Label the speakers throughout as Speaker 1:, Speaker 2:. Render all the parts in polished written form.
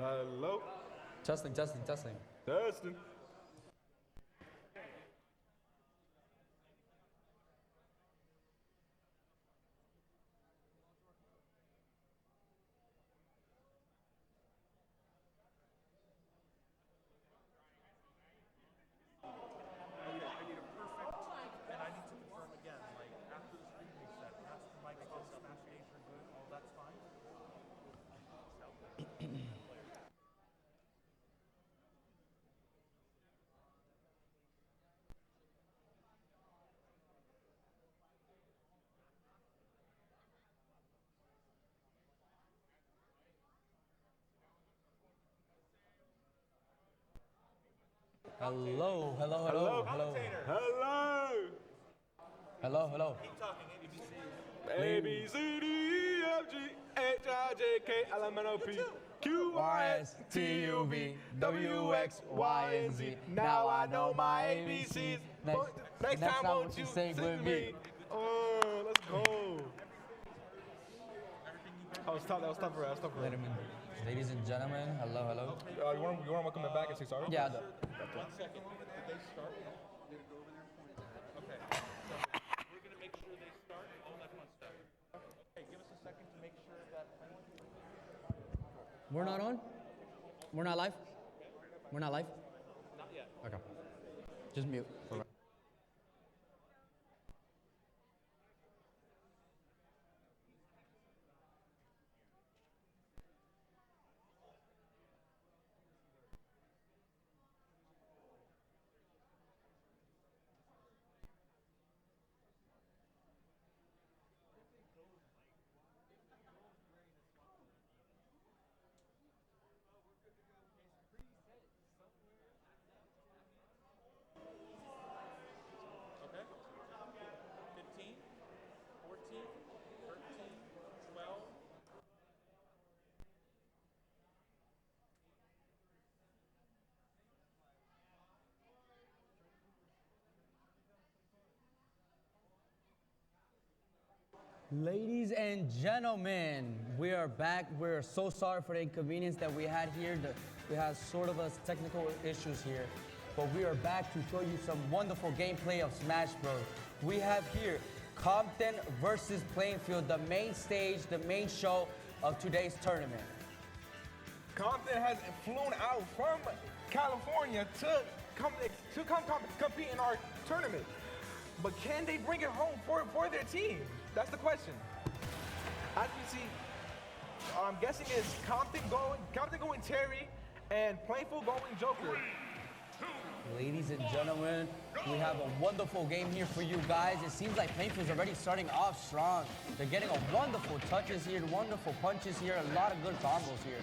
Speaker 1: Hello.
Speaker 2: Testing, testing, testing.
Speaker 1: Testing.
Speaker 2: Hello, hello, hello, hello.
Speaker 1: Hello.
Speaker 2: Hello, hello.
Speaker 1: A B C D E F G H I J K L M N O P Q R S T U V W X Y and Z. Now I know my ABCs. Next time won't you sing with me? Oh, let's go. That was tough. That was tough for us.
Speaker 2: Ladies and gentlemen, hello, hello.
Speaker 1: You want to welcome them back and say sorry?
Speaker 2: Yeah.
Speaker 3: 1 second. Did they start? We're gonna go over there and point. Okay. So we're gonna make sure they start. All that fun stuff. Okay. Give us a second to make sure that.
Speaker 2: We're not on? We're not live? We're not live?
Speaker 3: Not yet.
Speaker 2: Okay. Just mute.
Speaker 3: Okay. 15, 14, 13, 12.
Speaker 2: Ladies and gentlemen, we are back. We're so sorry for the inconvenience that we had here. We had sort of a technical issues here, but we are back to show you some wonderful gameplay of Smash Bros. We have here Compton versus Plainfield, the main stage, the main show of today's tournament.
Speaker 1: Compton has flown out from California to compete in our tournament. But can they bring it home for their team? That's the question. As you see, I'm guessing is Compton going Terry and Plainfield going Joker.
Speaker 2: Ladies and gentlemen, we have a wonderful game here for you guys. It seems like Plainfield's already starting off strong. They're getting a wonderful touches here, wonderful punches here, a lot of good combos here.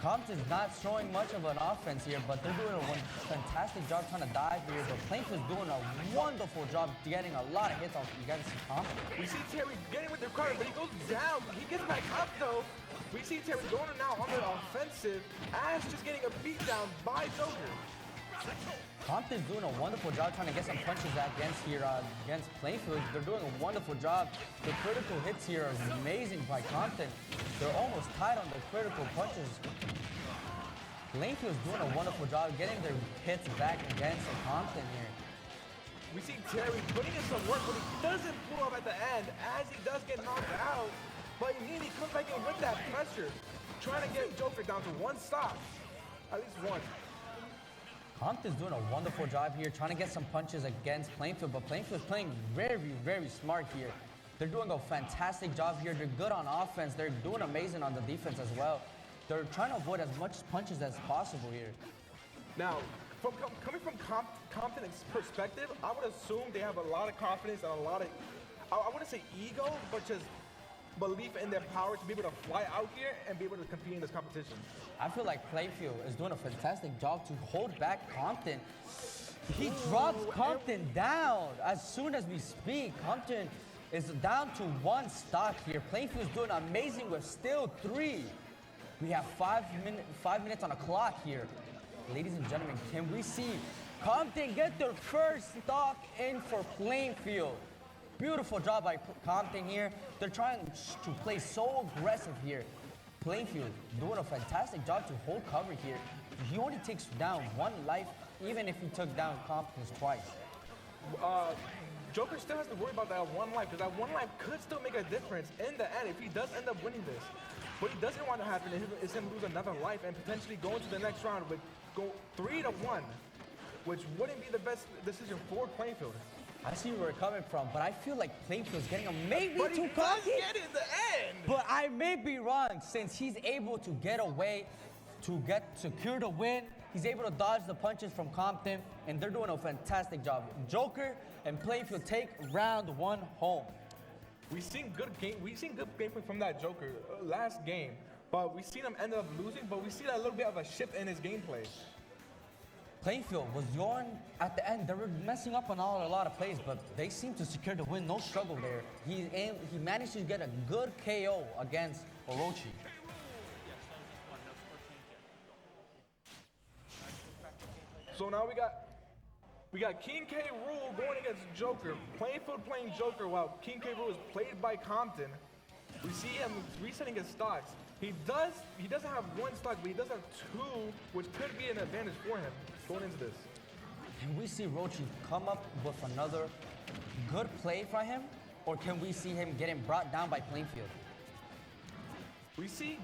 Speaker 2: Compton's not showing much of an offense here, but they're doing a fantastic job trying to dive here. But Plainfield's doing a wonderful job getting a lot of hits off. You guys see Compton.
Speaker 1: We see Terry getting with the card, but he goes down. He gets back up though. We see Terry going now on the offensive as just getting a beat down by Joker.
Speaker 2: Compton's doing a wonderful job trying to get some punches against Plainfield. They're doing a wonderful job. The critical hits here are amazing by Compton. They're almost tied on the critical punches. Plainfield's doing a wonderful job getting their hits back against Compton here.
Speaker 1: We see Terry putting in some work, but he doesn't pull up at the end as he does get knocked out. But immediately comes back in with that pressure, trying to get Joker down to one stop, at least one.
Speaker 2: Compton's doing a wonderful job here, trying to get some punches against Plainfield, but Plainfield's playing very, very smart here. They're doing a fantastic job here. They're good on offense. They're doing amazing on the defense as well. They're trying to avoid as much punches as possible here.
Speaker 1: Now, coming from Compton's perspective, I would assume they have a lot of confidence and a lot of, I wouldn't say ego, but just belief in their power to be able to fly out here and be able to compete in this competition.
Speaker 2: I feel like Plainfield is doing a fantastic job to hold back Compton. He drops Compton down as soon as we speak. Compton is down to one stock here. Plainfield's doing amazing with still 3. We have 5 minutes on the clock here. Ladies and gentlemen, can we see Compton get their first stock in for Plainfield? Beautiful job by Compton here. They're trying to play so aggressive here. Plainfield doing a fantastic job to hold cover here. He only takes down 1 life, even if he took down Compton's twice.
Speaker 1: Joker still has to worry about that 1 life, because that 1 life could still make a difference in the end if he does end up winning this. What he doesn't want to happen is him lose another life and potentially go into the next round with go 3-1, which wouldn't be the best decision for Plainfield.
Speaker 2: I see where we're coming from, but I feel like Plainfield's getting a maybe
Speaker 1: But he
Speaker 2: too
Speaker 1: does
Speaker 2: cocky.
Speaker 1: get in the end.
Speaker 2: But I may be wrong, since he's able to get away to secure the win. He's able to dodge the punches from Compton, and they're doing a fantastic job. Joker and Plainfield take round 1 home.
Speaker 1: We've seen good gameplay from that Joker last game, but we've seen him end up losing. But we see that a little bit of a shift in his gameplay.
Speaker 2: Plainfield was yawn at the end. They were messing up on a lot of plays, but they seemed to secure the win. No struggle there. He managed to get a good KO against Orochi.
Speaker 1: So now we got King K. Rool going against Joker. Plainfield playing Joker while King K. Rool is played by Compton. We see him resetting his stocks. He doesn't have 1 stock, but he does have 2, which could be an advantage for him going into this.
Speaker 2: Can we see Orochi come up with another good play for him, or can we see him getting brought down by Plainfield?
Speaker 1: We see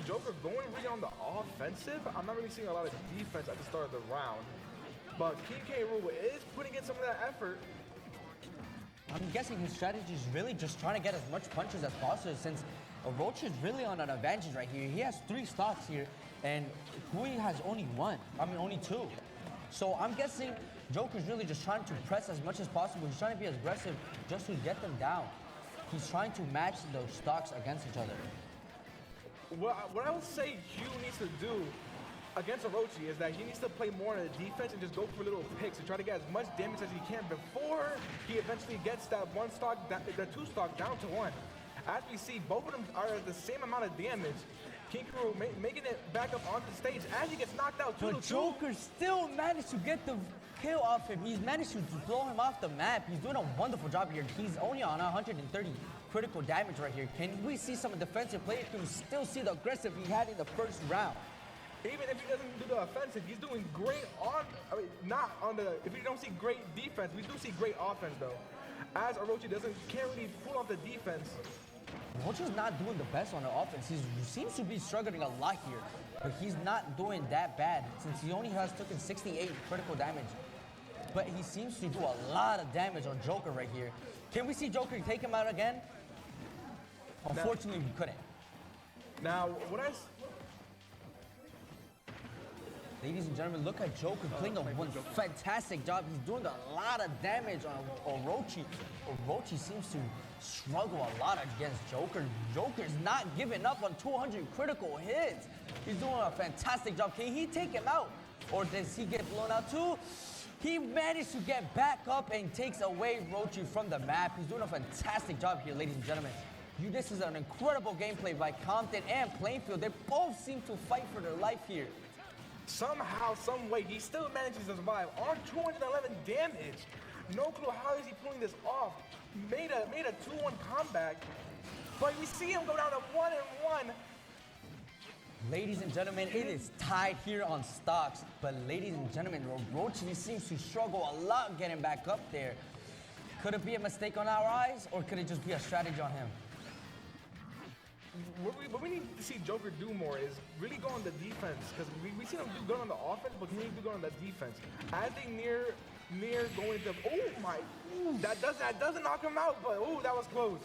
Speaker 1: Joker going really on the offensive. I'm not really seeing a lot of defense at the start of the round. But King K. Rool is putting in some of that effort.
Speaker 2: I'm guessing his strategy is really just trying to get as much punches as possible, since Orochi is really on an advantage right here. He has 3 stocks here, and Hui has only 2. So I'm guessing Joker's really just trying to press as much as possible. He's trying to be as aggressive just to get them down. He's trying to match those stocks against each other.
Speaker 1: What I would say Hugh needs to do against Orochi is that he needs to play more on the defense and just go for little picks and try to get as much damage as he can before he eventually gets that 1 stock, the 2 stock down to 1. As we see, both of them are at the same amount of damage. King K. Rool making it back up onto the stage as he gets knocked out 2-2.
Speaker 2: But Joker still managed to get the kill off him. He's managed to blow him off the map. He's doing a wonderful job here. He's only on 130 critical damage right here. Can we see some defensive play? Can we still see the aggressive he had in the first round?
Speaker 1: Even if he doesn't do the offensive, he's doing great if we don't see great defense, we do see great offense though. As Orochi can't really pull off the defense.
Speaker 2: Orochi's not doing the best on the offense. He seems to be struggling a lot here, but he's not doing that bad since he only has taken 68 critical damage. But he seems to do a lot of damage on Joker right here. Can we see Joker take him out again? Unfortunately, we couldn't.
Speaker 1: Now,
Speaker 2: Ladies and gentlemen, look at Joker playing one fantastic job. He's doing a lot of damage on Orochi. Orochi seems to struggle a lot against Joker. Joker's not giving up on 200 critical hits. He's doing a fantastic job. Can he take him out? Or does he get blown out too? He managed to get back up and takes away Orochi from the map. He's doing a fantastic job here, ladies and gentlemen. This is an incredible gameplay by Compton and Plainfield. They both seem to fight for their life here.
Speaker 1: Somehow, some way, he still manages to survive on 211 damage. No clue how is he pulling this off. Made a 2-1 comeback, but we see him go down to 1-1.
Speaker 2: Ladies and gentlemen, it is tied here on stocks, but ladies and gentlemen, Orochi seems to struggle a lot getting back up there. Could it be a mistake on our eyes, or could it just be a strategy on him?
Speaker 1: What we need to see Joker do more is really go on the defense, because we see him do good on the offense, but he needs to do good on the defense. As they near going to, that doesn't knock him out, but that was close.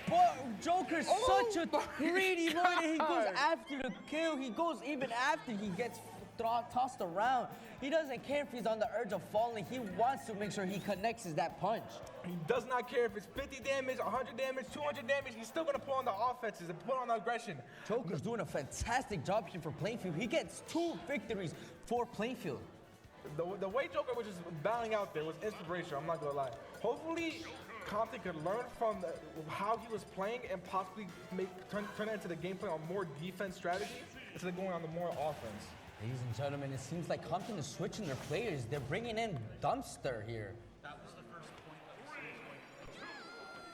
Speaker 2: But Joker's such a greedy boy. He goes after the kill. He goes even after he gets tossed around. He doesn't care if he's on the urge of falling. He wants to make sure he connects that punch.
Speaker 1: He does not care if it's 50 damage, 100 damage, 200 damage. He's still going to pull on the offenses and pull on the aggression.
Speaker 2: Joker's doing a fantastic job here for Plainfield. He gets 2 victories for Plainfield.
Speaker 1: The way Joker was just battling out there was inspirational, I'm not going to lie. Hopefully, Compton could learn from how he was playing and possibly turn it into the gameplay on more defense strategy instead of going on the more offense.
Speaker 2: Ladies and gentlemen, it seems like Compton is switching their players. They're bringing in Dumpster here.
Speaker 3: That was the first point of the series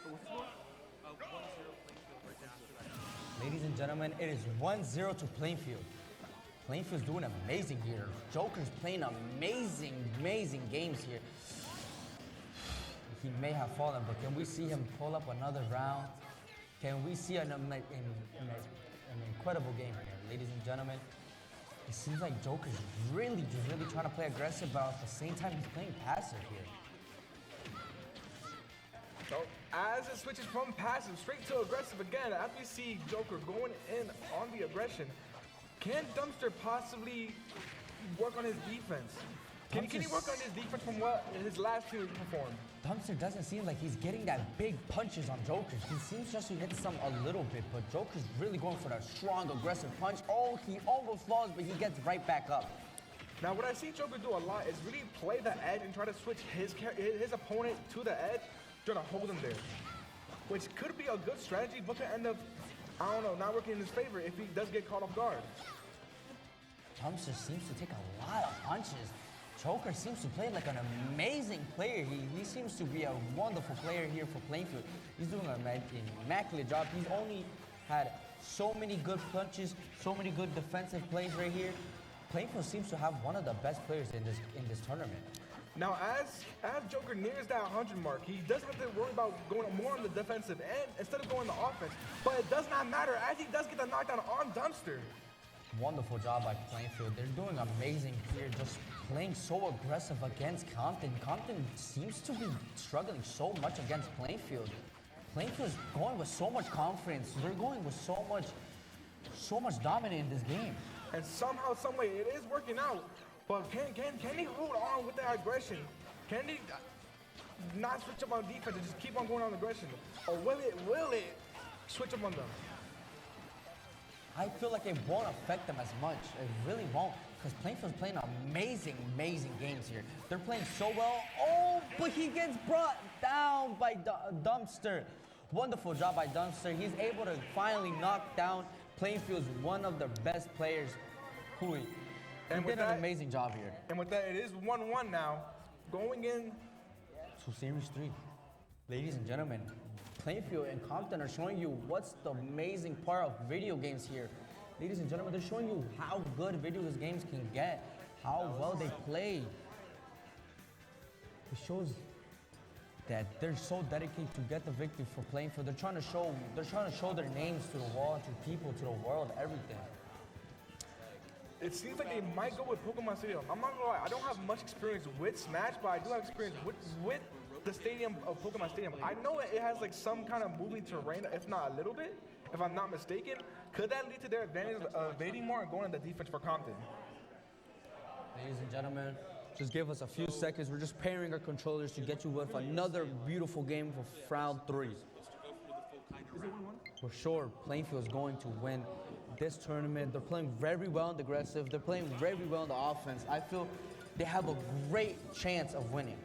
Speaker 3: going. 1-0 Plainfield right after that.
Speaker 2: Ladies and gentlemen, it is 1-0 to Plainfield. Plainfield's doing amazing here. Joker's playing amazing, amazing games here. He may have fallen, but can we see him pull up another round? Can we see an incredible game here, ladies and gentlemen? It seems like Joker's really trying to play aggressive, but at the same time, he's playing passive here.
Speaker 1: So as it switches from passive straight to aggressive again, after you see Joker going in on the aggression, can Dumpster possibly work on his defense? Can he work on his defense from what his last two performed?
Speaker 2: Dumpster doesn't seem like he's getting that big punches on Joker. He seems just to hit some a little bit, but Joker's really going for that strong, aggressive punch. Oh, he almost falls, but he gets right back up.
Speaker 1: Now, what I see Joker do a lot is really play the edge and try to switch his opponent to the edge, trying to hold him there, which could be a good strategy, but could end up, I don't know, not working in his favor if he does get caught off guard.
Speaker 2: Dumpster seems to take a lot of punches. Joker seems to play like an amazing player. He seems to be a wonderful player here for Plainfield. He's doing an immaculate job. He's only had so many good punches, so many good defensive plays right here. Plainfield seems to have one of the best players in this tournament.
Speaker 1: Now, as Joker nears that 100 mark, he does have to worry about going more on the defensive end instead of going the offense. But it does not matter, as he does get the knockdown on Dumpster.
Speaker 2: Wonderful job by Plainfield. They're doing amazing here, just playing so aggressive against Compton. Compton seems to be struggling so much against Plainfield. Plainfield's going with so much confidence. They're going with so much dominance in this game.
Speaker 1: And somehow, some way, it is working out. But can he hold on with that aggression? Can he not switch up on defense and just keep on going on aggression? Or will it switch up on them?
Speaker 2: I feel like it won't affect them as much. It really won't, because Plainfield's playing amazing games here. They're playing so well. Oh, but he gets brought down by Dumpster. Wonderful job by Dumpster. He's able to finally knock down Plainfield's one of the best players, Hui. He did an amazing job here.
Speaker 1: And with that, it is 1-1 now, going in
Speaker 2: to Series 3. Ladies and gentlemen, Plainfield and Compton are showing you what's the amazing part of video games here. Ladies and gentlemen, they're showing you how good video games can get, how well they play. It shows that they're so dedicated to get the victory for Plainfield. They're trying to show their names to the wall, to people, to the world, everything.
Speaker 1: It seems like they might go with Pokemon Stadium. I'm not gonna lie, I don't have much experience with Smash, but I do have experience with the stadium of Pokemon Stadium. I know it has like some kind of moving terrain, if not a little bit, if I'm not mistaken. Could that lead to their advantage of evading more and going on the defense for Compton?
Speaker 2: Ladies and gentlemen, just give us a few seconds. We're just pairing our controllers to get you with another beautiful game for round 3. For sure, Plainfield is going to win this tournament. They're playing very well in the aggressive. They're playing very well in the offense. I feel they have a great chance of winning.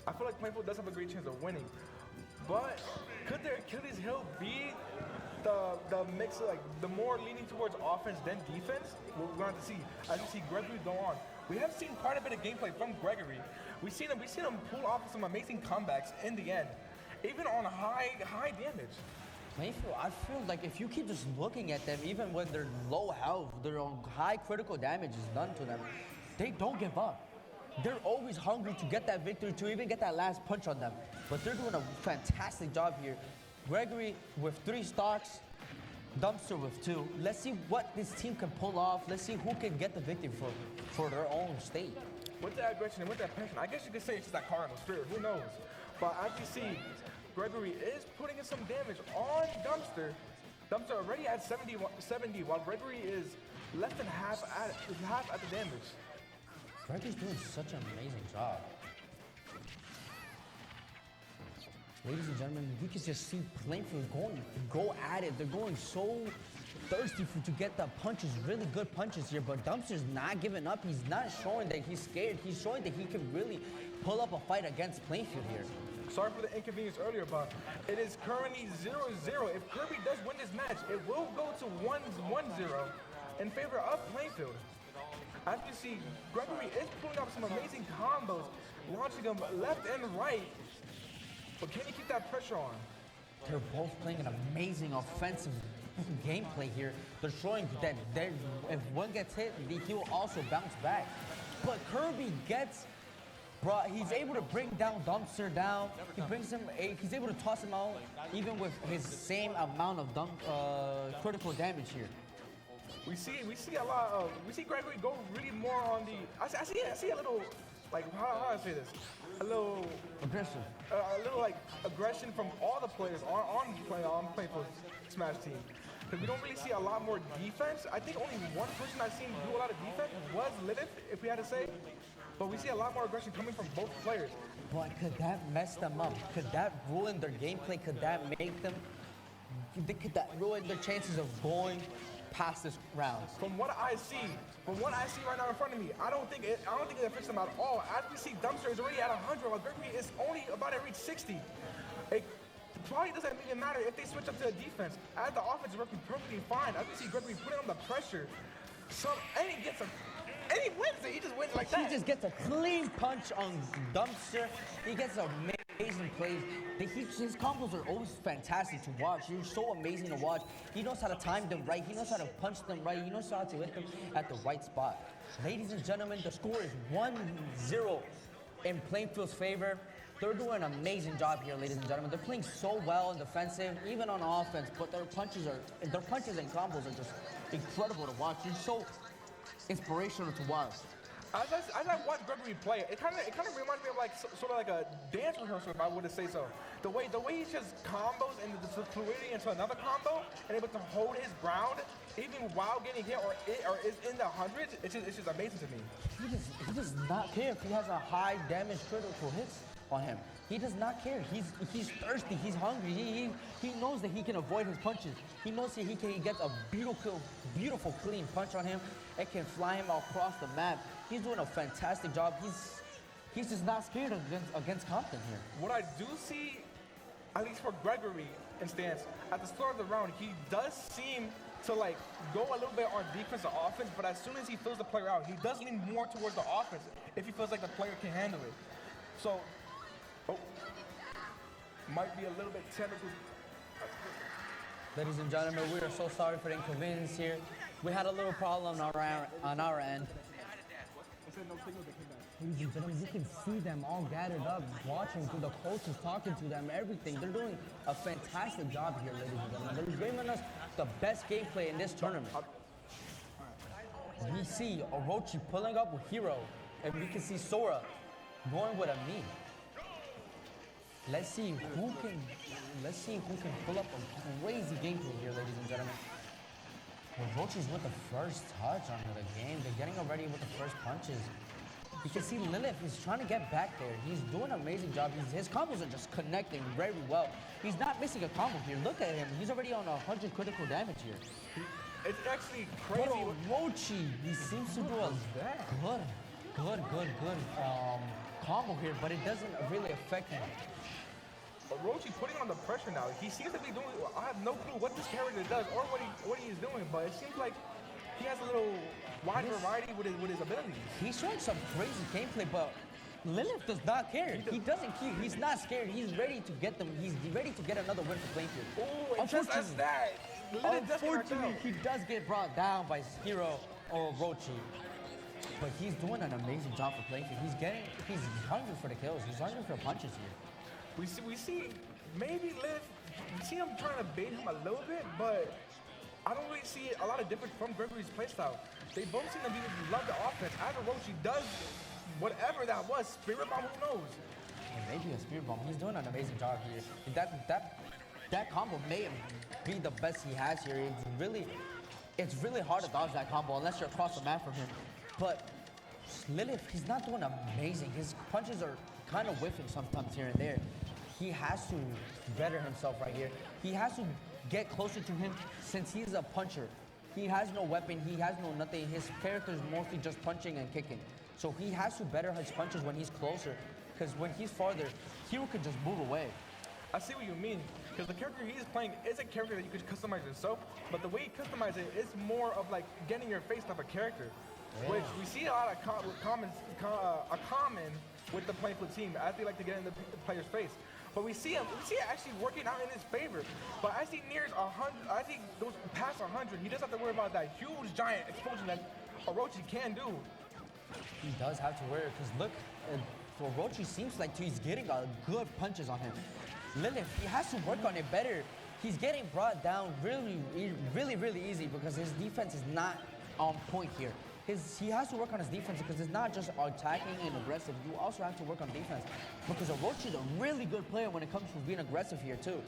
Speaker 1: I feel like Plainfield does have a great chance of winning, but could their Achilles heel be the mix of like the more leaning towards offense than defense? We're going to have to see. As you see Gregory go on, we have seen quite a bit of gameplay from Gregory. We've seen him pull off some amazing comebacks in the end, even on high damage.
Speaker 2: Plainfield, I feel like if you keep just looking at them, even when they're low health, their high critical damage is done to them, they don't give up. They're always hungry to get that victory, to even get that last punch on them. But they're doing a fantastic job here. Gregory with 3 stocks, Dumpster with 2. Let's see what this team can pull off. Let's see who can get the victory for their own state.
Speaker 1: With that aggression and with that passion, I guess you could say it's just that Cardinal spirit, who knows? But as you see, Gregory is putting in some damage on Dumpster. Dumpster already at 70, while Gregory is less than half at the damage.
Speaker 2: Gregory's doing such an amazing job. Ladies and gentlemen, we can just see Plainfield go at it. They're going so thirsty to get the punches, really good punches here, but Dumpster's not giving up. He's not showing that he's scared. He's showing that he can really pull up a fight against Plainfield here.
Speaker 1: Sorry for the inconvenience earlier, but it is currently 0-0. If Kirby does win this match, it will go to 1-0 in favor of Plainfield. As you see, Gregory is pulling up some amazing combos, launching them left and right. But can he keep that pressure on?
Speaker 2: They're both playing an amazing offensive gameplay here. They're showing that if one gets hit, he will also bounce back. But Kirby gets, bro, he's able to bring down Dumpster down. He brings him, he's able to toss him out even with his same amount of critical damage here.
Speaker 1: We see a lot of, we see Gregory go really more on the, I see a little, like, how do I say this? A little
Speaker 2: aggressive.
Speaker 1: A little like aggression from all the players on Plainfield Smash team. Because we don't really see a lot more defense. I think only one person I've seen do a lot of defense was Lilith, if we had to say. But we see a lot more aggression coming from both players.
Speaker 2: But could that mess them up? Could that ruin their gameplay? Could that make them, could that ruin their chances of going past this round?
Speaker 1: From what I see right now in front of me, I don't think it affects them at all. As we see, Dumpster is already at 100, while Gregory is only about to reach 60. It probably doesn't even matter if they switch up to the defense. As the offense is working perfectly fine, as we see Gregory putting on the pressure, and he wins it. He just wins like that.
Speaker 2: He just gets a clean punch on Dumpster. He gets amazing plays. His combos are always fantastic to watch. They're so amazing to watch. He knows how to time them right. He knows how to punch them right. He knows how to hit them at the right spot. Ladies and gentlemen, the score is 1-0 in Plainfield's favor. They're doing an amazing job here, ladies and gentlemen. They're playing so well in defensive, even on offense, but their punches and combos are just incredible to watch. They're so inspirational to watch.
Speaker 1: As I watch Gregory play, it kind of reminds me of like sort of like a dance rehearsal, if I would say so. The way he just combos and the fluidity into another combo and able to hold his ground even while getting hit or is in the hundreds, it's just amazing to me.
Speaker 2: He does not care if he has a high damage critical hits on him. He does not care. He's thirsty. He's hungry. He knows that he can avoid his punches. He knows that he gets a beautiful clean punch on him. It can fly him across the map. He's doing a fantastic job. He's just not scared against Compton here.
Speaker 1: What I do see, at least for Gregory instance, at the start of the round, he does seem to like go a little bit on defense or offense, but as soon as he fills the player out, he does lean more towards the offense if he feels like the player can handle it. So, might be a little bit technical.
Speaker 2: Ladies and gentlemen, we are so sorry for the inconvenience here. We had a little problem on our end. Ladies and gentlemen, you can see them all gathered up, watching through the coaches, talking to them, everything. They're doing a fantastic job here, ladies and gentlemen. They're giving us the best gameplay in this tournament. We see Orochi pulling up with Hero, and we can see Sora going with Ami. Let's see who can pull up a crazy gameplay here, ladies and gentlemen. Orochi's with the first touch on the game. They're getting already with the first punches. You can see Lilith is trying to get back there. He's doing an amazing job. His combos are just connecting very well. He's not missing a combo here. Look at him. He's already on 100 critical damage here.
Speaker 1: It's actually crazy.
Speaker 2: But Orochi, he seems to do a good combo here, but it doesn't really affect him.
Speaker 1: Orochi putting on the pressure now. He seems to be doing, I have no clue what this character does or what he is doing, but it seems like he has a little wide variety with his abilities.
Speaker 2: He's showing some crazy gameplay, but Lilith does not care. He doesn't care. He's not scared. He's ready to get them. He's ready to get another win for Plainfield.
Speaker 1: Oh, just as that.
Speaker 2: Unfortunately, he does get brought down by Hero Orochi. But he's doing an amazing job for Plainfield. He's hungry for the kills. He's hungry for punches here.
Speaker 1: We see maybe Liv, we see him trying to bait him a little bit, but I don't really see a lot of difference from Gregory's playstyle. They both seem to love the offense. As Orochi does whatever that was, Spirit Bomb, who knows?
Speaker 2: Maybe a Spirit Bomb. He's doing an amazing job here. That combo may be the best he has here. It's really hard to dodge that combo unless you're across the map from him. But Lilith, he's not doing amazing. His punches are kind of whiffing sometimes here and there. He has to better himself right here. He has to get closer to him since he's a puncher. He has no weapon, he has no nothing. His character is mostly just punching and kicking. So he has to better his punches when he's closer, because when he's farther, Hero could just move away.
Speaker 1: I see what you mean, because the character he is playing is a character that you could customize yourself, but the way you customize it is more of like getting your face type of character, which we see a lot of common with the Plainfield team as they like to get in the player's face. But we see it actually working out in his favor. But as he nears 100, as he goes past 100, he doesn't have to worry about that huge giant explosion that Orochi can do.
Speaker 2: He does have to worry, because look, Orochi seems like he's getting good punches on him. Lilith, he has to work on it better. He's getting brought down really easy because his defense is not on point here. He has to work on his defense because it's not just attacking and aggressive. You also have to work on defense because Orochi is a really good player when it comes to being aggressive here too.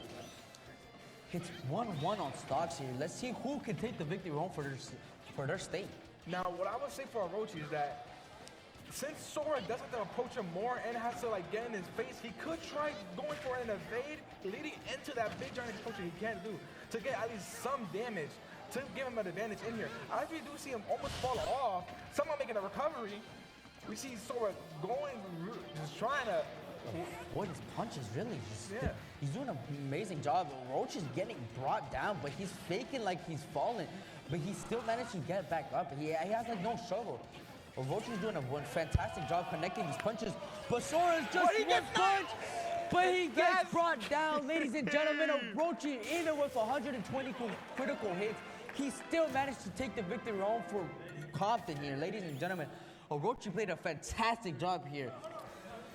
Speaker 2: It's 1-1 on stocks here. Let's see who can take the victory home for their state.
Speaker 1: Now, what I would say for Orochi is that since Sora does have to approach him more and has to like get in his face, he could try going for an evade leading into that big giant explosion he can't do to get at least some damage to give him an advantage in here. As we do see him almost fall off, someone making a recovery. We see Sora going, just trying to.
Speaker 2: Boy, his punches really he's doing an amazing job. Roach is getting brought down, but he's faking like he's falling. But he still managed to get back up. He has like no struggle. Roach is doing a fantastic job connecting these punches. But Sora's just one punch, but he gets brought down, ladies and gentlemen. Orochi, even with 120 critical hits, he still managed to take the victory home for Compton here, ladies and gentlemen. Orochi played a fantastic job here.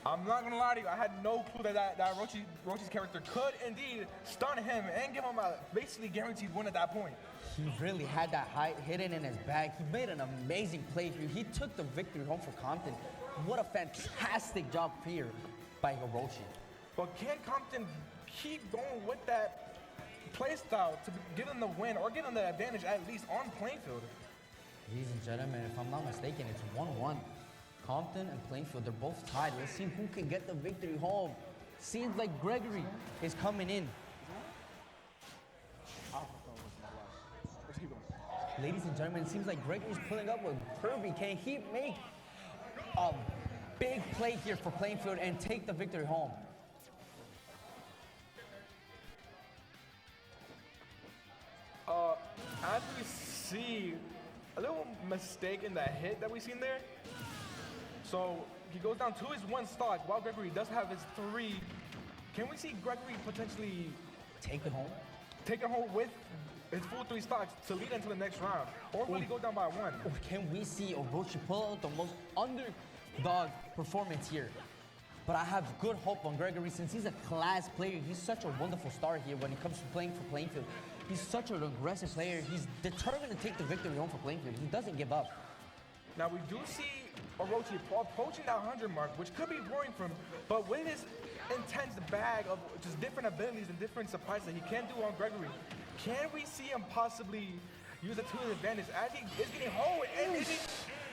Speaker 1: I'm not gonna lie to you, I had no clue that Orochi's character could indeed stun him and give him a basically guaranteed win at that point.
Speaker 2: He really had that height hidden in his bag. He made an amazing play here. He took the victory home for Compton. What a fantastic job here by Orochi.
Speaker 1: But can Compton keep going with that play style to give them the win or give them the advantage at least on Plainfield?
Speaker 2: Ladies and gentlemen, if I'm not mistaken, it's 1-1. Compton and Plainfield, they're both tied. Let's see who can get the victory home. Seems like Gregory is coming in. Ladies and gentlemen, it seems like Gregory's pulling up with Kirby. Can he make a big play here for Plainfield and take the victory home?
Speaker 1: As we see a little mistake in that hit that we seen there. So he goes down to his one stock while Gregory does have his 3. Can we see Gregory potentially
Speaker 2: take it home?
Speaker 1: Take it home with his full 3 stocks to lead into the next round? Or will he go down by 1?
Speaker 2: Or can we see Orochi pull out the most underdog performance here? But I have good hope on Gregory since he's a class player. He's such a wonderful star here when it comes to playing for Plainfield. He's such an aggressive player. He's determined to take the victory home for Plainfield. He doesn't give up.
Speaker 1: Now we do see Orochi approaching that 100 mark, which could be worrying for him, but with his intense bag of just different abilities and different surprises that he can do on Gregory, can we see him possibly use it to his advantage as he is getting home and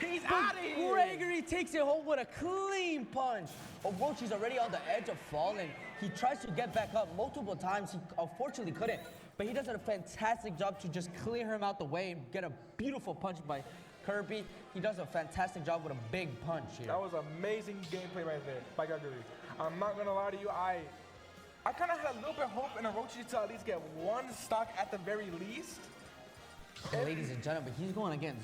Speaker 1: he's out of here?
Speaker 2: Gregory takes it home with a clean punch. Orochi's already on the edge of falling. He tries to get back up multiple times. He unfortunately couldn't, but he does a fantastic job to just clear him out the way and get a beautiful punch by Kirby. He does a fantastic job with a big punch here.
Speaker 1: That was amazing gameplay right there by Gregory. I'm not gonna lie to you, I kind of had a little bit of hope in Orochi to at least get 1 stock at the very least.
Speaker 2: Ladies and gentlemen, he's going against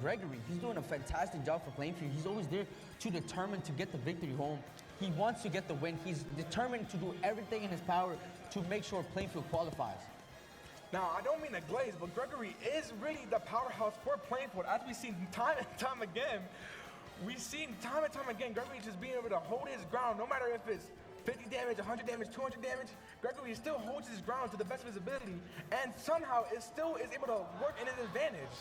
Speaker 2: Gregory. He's doing a fantastic job for Plainfield. He's always there to determine to get the victory home. He wants to get the win. He's determined to do everything in his power to make sure Plainfield qualifies.
Speaker 1: Now, I don't mean to glaze, but Gregory is really the powerhouse for Plainfield. As we've seen time and time again, Gregory just being able to hold his ground, no matter if it's 50 damage, 100 damage, 200 damage. Gregory still holds his ground to the best of his ability, and somehow it still is able to work in his advantage.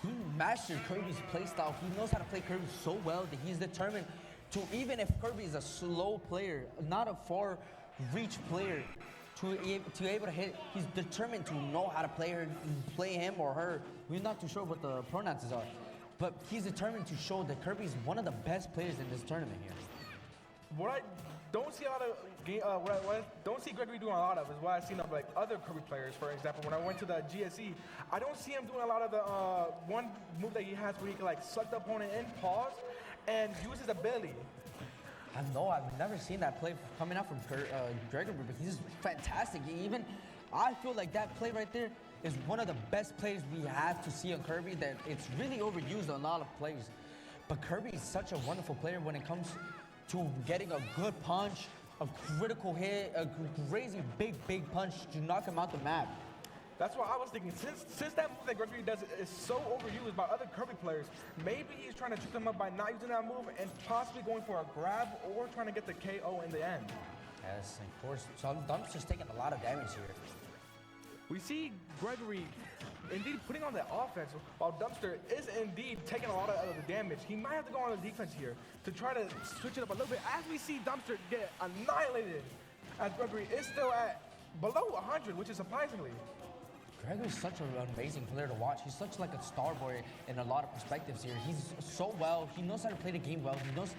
Speaker 2: He mastered Kirby's playstyle. He knows how to play Kirby so well that he's determined to, even if Kirby is a slow player, not a far reach player, to able to hit, he's determined to know how to play him or her. We're not too sure what the pronouns are, but he's determined to show that Kirby is one of the best players in this tournament here.
Speaker 1: What I don't see a lot of what I don't see Gregory doing a lot of is what I've seen of like other Kirby players. For example, when I went to the GSE, I don't see him doing a lot of the one move that he has where he can like suck the opponent in, pause, and use his ability.
Speaker 2: I've never seen that play coming out from Gregory, but he's fantastic. I feel like that play right there is one of the best plays we have to see on Kirby, that it's really overused on a lot of plays. But Kirby is such a wonderful player when it comes to getting a good punch a critical hit, a crazy big punch to knock him out the map.
Speaker 1: That's what I was thinking. Since that move that Gregory does is so overused by other Kirby players, maybe he's trying to trick them up by not using that move and possibly going for a grab or trying to get the KO in the end.
Speaker 2: Yes, of course. So Dumpster's taking a lot of damage here.
Speaker 1: We see Gregory indeed putting on the offense, while Dumpster is indeed taking a lot of the damage. He might have to go on the defense here to try to switch it up a little bit as we see Dumpster get annihilated, as Gregory is still at below 100, which is surprisingly.
Speaker 2: Gregory's such an amazing player to watch. He's such like a star boy in a lot of perspectives here. He's so well. He knows how to play the game well. He knows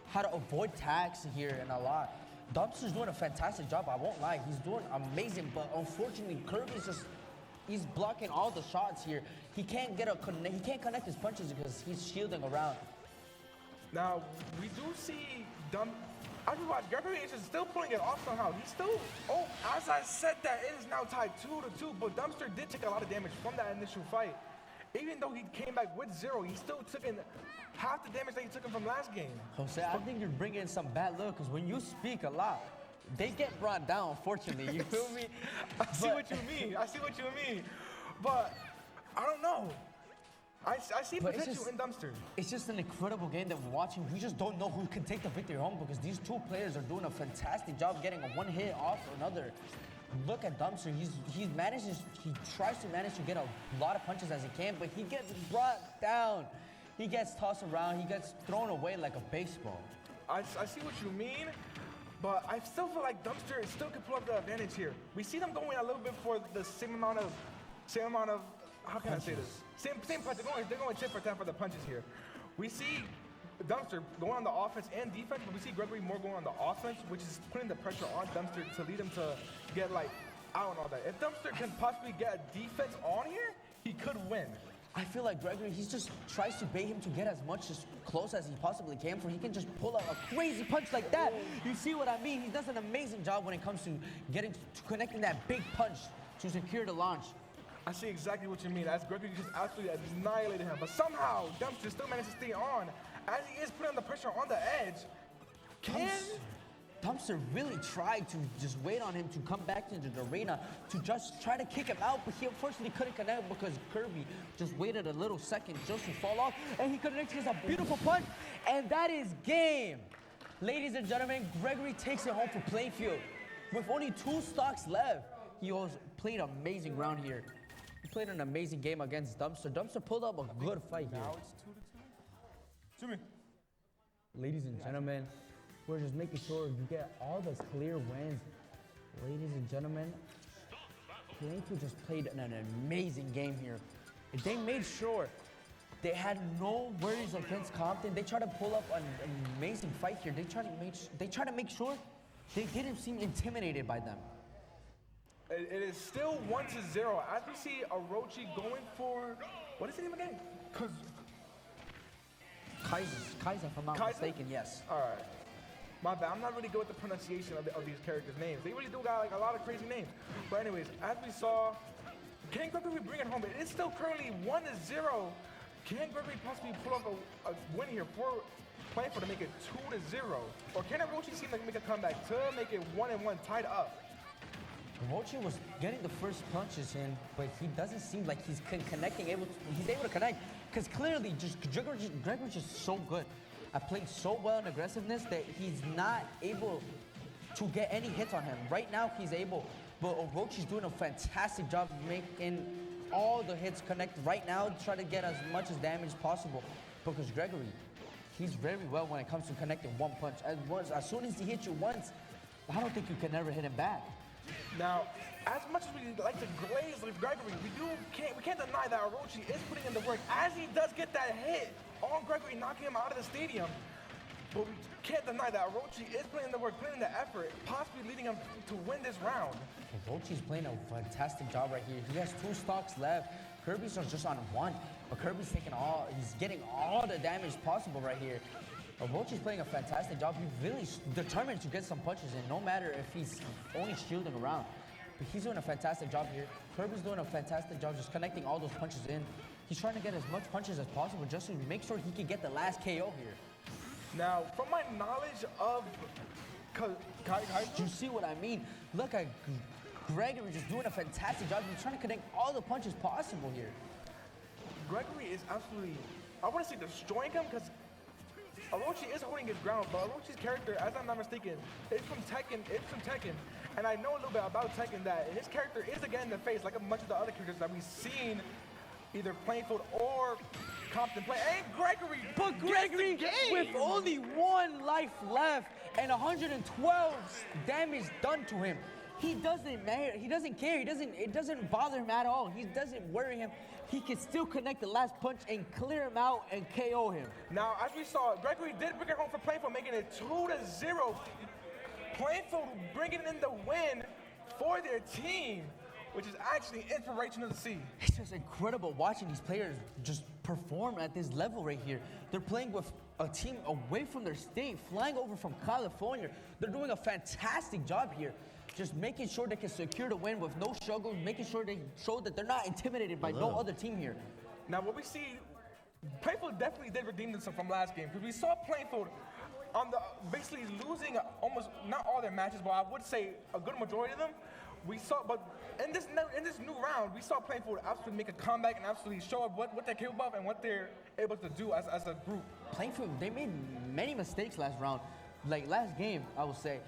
Speaker 2: how to avoid tags here and a lot. Dumpster's doing a fantastic job. I won't lie. He's doing amazing, but unfortunately, Kirby's just he's blocking all the shots here. He can't he can't connect his punches because he's shielding around.
Speaker 1: Now we do see as we watch, Gregory is still pulling it off somehow. He's still, as I said that, it is now tied 2-2, but Dumpster did take a lot of damage from that initial fight. Even though he came back with 0, he still took in half the damage that he took in from last game.
Speaker 2: Jose, I think you're bringing in some bad luck, because when you speak a lot, they get brought down, unfortunately. You feel me?
Speaker 1: I see what you mean. But I don't know. I see potential in Dumpster.
Speaker 2: It's just an incredible game that we're watching. We just don't know who can take the victory home because these two players are doing a fantastic job getting a one hit off another. Look at Dumpster. He tries to manage to get a lot of punches as he can, but he gets brought down. He gets tossed around. He gets thrown away like a baseball.
Speaker 1: I see what you mean, but I still feel like Dumpster still could pull up the advantage here. We see them going a little bit for the same amount of how can
Speaker 2: punches.
Speaker 1: I say this? Same punch. They're going tit for tat for the punches here. We see Dumpster going on the offense and defense, but we see Gregory more going on the offense, which is putting the pressure on Dumpster to lead him to get out and all that. If Dumpster can possibly get a defense on here, he could win.
Speaker 2: I feel like Gregory, he just tries to bait him to get as much as close as he possibly can, for he can just pull out a crazy punch like that. You see what I mean? He does an amazing job when it comes to connecting that big punch to secure the launch.
Speaker 1: I see exactly what you mean, as Gregory just absolutely annihilated him. But somehow, Dumpster still managed to stay on, as he is putting the pressure on the edge.
Speaker 2: Dumpster really tried to just wait on him to come back into the arena to just try to kick him out, but he unfortunately couldn't connect because Kirby just waited a little second just to fall off, and he connects a beautiful punch, and that is game. Ladies and gentlemen, Gregory takes it home for Plainfield. With only 2 stocks left, he played amazing round here. He played an amazing game against Dumpster. Dumpster pulled up a good fight here.
Speaker 1: Now it's 2-2. Jimmy.
Speaker 2: Ladies and gentlemen, we're just making sure you get all those clear wins. Ladies and gentlemen, Plainfield just played an amazing game here. They made sure they had no worries against Compton. They tried to pull up an amazing fight here. They tried to make sure they didn't seem intimidated by them.
Speaker 1: It is still 1-0 as we see Orochi going for, what is his name again?
Speaker 2: Kaiser, if I'm not mistaken, yes.
Speaker 1: All right. My bad, I'm not really good with the pronunciation of these characters' names. They really do got a lot of crazy names. But anyways, as we saw, can Gregory bring it home? It is still currently 1-0. Can Gregory possibly pull off a win here for Plainfield to make it 2-0? Or can Orochi seem like make a comeback to make it 1-1 tied up?
Speaker 2: Orochi was getting the first punches in, but he doesn't seem like he's connecting. He's able to connect because clearly, Gregory's just so good at playing so well in aggressiveness that he's not able to get any hits on him. Right now, he's able, but Orochi's doing a fantastic job making all the hits connect right now, try to get as much as damage as possible. Because Gregory, he's very well when it comes to connecting one punch. As soon as he hits you once, I don't think you can never hit him back.
Speaker 1: Now, as much as we like to glaze with Gregory, we can't deny that Orochi is putting in the work as he does get that hit on Gregory, knocking him out of the stadium. But we can't deny that Orochi is putting in the work, putting in the effort, possibly leading him to win this round.
Speaker 2: Orochi's playing a fantastic job right here. He has 2 stocks left. Kirby's just on 1, but Kirby's he's getting all the damage possible right here. Orochi's playing a fantastic job. He's really determined to get some punches in, no matter if he's only shielding around. But he's doing a fantastic job here. Kirby's doing a fantastic job just connecting all those punches in. He's trying to get as much punches as possible just to make sure he can get the last KO here.
Speaker 1: Now, from my knowledge of
Speaker 2: You see what I mean? Look at Gregory just doing a fantastic job. He's trying to connect all the punches possible here.
Speaker 1: Gregory is absolutely, I want to say destroying him because Orochi is holding his ground, but Orochi's character, as I'm not mistaken, is from Tekken. And I know a little bit about Tekken that his character is again in the face, like a bunch of the other characters that we've seen either Plainfield or Compton play. And Gregory,
Speaker 2: But Gregory, with only 1 life left and 112 damage done to him, he doesn't matter. He doesn't care. It doesn't bother him at all. He doesn't worry him. He can still connect the last punch and clear him out and KO him.
Speaker 1: Now, as we saw, Gregory did bring it home for Plainfield, making it 2-0. Plainfield bringing in the win for their team, which is actually inspirational to see.
Speaker 2: It's just incredible watching these players just perform at this level right here. They're playing with a team away from their state, flying over from California. They're doing a fantastic job here. Just making sure they can secure the win with no struggle, making sure they show that they're not intimidated by no other team here.
Speaker 1: Now, what we see, Plainfield definitely did redeem themselves from last game, because we saw Plainfield on the basically losing almost not all their matches, but I would say a good majority of them. We saw, but in this new round, we saw Plainfield absolutely make a comeback and absolutely show up what they're capable of and what they're able to do as a group.
Speaker 2: Plainfield, they made many mistakes last round, like last game, I would say.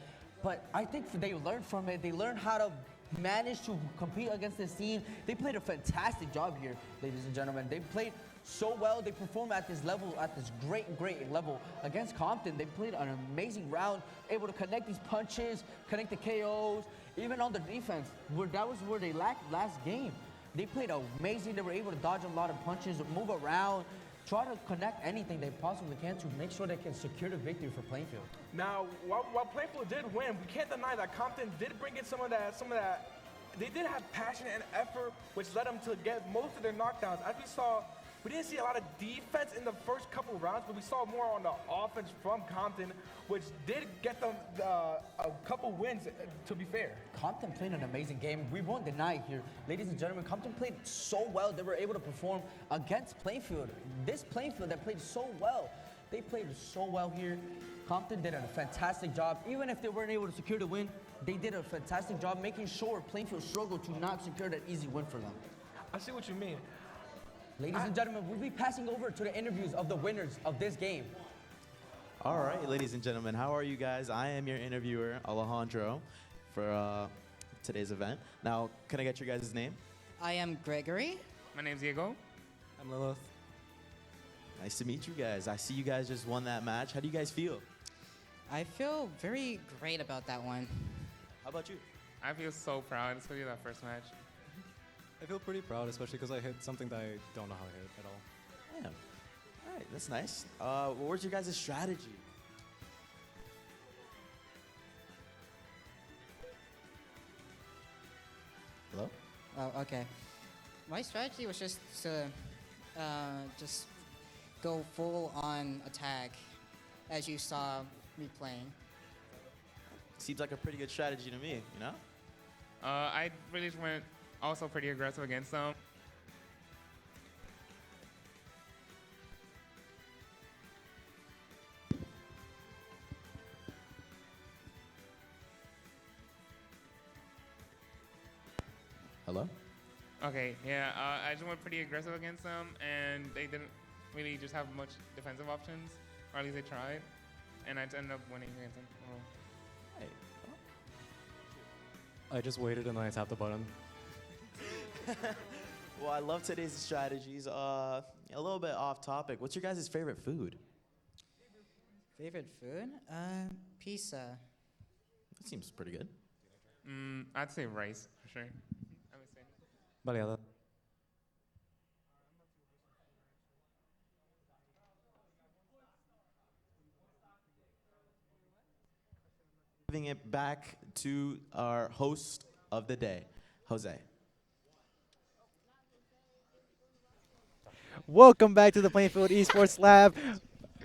Speaker 2: But I think they learned from it. They learned how to manage to compete against this team. They played a fantastic job here, ladies and gentlemen. They played so well. They performed at this level, at this great level against Compton. They played an amazing round, able to connect these punches, connect the KOs, even on the defense. That was where they lacked last game. They played amazing. They were able to dodge a lot of punches, move around, try to connect anything they possibly can to make sure they can secure the victory for Plainfield.
Speaker 1: Now, while Plainfield did win, we can't deny that Compton did bring in some of that. They did have passion and effort, which led them to get most of their knockdowns. As we saw, we didn't see a lot of defense in the first couple of rounds, but we saw more on the offense from Compton, which did get them a couple wins, to be fair.
Speaker 2: Compton played an amazing game. We won't deny it here. Ladies and gentlemen, Compton played so well. They were able to perform against Plainfield. This Plainfield that played so well. They played so well here. Compton did a fantastic job. Even if they weren't able to secure the win, they did a fantastic job making sure Plainfield struggled to not secure that easy win for them.
Speaker 1: I see what you mean.
Speaker 2: Ladies and gentlemen, we'll be passing over to the interviews of the winners of this game.
Speaker 4: All right, ladies and gentlemen, how are you guys? I am your interviewer, Alejandro, for today's event. Now, can I get your guys' name?
Speaker 5: I am Gregory.
Speaker 6: My name's Diego.
Speaker 7: I'm Lilith.
Speaker 4: Nice to meet you guys. I see you guys just won that match. How do you guys feel?
Speaker 5: I feel very great about that one.
Speaker 4: How about you?
Speaker 6: I feel so proud, especially that first match.
Speaker 7: I feel pretty proud, especially because I hit something that I don't know how to hit at all.
Speaker 4: Yeah. All right, that's nice. What was your guys' strategy? Hello?
Speaker 5: Oh, okay. My strategy was just to just go full on attack, as you saw me playing.
Speaker 4: Seems like a pretty good strategy to me, you know?
Speaker 6: I really went also pretty aggressive against them.
Speaker 4: Hello?
Speaker 6: Okay, yeah, I just went pretty aggressive against them, and they didn't really just have much defensive options, or at least they tried, and I just ended up winning against them.
Speaker 4: Hey.
Speaker 7: I just waited and then I tapped the button.
Speaker 4: Well, I love today's strategies. A little bit off topic. What's your guys' favorite food?
Speaker 5: Favorite food? Pizza.
Speaker 4: That seems pretty good.
Speaker 6: I'd say rice, for sure. I would say.
Speaker 7: Baleada.
Speaker 4: Giving it back to our host of the day, Jose.
Speaker 8: Welcome back to the Plainfield Esports Lab.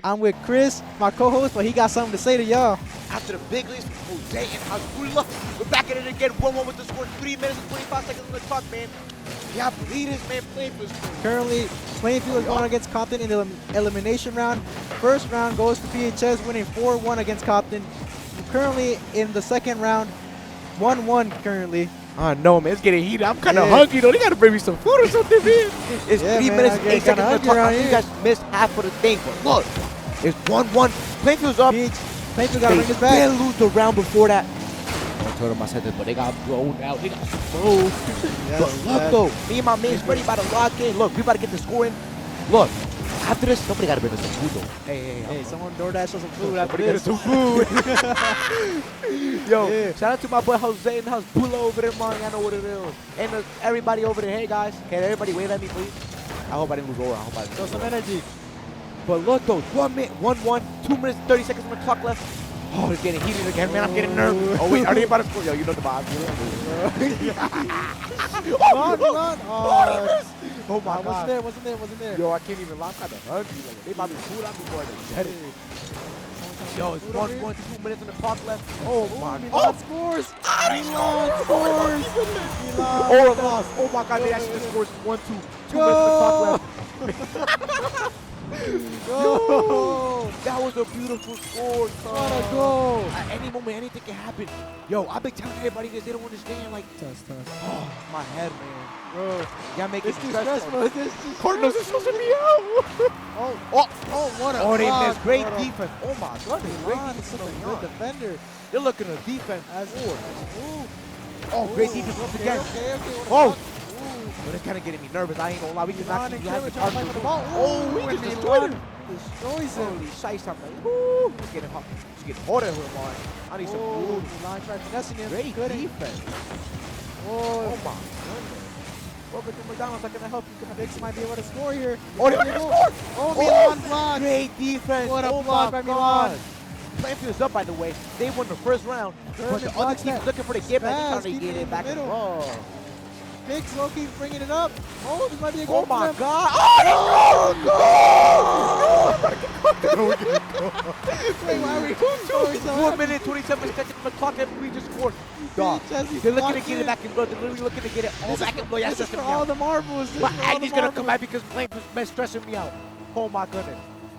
Speaker 8: I'm with Chris, my co-host, but he got something to say to y'all.
Speaker 9: After the big leads from Jose and Hasbullah, we're back at it again. 1-1 with the score. 3 minutes and 25 seconds on the clock, man. Yeah, believe this, man. Plainfield's
Speaker 8: Currently, Plainfield is going against Compton in the elimination round. First round goes to PHS, winning 4-1 against Compton. currently in the second round, 1-1 currently.
Speaker 9: I know, man. It's getting heated. I'm kind of
Speaker 8: Yeah.
Speaker 9: hungry, though. They got to bring me some food or something, man. It's
Speaker 8: Yeah,
Speaker 9: 3
Speaker 8: man,
Speaker 9: minutes
Speaker 8: I
Speaker 9: and
Speaker 8: get
Speaker 9: 8 seconds
Speaker 8: kinda
Speaker 9: on the clock.
Speaker 8: hungry
Speaker 9: I
Speaker 8: around
Speaker 9: think you
Speaker 8: here.
Speaker 9: guys missed half of the thing, but look. It's 1-1. Plainfield's up.
Speaker 8: Beach. Plainfield got to
Speaker 9: They
Speaker 8: bring this back.
Speaker 9: did lose the round before that. I told them I said this, but they got blown out. They got smoked. But look, though. Me and my man's ready about to lock in. Look, we about to get the score in. Look. After this, somebody got to bring us some food, though.
Speaker 8: Hey, someone DoorDash us some food after
Speaker 9: Somebody get
Speaker 8: this.
Speaker 9: us some food. Yo,
Speaker 8: Yeah.
Speaker 9: shout out to my boy Jose in the house. Pull over there, man. I know what it is. And everybody over there. Hey, guys. Can everybody wave at me, please? I hope I didn't lose over. I hope I didn't
Speaker 8: Show
Speaker 9: lose
Speaker 8: some
Speaker 9: over.
Speaker 8: energy.
Speaker 9: But look, though. 1 minute, 1-1. 2 minutes, 30 seconds on the clock left. Oh, it's getting heated again, man. I'm getting nervous. Oh, wait. Are they about to score? Yo, you know the vibe.
Speaker 8: Run.
Speaker 9: Oh, my God.
Speaker 8: Wasn't there.
Speaker 9: Yo, I can't even lie. I'm kind of hungry. Like, they about to food. I'm before I get it. Yo, it's 1-1, 2 minutes on the clock left. Oh, my God.
Speaker 8: Milan scores. Milan scores.
Speaker 9: Or a loss. Oh, my God. They actually just scored 1-2. 2 minutes on the clock left. Yo, that was a beautiful score, son.
Speaker 8: What a goal.
Speaker 9: At any moment, anything can happen. Yo, I've been telling everybody this. They don't understand. Like, oh, my head, man. Bro, y'all make it
Speaker 8: It's too
Speaker 9: stressful.
Speaker 8: stressful.
Speaker 9: Cardinals are supposed to be out.
Speaker 8: What a
Speaker 9: Oh, they
Speaker 8: block.
Speaker 9: missed. Great
Speaker 8: What a
Speaker 9: defense. Oh, my goodness. Great
Speaker 8: Milan is
Speaker 9: defense.
Speaker 8: such a
Speaker 9: on
Speaker 8: good
Speaker 9: Milan.
Speaker 8: defender.
Speaker 9: They're looking at defense. Oh, great defense once
Speaker 8: Okay,
Speaker 9: again.
Speaker 8: what a
Speaker 9: Oh.
Speaker 8: block.
Speaker 9: But it's kind of getting me nervous. I ain't gonna lie. We can
Speaker 8: Milan
Speaker 9: actually
Speaker 8: and
Speaker 9: have the
Speaker 8: Kermit trying to fight for the
Speaker 9: Cardinals.
Speaker 8: ball.
Speaker 9: Oh, we
Speaker 8: and
Speaker 9: just destroyed
Speaker 8: Milan
Speaker 9: him.
Speaker 8: destroys him.
Speaker 9: Holy shice, I'm like, woo. It's getting hot. It's getting hotter here, man. I need some food.
Speaker 8: Milan tried finessing him.
Speaker 9: Great
Speaker 8: Couldn't.
Speaker 9: defense. Oh, my goodness. Welcome to McDonald's. How can I help you?
Speaker 8: Vix might be able to score here.
Speaker 9: Oh, they're gonna score.
Speaker 8: Oh, Milan blocked.
Speaker 9: Great defense.
Speaker 8: What a
Speaker 9: oh
Speaker 8: block
Speaker 9: my
Speaker 8: by Milan.
Speaker 9: God. Plainfield's up, by the way. They won the first round. But
Speaker 8: Kermit
Speaker 9: the other
Speaker 8: blocks
Speaker 9: team's
Speaker 8: that.
Speaker 9: looking for the give back. They're
Speaker 8: Spaz
Speaker 9: trying to
Speaker 8: keeping
Speaker 9: get
Speaker 8: it
Speaker 9: it
Speaker 8: in
Speaker 9: back.
Speaker 8: the middle.
Speaker 9: Oh.
Speaker 8: Vix low-key bringing it up. Oh, this might be a goal
Speaker 9: Oh,
Speaker 8: for
Speaker 9: my
Speaker 8: them.
Speaker 9: God. Oh,
Speaker 8: Wait, why are we going so
Speaker 9: 1 minute, 27 seconds on the clock, and we just scored. Dog. They're looking to get it back in blood. They're literally looking to get it all back in blood.
Speaker 8: This is for all the marbles. This
Speaker 9: My
Speaker 8: is for all the
Speaker 9: Agne's going to come
Speaker 8: marbles.
Speaker 9: back because Plainfield's been stressing me out. Oh, my goodness.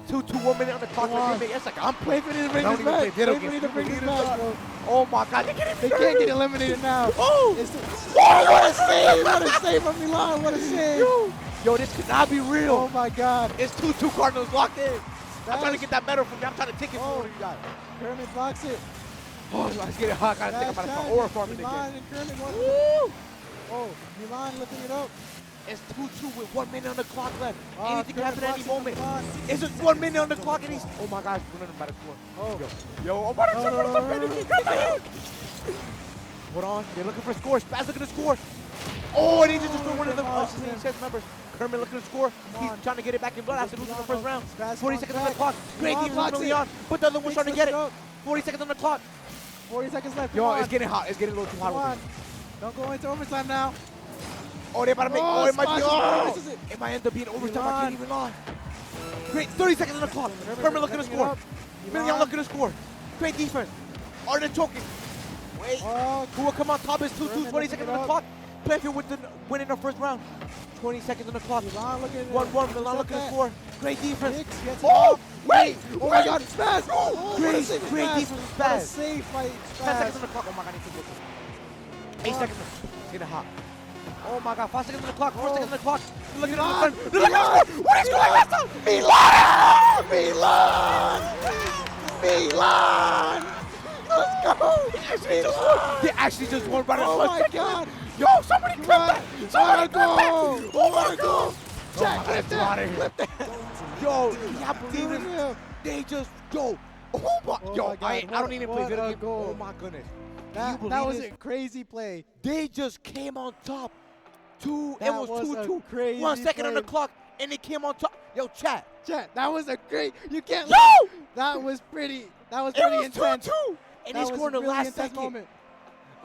Speaker 9: 1 minute on the clock.
Speaker 8: Come on.
Speaker 9: It's like I'm
Speaker 8: Plainfield need to bring
Speaker 9: I
Speaker 8: this
Speaker 9: don't even play
Speaker 8: back.
Speaker 9: video
Speaker 8: Plainfield
Speaker 9: games.
Speaker 8: need to bring this
Speaker 9: People need
Speaker 8: back,
Speaker 9: to
Speaker 8: bro.
Speaker 9: Oh, my God. They
Speaker 8: They can't get eliminated now.
Speaker 9: Oh!
Speaker 8: It's the,
Speaker 9: Oh, what a save!
Speaker 8: what a save from Milan. What a save.
Speaker 9: Yo, this could not be real.
Speaker 8: Oh, my God.
Speaker 9: It's 2-2 Cardinals locked in. I'm trying to get that medal from you. I'm trying to take it from one of you guys.
Speaker 8: Kermit blocks it.
Speaker 9: Oh, let's get it hot. I gotta think about
Speaker 8: Last
Speaker 9: it.
Speaker 8: time,
Speaker 9: Or farming
Speaker 8: Milan
Speaker 9: again.
Speaker 8: and Kermit won.
Speaker 9: Woo!
Speaker 8: Oh, Milan lifting it up.
Speaker 9: It's 2-2 with 1 minute on the clock left.
Speaker 8: Oh,
Speaker 9: Anything can happen at any
Speaker 8: Kermit blocks it
Speaker 9: moment.
Speaker 8: from Milan.
Speaker 9: It's just 1 minute on the clock and he's. Oh my gosh, we're running about to score.
Speaker 8: Oh.
Speaker 9: Yo, I'm about to
Speaker 8: No,
Speaker 9: score.
Speaker 8: no, no, no,
Speaker 9: Hold on, they're looking for scores. Spaz looking to score. Oh, and he just destroyed one of the chess members. Kermit looking to score. He's trying to get it back in blood after losing the first round.
Speaker 8: Spaz
Speaker 9: 40
Speaker 8: comes
Speaker 9: seconds on the
Speaker 8: back.
Speaker 9: clock. Great
Speaker 8: Milan
Speaker 9: defense
Speaker 8: blocks
Speaker 9: from
Speaker 8: it.
Speaker 9: Leon. But the other one's
Speaker 8: Vix
Speaker 9: trying to get
Speaker 8: lifts
Speaker 9: it.
Speaker 8: up.
Speaker 9: 40 seconds on the clock.
Speaker 8: 40 seconds left.
Speaker 9: Yo,
Speaker 8: Come
Speaker 9: it's
Speaker 8: on.
Speaker 9: getting hot. It's getting a little too hot.
Speaker 8: Come
Speaker 9: over
Speaker 8: on. Don't go into overtime now.
Speaker 9: Oh, they about to make.
Speaker 8: Oh,
Speaker 9: Oh, it might be.
Speaker 8: Spaz
Speaker 9: Oh,
Speaker 8: misses it.
Speaker 9: it might end up being overtime. I
Speaker 8: Milan.
Speaker 9: can't even lie. Great, 30 seconds on the clock. Kermit looking to
Speaker 8: Setting it
Speaker 9: score.
Speaker 8: up.
Speaker 9: Million
Speaker 8: Milan.
Speaker 9: looking to score. Great defense. Arden choking. Wait.
Speaker 8: Oh,
Speaker 9: Who will come on top is 2-2.
Speaker 8: Kermit
Speaker 9: 20
Speaker 8: looking
Speaker 9: seconds
Speaker 8: it
Speaker 9: on the
Speaker 8: up.
Speaker 9: clock. Plainfield with the winning the first round. 20 seconds on the clock.
Speaker 8: Milan looking at
Speaker 9: 1-1. Milan looking to
Speaker 8: that.
Speaker 9: score. Great defense.
Speaker 8: Vix gets it
Speaker 9: Oh,
Speaker 8: off.
Speaker 9: wait.
Speaker 8: Oh my God, Spaz! Oh, what a
Speaker 9: Great,
Speaker 8: save from
Speaker 9: great
Speaker 8: Spaz.
Speaker 9: defense from
Speaker 8: What a
Speaker 9: Spaz.
Speaker 8: save by
Speaker 9: 10
Speaker 8: Spaz.
Speaker 9: seconds on the clock. Oh my God, I need to get this. 8 seconds. It's getting hot. Oh my God, 5 seconds on the clock. 4 seconds on the clock. Look at
Speaker 8: Milan.
Speaker 9: the Look at the What is going on? Milan! Milan! Let's go! They actually just won by
Speaker 8: Oh
Speaker 9: a
Speaker 8: my
Speaker 9: second.
Speaker 8: God.
Speaker 9: Yo, somebody clip that! Somebody clip that! Oh my God!
Speaker 8: Jack, clip that.
Speaker 9: Clip that! Yo, can y'all believe it?
Speaker 8: Yeah.
Speaker 9: They just, yo, oh my,
Speaker 8: Oh
Speaker 9: yo,
Speaker 8: my God,
Speaker 9: I don't even play
Speaker 8: what
Speaker 9: video
Speaker 8: a
Speaker 9: games.
Speaker 8: goal.
Speaker 9: Oh my goodness.
Speaker 8: That
Speaker 9: believe
Speaker 8: was
Speaker 9: this?
Speaker 8: a crazy play.
Speaker 9: They just came on top. It
Speaker 8: That
Speaker 9: was
Speaker 8: was a
Speaker 9: 2-2.
Speaker 8: crazy
Speaker 9: 1 second on the
Speaker 8: play.
Speaker 9: clock, and they came on top. Yo, chat.
Speaker 8: Chat, that was a great. You can't.
Speaker 9: Yo!
Speaker 8: That was pretty. That was
Speaker 9: It
Speaker 8: pretty
Speaker 9: was
Speaker 8: intense.
Speaker 9: 2-2. And
Speaker 8: That
Speaker 9: they
Speaker 8: was
Speaker 9: scored
Speaker 8: a
Speaker 9: in the
Speaker 8: really
Speaker 9: last
Speaker 8: intense
Speaker 9: second.
Speaker 8: moment.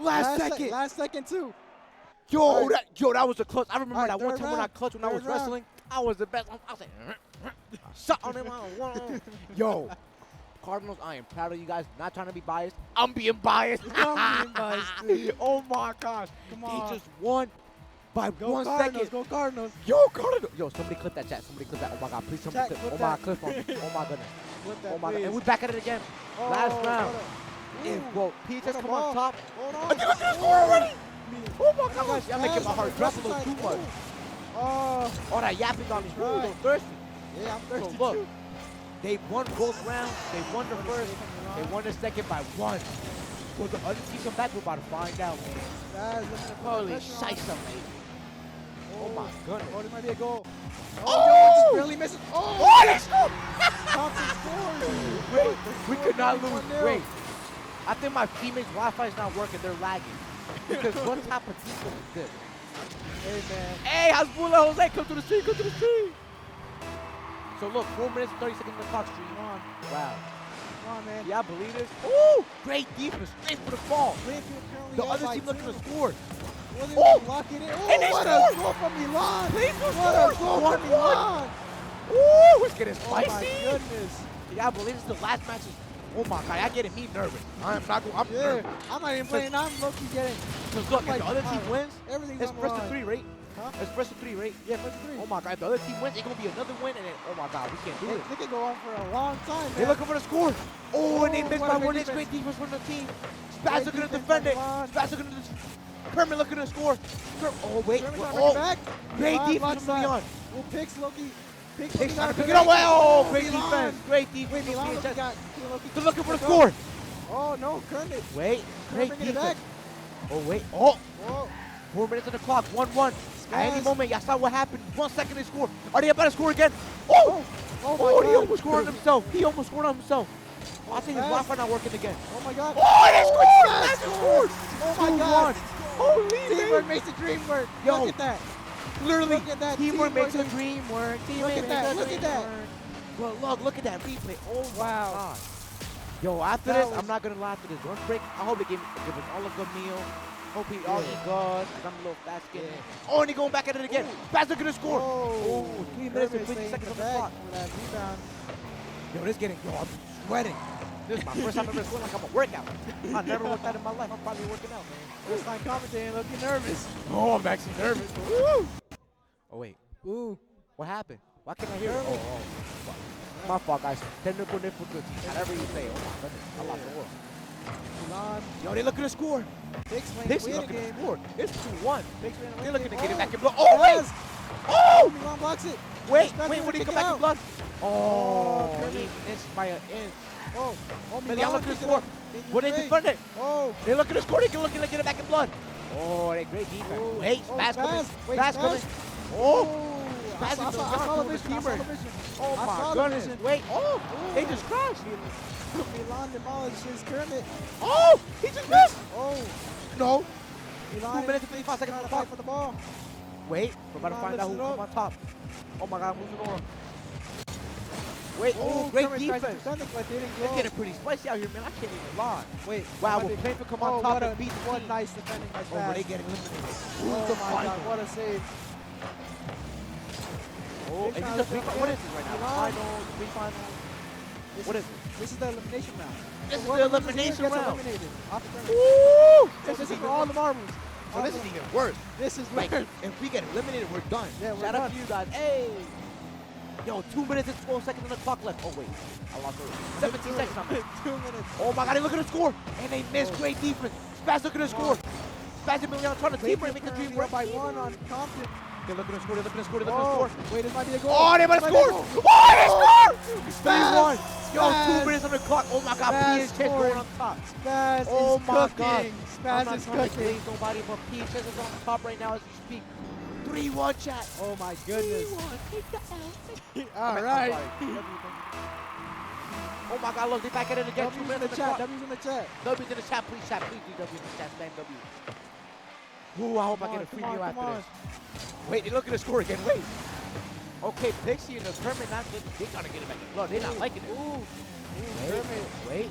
Speaker 9: Last second.
Speaker 8: Last second too.
Speaker 9: Yo,
Speaker 8: All right.
Speaker 9: yo, that was a clutch. I remember
Speaker 8: All right,
Speaker 9: that one
Speaker 8: third
Speaker 9: time when I
Speaker 8: round.
Speaker 9: clutched when I was
Speaker 8: Third round.
Speaker 9: wrestling. I was the best. I was like, shot on them. Yo, Cardinals, I am proud of you guys. Not trying to be biased. I'm being biased.
Speaker 8: I'm being biased, too.
Speaker 9: Oh my gosh.
Speaker 8: Come
Speaker 9: They
Speaker 8: on.
Speaker 9: just won by
Speaker 8: Go
Speaker 9: 1
Speaker 8: Cardinals.
Speaker 9: second.
Speaker 8: Go Cardinals.
Speaker 9: Yo, Cardinals. Yo, somebody clip that chat. Somebody clip that. Oh my God, please somebody
Speaker 8: Chat,
Speaker 9: clip.
Speaker 8: clip
Speaker 9: Oh my
Speaker 8: that.
Speaker 9: God, clip on me. Oh my goodness.
Speaker 8: Flip that,
Speaker 9: Oh my God.
Speaker 8: please.
Speaker 9: And we're back at it again. Last round. If, well, Peach has
Speaker 8: What a
Speaker 9: come on
Speaker 8: ball.
Speaker 9: top.
Speaker 8: Hold on.
Speaker 9: I think it's a score already. Oh my gosh.
Speaker 8: Pass
Speaker 9: I'm making my
Speaker 8: on
Speaker 9: heart
Speaker 8: the
Speaker 9: drop a
Speaker 8: aggressive
Speaker 9: little too
Speaker 8: side.
Speaker 9: much.
Speaker 8: Oh,
Speaker 9: All that yapping on me. Ooh, a
Speaker 8: Right.
Speaker 9: little thirsty.
Speaker 8: yeah, I'm thirsty
Speaker 9: So look,
Speaker 8: too.
Speaker 9: they won both rounds. They won the first. They won the second by 1. Will the other team come back? We're about to find out, man.
Speaker 8: Guys, looking to put the
Speaker 9: Holy
Speaker 8: pressure on.
Speaker 9: shite, man. Oh my goodness.
Speaker 8: Oh, this might be a goal.
Speaker 9: Oh!
Speaker 8: Jones just barely misses. Oh,
Speaker 9: Oh, they scored!
Speaker 8: Thompson scores.
Speaker 9: Wait, we
Speaker 8: score
Speaker 9: could not
Speaker 8: is
Speaker 9: lose.
Speaker 8: 1-0.
Speaker 9: Wait, I think my teammates' Wi-Fi is not working. They're lagging. Because one top of team is good.
Speaker 8: Hey, man.
Speaker 9: Hey, how's Bula Jose? Come to the street, come to the street. So look, 4 minutes and 30 seconds on the clock, stream on. Wow.
Speaker 8: Come on, man.
Speaker 9: Yeah, I believe this. Ooh, great defense, straight for the ball.
Speaker 8: Plainfield currently
Speaker 9: The
Speaker 8: up
Speaker 9: other
Speaker 8: by
Speaker 9: team looking
Speaker 8: 2.
Speaker 9: to score.
Speaker 8: Williams
Speaker 9: Oh!
Speaker 8: locking it.
Speaker 9: And they
Speaker 8: Oh, what
Speaker 9: scored!
Speaker 8: a goal from Milan.
Speaker 9: Plainfield
Speaker 8: What a
Speaker 9: scores!
Speaker 8: goal from
Speaker 9: 1-1.
Speaker 8: Milan.
Speaker 9: Ooh, it's getting
Speaker 8: Oh, my
Speaker 9: spicy.
Speaker 8: goodness.
Speaker 9: Yeah, I believe this is the last match. Oh my God, I getting me nervous. I'm not going. I'm
Speaker 8: Yeah,
Speaker 9: nervous.
Speaker 8: I'm not even playing. I'm low-key getting.
Speaker 9: Because look, if
Speaker 8: like,
Speaker 9: the other team
Speaker 8: wow,
Speaker 9: wins,
Speaker 8: Everything's
Speaker 9: it's
Speaker 8: on the
Speaker 9: first to
Speaker 8: line.
Speaker 9: 3, right?
Speaker 8: Huh?
Speaker 9: It's first to 3, right?
Speaker 8: Yeah, first to 3.
Speaker 9: Oh my God, if the other team wins, it's gonna be another win, and then oh my God, we can't do it.
Speaker 8: They can go on for a long time,
Speaker 9: They're
Speaker 8: man.
Speaker 9: looking for the score. Oh, and they
Speaker 8: Oh,
Speaker 9: missed
Speaker 8: what a
Speaker 9: by
Speaker 8: great
Speaker 9: 1 inch.
Speaker 8: defense.
Speaker 9: Great defense from the team. Spaz
Speaker 8: Great
Speaker 9: looking to
Speaker 8: defense
Speaker 9: defend
Speaker 8: by
Speaker 9: it.
Speaker 8: Milan.
Speaker 9: Spaz looking to. Kermit looking to score. Oh wait.
Speaker 8: Kermit's trying to
Speaker 9: Oh,
Speaker 8: bring it back.
Speaker 9: great
Speaker 8: Milan
Speaker 9: defense
Speaker 8: blocks
Speaker 9: from
Speaker 8: that.
Speaker 9: Leon.
Speaker 8: Well, Pix Loki. Pix
Speaker 9: They
Speaker 8: Loki
Speaker 9: trying
Speaker 8: got
Speaker 9: to pick
Speaker 8: it
Speaker 9: it up. Oh,
Speaker 8: back.
Speaker 9: great
Speaker 8: Milan.
Speaker 9: defense. Great defense.
Speaker 8: Wait,
Speaker 9: from
Speaker 8: Milan
Speaker 9: Leon.
Speaker 8: Loki got. Loki
Speaker 9: They're looking for the
Speaker 8: picked
Speaker 9: score.
Speaker 8: up. Oh no, Kermit.
Speaker 9: Wait, great
Speaker 8: Bringing it back.
Speaker 9: defense. Oh wait. Oh.
Speaker 8: Whoa.
Speaker 9: 4 minutes on the clock, 1-1. At any
Speaker 8: Spaz.
Speaker 9: moment, y'all saw what happened. 1 second they score. Are they about to score again? Oh!
Speaker 8: Oh my
Speaker 9: Oh, he
Speaker 8: God.
Speaker 9: almost scored on himself. He almost scored on himself. Oh, I think his
Speaker 8: Spaz.
Speaker 9: Wi-Fi not working again.
Speaker 8: Oh my God.
Speaker 9: Oh, they scored!
Speaker 8: Spaz
Speaker 9: Spaz scored!
Speaker 8: Oh my God.
Speaker 9: 2-1. Holy
Speaker 8: Teamwork
Speaker 9: man.
Speaker 8: makes the dream work.
Speaker 9: Yo.
Speaker 8: Look at that.
Speaker 9: Literally,
Speaker 8: Look at that.
Speaker 9: teamwork makes a
Speaker 8: Teamwork.
Speaker 9: dream work.
Speaker 8: Look at that. Look at that.
Speaker 9: Well, look at that replay. Oh,
Speaker 8: Wow.
Speaker 9: wow. Yo, after
Speaker 8: That
Speaker 9: this,
Speaker 8: was-
Speaker 9: I'm not going to lie after this lunch break. I hope they give us all a good meal. Hope he all eat good. 'Cause I'm a little fast kid. Oh, and he going back at it again. Spaz looking to score.
Speaker 8: Oh,
Speaker 9: 3 minutes and
Speaker 8: Kermit
Speaker 9: 50
Speaker 8: staying
Speaker 9: seconds on
Speaker 8: in
Speaker 9: the clock.
Speaker 8: for that rebound.
Speaker 9: Yo, this getting, yo, I'm sweating. This is my first time ever sweating like I'm a workout. I never worked out in my life. I'm probably working out, man.
Speaker 8: First time commentating, looking nervous.
Speaker 9: Oh, I'm actually nervous. Woo! Oh, wait.
Speaker 8: Ooh.
Speaker 9: What happened? Why can't I hear it? Oh. My fault, guys. Technical difficulty. Whatever you say. Oh, my goodness. I lost the world.
Speaker 8: Milan.
Speaker 9: Yo, they looking to score.
Speaker 8: Pix playing
Speaker 9: Pixie
Speaker 8: to win
Speaker 9: looking to
Speaker 8: again.
Speaker 9: score. It's 2-1.
Speaker 8: Pix playing to
Speaker 9: They're
Speaker 8: win
Speaker 9: looking to
Speaker 8: again.
Speaker 9: get it back in blood. Oh, wait!
Speaker 8: Spaz.
Speaker 9: Oh!
Speaker 8: Milan blocks it.
Speaker 9: Wait,
Speaker 8: Spaz
Speaker 9: wait,
Speaker 8: gonna
Speaker 9: when he
Speaker 8: kick
Speaker 9: come
Speaker 8: it
Speaker 9: back in
Speaker 8: out.
Speaker 9: blood. Oh,
Speaker 8: Kermit.
Speaker 9: he missed by an inch.
Speaker 8: Oh,
Speaker 9: They're
Speaker 8: Milan
Speaker 9: looking to
Speaker 8: picked it
Speaker 9: score.
Speaker 8: up.
Speaker 9: What they defend it?
Speaker 8: Oh,
Speaker 9: They're looking to score. They're looking to get it back in blood. Oh, they great defense.
Speaker 8: Oh.
Speaker 9: Hey,
Speaker 8: Oh,
Speaker 9: Spaz coming.
Speaker 8: Spaz. Wait,
Speaker 9: Spaz
Speaker 8: Spaz.
Speaker 9: coming. Oh,
Speaker 8: I
Speaker 9: Spaz
Speaker 8: saw
Speaker 9: is
Speaker 8: the
Speaker 9: doing
Speaker 8: vision. I saw
Speaker 9: teamwork.
Speaker 8: the vision.
Speaker 9: Oh
Speaker 8: I
Speaker 9: my
Speaker 8: saw the
Speaker 9: goodness.
Speaker 8: vision.
Speaker 9: Wait, oh,
Speaker 8: Ooh.
Speaker 9: they just crashed.
Speaker 8: Milan demolishes Kermit.
Speaker 9: Oh, he just missed.
Speaker 8: Oh,
Speaker 9: No.
Speaker 8: Milan
Speaker 9: 2 minutes and 55 seconds
Speaker 8: trying
Speaker 9: on
Speaker 8: to
Speaker 9: the
Speaker 8: fight
Speaker 9: clock.
Speaker 8: for the ball.
Speaker 9: Wait, we're about to
Speaker 8: Milan
Speaker 9: find out
Speaker 8: lifts
Speaker 9: who's
Speaker 8: it
Speaker 9: come
Speaker 8: up.
Speaker 9: on top. Oh my God, moving on. Wait, oh, great
Speaker 8: Kermit tries to
Speaker 9: defense.
Speaker 8: defend it, but didn't
Speaker 9: It's
Speaker 8: go.
Speaker 9: getting pretty spicy out here, man. I can't even lie.
Speaker 8: Wait,
Speaker 9: Wow,
Speaker 8: might
Speaker 9: we're
Speaker 8: be-
Speaker 9: playing to come
Speaker 8: oh,
Speaker 9: on top
Speaker 8: what
Speaker 9: and
Speaker 8: a-
Speaker 9: beat the
Speaker 8: what
Speaker 9: team.
Speaker 8: nice defending by
Speaker 9: Oh, but they
Speaker 8: Spaz.
Speaker 9: getting eliminated.
Speaker 8: Oh
Speaker 9: the
Speaker 8: my
Speaker 9: final?
Speaker 8: God, what a save.
Speaker 9: Oh,
Speaker 8: Big
Speaker 9: and
Speaker 8: time
Speaker 9: this is a
Speaker 8: defense.
Speaker 9: what is this right now?
Speaker 8: Milan.
Speaker 9: Finals, pre-finals. What is it?
Speaker 8: This is the elimination round.
Speaker 9: This is
Speaker 8: Whoever
Speaker 9: the
Speaker 8: loses here
Speaker 9: elimination
Speaker 8: gets
Speaker 9: round.
Speaker 8: eliminated off the tournament.
Speaker 9: Woo!
Speaker 8: So this is for all the marbles.
Speaker 9: So this is even worse.
Speaker 8: This is
Speaker 9: Like,
Speaker 8: worse.
Speaker 9: if we get eliminated, we're done.
Speaker 8: Yeah, we're
Speaker 9: Shout out
Speaker 8: done.
Speaker 9: to you guys. Hey! Yo, 2 minutes and 12 seconds on the clock left. Oh, wait. I lost it. 17 seconds on it.
Speaker 8: 2 minutes.
Speaker 9: Oh, my God. They look at the score. And they missed. Great defense. Spaz looking to score. Spaz and Miliano trying to team break, make the dream work.
Speaker 8: by 1 on Compton.
Speaker 9: They're looking to score. They're looking to score. They're looking to
Speaker 8: Oh,
Speaker 9: score.
Speaker 8: wait, this might be a goal.
Speaker 9: Oh, they might have
Speaker 8: This might
Speaker 9: scored.
Speaker 8: be a goal.
Speaker 9: Oh, they scored.
Speaker 8: Spaz.
Speaker 9: 3-1. Yo, 2
Speaker 8: Spaz.
Speaker 9: minutes on the clock. Oh, my God.
Speaker 8: Spaz
Speaker 9: P is going
Speaker 8: scored.
Speaker 9: on top.
Speaker 8: Spaz
Speaker 9: Oh
Speaker 8: is
Speaker 9: my
Speaker 8: cooking.
Speaker 9: God. I'm
Speaker 8: Spaz
Speaker 9: not
Speaker 8: is
Speaker 9: trying to
Speaker 8: cooking.
Speaker 9: blaze nobody, but Peach is on top right now as we speak. 3-1 chat.
Speaker 8: Oh my goodness.
Speaker 9: 3-1. Take the L.
Speaker 8: All
Speaker 9: I'm
Speaker 8: right.
Speaker 9: sorry. Oh my God, look, they back at it again. 2
Speaker 8: W's in
Speaker 9: minutes
Speaker 8: the
Speaker 9: on
Speaker 8: chat.
Speaker 9: clock.
Speaker 8: W's in the chat.
Speaker 9: W's in the chat, please chat. Please do W in the chat. Spam W. Ooh, I hope I get a free meal after this. Wait, they looking to score again. Wait. Okay, Pixie and the Kermit not good. They trying to get it back in blood. They're not liking it.
Speaker 8: Ooh.
Speaker 9: Wait.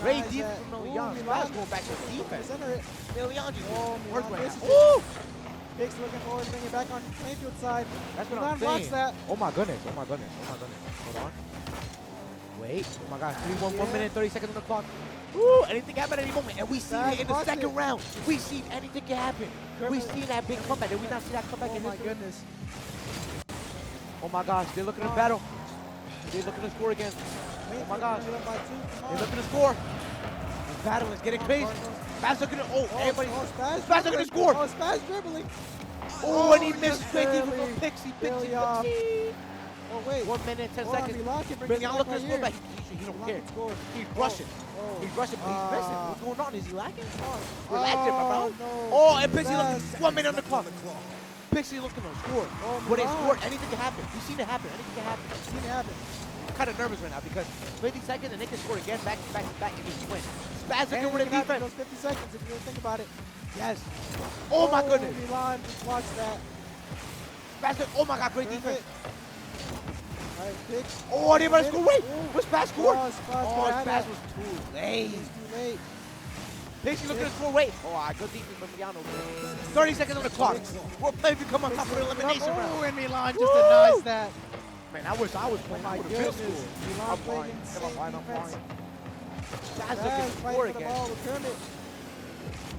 Speaker 9: Great defense from Milian. Spaz going back to defense.
Speaker 8: Center it.
Speaker 9: Milian just
Speaker 8: Oh,
Speaker 9: work
Speaker 8: Milan
Speaker 9: right
Speaker 8: misses
Speaker 9: now.
Speaker 8: it.
Speaker 9: Ooh!
Speaker 8: Pix looking forward to bring it back on Plainfield side.
Speaker 9: That's what
Speaker 8: Milan
Speaker 9: I'm
Speaker 8: blocks
Speaker 9: saying.
Speaker 8: that.
Speaker 9: Oh my goodness. Oh my goodness. Oh my goodness. Hold on. Wait. Oh my God. 3-1. 1 minute 30 seconds on the clock. Ooh, anything can happen at any moment. And we seen it in the
Speaker 8: blocks
Speaker 9: second
Speaker 8: it.
Speaker 9: round. We seen anything can happen. We
Speaker 8: Kermit.
Speaker 9: seen that big comeback. Did we not see that comeback
Speaker 8: Oh
Speaker 9: in
Speaker 8: my
Speaker 9: history?
Speaker 8: goodness.
Speaker 9: Oh my gosh. They're looking to battle. They're looking to score again. Oh my gosh.
Speaker 8: Up by 2. Come
Speaker 9: They're
Speaker 8: on.
Speaker 9: looking to score. battle is getting crazy. Spaz looking to, everybody.
Speaker 8: Spaz
Speaker 9: Spaz looking to score.
Speaker 8: Oh, Spaz dribbling.
Speaker 9: Oh, and he missed
Speaker 8: just
Speaker 9: straight deep
Speaker 8: barely.
Speaker 9: from Pixie.
Speaker 8: Barely off.
Speaker 9: Pixie.
Speaker 8: Oh, wait.
Speaker 9: 1 minute, 10
Speaker 8: Hold on,
Speaker 9: seconds.
Speaker 8: Milan can bring
Speaker 9: Really,
Speaker 8: this
Speaker 9: I'm
Speaker 8: back
Speaker 9: looking
Speaker 8: right
Speaker 9: to score
Speaker 8: here.
Speaker 9: back. He don't care.
Speaker 8: Score.
Speaker 9: He's rushing.
Speaker 8: Oh.
Speaker 9: He's rushing, but he's missing. What's going on? Is he lagging?
Speaker 8: Oh,
Speaker 9: Relax it, bro.
Speaker 8: no.
Speaker 9: Oh, and Pixie
Speaker 8: Spaz.
Speaker 9: looking 1 minute on the clock. Pixie looking to score.
Speaker 8: Oh,
Speaker 9: When they
Speaker 8: Milan.
Speaker 9: score, anything can happen. You've seen it happen. Anything can happen.
Speaker 8: Seen it happen.
Speaker 9: I'm kind of nervous right now because 50 seconds and they can score again back to back to back and just win. Spaz looking
Speaker 8: Anything
Speaker 9: with the
Speaker 8: can happen in
Speaker 9: defense.
Speaker 8: those 50 seconds if you really think about it.
Speaker 9: Yes. Oh my goodness.
Speaker 8: Milan, just watch that.
Speaker 9: Spaz, oh my God, great defense.
Speaker 8: All right, pick.
Speaker 9: Oh, they about to score. Wait, was Spaz scored?
Speaker 8: Oh, Spaz
Speaker 9: Oh,
Speaker 8: got
Speaker 9: Spaz
Speaker 8: it.
Speaker 9: was too late.
Speaker 8: He's too late.
Speaker 9: Pixie looking to score. Wait. Oh, good defense from Milano. 30 seconds on the clock. We're playing to come on top of the elimination round.
Speaker 8: Oh, and Milan just denies that.
Speaker 9: Man, I wish I was playing.
Speaker 8: My
Speaker 9: I would've been
Speaker 8: goodness.
Speaker 9: scored.
Speaker 8: Milan
Speaker 9: I'm
Speaker 8: playing
Speaker 9: fine.
Speaker 8: insane
Speaker 9: I'm fine. I'm
Speaker 8: defense.
Speaker 9: fine. Spaz
Speaker 8: Spaz
Speaker 9: looking to
Speaker 8: fighting
Speaker 9: score
Speaker 8: for the
Speaker 9: again.
Speaker 8: ball with Kermit.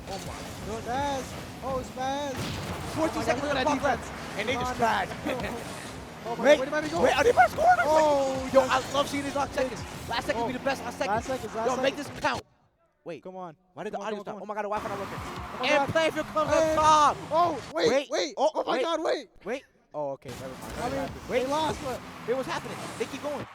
Speaker 9: Oh my.
Speaker 8: Spaz. Oh, Spaz.
Speaker 9: 14 seconds on the clock left. And they just tried.
Speaker 8: Oh my
Speaker 9: Wait,
Speaker 8: God, where did he go?
Speaker 9: wait, are they about to score?
Speaker 8: Oh,
Speaker 9: Yo, I love seeing these last seconds. Last second
Speaker 8: Oh.
Speaker 9: be the best last second.
Speaker 8: Last seconds, last
Speaker 9: Yo, make
Speaker 8: seconds.
Speaker 9: this count. Wait,
Speaker 8: Come on.
Speaker 9: why did the
Speaker 8: Come on,
Speaker 9: audio
Speaker 8: come
Speaker 9: stop?
Speaker 8: on,
Speaker 9: Oh my God, the Wi-Fi not working.
Speaker 8: my
Speaker 9: And
Speaker 8: God.
Speaker 9: Plainfield comes
Speaker 8: And-
Speaker 9: on top.
Speaker 8: Oh, wait.
Speaker 9: Oh,
Speaker 8: my
Speaker 9: wait.
Speaker 8: God, wait.
Speaker 9: Wait. Oh, okay, never mind.
Speaker 8: I mean,
Speaker 9: wait,
Speaker 8: they lost, but
Speaker 9: It was happening. They keep going.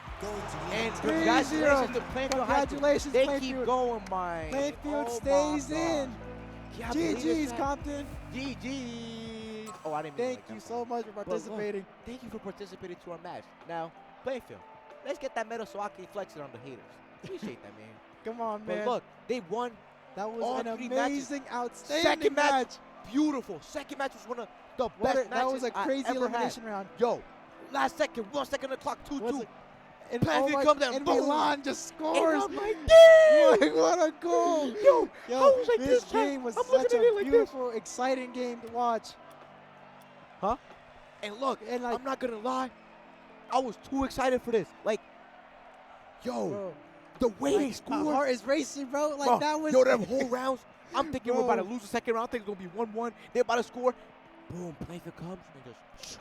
Speaker 9: And
Speaker 8: 3-0.
Speaker 9: congratulations to Plainfield High School.
Speaker 8: Congratulations,
Speaker 9: They
Speaker 8: Plainfield.
Speaker 9: keep going, man.
Speaker 8: Plainfield
Speaker 9: Oh
Speaker 8: stays
Speaker 9: my
Speaker 8: in.
Speaker 9: God. Can't believe this,
Speaker 8: GG's,
Speaker 9: man.
Speaker 8: Compton.
Speaker 9: GG's. Oh, I didn't mean
Speaker 8: Thank
Speaker 9: like
Speaker 8: you
Speaker 9: that.
Speaker 8: so much for
Speaker 9: But look,
Speaker 8: participating.
Speaker 9: thank you for participating to our match. Now, Plainfield, let's get that medal so I can flex it on the haters. Appreciate that, man.
Speaker 8: Come on,
Speaker 9: But
Speaker 8: man.
Speaker 9: look, they won.
Speaker 8: That was
Speaker 9: all
Speaker 8: an
Speaker 9: 3 matches.
Speaker 8: amazing, outstanding
Speaker 9: Second match,
Speaker 8: match.
Speaker 9: beautiful. Second match was one of the
Speaker 8: What
Speaker 9: best
Speaker 8: a- that
Speaker 9: matches
Speaker 8: was a
Speaker 9: I
Speaker 8: crazy
Speaker 9: ever
Speaker 8: elimination
Speaker 9: had.
Speaker 8: round.
Speaker 9: Yo, last second, 1 second on the clock,
Speaker 8: Was
Speaker 9: 2-2.
Speaker 8: it- And,
Speaker 9: Plainfield comes down,
Speaker 8: and
Speaker 9: boom.
Speaker 8: Milan just
Speaker 9: And
Speaker 8: scores.
Speaker 9: I'm like, damn!
Speaker 8: Like, what a goal.
Speaker 9: Yo, I
Speaker 8: Yo,
Speaker 9: was like
Speaker 8: this
Speaker 9: this,
Speaker 8: game was
Speaker 9: I'm
Speaker 8: such
Speaker 9: looking
Speaker 8: a
Speaker 9: at it like this.
Speaker 8: beautiful, exciting game to watch.
Speaker 9: Huh? And look,
Speaker 8: And like,
Speaker 9: I'm not gonna lie, I was too excited for this. Like, yo,
Speaker 8: bro,
Speaker 9: the way they
Speaker 8: like, my
Speaker 9: scored.
Speaker 8: heart is racing, bro. Like,
Speaker 9: Bro,
Speaker 8: that was.
Speaker 9: yo, them whole rounds. I'm thinking we're about to
Speaker 8: Bro.
Speaker 9: lose the second round. I think it's gonna be 1-1. They're about to score. Boom, Plainfield comes and just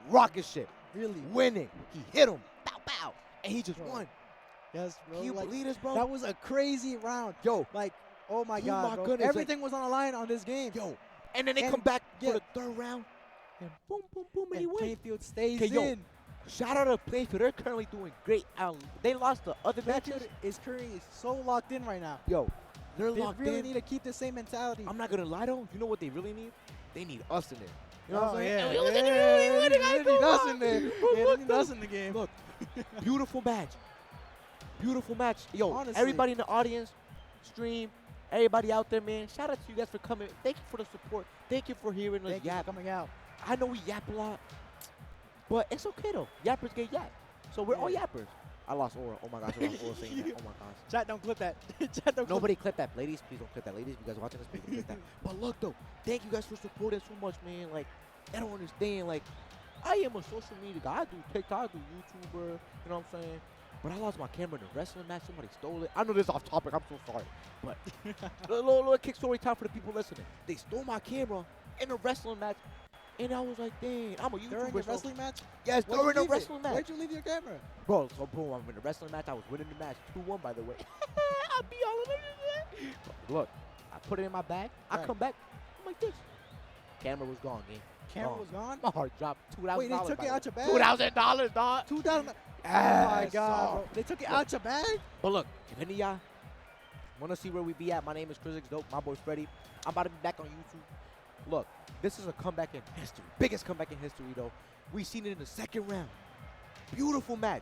Speaker 9: rocket ship,
Speaker 8: really.
Speaker 9: winning. He hit him, bow bow, and he just
Speaker 8: Bro.
Speaker 9: won.
Speaker 8: Yes, bro.
Speaker 9: Can you
Speaker 8: like,
Speaker 9: believe this, bro?
Speaker 8: that was a crazy round.
Speaker 9: Yo,
Speaker 8: Like, oh my
Speaker 9: Oh
Speaker 8: God,
Speaker 9: my
Speaker 8: bro.
Speaker 9: goodness, like-
Speaker 8: Everything was on the line on this game.
Speaker 9: yo, and then they
Speaker 8: And-
Speaker 9: come back
Speaker 8: yeah.
Speaker 9: for the third round, and boom, boom, boom, and he
Speaker 8: And
Speaker 9: wins.
Speaker 8: Plainfield stays
Speaker 9: Okay, yo,
Speaker 8: in.
Speaker 9: Shout out to Plainfield. They're currently doing great. They lost the other matches.
Speaker 8: Plainfield is currently so locked in right now.
Speaker 9: Yo, they're
Speaker 8: They
Speaker 9: locked
Speaker 8: really
Speaker 9: in.
Speaker 8: need to keep the same mentality.
Speaker 9: I'm not gonna lie though. You know what they really need? They need us in there. You know what I'm
Speaker 8: Oh,
Speaker 9: saying?
Speaker 8: yeah.
Speaker 9: And we
Speaker 8: Yeah,
Speaker 9: was in
Speaker 8: yeah,
Speaker 9: there,
Speaker 8: yeah,
Speaker 9: we winning,
Speaker 8: they
Speaker 9: I
Speaker 8: need
Speaker 9: go
Speaker 8: us
Speaker 9: on.
Speaker 8: in there.
Speaker 9: But
Speaker 8: Yeah, they
Speaker 9: look,
Speaker 8: need
Speaker 9: though.
Speaker 8: us in the game.
Speaker 9: Look, beautiful match. Beautiful match. Yo,
Speaker 8: Honestly.
Speaker 9: everybody in the audience, stream, everybody out there, man. Shout out to you guys for coming. Thank you for the support. Thank you for hearing us
Speaker 8: Thank you for
Speaker 9: yap.
Speaker 8: coming out.
Speaker 9: I know we yap a lot, but it's okay though. Yappers get yap. So we're all yappers. I lost aura. Oh my gosh, I lost aura saying that. Oh my gosh.
Speaker 8: Chat, don't clip that. Chat, don't
Speaker 9: Nobody clip that. Ladies, please don't clip that. Ladies, if you guys are watching this, please don't clip that. But look, though, thank you guys for supporting so much, man. Like, I don't understand. Like, I am a social media guy. I do TikTok, I do YouTuber, you know what I'm saying? But I lost my camera in a wrestling match. Somebody stole it. I know this is off topic. I'm so sorry. But little kick story time for the people listening. They stole my camera in a wrestling match. And I was like, dang, I'm a YouTuber.
Speaker 8: During the
Speaker 9: so-
Speaker 8: wresling match?
Speaker 9: Yes,
Speaker 8: Where'd you
Speaker 9: during a
Speaker 8: leave it?
Speaker 9: wrestling match.
Speaker 8: Where'd you leave your camera?
Speaker 9: Bro, so boom, I'm in the wrestling match. I was winning the match. 2-1, by the way. I'll be all over it. Look, I put it in my bag. I
Speaker 8: Right.
Speaker 9: come back. I'm like this. Camera was gone, man.
Speaker 8: Camera
Speaker 9: Gone.
Speaker 8: was gone?
Speaker 9: My heart dropped. $2,000.
Speaker 8: Wait, they took it out your bag?
Speaker 9: $2,000, dog.
Speaker 8: 2,000. Oh my
Speaker 9: Yes,
Speaker 8: God,
Speaker 9: sir.
Speaker 8: bro. They took it
Speaker 9: Look.
Speaker 8: out your bag?
Speaker 9: But look, if any of y'all want to see where we be at, my name is Chris Dope. My boy Freddie. I'm about to be back on YouTube. Look, this is a comeback in history. Biggest comeback in history, though. We seen it in the second round. Beautiful match.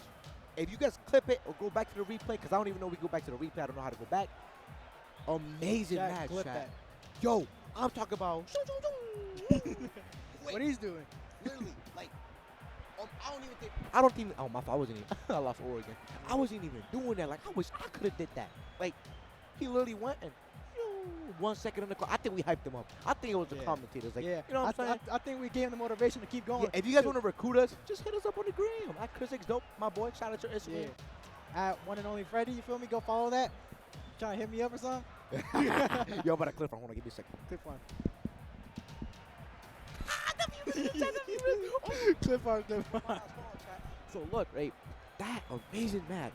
Speaker 9: If you guys clip it or go back to the replay, because I don't even know we go back to the replay. I don't know how to go back. Amazing
Speaker 8: Chat,
Speaker 9: match,
Speaker 8: clip
Speaker 9: chat.
Speaker 8: that.
Speaker 9: Yo, I'm talking about.
Speaker 8: What he's doing?
Speaker 9: Literally, like, I don't even think. I don't even. Oh, my fault. I wasn't even. I lost Oregon. I wasn't even doing that. Like, I wish I could have did that. Like, he literally went and 1 second on the clock. I think we hyped him up. I think it was the
Speaker 8: Yeah.
Speaker 9: commentators. Like,
Speaker 8: Yeah.
Speaker 9: you know what I'm saying?
Speaker 8: I think we gave him the motivation to keep going.
Speaker 9: Yeah, if you guys want to recruit us, just hit us up on the gram. At Chris X Dope, my boy. Shout out to your Instagram.
Speaker 8: Yeah. At one and only Freddie, you feel me? Go follow that. Trying to hit me up or something?
Speaker 9: Yo, I'm about to clip. I want to give you a second.
Speaker 8: Clip one. Clip on, clip on.
Speaker 9: So look, right, that amazing match.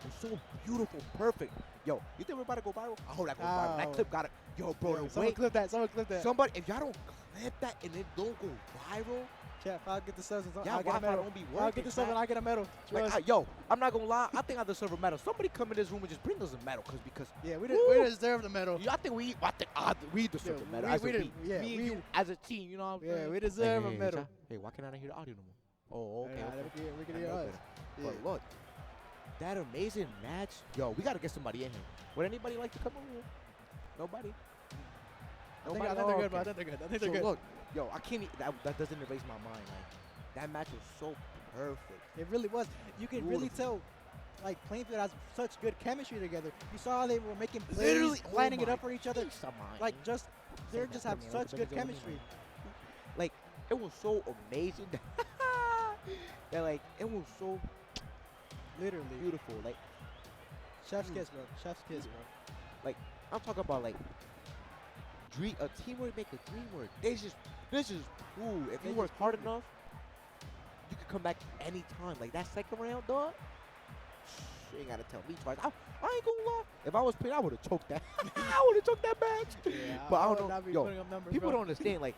Speaker 9: and so beautiful, perfect. Yo, you think we're about to go viral? I hope that goes viral. That
Speaker 8: Oh.
Speaker 9: clip got it. Yo, bro, the
Speaker 8: Someone
Speaker 9: way
Speaker 8: clip that. Someone clip that.
Speaker 9: somebody, if y'all don't clip that and it don't go viral,
Speaker 8: Chat, if I get the subs,
Speaker 9: y'all
Speaker 8: I'll get a
Speaker 9: Wi-Fi
Speaker 8: medal.
Speaker 9: don't be
Speaker 8: I'll
Speaker 9: working.
Speaker 8: get the subs and
Speaker 9: man.
Speaker 8: I get a medal.
Speaker 9: Like,
Speaker 8: Trust.
Speaker 9: yo, I'm not gonna lie. I think I deserve a medal. Somebody come in this room and just bring us a medal, because
Speaker 8: Yeah, we
Speaker 9: Woo!
Speaker 8: deserve the medal.
Speaker 9: I think we deserve
Speaker 8: Yeah,
Speaker 9: a medal.
Speaker 8: we-
Speaker 9: As
Speaker 8: we
Speaker 9: a
Speaker 8: did-
Speaker 9: team.
Speaker 8: yeah,
Speaker 9: Me and
Speaker 8: we-
Speaker 9: you as a team. You know what I'm
Speaker 8: Yeah,
Speaker 9: saying?
Speaker 8: we deserve a
Speaker 9: Hey,
Speaker 8: medal.
Speaker 9: hey, why can't I not hear the audio no more? Oh, okay.
Speaker 8: Nah,
Speaker 9: okay.
Speaker 8: we can
Speaker 9: I
Speaker 8: hear
Speaker 9: know
Speaker 8: us.
Speaker 9: better.
Speaker 8: Yeah.
Speaker 9: But look, that amazing match. Yo, we gotta get somebody in here. Would anybody like to come over here? Nobody.
Speaker 8: I think they're good, bro. I think they're good. I think
Speaker 9: So
Speaker 8: they're good.
Speaker 9: look, yo, I can't. That doesn't erase my mind. Like, that match was so perfect.
Speaker 8: It really was. You can really
Speaker 9: Beautiful.
Speaker 8: tell, like, Plainfield has such good chemistry together. You saw how they were making plays,
Speaker 9: Literally,
Speaker 8: lining
Speaker 9: oh
Speaker 8: it up
Speaker 9: my
Speaker 8: for each other.
Speaker 9: peace of mind.
Speaker 8: Like, just they
Speaker 9: Say
Speaker 8: just
Speaker 9: that
Speaker 8: have
Speaker 9: to me,
Speaker 8: such
Speaker 9: like,
Speaker 8: good
Speaker 9: baby girl,
Speaker 8: chemistry.
Speaker 9: Like, it was so amazing. that like, it was so
Speaker 8: Literally,
Speaker 9: beautiful. Like,
Speaker 8: chef's kiss, bro. Chef's kiss, bro.
Speaker 9: like I'm talking about like a teamwork make a dream work. This is ooh. If
Speaker 8: They
Speaker 9: you work
Speaker 8: just
Speaker 9: hard
Speaker 8: proved it.
Speaker 9: enough, you can come back anytime. Like that second round, dog. You ain't gotta tell me twice. I ain't gonna lie. If I was playing, I would have choked that. I would have choked that match.
Speaker 8: Yeah,
Speaker 9: But I
Speaker 8: would
Speaker 9: don't know.
Speaker 8: not be
Speaker 9: Yo,
Speaker 8: putting up numbers,
Speaker 9: people
Speaker 8: bro.
Speaker 9: don't understand. Like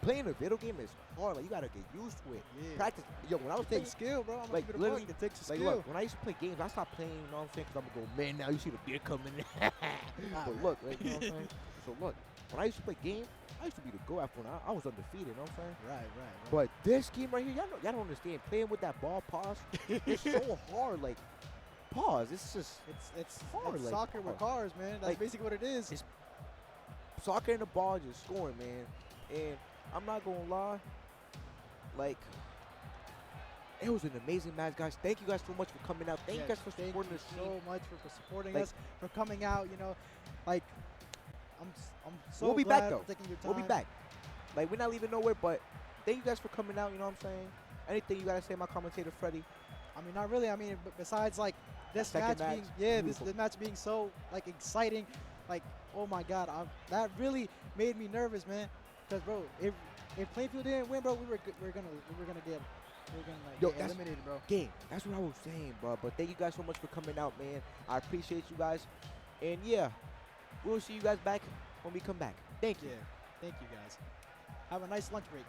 Speaker 9: playing a video game is hard. Like you gotta get used to it.
Speaker 8: Yeah.
Speaker 9: Practice. Yo, when I was
Speaker 8: It
Speaker 9: playing,
Speaker 8: takes skill, bro. I'm
Speaker 9: like,
Speaker 8: like,
Speaker 9: literally,
Speaker 8: it takes
Speaker 9: like
Speaker 8: skill.
Speaker 9: look, when I used to play games, I stopped playing. You know what I'm saying? Because I'm gonna go, man. Now you see the beer coming. But
Speaker 8: man.
Speaker 9: look, like, you know what I'm saying? So look, when I used to play games, I used to be the go after when I was undefeated. You know what I'm saying?
Speaker 8: Right.
Speaker 9: But this game right here, y'all don't understand. Playing with that ball, pause, it's so hard. Like, pause. It's just
Speaker 8: It's
Speaker 9: hard,
Speaker 8: it's
Speaker 9: like,
Speaker 8: soccer with
Speaker 9: hard.
Speaker 8: cars, man. That's
Speaker 9: Like,
Speaker 8: basically what it is.
Speaker 9: it's soccer and the ball just scoring, man. And I'm not gonna lie, like, it was an amazing match, guys. Thank you guys so much for coming out. Thank you guys for
Speaker 8: Thank
Speaker 9: supporting
Speaker 8: you
Speaker 9: the stream.
Speaker 8: so much for supporting
Speaker 9: Like-
Speaker 8: us, for coming out. You know, like I'm so
Speaker 9: We'll be
Speaker 8: glad
Speaker 9: back though.
Speaker 8: for taking your time.
Speaker 9: We'll be back. Like we're not leaving nowhere, but thank you guys for coming out. You know what I'm saying? Anything you gotta say, my commentator Freddie?
Speaker 8: I mean, not really. I mean, besides like this
Speaker 9: second
Speaker 8: match being,
Speaker 9: match,
Speaker 8: this
Speaker 9: beautiful.
Speaker 8: the match being so like exciting, like oh my God, that really made me nervous, man. Cause bro, if Plainfield didn't win, bro, we were gonna like,
Speaker 9: Yo,
Speaker 8: get
Speaker 9: that's-
Speaker 8: eliminated, bro.
Speaker 9: Game. That's what I was saying, bro. But thank you guys so much for coming out, man. I appreciate you guys. And yeah, we'll see you guys back when we come back. Thank you.
Speaker 8: Yeah, thank you guys. Have a nice lunch break.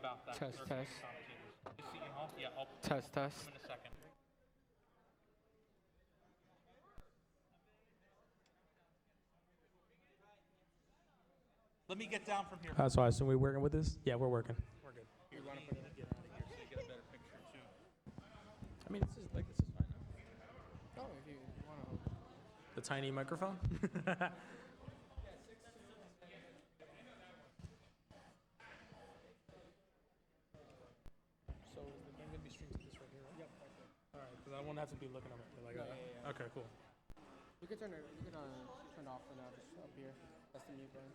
Speaker 3: about that.
Speaker 10: Test,
Speaker 3: There are
Speaker 10: test.
Speaker 3: commentators. Is Seton Hall? Yeah, I'll
Speaker 10: Test, test.
Speaker 3: come in a second. Let me get down from here.
Speaker 11: So I assume we're working with this? Yeah, we're working.
Speaker 3: We're good. You want to put it get out of here so you get a better picture too.
Speaker 11: I mean, this is fine now.
Speaker 10: Oh, if you want to.
Speaker 11: The tiny microphone? So is the game going to be streamed to this right here, right? Yep. All right, because I won't have to be looking at it. Like,
Speaker 10: Yeah.
Speaker 11: Okay, cool.
Speaker 10: You can turn it off for now, just up here. That's the mute button.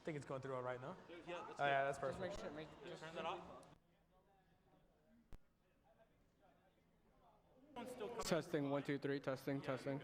Speaker 11: think it's going through all right now.
Speaker 3: Yeah,
Speaker 11: Oh yeah, that's
Speaker 10: Just
Speaker 11: perfect.
Speaker 10: make sure,
Speaker 3: Just turn that off.
Speaker 10: Testing, 1, 2, 3, testing, testing.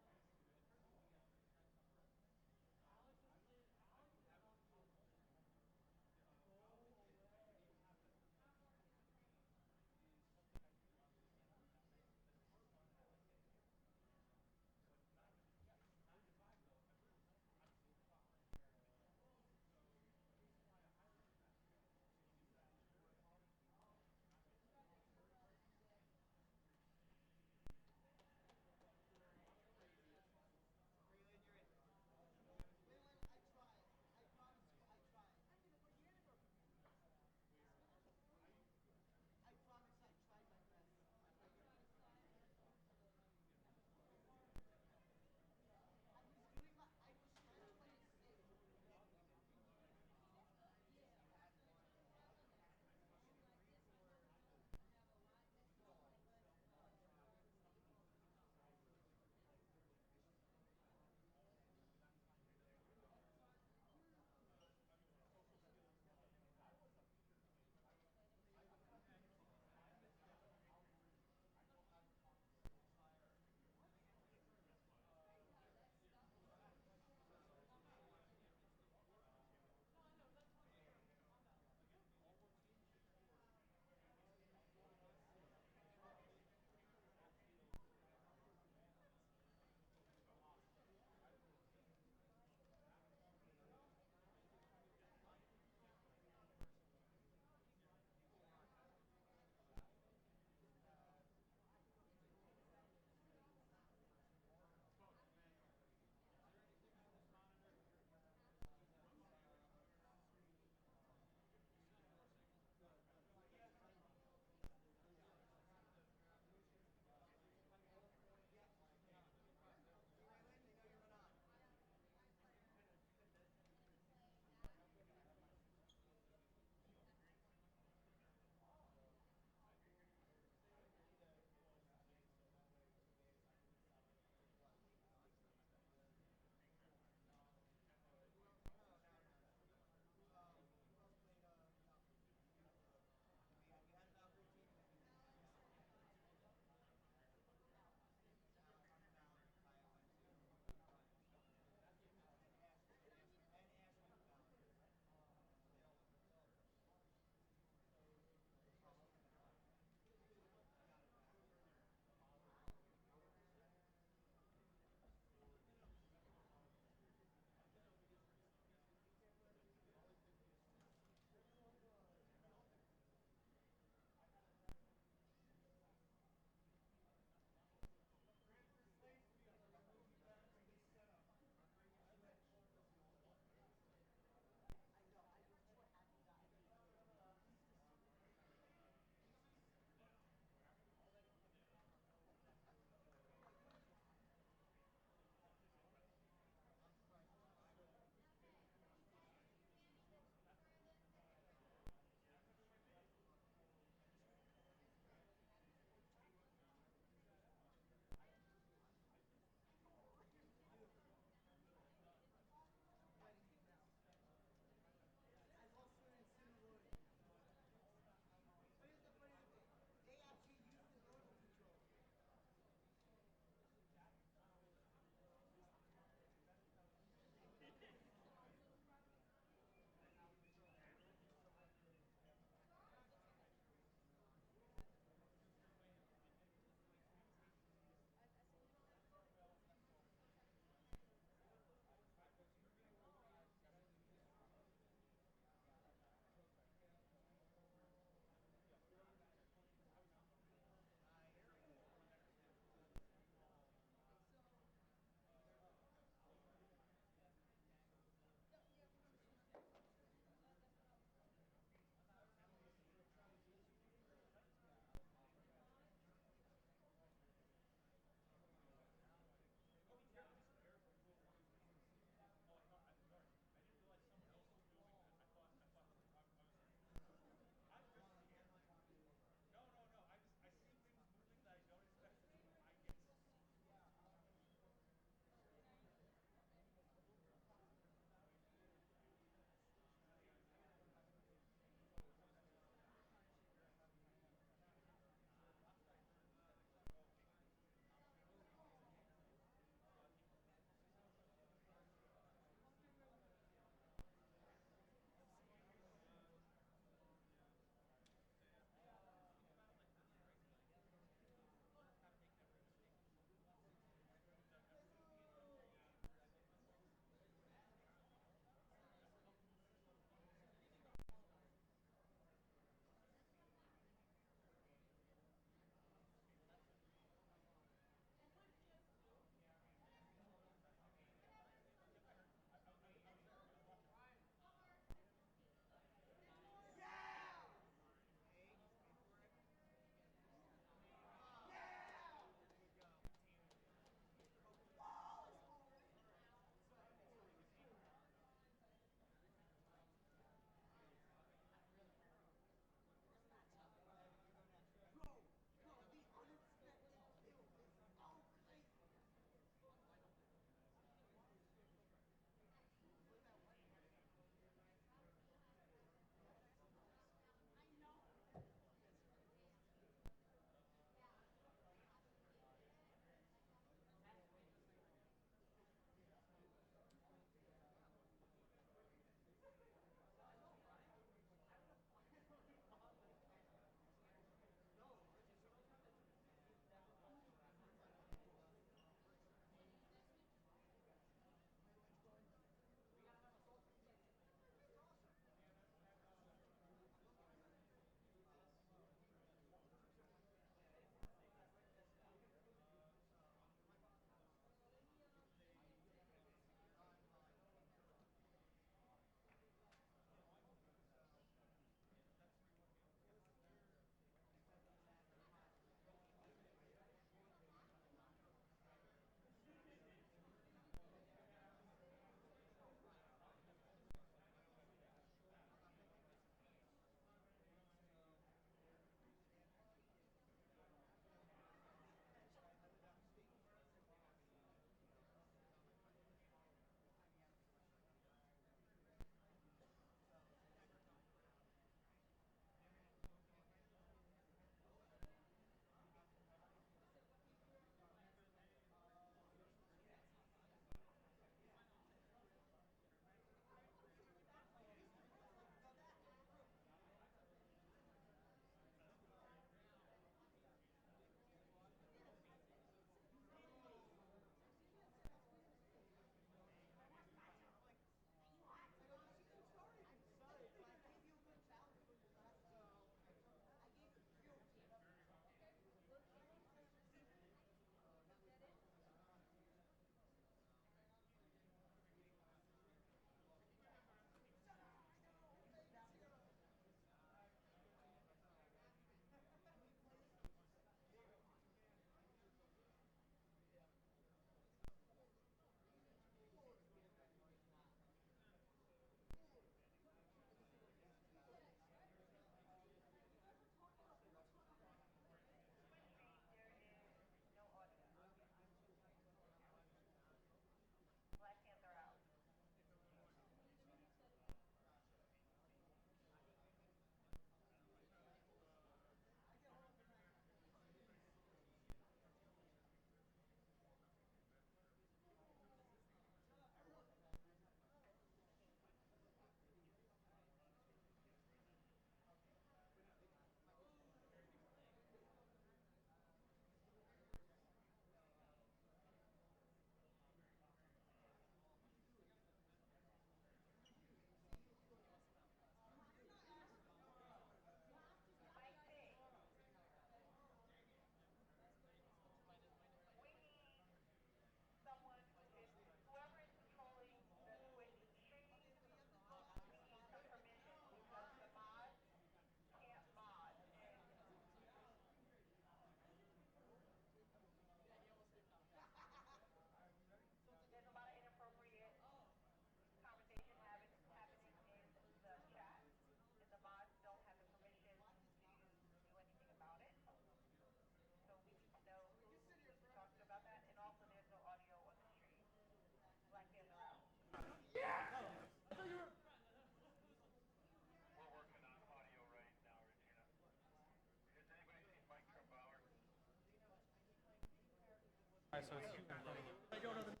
Speaker 11: Alright, so it's shooting in front of you. You have audio on those mics?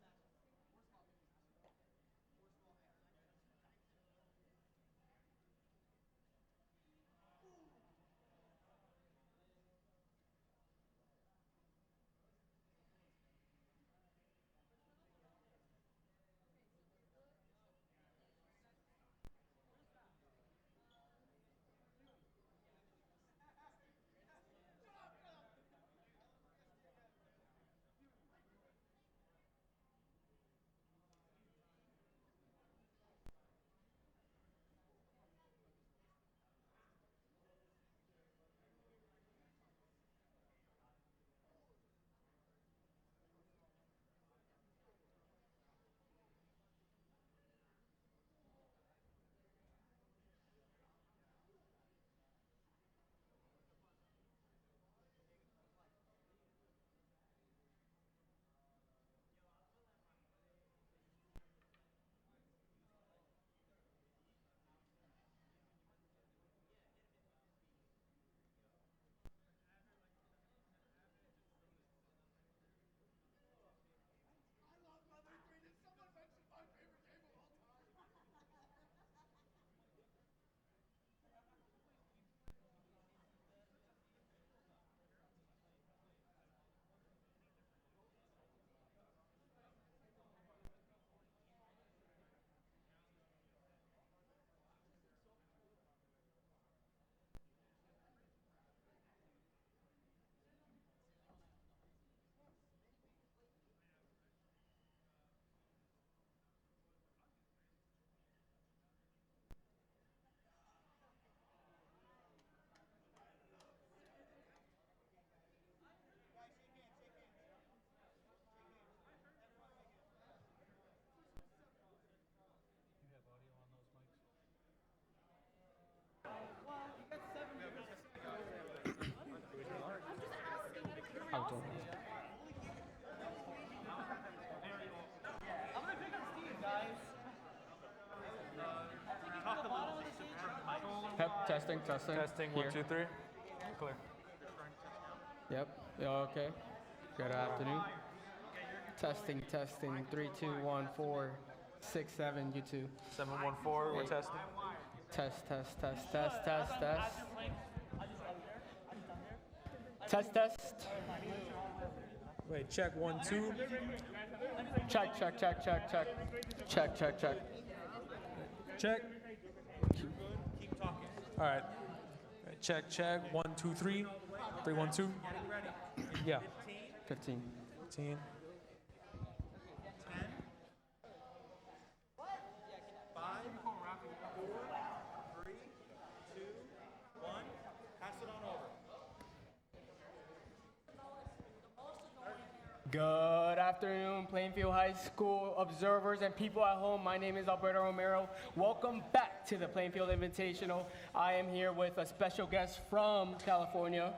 Speaker 10: Yep, testing, testing.
Speaker 11: Testing,
Speaker 10: Here.
Speaker 11: 1, 2, 3. Clear.
Speaker 10: Yep. Yeah, okay. Good afternoon. Testing, testing. 3, 2, 1, 4, 6, 7. You too.
Speaker 11: 714, we're testing.
Speaker 10: Test, test, test, test, test, test. Test, test.
Speaker 11: Wait, check 1, 2.
Speaker 10: Check, check, check, check, check. Check, check, check.
Speaker 11: Check. All right. Check, check. 1, 2, 3. 3, 1, 2. Yeah.
Speaker 10: 15.
Speaker 11: 15.
Speaker 3: 5, 4, 3, 2, 1. Pass it on over.
Speaker 10: Good afternoon, Plainfield High School observers and people at home. My name is Alberto Romero. Welcome back to the Plainfield Invitational. I am here with a special guest from California.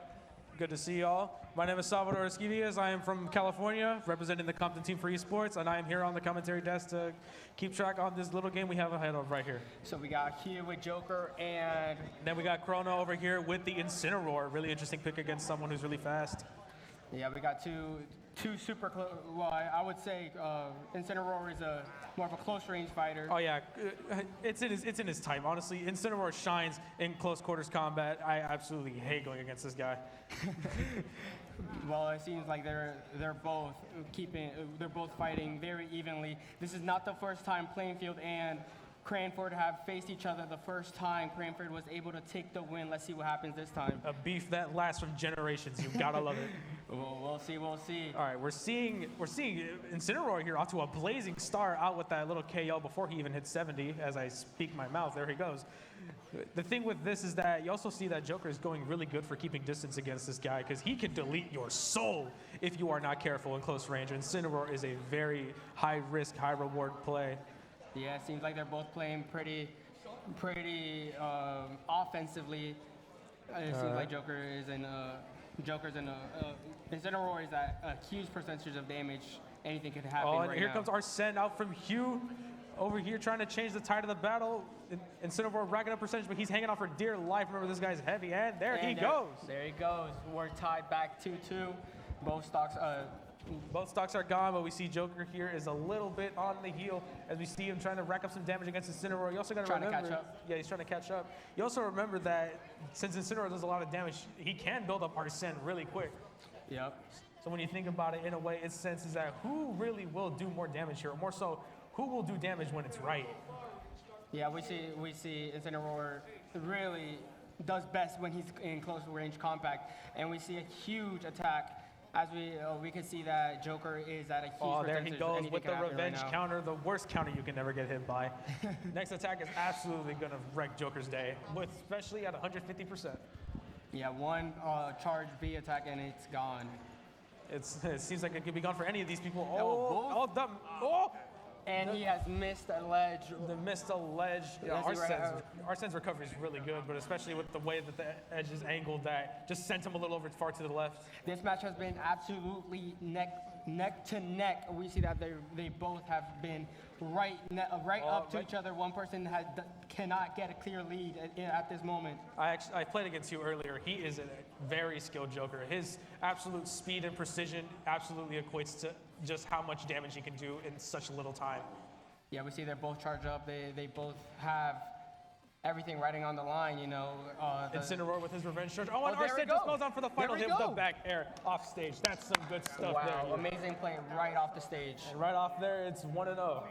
Speaker 11: Good to see y'all. My name is Salvador Esquivias. I am from California, representing the Compton team for esports, and I am here on the commentary desk to keep track on this little game we have ahead of right here.
Speaker 10: So we got here with Joker and
Speaker 11: then we got Chrono over here with the Incineroar. Really interesting pick against someone who's really fast.
Speaker 10: yeah, we got two super close. Well, I would say Incineroar is a more of a close range fighter.
Speaker 11: Oh yeah, it's in his type. Honestly, Incineroar shines in close quarters combat. I absolutely hate going against this guy.
Speaker 10: Well, it seems like they're both fighting very evenly. This is not the first time Plainfield and Cranford have faced each other. The first time Cranford was able to take the win. Let's see what happens this time.
Speaker 11: A beef that lasts from generations. You gotta love it.
Speaker 10: We'll see.
Speaker 11: All right, we're seeing Incineroar here off to a blazing start out with that little KO before he even hit 70. As I speak my mouth, there he goes. The thing with this is that you also see that Joker is going really good for keeping distance against this guy because he can delete your soul if you are not careful in close range. Incineroar is a very high risk, high reward play.
Speaker 10: Yeah, it seems like they're both playing pretty offensively. It seems like Joker's in Incineroar is at a huge percentage of damage. Anything could happen.
Speaker 11: Oh, and
Speaker 10: right
Speaker 11: here
Speaker 10: now.
Speaker 11: comes Arsene out from Hugh. Over here trying to change the tide of the battle. Incineroar racking up percentage, but he's hanging on for dear life. Remember, this guy's heavy, and there he goes.
Speaker 10: There he goes. We're tied back 2-2. Both stocks,
Speaker 11: Both stocks are gone, but we see Joker here is a little bit on the heel as we see him trying to rack up some damage against Incineroar. You also got to remember,
Speaker 10: catch up.
Speaker 11: Yeah, he's trying to catch up. You also remember that since Incineroar does a lot of damage, he can build up Arsene really quick.
Speaker 10: Yep.
Speaker 11: So when you think about it, in a way, it senses that who really will do more damage here, or more so, who will do damage when it's right.
Speaker 10: Yeah, we see Incineroar really does best when he's in close range compact, and we see a huge attack. As we can see that Joker is at a huge
Speaker 11: Oh, there he
Speaker 10: percentage.
Speaker 11: goes
Speaker 10: Anything
Speaker 11: with
Speaker 10: can
Speaker 11: the
Speaker 10: happen
Speaker 11: revenge
Speaker 10: right now.
Speaker 11: counter, the worst counter you can never get hit by. Next attack is absolutely going to wreck Joker's day, especially at 150%.
Speaker 10: Yeah, one charge B attack and it's gone.
Speaker 11: It seems like it could be gone for any of these people.
Speaker 10: Oh, and he has missed a ledge.
Speaker 11: Missed a ledge. Yeah, Arsene's recovery is really good, but especially with the way that the edge is angled, that just sent him a little over far to the left.
Speaker 10: This match has been absolutely neck to neck. We see that they both have been right up to each other. One person cannot get a clear lead at this moment.
Speaker 11: I played against you earlier. He is a very skilled Joker. His absolute speed and precision absolutely equates to just how much damage he can do in such little time.
Speaker 10: Yeah, we see they're both charged up. They both have everything riding on the line, you know.
Speaker 11: Incineroar with his revenge charge. Oh, and
Speaker 10: there we
Speaker 11: Arsene just
Speaker 10: go.
Speaker 11: goes on for the final hit with the back air off stage. That's some good stuff there.
Speaker 10: Wow, amazing play right off the stage.
Speaker 11: And right off there, it's 1-0.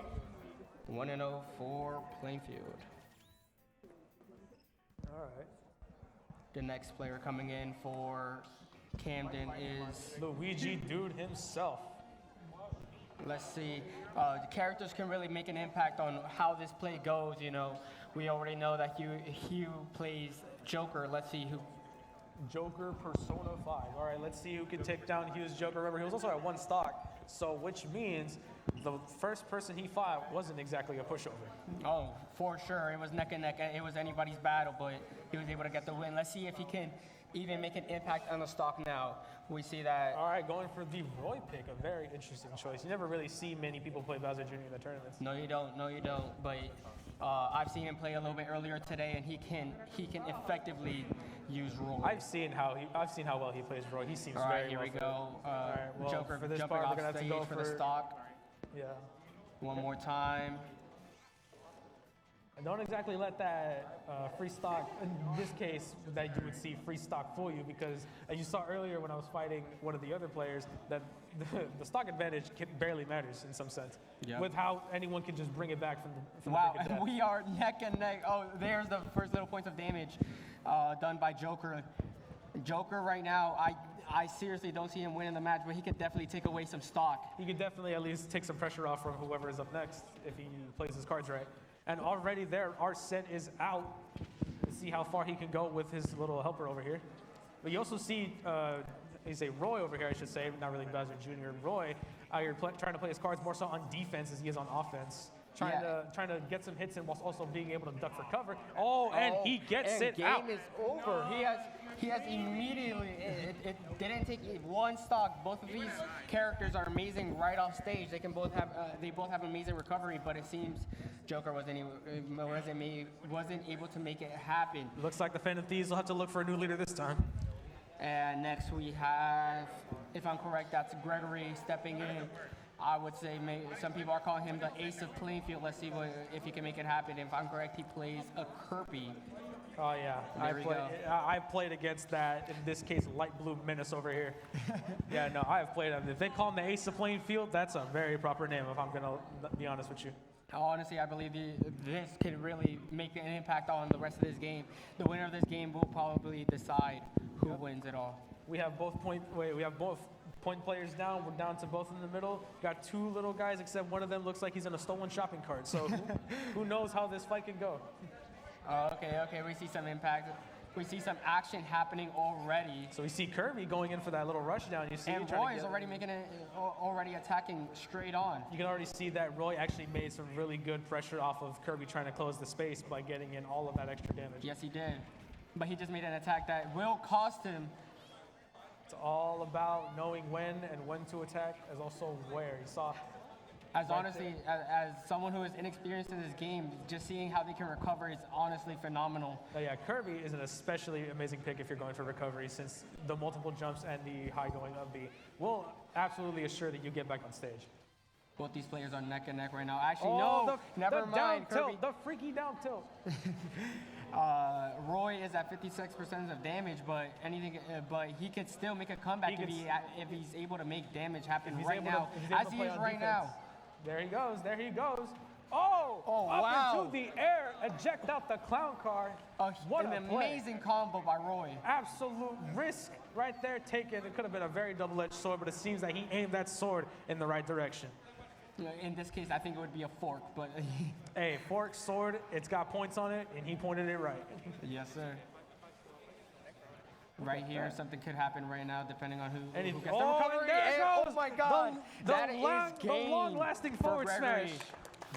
Speaker 10: 1-0 for Plainfield.
Speaker 11: All right.
Speaker 10: The next player coming in for Camden is
Speaker 11: Luigi Dude himself.
Speaker 10: Let's see. The characters can really make an impact on how this play goes. You know, we already know that Hugh plays Joker. Let's see who.
Speaker 11: Joker Persona 5. All right, let's see who can take down Hugh's Joker. Remember, he was also at one stock, so which means the first person he fought wasn't exactly a pushover.
Speaker 10: Oh, for sure. It was neck and neck. It was anybody's battle, but he was able to get the win. Let's see if he can even make an impact on the stock now. We see that.
Speaker 11: All right, going for the Roy pick, a very interesting choice. You never really see many people play Bowser Jr. in the tournaments.
Speaker 10: No, you don't. No, you don't. But I've seen him play a little bit earlier today, and he can effectively use Roy.
Speaker 11: I've seen how well he plays Roy. He seems
Speaker 10: All right,
Speaker 11: very
Speaker 10: here
Speaker 11: well
Speaker 10: we
Speaker 11: fit.
Speaker 10: go.
Speaker 11: All right, well,
Speaker 10: Joker
Speaker 11: for this
Speaker 10: jumping
Speaker 11: part,
Speaker 10: off
Speaker 11: we're gonna have to
Speaker 10: stage
Speaker 11: go
Speaker 10: for the stock.
Speaker 11: Yeah.
Speaker 10: One more time.
Speaker 11: And don't exactly let that free stock, in this case, that you would see free stock fool you, because as you saw earlier when I was fighting one of the other players, that the stock advantage barely matters in some sense.
Speaker 10: Yep.
Speaker 11: With how anyone can just bring it back from
Speaker 10: Wow,
Speaker 11: the brink of death.
Speaker 10: we are neck and neck. Oh, there's the first little points of damage done by Joker. Joker right now, I seriously don't see him winning the match, but he could definitely take away some stock.
Speaker 11: He could definitely at least take some pressure off from whoever is up next if he plays his cards right. And already there, Arsene is out. Let's see how far he can go with his little helper over here. But you also see, he's a Roy over here, I should say, not really Bowser Jr. Roy out here trying to play his cards more so on defense as he is on offense. Trying to get some hits in whilst also being able to duck for cover. Oh, and he gets it out.
Speaker 10: Game is over. He has immediately. It didn't take one stock. Both of these characters are amazing right off stage. They can both have amazing recovery, but it seems Joker wasn't able to make it happen.
Speaker 11: Looks like the Phantom Thieves will have to look for a new leader this time.
Speaker 10: And next we have, if I'm correct, that's Gregory stepping in. I would say some people are calling him the ace of Plainfield. Let's see if he can make it happen. If I'm correct, he plays a Kirby.
Speaker 11: Oh, yeah. I played against that, in this case, light blue menace over here. Yeah, no, I have played him. If they call him the ace of Plainfield, that's a very proper name, if I'm going to be honest with you.
Speaker 10: Honestly, I believe this can really make an impact on the rest of this game. The winner of this game will probably decide who wins it all.
Speaker 11: We have both point players down. We're down to both in the middle. Got two little guys, except one of them looks like he's in a stolen shopping cart. So who knows how this fight can go?
Speaker 10: Okay. We see some impact. We see some action happening already.
Speaker 11: So we see Kirby going in for that little rush down. You see,
Speaker 10: and Roy is already attacking straight on.
Speaker 11: You can already see that Roy actually made some really good pressure off of Kirby trying to close the space by getting in all of that extra damage.
Speaker 10: Yes, he did. But he just made an attack that will cost him.
Speaker 11: It's all about knowing when and when to attack, as also where. You saw
Speaker 10: As honestly, as someone who is inexperienced in this game, just seeing how they can recover is honestly phenomenal.
Speaker 11: But yeah, Kirby is an especially amazing pick if you're going for recovery, since the multiple jumps and the high going up B will absolutely assure that you get back on stage.
Speaker 10: Both these players are neck and neck right now. Actually, no, never mind.
Speaker 11: Down
Speaker 10: Kirby.
Speaker 11: tilt, the freaky down tilt.
Speaker 10: Roy is at 56% of damage, but he can still make a comeback if he's able to make damage happen right now, as he is right now.
Speaker 11: There he goes. There he goes. Oh, up
Speaker 10: wow.
Speaker 11: into the air, eject out the clown car. What
Speaker 10: an
Speaker 11: a play.
Speaker 10: amazing combo by Roy.
Speaker 11: Absolute risk right there taken. It could have been a very double-edged sword, but it seems that he aimed that sword in the right direction.
Speaker 10: In this case, I think it would be a fork, but...
Speaker 11: Hey, fork, sword, it's got points on it, and he pointed it right.
Speaker 10: Yes, sir. Right here, something could happen right now, depending on who gets the recovery.
Speaker 11: There
Speaker 10: Oh
Speaker 11: goes
Speaker 10: my God!
Speaker 11: the long-lasting forward smash.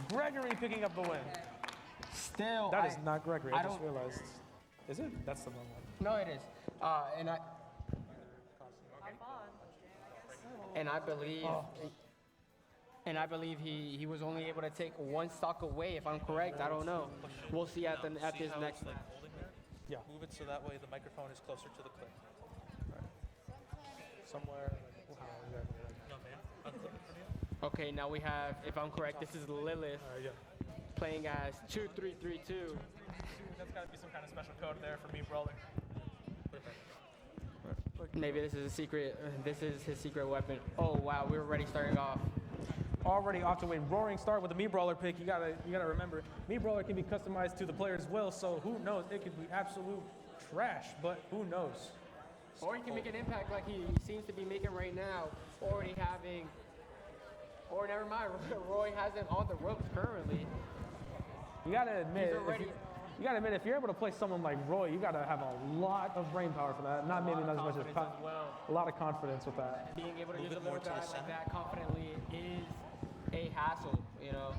Speaker 11: Gregory picking up the win.
Speaker 10: Still,
Speaker 11: that is not Gregory. I just
Speaker 10: don't-
Speaker 11: realized. Is it? That's the wrong one.
Speaker 10: No, it is. And I believe. And I believe he was only able to take one stock away, if I'm correct. I don't know. We'll see at this next one.
Speaker 11: Yeah.
Speaker 3: Move it so that way the microphone is closer to the clip.
Speaker 11: Somewhere.
Speaker 3: No, man. Unclip it from you.
Speaker 10: Okay, now we have, if I'm correct, this is Lilith playing as 2332.
Speaker 11: That's got to be some kind of special code there for me, Brawler.
Speaker 10: Maybe this is a secret. This is his secret weapon. Oh wow, we're already starting off.
Speaker 11: Already off to a roaring start with the Mii Brawler pick. You gotta remember, Mii Brawler can be customized to the player's will, so who knows? It could be absolute trash, but who knows?
Speaker 10: Or he can make an impact like he seems to be making right now. Already having, or never mind, Roy has him on the ropes currently.
Speaker 11: You gotta admit,
Speaker 10: He's already.
Speaker 11: if you're able to play someone like Roy, you gotta have a lot of brain power for that. Not as much as a lot of confidence with that.
Speaker 10: Being able to use a little guy like that confidently is a hassle, you know.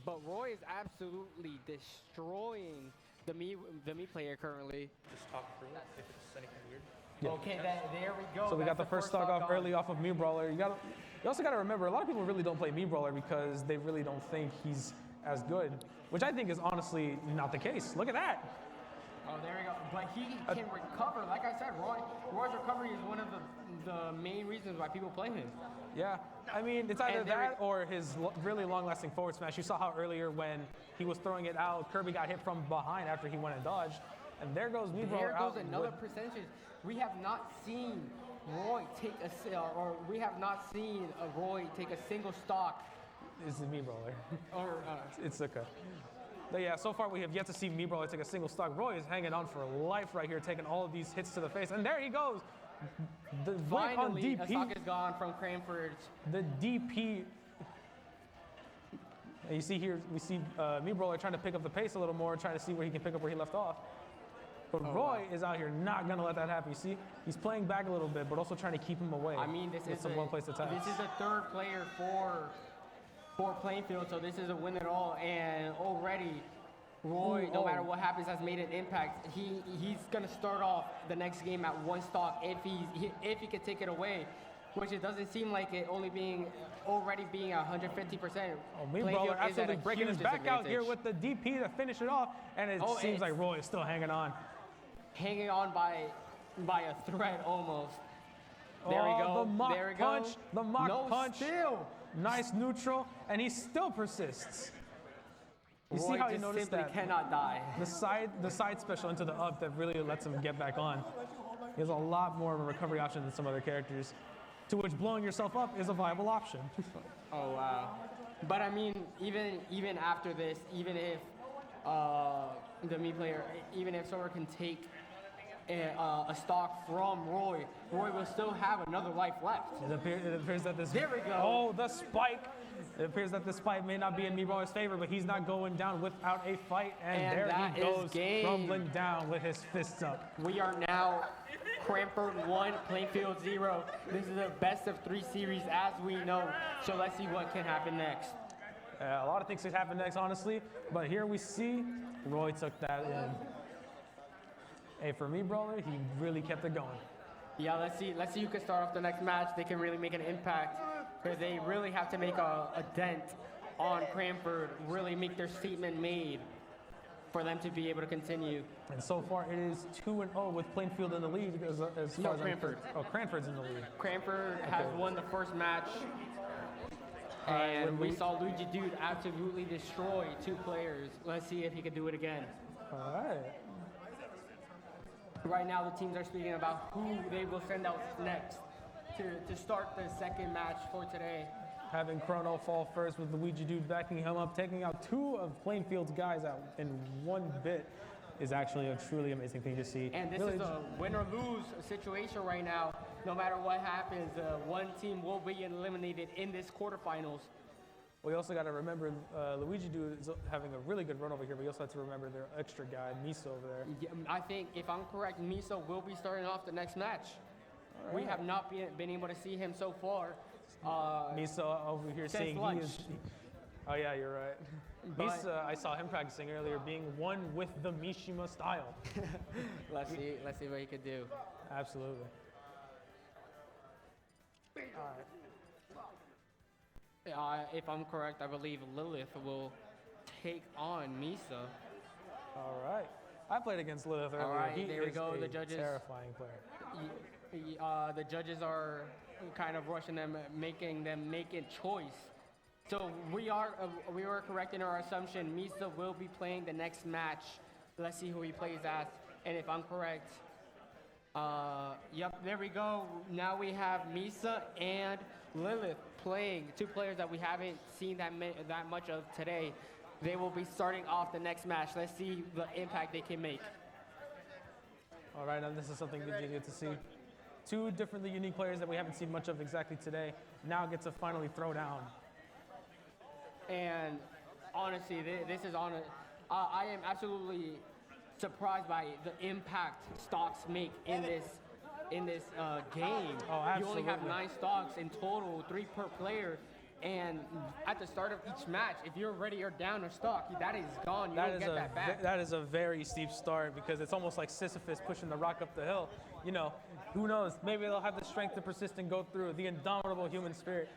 Speaker 10: But Roy is absolutely destroying the Mii player currently.
Speaker 3: Just talk through it if it's anything weird.
Speaker 11: Yeah.
Speaker 10: Okay, there we go.
Speaker 11: So we got the first stock off early off of Mii Brawler. You also got to remember, a lot of people really don't play Mii Brawler because they really don't think he's as good, which I think is honestly not the case. Look at that.
Speaker 10: Oh, there we go. But he can recover. Like I said, Roy's recovery is one of the main reasons why people play him.
Speaker 11: Yeah, I mean, it's either that or his really long-lasting forward smash. You saw how earlier when he was throwing it out, Kirby got hit from behind after he went and dodged. And there goes Mii Brawler out.
Speaker 10: There goes another percentage. We have not seen Roy take a single stock.
Speaker 11: This is Mii Brawler.
Speaker 10: Or
Speaker 11: it's okay. But yeah, so far we have yet to see Mii Brawler take a single stock. Roy is hanging on for life right here, taking all of these hits to the face. And there he goes. The blink on
Speaker 10: finally,
Speaker 11: DP.
Speaker 10: a stock is gone from Cranford.
Speaker 11: The DP. And you see here, we see Mii Brawler trying to pick up the pace a little more, trying to see where he can pick up where he left off. But Roy is out here not going to let that happen. You see, he's playing back a little bit, but also trying to keep him away.
Speaker 10: I mean, this is
Speaker 11: one-place attacks.
Speaker 10: This is the third player for Plainfield, so this is a win at all. And already, Roy, no matter what happens, has made an impact. He's going to start off the next game at one stock if he can take it away, which it doesn't seem like it already being 150%.
Speaker 11: Mii Brawler absolutely breaking his back out here with the DP to finish it off, and it seems like Roy is still hanging on.
Speaker 10: Hanging on by a thread almost. There we go.
Speaker 11: The mock
Speaker 10: there we
Speaker 11: punch.
Speaker 10: go.
Speaker 11: The mock
Speaker 10: no,
Speaker 11: punch.
Speaker 10: Still.
Speaker 11: Nice neutral, and he still persists. You
Speaker 10: Roy
Speaker 11: see how
Speaker 10: just
Speaker 11: you noticed
Speaker 10: simply
Speaker 11: that?
Speaker 10: Cannot die.
Speaker 11: The side special into the up that really lets him get back on. He has a lot more of a recovery option than some other characters, to which blowing yourself up is a viable option.
Speaker 10: Oh wow. But I mean, even after this, even if the Mii player, even if someone can take a stock from Roy will still have another life left.
Speaker 11: It appears that this.
Speaker 10: There we go.
Speaker 11: Oh, the spike. It appears that this fight may not be in Mii Brawler's favor, but he's not going down without a fight, and there he goes, crumbling down with his fists up.
Speaker 10: We are now Cranford 1, Plainfield 0. This is a best of 3 series as we know, so let's see what can happen next.
Speaker 11: A lot of things could happen next, honestly, but here we see Roy took that in. Hey, for Mii Brawler, he really kept it going.
Speaker 10: Yeah, let's see who can start off the next match. They can really make an impact. because they really have to make a dent on Cranford, really make their statement made for them to be able to continue.
Speaker 11: And so far, it is 2-0 with Plainfield in the lead. As
Speaker 10: No,
Speaker 11: far as
Speaker 10: Cranford.
Speaker 11: Cranford's in the lead.
Speaker 10: Cranford has won the first match, and we saw Luigi Dude absolutely destroy 2 players. Let's see if he can do it again.
Speaker 11: All right.
Speaker 10: Right now, the teams are speaking about who they will send out next to start the second match for today.
Speaker 11: Having Chrono fall first with Luigi Dude backing him up, taking out 2 of Plainfield's guys out in 1 bit is actually a truly amazing thing to see.
Speaker 10: And this
Speaker 11: Really
Speaker 10: is a win or lose situation right now. No matter what happens, one team will be eliminated in this quarterfinals.
Speaker 11: We also got to remember Luigi Dude is having a really good run over here, but we also have to remember their extra guy, Miso, over there.
Speaker 10: Yeah, I think, if I'm correct, Miso will be starting off the next match. We have not been able to see him so far.
Speaker 11: Miso over here saying
Speaker 10: lunch.
Speaker 11: he is. Oh yeah, you're right. Misa, I saw him practicing earlier, being one with the Mishima style.
Speaker 10: Let's see what he could do.
Speaker 11: Absolutely.
Speaker 10: If I'm correct, I believe Lilith will take on Misa.
Speaker 11: All right. I played against Lilith earlier.
Speaker 10: All right,
Speaker 11: He
Speaker 10: there we
Speaker 11: is
Speaker 10: go.
Speaker 11: a
Speaker 10: The judges.
Speaker 11: terrifying player.
Speaker 10: The judges are kind of rushing them, making them make a choice. So we were correct in our assumption. Misa will be playing the next match. Let's see who he plays as. And if I'm correct, yep, there we go. Now we have Misa and Lilith playing 2 players that we haven't seen that much of today. They will be starting off the next match. Let's see the impact they can make.
Speaker 11: All right, now this is something that you get to see. 2 differently unique players that we haven't seen much of exactly today now get to finally throw down.
Speaker 10: And honestly, this is on I am absolutely surprised by the impact stocks make in this game.
Speaker 11: Oh,
Speaker 10: you only have
Speaker 11: absolutely.
Speaker 10: 9 stocks in total, 3 per player. And at the start of each match, if you're already or down a stock, that is gone. You don't get that back.
Speaker 11: That is a very steep start because it's almost like Sisyphus pushing the rock up the hill. You know, who knows? Maybe they'll have the strength to persist and go through the indomitable human spirit,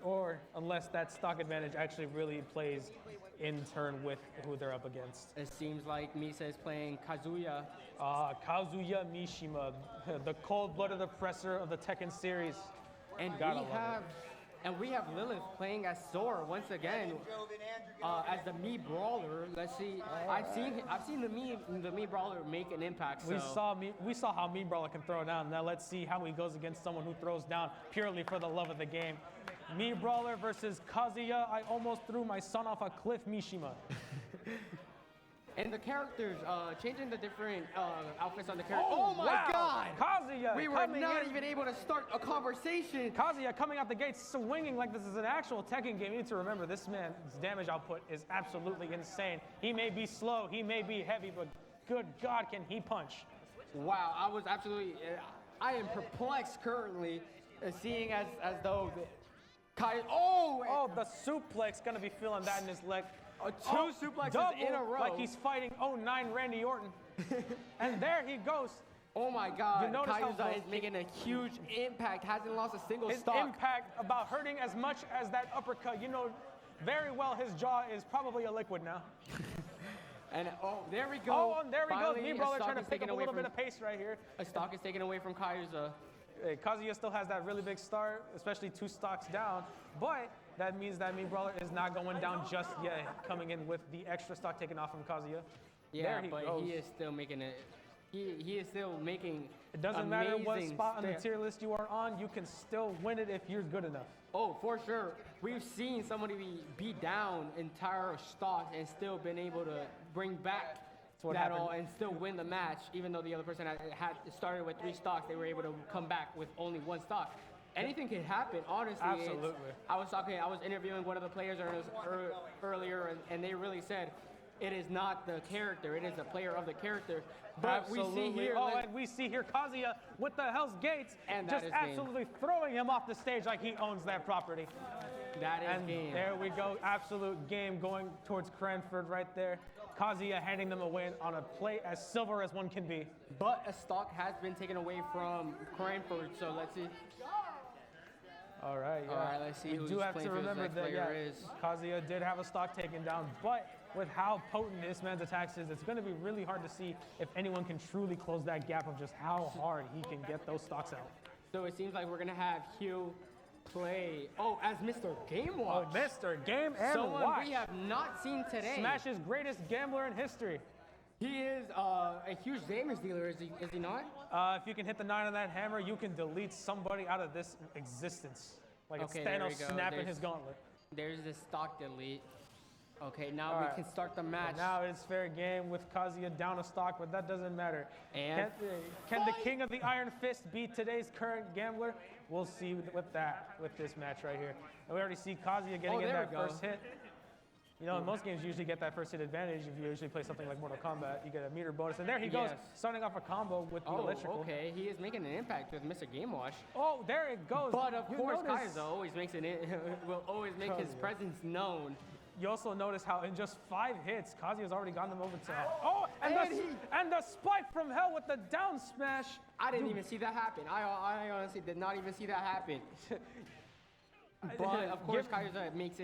Speaker 11: or unless that stock advantage actually really plays in turn with who they're up against.
Speaker 10: It seems like Misa is playing Kazuya.
Speaker 11: Kazuya Mishima, the cold-blooded oppressor of the Tekken series.
Speaker 10: And
Speaker 11: Gotta love it.
Speaker 10: we have Lilith playing as Sora once again, as the Mii Brawler. Let's see. I've seen the Mii Brawler make an impact. So.
Speaker 11: We saw how Mii Brawler can throw down. Now let's see how he goes against someone who throws down purely for the love of the game. Mii Brawler versus Kazuya. I almost threw my son off a cliff, Mishima.
Speaker 10: And the characters, changing the different outfits on the characters. Oh my God!
Speaker 11: Kazuya!
Speaker 10: We were not even able to start a conversation.
Speaker 11: Kazuya coming out the gate swinging like this is an actual Tekken game. You need to remember, this man's damage output is absolutely insane. He may be slow, he may be heavy, but good God, can he punch?
Speaker 10: Wow, I am perplexed currently, seeing as though
Speaker 11: the suplex gonna be feeling that in his leg.
Speaker 10: 2 suplexes in a row.
Speaker 11: Like he's fighting 09 Randy Orton. And there he goes.
Speaker 10: Oh my God,
Speaker 11: You notice how
Speaker 10: Kazuya is making a huge impact, hasn't lost a single
Speaker 11: his
Speaker 10: stock.
Speaker 11: impact about hurting as much as that uppercut. You know very well his jaw is probably a liquid now.
Speaker 10: And there we go.
Speaker 11: And there we
Speaker 10: Finally,
Speaker 11: go. Mii
Speaker 10: a
Speaker 11: Brawler
Speaker 10: stock
Speaker 11: trying to
Speaker 10: is
Speaker 11: pick
Speaker 10: taken
Speaker 11: up a
Speaker 10: away
Speaker 11: little
Speaker 10: from-
Speaker 11: bit of pace right here.
Speaker 10: A stock is taken away from Kazuya.
Speaker 11: Kazuya still has that really big start, especially 2 stocks down, but that means that Mii Brawler is not going down just yet, coming in with the extra stock taken off from Kazuya.
Speaker 10: Yeah,
Speaker 11: There
Speaker 10: but
Speaker 11: goes.
Speaker 10: he is still making it. He is still making.
Speaker 11: It doesn't matter what
Speaker 10: amazing
Speaker 11: spot on the
Speaker 10: sta-
Speaker 11: tier list you are on, you can still win it if you're good enough.
Speaker 10: Oh, for sure. We've seen somebody be down entire stock and still been able to bring back
Speaker 11: what
Speaker 10: that
Speaker 11: happened.
Speaker 10: all and still win the match, even though the other person had started with 3 stocks. They were able to come back with only 1 stock. Anything can happen, honestly.
Speaker 11: Absolutely.
Speaker 10: I was interviewing one of the players earlier, and they really said, it is not the character, it is the player of the character. But
Speaker 11: Absolutely.
Speaker 10: we see here,
Speaker 11: and we see here Kazuya with the Hell's Gates,
Speaker 10: And that
Speaker 11: just
Speaker 10: is game.
Speaker 11: absolutely throwing him off the stage like he owns that property.
Speaker 10: that is
Speaker 11: And
Speaker 10: game.
Speaker 11: there we go, absolute game going towards Cranford right there. Kazuya handing them away on a plate as silver as one can be.
Speaker 10: But a stock has been taken away from Cranford, so let's see.
Speaker 11: All right, yeah.
Speaker 10: All right, see
Speaker 11: We
Speaker 10: who
Speaker 11: do have to
Speaker 10: Plainfield's
Speaker 11: remember
Speaker 10: next
Speaker 11: that,
Speaker 10: player
Speaker 11: yeah,
Speaker 10: is.
Speaker 11: Kazuya did have a stock taken down, but with how potent this man's attacks is, it's going to be really hard to see if anyone can truly close that gap of just how hard he can get those stocks out.
Speaker 10: So it seems like we're gonna have Hugh play, as Mr. Game
Speaker 11: Oh,
Speaker 10: Watch.
Speaker 11: Mr. Game and
Speaker 10: Someone
Speaker 11: Watch.
Speaker 10: we have not seen today.
Speaker 11: Smash's greatest gambler in history.
Speaker 10: He is a huge damage dealer, is he not?
Speaker 11: If you can hit the 9 on that hammer, you can delete somebody out of this existence. Like
Speaker 10: Okay,
Speaker 11: it's
Speaker 10: there we
Speaker 11: Thanos
Speaker 10: go.
Speaker 11: snapping
Speaker 10: There's-
Speaker 11: his gauntlet.
Speaker 10: There's the stock delete. Okay, now
Speaker 11: All
Speaker 10: we
Speaker 11: right.
Speaker 10: can start the match.
Speaker 11: Now it's fair game with Kazuya down a stock, but that doesn't matter.
Speaker 10: And
Speaker 11: Can the king of the Iron Fist beat today's current gambler? We'll see with this match right here. And we already see Kazuya getting in
Speaker 10: there
Speaker 11: that
Speaker 10: we go.
Speaker 11: first hit. You know, in most games, you usually get that first hit advantage. If you usually play something like Mortal Kombat, you get a meter bonus. And there he goes,
Speaker 10: Yes.
Speaker 11: starting off a combo with the electrical.
Speaker 10: Okay, he is making an impact with Mr. Game Watch.
Speaker 11: Oh, there it goes.
Speaker 10: But of
Speaker 11: You
Speaker 10: course,
Speaker 11: notice-
Speaker 10: Kaizo always makes will always make his
Speaker 11: Kazuya.
Speaker 10: presence known.
Speaker 11: You also notice how in just 5 hits, Kazuya's already gotten them over to and the spike from hell with the down smash.
Speaker 10: I didn't even see that happen. I honestly did not even see that happen. But of course, Kaizo makes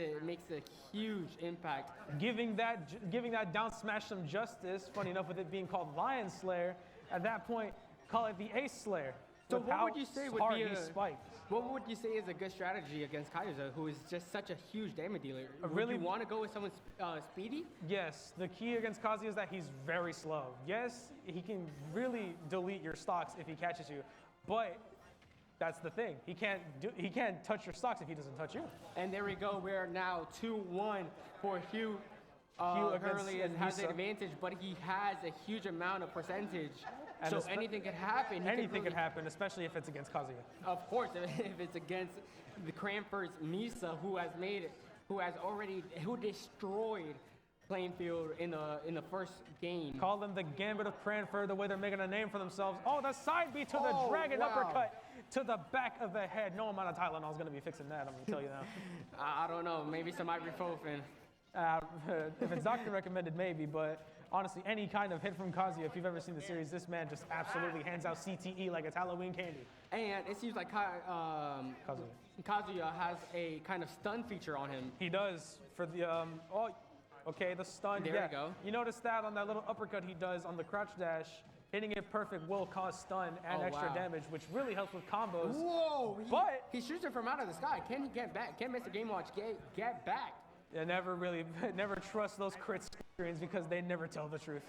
Speaker 10: a huge impact.
Speaker 11: Giving that down smash some justice. Funny enough, with it being called Lion Slayer, at that point, call it the Ace Slayer.
Speaker 10: So
Speaker 11: with
Speaker 10: what
Speaker 11: how
Speaker 10: would you say would
Speaker 11: hard
Speaker 10: be
Speaker 11: he spiked.
Speaker 10: what would you say is a good strategy against Kaizo, who is just such a huge damage dealer? Would you want to go with someone speedy?
Speaker 11: Yes, the key against Kazuya is that he's very slow. Yes, he can really delete your stocks if he catches you, but that's the thing. He can't touch your stocks if he doesn't touch you.
Speaker 10: And there we go. We're now 2-1 for Hugh.
Speaker 11: Hugh
Speaker 10: Currently
Speaker 11: against
Speaker 10: has the
Speaker 11: Misa.
Speaker 10: advantage, but he has a huge amount of percentage.
Speaker 11: And
Speaker 10: So
Speaker 11: espe-
Speaker 10: anything could happen. He
Speaker 11: Anything
Speaker 10: really-
Speaker 11: could happen, especially if it's against Kazuya.
Speaker 10: Of course, if it's against the Cranford's Misa, who destroyed Plainfield in the first game.
Speaker 11: Call them the Gambit of Cranford, the way they're making a name for themselves. Oh, the side beat to the
Speaker 10: Oh,
Speaker 11: dragon
Speaker 10: wow.
Speaker 11: uppercut to the back of the head. No amount of Tylenol is going to be fixing that, I'm going to tell you now.
Speaker 10: I don't know, maybe some ibuprofen.
Speaker 11: If it's doctor recommended, maybe, but honestly, any kind of hit from Kazuya, if you've ever seen the series, this man just absolutely hands out CTE like it's Halloween candy.
Speaker 10: And it seems like Kazuya has a kind of stun feature on him.
Speaker 11: He does for the, okay, the stun.
Speaker 10: There
Speaker 11: yeah.
Speaker 10: we go.
Speaker 11: You notice that on that little uppercut he does on the crouch dash, hitting it perfect will cause stun and
Speaker 10: Oh,
Speaker 11: extra
Speaker 10: wow.
Speaker 11: damage, which really helps with combos.
Speaker 10: Whoa!
Speaker 11: But
Speaker 10: he shoots it from out of the sky. Can he get back? Can Mr. Game Watch get back?
Speaker 11: I never trust those crit screens because they never tell the truth.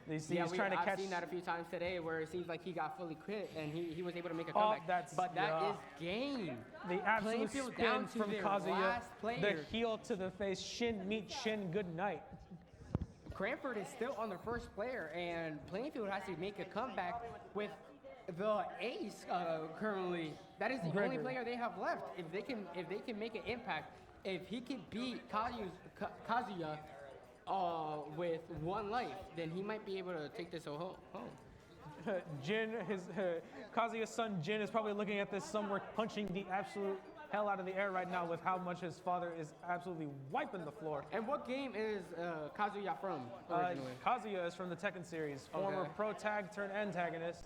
Speaker 11: He's trying to
Speaker 10: I've
Speaker 11: catch.
Speaker 10: seen that a few times today where it seems like he got fully crit and he was able to make a
Speaker 11: Oh,
Speaker 10: comeback. But that is game.
Speaker 11: The absolute
Speaker 10: Plainfield
Speaker 11: spin
Speaker 10: down to
Speaker 11: from
Speaker 10: their
Speaker 11: Kazuya.
Speaker 10: last
Speaker 11: The
Speaker 10: player.
Speaker 11: heel to the face, shin meet shin, good night.
Speaker 10: Cranford is still on their first player, and Plainfield has to make a comeback with the ace currently. That is the only
Speaker 11: Gregory.
Speaker 10: player they have left. If they can make an impact, if he can beat Kazuya with 1 life, then he might be able to take this home.
Speaker 11: Jin, Kazuya's son Jin is probably looking at this somewhere, punching the absolute hell out of the air right now with how much his father is absolutely wiping the floor.
Speaker 10: And what game is Kazuya from originally?
Speaker 11: Kazuya is from the Tekken series, former
Speaker 10: Okay.
Speaker 11: pro tag turned antagonist.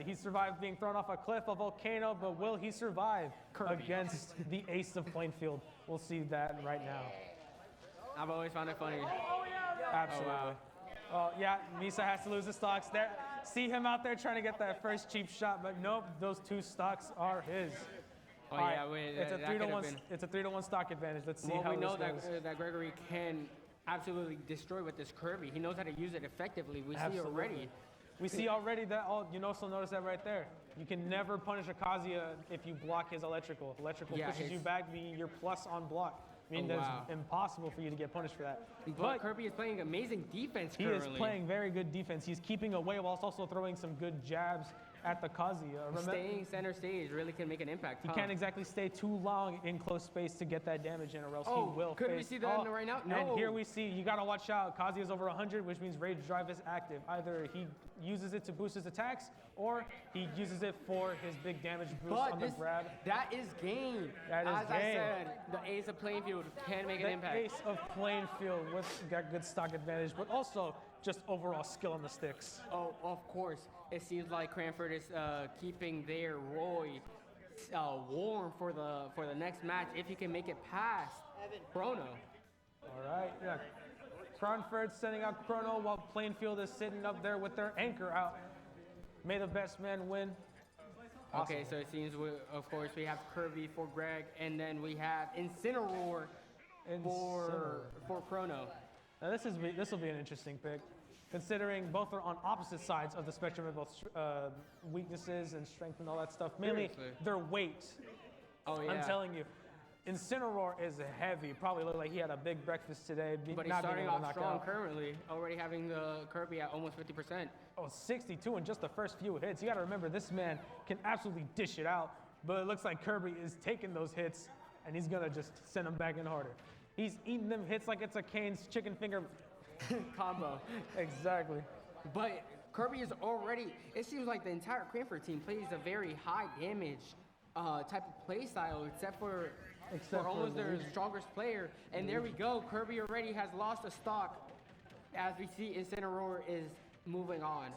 Speaker 11: He survived being thrown off a cliff, a volcano, but will he survive against the ace of Plainfield? We'll see that right now.
Speaker 10: I've always found it funny.
Speaker 11: Absolutely. Oh, yeah, Misa has to lose the stocks there. See him out there trying to get that first cheap shot, but nope, those 2 stocks are his.
Speaker 10: Oh,
Speaker 11: All
Speaker 10: yeah,
Speaker 11: right,
Speaker 10: wait,
Speaker 11: it's a
Speaker 10: that
Speaker 11: 3 to
Speaker 10: could've
Speaker 11: 1.
Speaker 10: been-
Speaker 11: It's a 3 to 1 stock advantage. Let's see
Speaker 10: Well,
Speaker 11: how
Speaker 10: we know
Speaker 11: this goes.
Speaker 10: that Gregory can absolutely destroy with this Kirby. He knows how to use it effectively. We see already.
Speaker 11: We see already that. You also notice that right there. You can never punish a Kazuya if you block his electrical. Electrical
Speaker 10: Yeah,
Speaker 11: pushes
Speaker 10: his-
Speaker 11: you back, meaning you're plus on block. Meaning
Speaker 10: Oh,
Speaker 11: that's
Speaker 10: wow.
Speaker 11: impossible for you to get punished for that.
Speaker 10: But Kirby is playing amazing defense
Speaker 11: he
Speaker 10: currently.
Speaker 11: is playing very good defense. He's keeping away whilst also throwing some good jabs at the Kazuya.
Speaker 10: Staying center stage really can make an impact.
Speaker 11: He can't exactly stay too long in close space to get that damage in, or else
Speaker 10: Oh,
Speaker 11: he will
Speaker 10: could we
Speaker 11: face.
Speaker 10: see that right now? No.
Speaker 11: And here we see, you gotta watch out. Kazuya's over 100, which means Rage Drive is active. Either he uses it to boost his attacks, or he uses it for his big damage boost on the grab.
Speaker 10: That is game.
Speaker 11: That is
Speaker 10: As
Speaker 11: game.
Speaker 10: I said, the ace of Plainfield can make an
Speaker 11: The
Speaker 10: impact.
Speaker 11: ace of Plainfield with got good stock advantage, but also just overall skill on the sticks.
Speaker 10: Oh, of course. It seems like Cranford is keeping their Roy warm for the next match if he can make it past Chrono.
Speaker 11: All right, yeah. Cronford sending out Chrono while Plainfield is sitting up there with their anchor out. May the best man win.
Speaker 10: Okay, so it seems, of course, we have Kirby for Greg, and then we have Incineroar for Chrono.
Speaker 11: Now this will be an interesting pick, considering both are on opposite sides of the spectrum of both weaknesses and strength and all that stuff. Mainly their weight.
Speaker 10: Oh yeah.
Speaker 11: I'm telling you, Incineroar is heavy. Probably looked like he had a big breakfast today.
Speaker 10: But he's starting off strong currently, already having the Kirby at almost 50%.
Speaker 11: Oh, 62 in just the first few hits. You got to remember, this man can absolutely dish it out, but it looks like Kirby is taking those hits, and he's going to just send them back in harder. He's eating them hits like it's a Kane's chicken finger
Speaker 10: combo.
Speaker 11: Exactly.
Speaker 10: But Kirby is already, it seems like the entire Cranford team plays a very high damage type of play style, except for almost their strongest player. And there we go, Kirby already has lost a stock as we see Incineroar is moving on.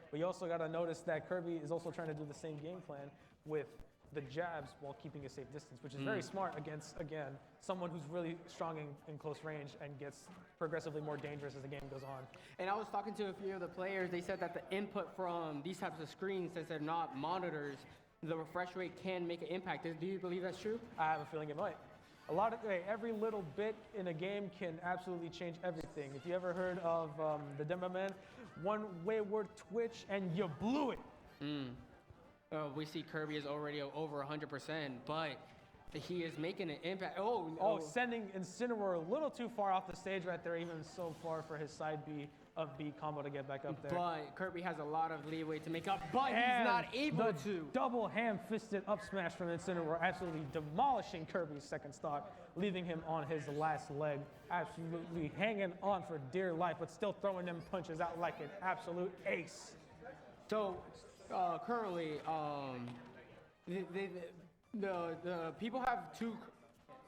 Speaker 11: But you also got to notice that Kirby is also trying to do the same game plan with the jabs while keeping a safe distance, which is very smart against, again, someone who's really strong in close range and gets progressively more dangerous as the game goes on.
Speaker 10: And I was talking to a few of the players. They said that the input from these types of screens, since they're not monitors, the refresh rate can make an impact. Do you believe that's true?
Speaker 11: I have a feeling it might. Every little bit in a game can absolutely change everything. If you ever heard of the Demo Man, one wayward twitch and you blew it.
Speaker 10: We see Kirby is already over 100%, but he is making an impact.
Speaker 11: Sending Incineroar a little too far off the stage right there, even so far for his side B of B combo to get back up there.
Speaker 10: But Kirby has a lot of leeway to make up, but he's not able to.
Speaker 11: Double ham-fisted up smash from Incineroar, absolutely demolishing Kirby's second stock, leaving him on his last leg, absolutely hanging on for dear life, but still throwing them punches out like an absolute ace.
Speaker 10: So currently, the people have two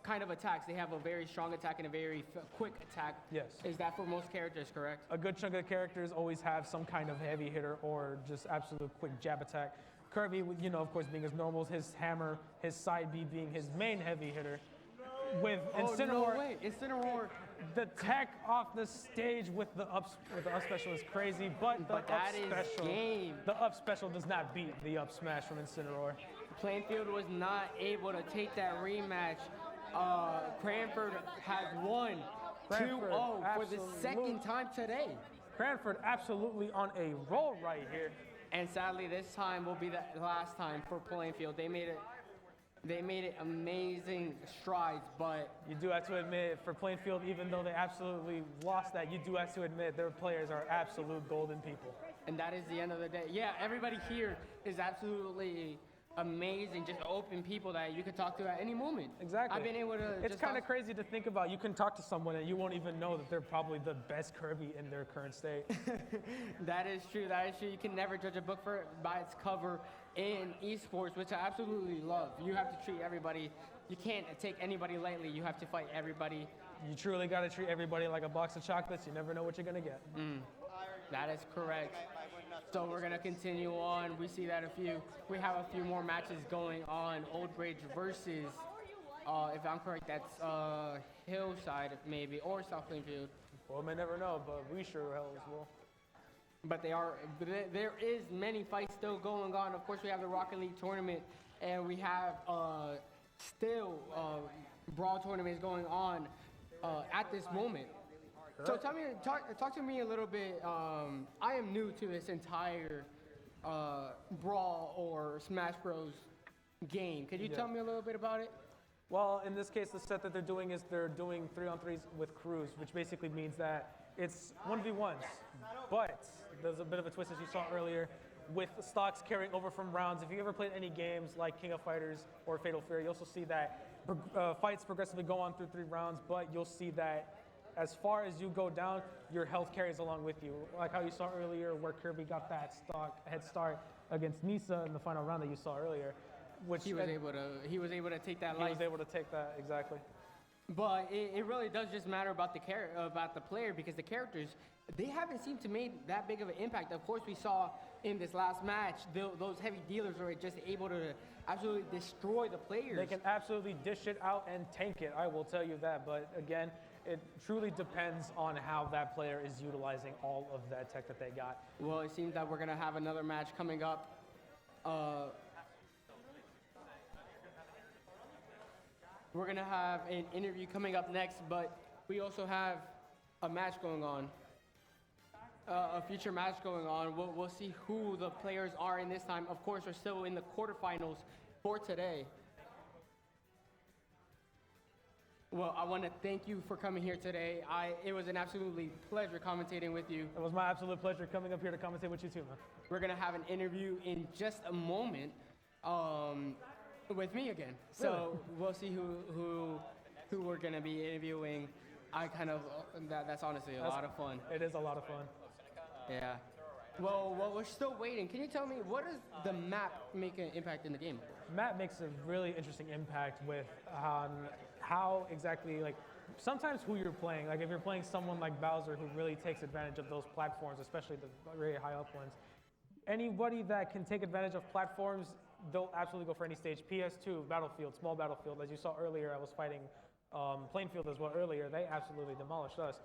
Speaker 10: kind of attacks. They have a very strong attack and a very quick attack.
Speaker 11: Yes.
Speaker 10: Is that for most characters, correct?
Speaker 11: A good chunk of the characters always have some kind of heavy hitter or just absolute quick jab attack. Kirby, of course, being his normals, his hammer, his side B being his main heavy hitter. With Incineroar,
Speaker 10: Incineroar,
Speaker 11: the tech off the stage with the up special is crazy, but the up special does not beat the up smash from Incineroar.
Speaker 10: Plainfield was not able to take that rematch. Cranford has won 2-0 for the second time today.
Speaker 11: Cranford absolutely on a roll right here.
Speaker 10: And sadly, this time will be the last time for Plainfield. They made it amazing strides, but
Speaker 11: you do have to admit, for Plainfield, even though they absolutely lost that, you do have to admit their players are absolute golden people.
Speaker 10: And that is the end of the day. Yeah, everybody here is absolutely amazing, just open people that you can talk to at any moment.
Speaker 11: Exactly.
Speaker 10: I've been able to.
Speaker 11: It's kind of crazy to think about. You can talk to someone and you won't even know that they're probably the best Kirby in their current state.
Speaker 10: That is true. That is true. You can never judge a book by its cover in esports, which I absolutely love. You have to treat everybody. You can't take anybody lightly. You have to fight everybody.
Speaker 11: You truly got to treat everybody like a box of chocolates. You never know what you're gonna get.
Speaker 10: That is correct. So we're gonna continue on. We see that we have a few more matches going on. Old Bridge versus, if I'm correct, that's Hillside maybe, or South Plainfield.
Speaker 11: Well, we may never know, but we sure hell will.
Speaker 10: But there is many fights still going on. Of course, we have the Rocket League tournament, and we have still brawl tournaments going on at this moment. So talk to me a little bit. I am new to this entire Brawl or Smash Bros. Game. Could you tell me a little bit about it?
Speaker 11: Well, in this case, the set that they're doing is they're doing 3-on-3s with crews, which basically means that it's 1v1s. But there's a bit of a twist, as you saw earlier, with stocks carrying over from rounds. If you ever played any games like King of Fighters or Fatal Fury, you'll also see that fights progressively go on through 3 rounds, but you'll see that as far as you go down, your health carries along with you. Like how you saw earlier where Kirby got that head start against Misa in the final round that you saw earlier. Which
Speaker 10: he was able to take that life.
Speaker 11: He was able to take that, exactly.
Speaker 10: But it really does just matter about the player, because the characters, they haven't seemed to make that big of an impact. Of course, we saw in this last match, those heavy dealers were just able to absolutely destroy the players.
Speaker 11: They can absolutely dish it out and tank it, I will tell you that. But again, it truly depends on how that player is utilizing all of that tech that they got.
Speaker 10: Well, it seems that we're going to have another match coming up. We're going to have an interview coming up next, but we also have a match going on. A future match going on. We'll see who the players are in this time. Of course, we're still in the quarterfinals for today. Well, I want to thank you for coming here today. It was an absolutely pleasure commentating with you.
Speaker 11: It was my absolute pleasure coming up here to commentate with you too, man.
Speaker 10: We're going to have an interview in just a moment with me again. So we'll see who we're going to be interviewing. That's honestly a lot of fun.
Speaker 11: It is a lot of fun.
Speaker 10: Yeah. Well, we're still waiting. Can you tell me, what does the map make an impact in the game?
Speaker 11: Map makes a really interesting impact with how exactly, like, sometimes who you're playing. Like, if you're playing someone like Bowser who really takes advantage of those platforms, especially the very high up ones, anybody that can take advantage of platforms, they'll absolutely go for any stage. PS2, Battlefield, small Battlefield, as you saw earlier, I was fighting Plainfield as well earlier. They absolutely demolished us.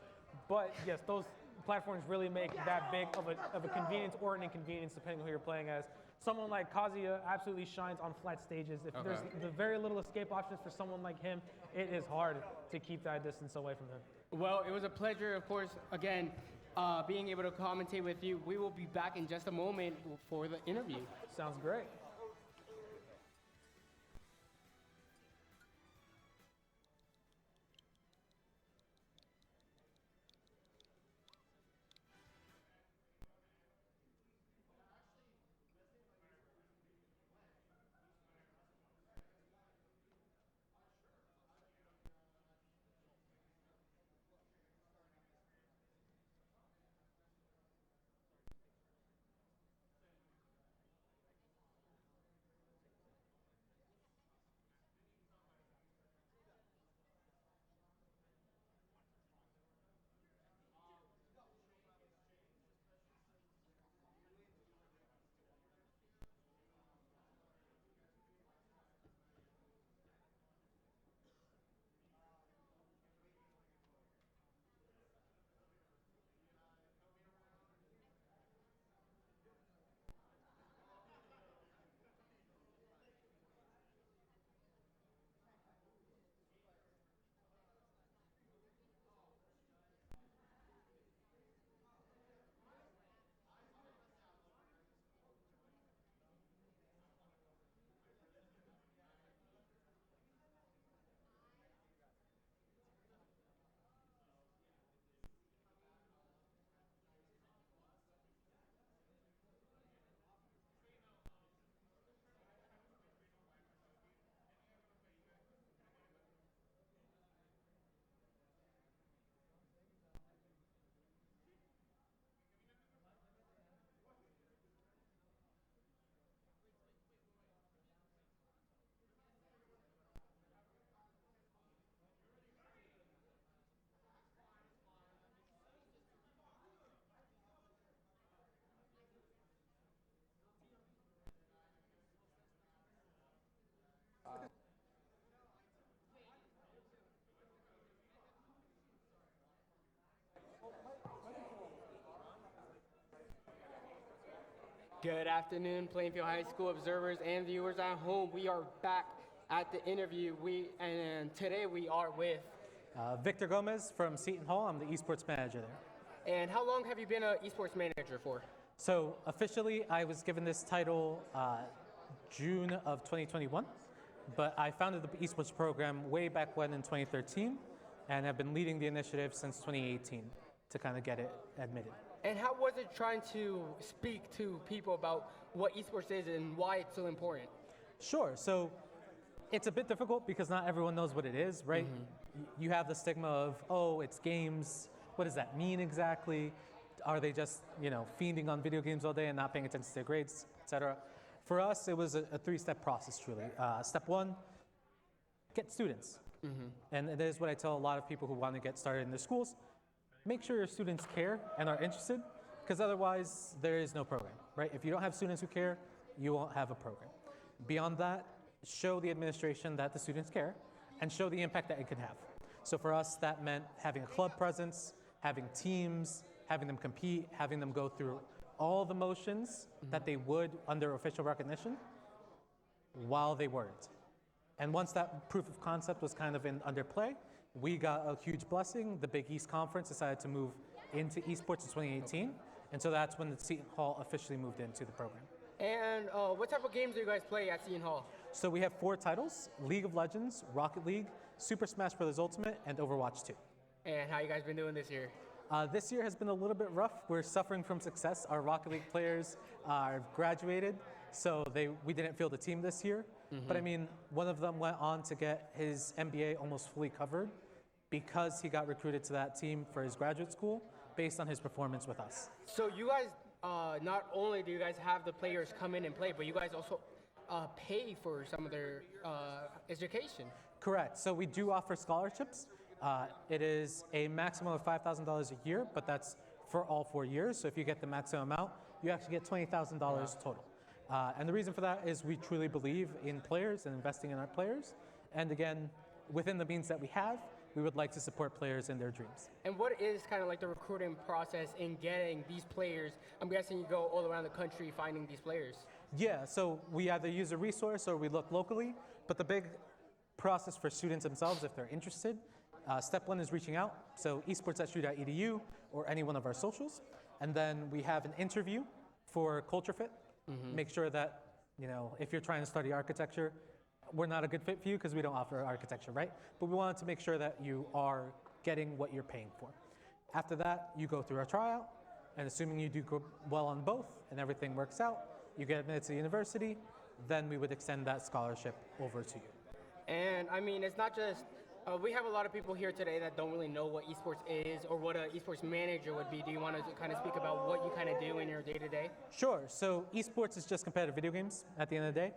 Speaker 11: But yes, those platforms really make that big of a convenience or an inconvenience depending on who you're playing as. Someone like Kazuya absolutely shines on flat stages. If there's the very little escape options for someone like him, it is hard to keep that distance away from him.
Speaker 10: Well, it was a pleasure, of course, again, being able to commentate with you. We will be back in just a moment for the interview.
Speaker 11: Sounds great.
Speaker 10: Good afternoon, Plainfield High School observers and viewers at home. We are back at the interview. And today we are with
Speaker 12: Victor Gomez from Seton Hall. I'm the esports manager there.
Speaker 10: And how long have you been an esports manager for?
Speaker 12: So officially, I was given this title June of 2021, but I founded the esports program way back when in 2013, and have been leading the initiative since 2018 to kind of get it admitted.
Speaker 10: And how was it trying to speak to people about what esports is and why it's so important?
Speaker 12: Sure. So it's a bit difficult because not everyone knows what it is, right? Mm-hmm. You have the stigma of, oh, it's games. What does that mean exactly? Are they just, fiending on video games all day and not paying attention to their grades, et cetera? For us, it was a three-step process, truly. Step one, get students. Mm-hmm. And it is what I tell a lot of people who want to get started in their schools. Make sure your students care and are interested, because otherwise there is no program, right? If you don't have students who care, you won't have a program. Beyond that, show the administration that the students care and show the impact that it could have. So for us, that meant having a club presence, having teams, having them compete, having them go through all the motions that they would under official recognition while they weren't. And once that proof of concept was kind of under play, we got a huge blessing. The Big East Conference decided to move into esports in 2018. And so that's when the Seton Hall officially moved into the program.
Speaker 10: And what type of games do you guys play at Seton Hall?
Speaker 12: So we have 4 titles: League of Legends, Rocket League, Super Smash Bros. Ultimate, and Overwatch 2.
Speaker 10: And how you guys been doing this year?
Speaker 12: This year has been a little bit rough. We're suffering from success. Our Rocket League players are graduated, so we didn't field the team this year. But I mean, one of them went on to get his MBA almost fully covered because he got recruited to that team for his graduate school based on his performance with us.
Speaker 10: So you guys, not only do you guys have the players come in and play, but you guys also pay for some of their education.
Speaker 12: Correct. So we do offer scholarships. It is a maximum of $5,000 a year, but that's for all 4 years. So if you get the maximum amount, you actually get $20,000 total. And the reason for that is we truly believe in players and investing in our players. And again, within the means that we have, we would like to support players in their dreams.
Speaker 10: And what is kind of like the recruiting process in getting these players? I'm guessing you go all around the country finding these players.
Speaker 12: Yeah, so we either use a resource or we look locally, but the big process for students themselves, if they're interested, step 1 is reaching out, so esports@shu.edu or any one of our socials. And then we have an interview for culture fit. Make sure that, if you're trying to study architecture, we're not a good fit for you because we don't offer architecture, right? But we wanted to make sure that you are getting what you're paying for. After that, you go through a tryout, and assuming you do well on both and everything works out, you get admitted to the university, then we would extend that scholarship over to you.
Speaker 10: And I mean, it's not just, we have a lot of people here today that don't really know what esports is or what an esports manager would be. Do you want to kind of speak about what you kind of do in your day-to-day?
Speaker 12: Sure. So esports is just competitive video games at the end of the day.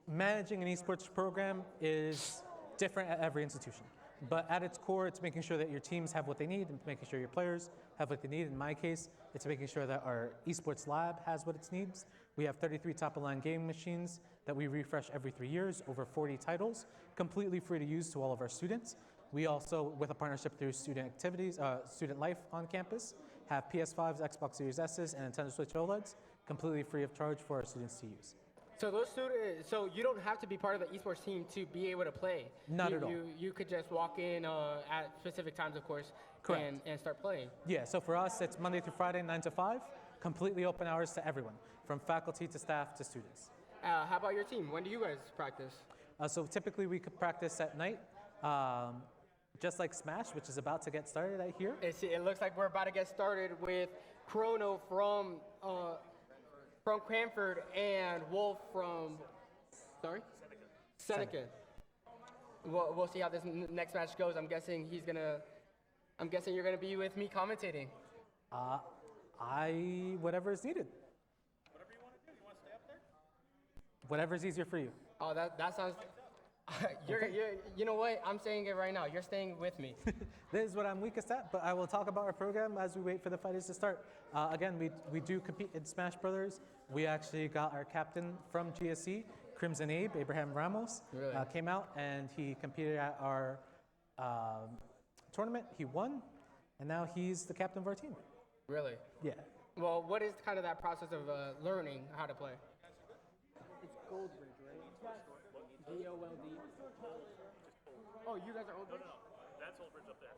Speaker 12: Managing an esports program is different at every institution. But at its core, it's making sure that your teams have what they need and making sure your players have what they need. In my case, it's making sure that our esports lab has what it needs. We have 33 top-of-line game machines that we refresh every 3 years, over 40 titles, completely free to use to all of our students. We also, with a partnership through student activities, Student Life on campus, have PS5s, Xbox Series S's, and Nintendo Switch OLEDs, completely free of charge for our students to use.
Speaker 10: So so you don't have to be part of the esports team to be able to play.
Speaker 12: Not at all.
Speaker 10: You could just walk in at specific times, of course,
Speaker 12: Correct.
Speaker 10: and start playing.
Speaker 12: Yeah, so for us, it's Monday through Friday, 9 to 5, completely open hours to everyone, from faculty to staff to students.
Speaker 10: How about your team? When do you guys practice?
Speaker 12: So typically we could practice at night, just like Smash, which is about to get started at here.
Speaker 10: It looks like we're about to get started with Chrono from Cranford and Wolf from, Seneca. We'll see how this next match goes. I'm guessing you're gonna be with me commentating.
Speaker 12: Whatever is needed.
Speaker 3: Whatever you want to do. You want to stay up there?
Speaker 12: Whatever's easier for you.
Speaker 10: Oh, that sounds. You know what? I'm saying it right now. You're staying with me.
Speaker 12: This is what I'm weakest at, but I will talk about our program as we wait for the fighters to start. Again, we do compete in Smash Brothers. We actually got our captain from GSC, Crimson Abe, Abraham Ramos,
Speaker 10: Really?
Speaker 12: came out and he competed at our tournament. He won, and now he's the captain of our team.
Speaker 10: Really?
Speaker 12: Yeah.
Speaker 10: Well, what is kind of that process of learning how to play?
Speaker 8: It's Goldbridge, right? Gold. Oh, you guys are Old Bridge?
Speaker 3: No. That's Old Bridge up there.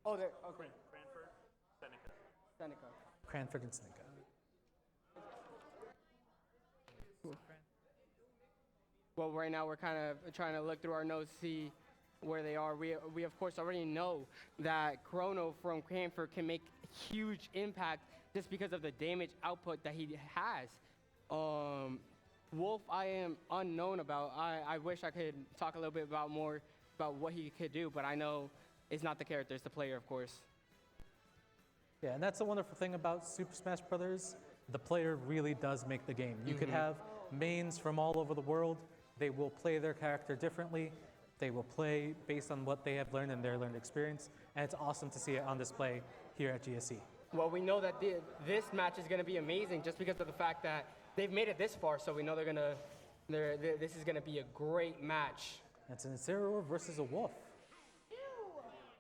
Speaker 8: Oh, there. Okay.
Speaker 3: Cranford, Seneca.
Speaker 8: Seneca.
Speaker 12: Cranford and Seneca.
Speaker 10: Well, right now we're kind of trying to look through our notes, see where they are. We of course already know that Chrono from Cranford can make huge impact just because of the damage output that he has. Wolf, I am unknown about. I wish I could talk a little bit more about what he could do, but I know it's not the character, it's the player, of course.
Speaker 12: Yeah, and that's the wonderful thing about Super Smash Brothers. The player really does make the game. You could have mains from all over the world. They will play their character differently. They will play based on what they have learned and their learned experience. And it's awesome to see it on display here at GSC.
Speaker 10: Well, we know that this match is going to be amazing just because of the fact that they've made it this far, so we know they're going to This is going to be a great match.
Speaker 12: It's an Incineroar versus a Wolf.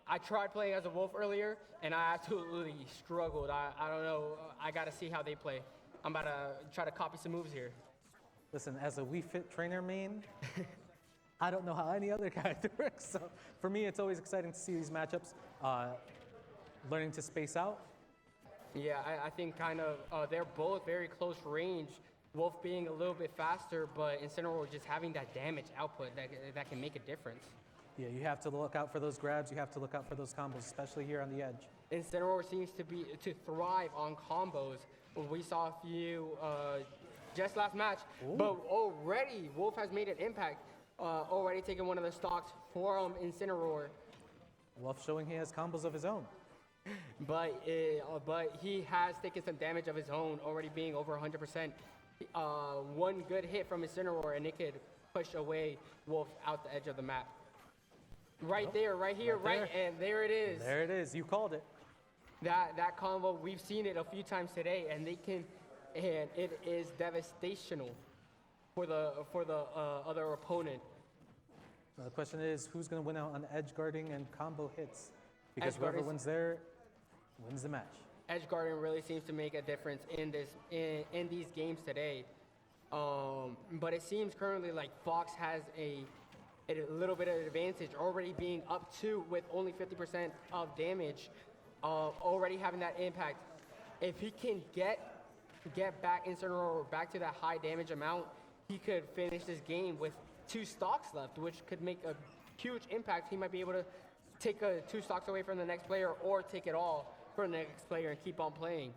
Speaker 10: I tried playing as a Wolf earlier, and I absolutely struggled. I don't know. I got to see how they play. I'm about to try to copy some moves here.
Speaker 12: Listen, as a Wii Fit trainer main, I don't know how any other character works. So for me, it's always exciting to see these matchups. Learning to space out.
Speaker 10: Yeah, I think kind of they're both very close range. Wolf being a little bit faster, but Incineroar just having that damage output that can make a difference.
Speaker 12: Yeah, you have to look out for those grabs. You have to look out for those combos, especially here on the edge.
Speaker 10: Incineroar seems to thrive on combos. We saw a few just last match, but already Wolf has made an impact. Already taken one of the stocks from Incineroar.
Speaker 12: Wolf showing he has combos of his own.
Speaker 10: But he has taken some damage of his own, already being over 100%. One good hit from Incineroar, and it could push away Wolf out the edge of the map. Right there, right here, and there it is.
Speaker 12: There it is. You called it.
Speaker 10: That combo, we've seen it a few times today, and it is devastational for the other opponent.
Speaker 12: Now the question is, who's going to win out on edge guarding and combo hits? Because
Speaker 10: Edge
Speaker 12: whoever
Speaker 10: guarding-
Speaker 12: wins there wins the match.
Speaker 10: Edge guarding really seems to make a difference in these games today. But it seems currently like Fox has a little bit of advantage, already being up 2 with only 50% of damage, already having that impact. If he can get back Incineroar back to that high damage amount, he could finish this game with 2 stocks left, which could make a huge impact. He might be able to take 2 stocks away from the next player, or take it all for the next player and keep on playing.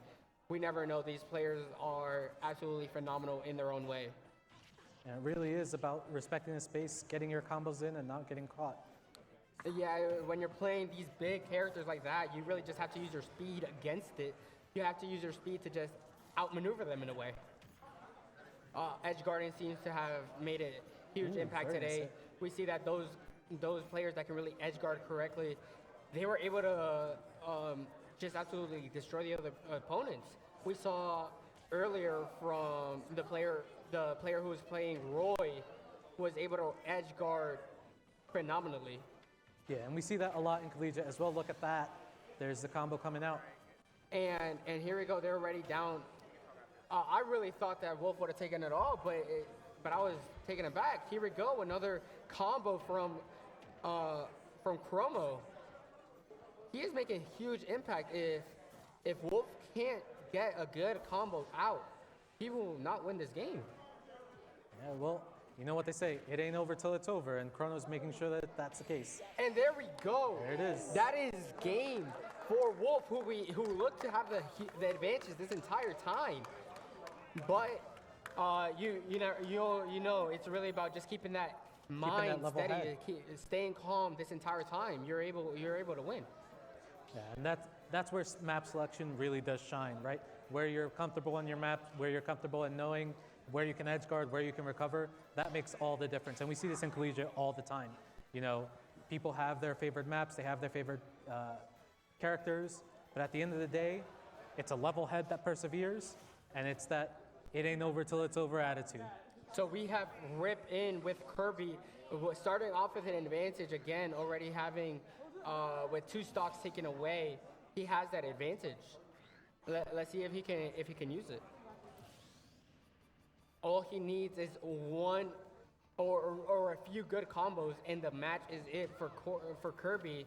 Speaker 10: We never know. These players are absolutely phenomenal in their own way.
Speaker 12: And it really is about respecting the space, getting your combos in, and not getting caught.
Speaker 10: Yeah, when you're playing these big characters like that, you really just have to use your speed against it. You have to use your speed to just outmaneuver them in a way. Edge guarding seems to have made a huge impact today.
Speaker 12: Nice.
Speaker 10: We see that those players that can really edge guard correctly, they were able to just absolutely destroy the other opponents. We saw earlier from the player who was playing Roy was able to edge guard phenomenally.
Speaker 12: Yeah, and we see that a lot in collegiate as well. Look at that. There's the combo coming out.
Speaker 10: And here we go. They're already down. I really thought that Wolf would have taken it all, but I was taken aback. Here we go. Another combo from Chromo. He is making a huge impact. If Wolf can't get a good combo out, he will not win this game.
Speaker 12: Yeah, well, you know what they say, it ain't over till it's over, and Chrono's making sure that that's the case.
Speaker 10: And there we go.
Speaker 12: There it is.
Speaker 10: That is game for Wolf, who looked to have the advantage this entire time. But you know, it's really about just keeping that mind
Speaker 12: level
Speaker 10: steady,
Speaker 12: head.
Speaker 10: staying calm this entire time. You're able to win.
Speaker 12: Yeah, and that's where map selection really does shine, right? Where you're comfortable on your map, where you're comfortable in knowing where you can edge guard, where you can recover, that makes all the difference. And we see this in collegiate all the time. You know, people have their favorite maps, they have their favorite characters, but at the end of the day, it's a level head that perseveres, and it's that it ain't over till it's over attitude.
Speaker 10: So we have Rip in with Kirby, starting off with an advantage again, already having with 2 stocks taken away. He has that advantage. Let's see if he can use it. All he needs is one or a few good combos, and the match is it for Kirby.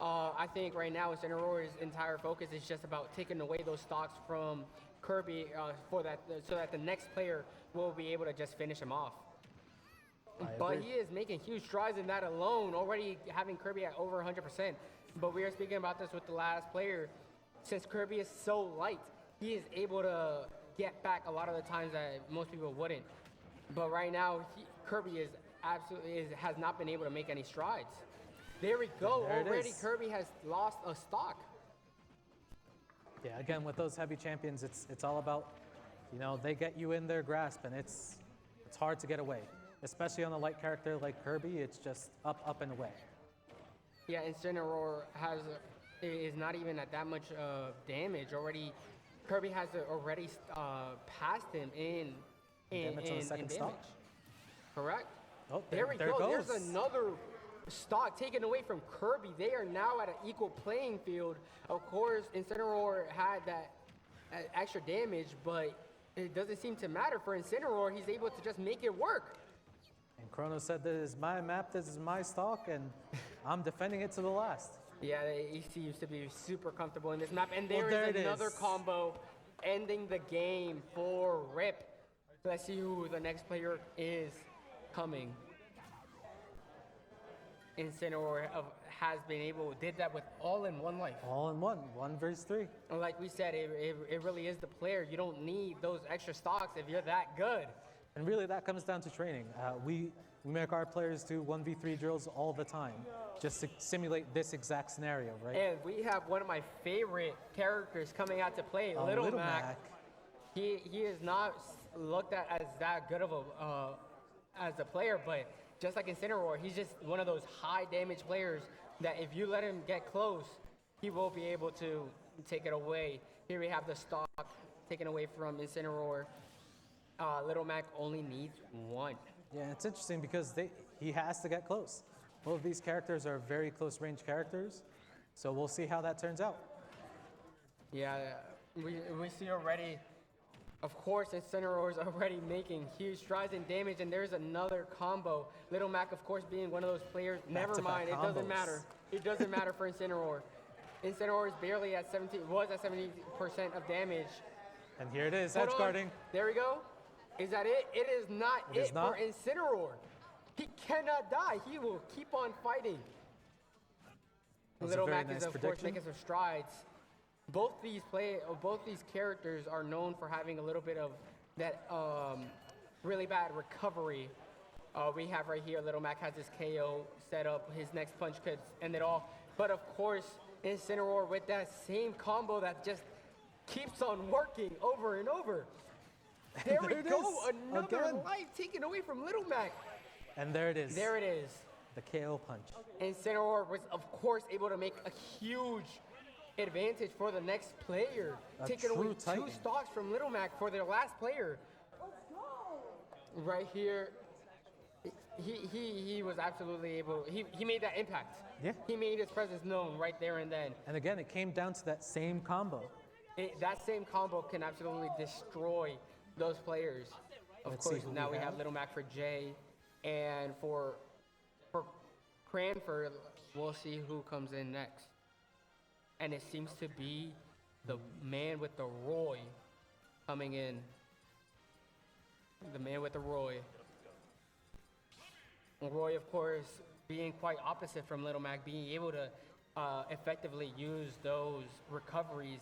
Speaker 10: I think right now Incineroar's entire focus is just about taking away those stocks from Kirby so that the next player will be able to just finish him off. But he is making huge strides in that alone, already having Kirby at over 100%. But we are speaking about this with the last player. Since Kirby is so light, he is able to get back a lot of the times that most people wouldn't. But right now, Kirby has not been able to make any strides. There we go.
Speaker 12: There it
Speaker 10: Already
Speaker 12: is.
Speaker 10: Kirby has lost a stock.
Speaker 12: Yeah, again, with those heavy champions, it's all about, you know, they get you in their grasp, and it's hard to get away. Especially on a light character like Kirby, it's just up, and away.
Speaker 10: Yeah, Incineroar is not even at that much damage already. Kirby has already passed him in
Speaker 12: Damage on the second
Speaker 10: damage.
Speaker 12: stock?
Speaker 10: correct?
Speaker 12: Oh,
Speaker 10: There we
Speaker 12: there
Speaker 10: go.
Speaker 12: goes.
Speaker 10: There's another stock taken away from Kirby. They are now at an equal playing field. Of course, Incineroar had that extra damage, but it doesn't seem to matter for Incineroar. He's able to just make it work.
Speaker 12: And Chrono said, this is my map, this is my stock, and I'm defending it to the last.
Speaker 10: Yeah, he seems to be super comfortable in this map. And
Speaker 12: Well,
Speaker 10: there
Speaker 12: there it
Speaker 10: is another
Speaker 12: is.
Speaker 10: combo ending the game for Rip. Let's see who the next player is coming. Incineroar has been able, did that with all in one life.
Speaker 12: All in one, 1 versus 3.
Speaker 10: And like we said, it really is the player. You don't need those extra stocks if you're that good.
Speaker 12: And really that comes down to training. We make our players do 1v3 drills all the time, just to simulate this exact scenario, right?
Speaker 10: And we have one of my favorite characters coming out to play, Little Mac. He is not looked at as that good of as a player, but just like Incineroar, he's just one of those high damage players that if you let him get close, he will be able to take it away. Here we have the stock taken away from Incineroar. Little Mac only needs one.
Speaker 12: Yeah, it's interesting because he has to get close. Both of these characters are very close range characters, so we'll see how that turns out.
Speaker 10: Yeah, we see already, of course, Incineroar is already making huge strides in damage, and there's another combo. Little Mac, of course, being one of those players, never mind, it doesn't matter. It doesn't matter for Incineroar. Incineroar is barely at 70% of damage.
Speaker 12: And here it is,
Speaker 10: Hold
Speaker 12: edge
Speaker 10: on.
Speaker 12: guarding.
Speaker 10: There we go. Is that it? It is not
Speaker 12: It is not.
Speaker 10: for Incineroar. He cannot die. He will keep on fighting.
Speaker 12: That was a
Speaker 10: Little
Speaker 12: very
Speaker 10: Mac
Speaker 12: nice
Speaker 10: is, of course,
Speaker 12: prediction.
Speaker 10: making some strides. Both these characters are known for having a little bit of that really bad recovery. We have right here, Little Mac has his KO set up. His next punch could end it all. But of course, Incineroar with that same combo that just keeps on working over and over. There we
Speaker 12: it
Speaker 10: go,
Speaker 12: is,
Speaker 10: another
Speaker 12: again.
Speaker 10: life taken away from Little Mac.
Speaker 12: And there it is.
Speaker 10: There it is.
Speaker 12: The KO punch.
Speaker 10: Incineroar was, of course, able to make a huge advantage for the next player,
Speaker 12: A
Speaker 10: taking away
Speaker 12: true titan.
Speaker 10: 2 stocks from Little Mac for their last player. Right here, he was absolutely able. He made that impact.
Speaker 12: Yeah.
Speaker 10: He made his presence known right there and then.
Speaker 12: And again, it came down to that same combo.
Speaker 10: That same combo can absolutely destroy those players. Of
Speaker 12: Let's see
Speaker 10: course,
Speaker 12: who
Speaker 10: now
Speaker 12: we
Speaker 10: we have
Speaker 12: have.
Speaker 10: Little Mac for Jay, and for Cranford, we'll see who comes in next. And it seems to be the man with the Roy coming in. The man with the Roy. Roy, of course, being quite opposite from Little Mac, being able to effectively use those recoveries.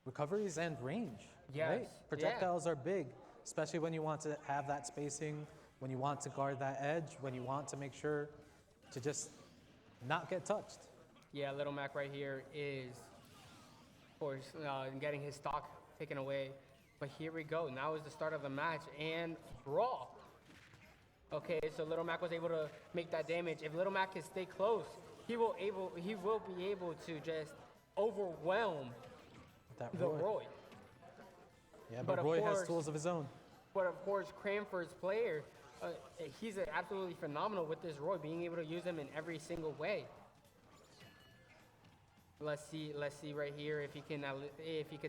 Speaker 12: Recoveries and range.
Speaker 10: Yes,
Speaker 12: Right?
Speaker 10: yeah.
Speaker 12: Projectiles are big, especially when you want to have that spacing, when you want to guard that edge, when you want to make sure to just not get touched.
Speaker 10: Yeah, Little Mac right here is, of course, getting his stock taken away. But here we go. Now is the start of the match and draw. Okay, so Little Mac was able to make that damage. If Little Mac can stay close, he will be able to just overwhelm
Speaker 12: That
Speaker 10: the
Speaker 12: Roy.
Speaker 10: Roy.
Speaker 12: Yeah,
Speaker 10: But
Speaker 12: but
Speaker 10: of
Speaker 12: Roy has
Speaker 10: course-
Speaker 12: tools of his own.
Speaker 10: But of course, Cranford's player, he's absolutely phenomenal with this Roy, being able to use him in every single way. Let's see right here if he can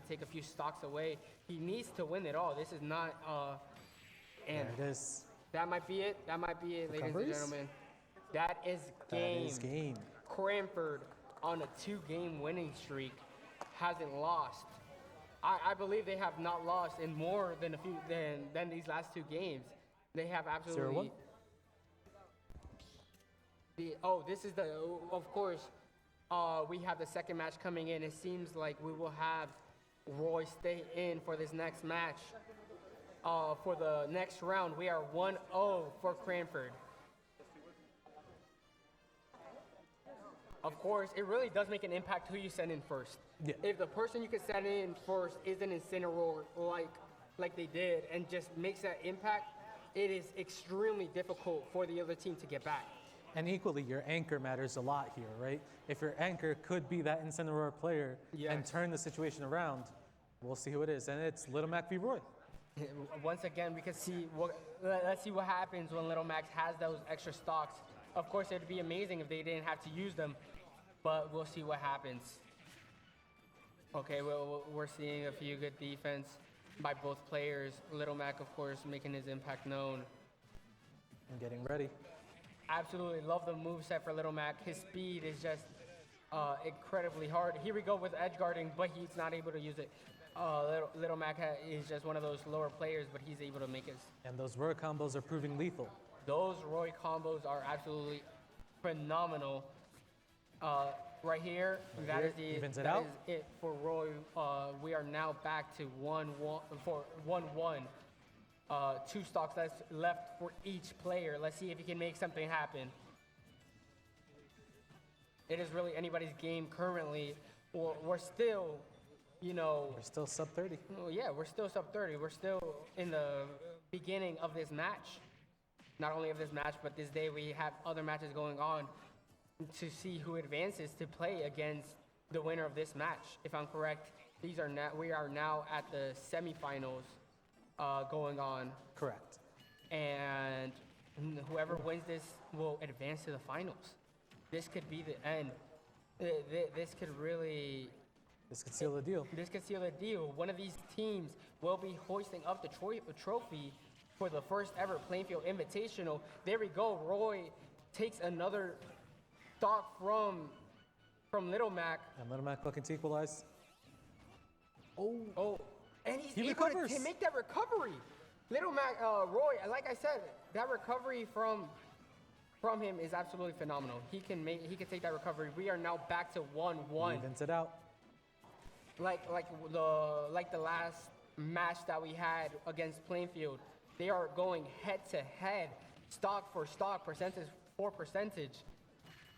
Speaker 10: take a few stocks away. He needs to win it all. This is not and
Speaker 12: There it is.
Speaker 10: that might be it. That might be it, ladies and
Speaker 12: Recoveries?
Speaker 10: gentlemen. That is
Speaker 12: That
Speaker 10: game.
Speaker 12: is game.
Speaker 10: Cranford on a 2-game winning streak hasn't lost. I believe they have not lost in more than than these last 2 games. They have absolutely.
Speaker 12: 0-1?
Speaker 10: This is of course, we have the second match coming in. It seems like we will have Roy stay in for this next match. For the next round, we are 1-0 for Cranford. Of course, it really does make an impact who you send in first.
Speaker 12: Yeah.
Speaker 10: If the person you can send in first isn't Incineroar like they did and just makes that impact, it is extremely difficult for the other team to get back.
Speaker 12: And equally, your anchor matters a lot here, right? If your anchor could be that Incineroar player and
Speaker 10: Yes.
Speaker 12: turn the situation around, we'll see who it is. And it's Little Mac v. Roy.
Speaker 10: Once again, we can see let's see what happens when Little Max has those extra stocks. Of course, it'd be amazing if they didn't have to use them, but we'll see what happens. Okay, well, we're seeing a few good defense by both players. Little Mac, of course, making his impact known.
Speaker 12: And getting ready.
Speaker 10: Absolutely love the moveset for Little Mac. His speed is just incredibly hard. Here we go with edge guarding, but he's not able to use it. Little Mac is just one of those lower players, but he's able to make it.
Speaker 12: And those Roy combos are proving lethal.
Speaker 10: Those Roy combos are absolutely phenomenal. Right here, that is it for Roy. We are now back to 1-1. 2 stocks left for each player. Let's see if he can make something happen. It is really anybody's game currently. We're still,
Speaker 12: We're still sub 30.
Speaker 10: Yeah, we're still sub 30. We're still in the beginning of this match. Not only of this match, but this day we have other matches going on to see who advances to play against the winner of this match. If I'm correct, we are now at the semifinals going on.
Speaker 12: Correct.
Speaker 10: And whoever wins this will advance to the finals. This could be the end. This could
Speaker 12: seal the deal.
Speaker 10: This could seal the deal. One of these teams will be hoisting up the trophy for the first ever Plainfield Invitational. There we go. Roy takes another stock from Little Mac.
Speaker 12: And Little Mac looking to equalize.
Speaker 10: Oh, and he's able to make that recovery. Little Mac, Roy, like I said, that recovery from him is absolutely phenomenal. He can take that recovery. We are now back to 1-1.
Speaker 12: Evens it out.
Speaker 10: Like the last match that we had against Plainfield, they are going head to head, stock for stock, percentage for percentage.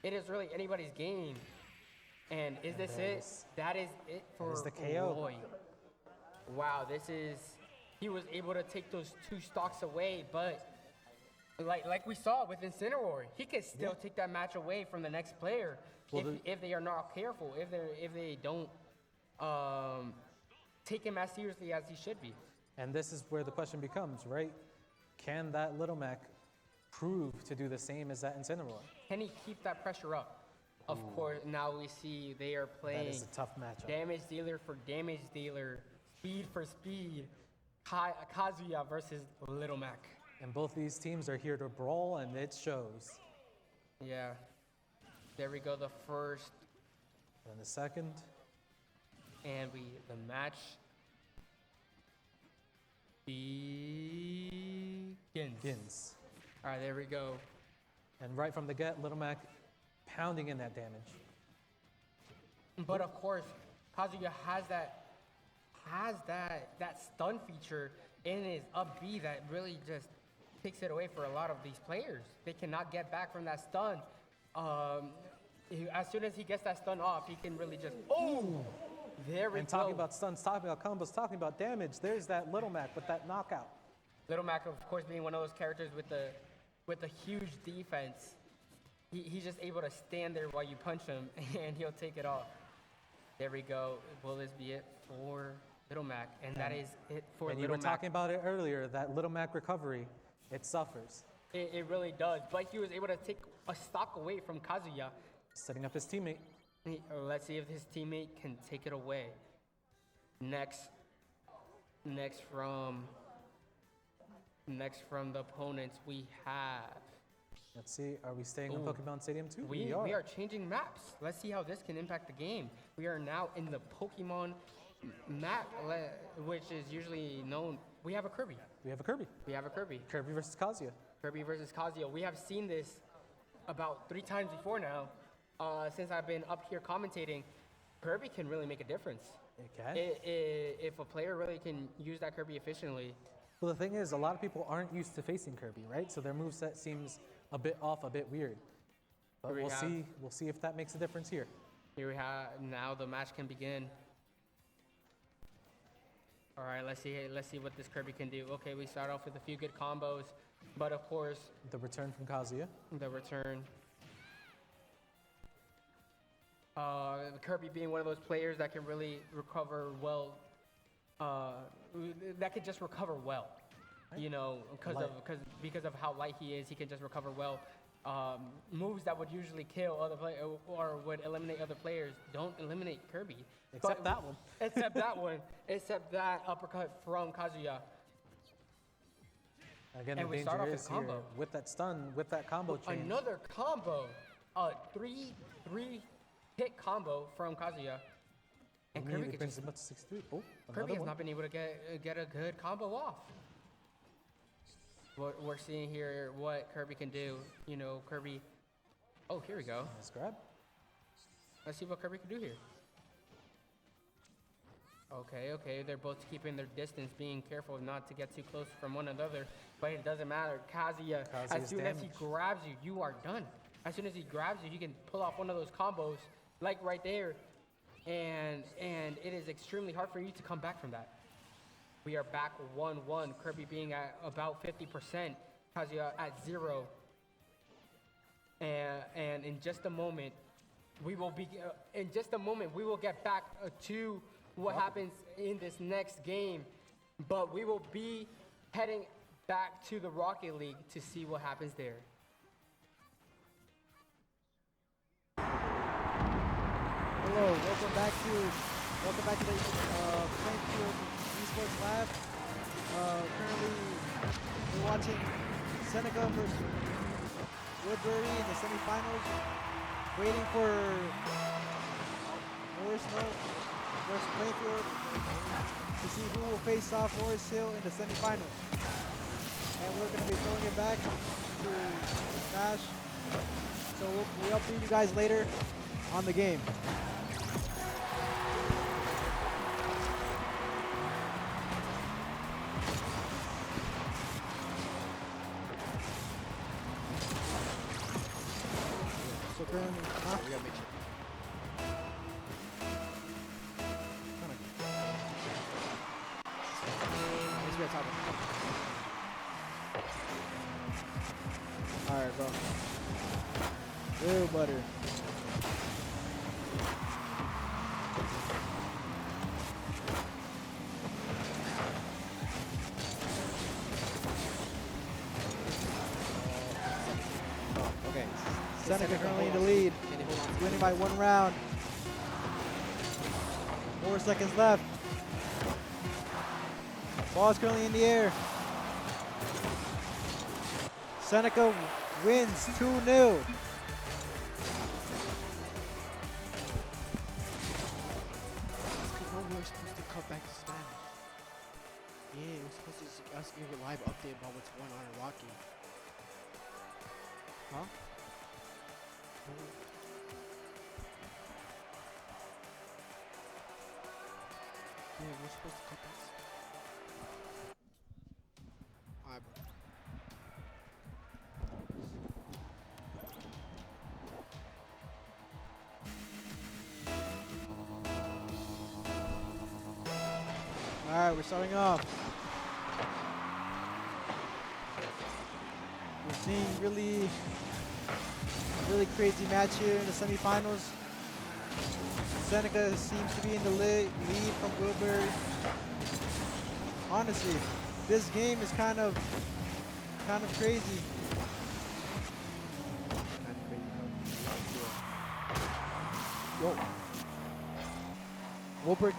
Speaker 10: It is really anybody's game. And is this it? That is it for
Speaker 12: the KO.
Speaker 10: Roy. Wow, he was able to take those 2 stocks away, but like we saw with Incineroar, he can still take that match away from the next player if they are not careful, if they don't take him as seriously as he should be.
Speaker 12: And this is where the question becomes, right? Can that Little Mac prove to do the same as that Incineroar?
Speaker 10: Can he keep that pressure up? Of course, now we see they are playing.
Speaker 12: That is a tough matchup.
Speaker 10: Damage dealer for damage dealer, speed for speed. Kazuya versus Little Mac.
Speaker 12: And both these teams are here to brawl, and it shows.
Speaker 10: Yeah. There we go, the first.
Speaker 12: And the second.
Speaker 10: And the match begins. All right, there we go.
Speaker 12: And right from the get, Little Mac pounding in that damage.
Speaker 10: But of course, Kazuya has that stun feature in his up B that really just takes it away for a lot of these players. They cannot get back from that stun. As soon as he gets that stun off, he can really just, there we go.
Speaker 12: And talking about stuns, talking about combos, talking about damage, there's that Little Mac with that knockout.
Speaker 10: Little Mac, of course, being one of those characters with the huge defense. He's just able to stand there while you punch him, and he'll take it off. There we go. Will this be it for Little Mac? And that is it for Little Mac.
Speaker 12: And you were talking about it earlier, that Little Mac recovery, it suffers.
Speaker 10: It really does. But he was able to take a stock away from Kazuya.
Speaker 12: Setting up his teammate.
Speaker 10: Let's see if his teammate can take it away. Next from the opponents, we have.
Speaker 12: Let's see, are we staying in Pokemon Stadium 2?
Speaker 10: We are changing maps. Let's see how this can impact the game. We are now in the Pokemon map, which is usually known. We have a Kirby.
Speaker 12: We have a Kirby. Kirby versus Kazuya.
Speaker 10: Kirby versus Kazuya. We have seen this about 3 times before now. Since I've been up here commentating, Kirby can really make a difference.
Speaker 12: It can.
Speaker 10: If a player really can use that Kirby efficiently.
Speaker 12: Well, the thing is, a lot of people aren't used to facing Kirby, right? So their moveset seems a bit off, a bit weird. But we'll see if that makes a difference here.
Speaker 10: Here we have, now the match can begin. All right, let's see what this Kirby can do. Okay, we start off with a few good combos, but of course...
Speaker 12: The return from Kazuya.
Speaker 10: The return. Kirby being one of those players that can really recover well that could just recover well. You know, because of how light he is, he can just recover well. Moves that would usually kill other players or would eliminate other players don't eliminate Kirby.
Speaker 12: Except that one.
Speaker 10: Except that one. Except that uppercut from Kazuya.
Speaker 12: Again,
Speaker 10: And
Speaker 12: the
Speaker 10: we
Speaker 12: danger
Speaker 10: start off
Speaker 12: is
Speaker 10: with combo.
Speaker 12: here with that stun, with that combo chain.
Speaker 10: Another combo, a three hit combo from Kazuya. And Kirby could
Speaker 12: brings
Speaker 10: just,
Speaker 12: him up to 6-3. Oh,
Speaker 10: Kirby
Speaker 12: another
Speaker 10: has
Speaker 12: one.
Speaker 10: not been able to get a good combo off. What we're seeing here, what Kirby can do. You know, Kirby. Oh, here we go.
Speaker 12: Nice grab.
Speaker 10: Let's see what Kirby can do here. Okay, they're both keeping their distance, being careful not to get too close from one another, but it doesn't matter. Kazuya, as soon as he grabs you, you are done. As soon as he grabs you, he can pull off one of those combos, like right there, and it is extremely hard for you to come back from that. We are back 1-1, Kirby being at about 50%, Kazuya at 0. And in just a moment, we will get back to what happens in this next game, but we will be heading back to the Rocket League to see what happens there.
Speaker 8: Hello, welcome back to the Plainfield Esports Lab. Currently, we're watching Seneca versus Woodbury in the semifinals. Waiting for Morris Hill versus Plainfield to see who will face off Morris Hill in the semifinals. And we're going to be throwing it back to Smash. So we'll update you guys later on the game. So currently, we gotta make sure. Alright, bro. Real butter. Okay. Seneca currently in the lead. Winning by 1 round. 4 seconds left. Ball is currently in the air. Seneca wins 2-0.
Speaker 13: Oh, we were supposed to cut back to Spanish. Yeah, we're supposed to us give a live update about what's going on in Rocky. Huh? Yeah, we're supposed to cut back to Alright, bro.
Speaker 8: Alright, we're starting off. We're seeing really crazy match here in the semifinals. Seneca seems to be in the lead from Wilbury. Honestly, this game is kind of crazy.
Speaker 13: Yo. Woodbury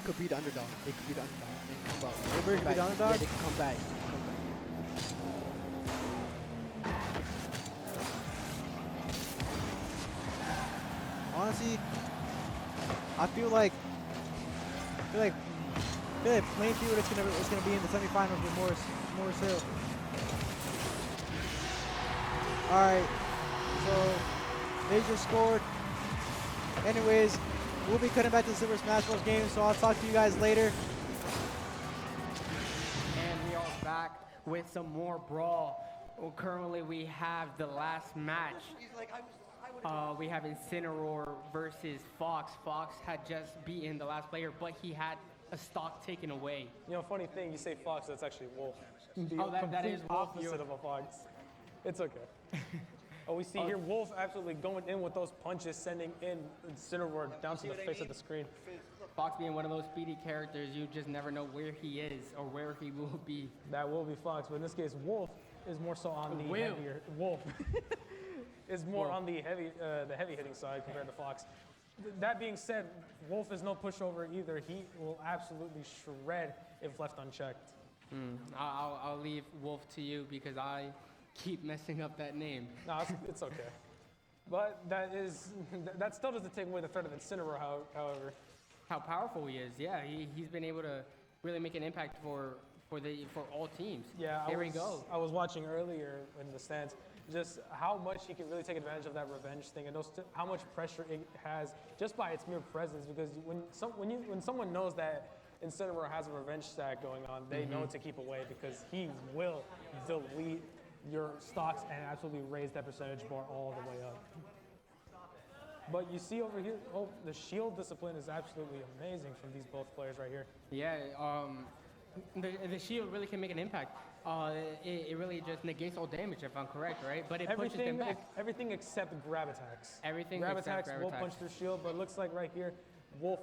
Speaker 13: could be the underdog. They could be the underdog. They can come back.
Speaker 8: Woodbury could be the underdog?
Speaker 13: Yeah, they can come back.
Speaker 8: Honestly, I feel like Plainfield is gonna be in the semifinals with Morris Hill. All right, so they just scored. Anyways, we'll be cutting back to the Silver Smash Bros. Game, so I'll talk to you guys later.
Speaker 10: And we are back with some more brawl. Well, currently we have the last match. We have Incineroar versus Fox. Fox had just beaten the last player, but he had a stock taken away.
Speaker 11: You know, funny thing, you say fox, that's actually wolf. The
Speaker 10: Oh, that is
Speaker 11: complete
Speaker 10: wolf.
Speaker 11: opposite of a fox. It's okay. Oh, we see here Wolf absolutely going in with those punches, sending in Incineroar down to the face of the screen.
Speaker 10: Fox being one of those speedy characters, you just never know where he is or where he will be.
Speaker 11: That will be Fox, but in this case, Wolf is more so on the heavier. Wolf is more on the heavy hitting side compared to Fox. That being said, Wolf is no pushover either. He will absolutely shred if left unchecked.
Speaker 10: I'll leave Wolf to you because I keep messing up that name.
Speaker 11: No, it's okay. But that still doesn't take away the threat of Incineroar, however.
Speaker 10: How powerful he is, yeah. He's been able to really make an impact for all teams.
Speaker 11: Yeah,
Speaker 10: there we go.
Speaker 11: I was watching earlier in the stands just how much he can really take advantage of that revenge thing, and how much pressure it has just by its mere presence. Because when someone knows that Incineroar has a revenge stack going on, they know to keep away because he will delete your stocks and absolutely raise that percentage bar all the way up. But you see over here, the shield discipline is absolutely amazing from these both players right here.
Speaker 10: Yeah, the shield really can make an impact. It really just negates all damage, if I'm correct, right? But it pushes them back.
Speaker 11: Everything except grab attacks.
Speaker 10: Grab
Speaker 11: attacks will punch through shield, but it looks like right here, Wolf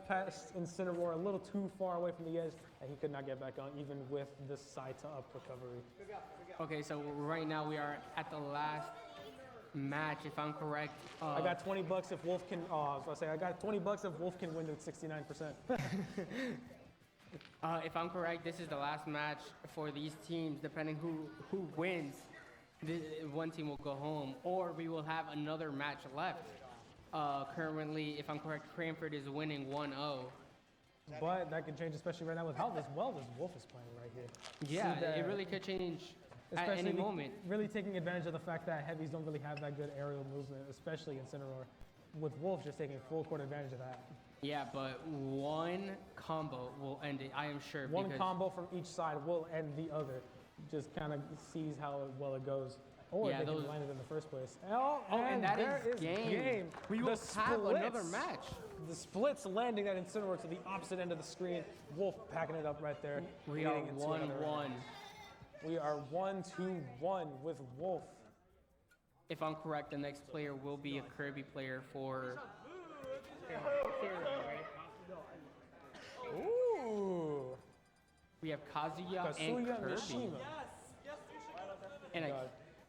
Speaker 11: passed Incineroar a little too far away from the edge, and he could not get back on, even with the side to up recovery.
Speaker 10: Okay, so right now we are at the last match, if I'm correct.
Speaker 11: I got $20 if Wolf can. I got $20 if Wolf can win with 69%.
Speaker 10: If I'm correct, this is the last match for these teams. Depending who wins, one team will go home, or we will have another match left. Currently, if I'm correct, Cranford is winning 1-0.
Speaker 11: But that could change, especially right now with how well this Wolf is playing right here.
Speaker 10: Yeah, it really could change at any moment.
Speaker 11: Really taking advantage of the fact that heavies don't really have that good aerial movement, especially Incineroar, with Wolf just taking full court advantage of that.
Speaker 10: Yeah, but one combo will end it, I am sure.
Speaker 11: One combo from each side will end the other. Just kind of sees how well it goes. Or they can land it in the first place.
Speaker 10: And that is game. We will have another match.
Speaker 11: The splits landing that Incineroar to the opposite end of the screen. Wolf packing it up right there.
Speaker 10: We are 1-1.
Speaker 11: We are 1-1 with Wolf.
Speaker 10: If I'm correct, the next player will be a Kirby player for...
Speaker 11: Ooh.
Speaker 10: We have Kazuya and Kirby.
Speaker 11: Mishima.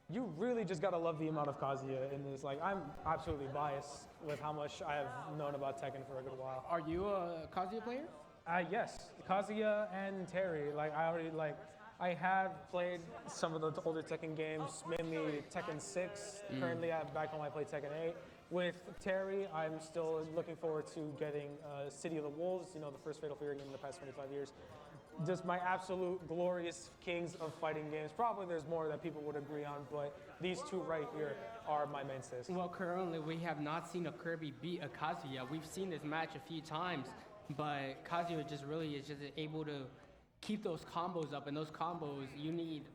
Speaker 11: You really just gotta love the amount of Kazuya in this. Like, I'm absolutely biased with how much I have known about Tekken for a good while.
Speaker 10: Are you a Kazuya player?
Speaker 11: Yes, Kazuya and Terry. I have played some of the older Tekken games, mainly Tekken 6. Currently, back home I play Tekken 8. With Terry, I'm still looking forward to getting City of the Wolves, the first Fatal Fury game in the past 25 years. Just my absolute glorious kings of fighting games. Probably there's more that people would agree on, but these two right here are my mainstays.
Speaker 10: Well, currently we have not seen a Kirby beat a Kazuya. We've seen this match a few times, but Kazuya just really is just able to keep those combos up, and those combos, you need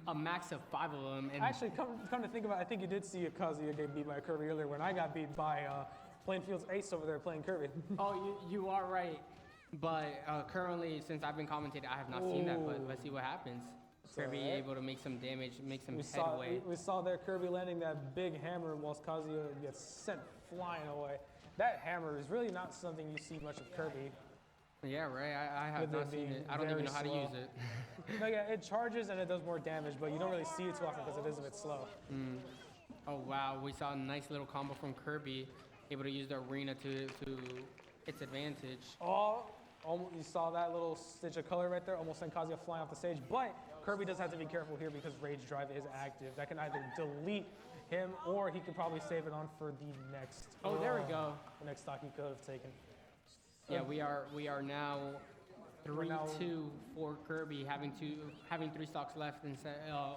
Speaker 10: a max of 5 of them. And
Speaker 11: actually, come to think about it, I think you did see a Kazuya get beat by a Kirby earlier when I got beat by Plainfield's Ace over there playing Kirby.
Speaker 10: Oh, you are right. But currently, since I've been commentating, I have not seen that, but let's see what happens. Kirby able to make some damage, make some headway.
Speaker 11: We saw there Kirby landing that big hammer whilst Kazuya gets sent flying away. That hammer is really not something you see much of Kirby.
Speaker 10: Yeah, right. I have not seen it. I don't even know how to use it.
Speaker 11: No, yeah, it charges and it does more damage, but you don't really see it too often because it is a bit slow.
Speaker 10: Oh, wow. We saw a nice little combo from Kirby, able to use the arena to its advantage.
Speaker 11: You saw that little stitch of color right there, almost sent Kazuya flying off the stage. But Kirby does have to be careful here because Rage Drive is active. That can either delete him or he could probably save it on for the next.
Speaker 10: Oh, there we go.
Speaker 11: The next stock he could have taken.
Speaker 10: Yeah, we are now 3-2 for Kirby, having 3 stocks left and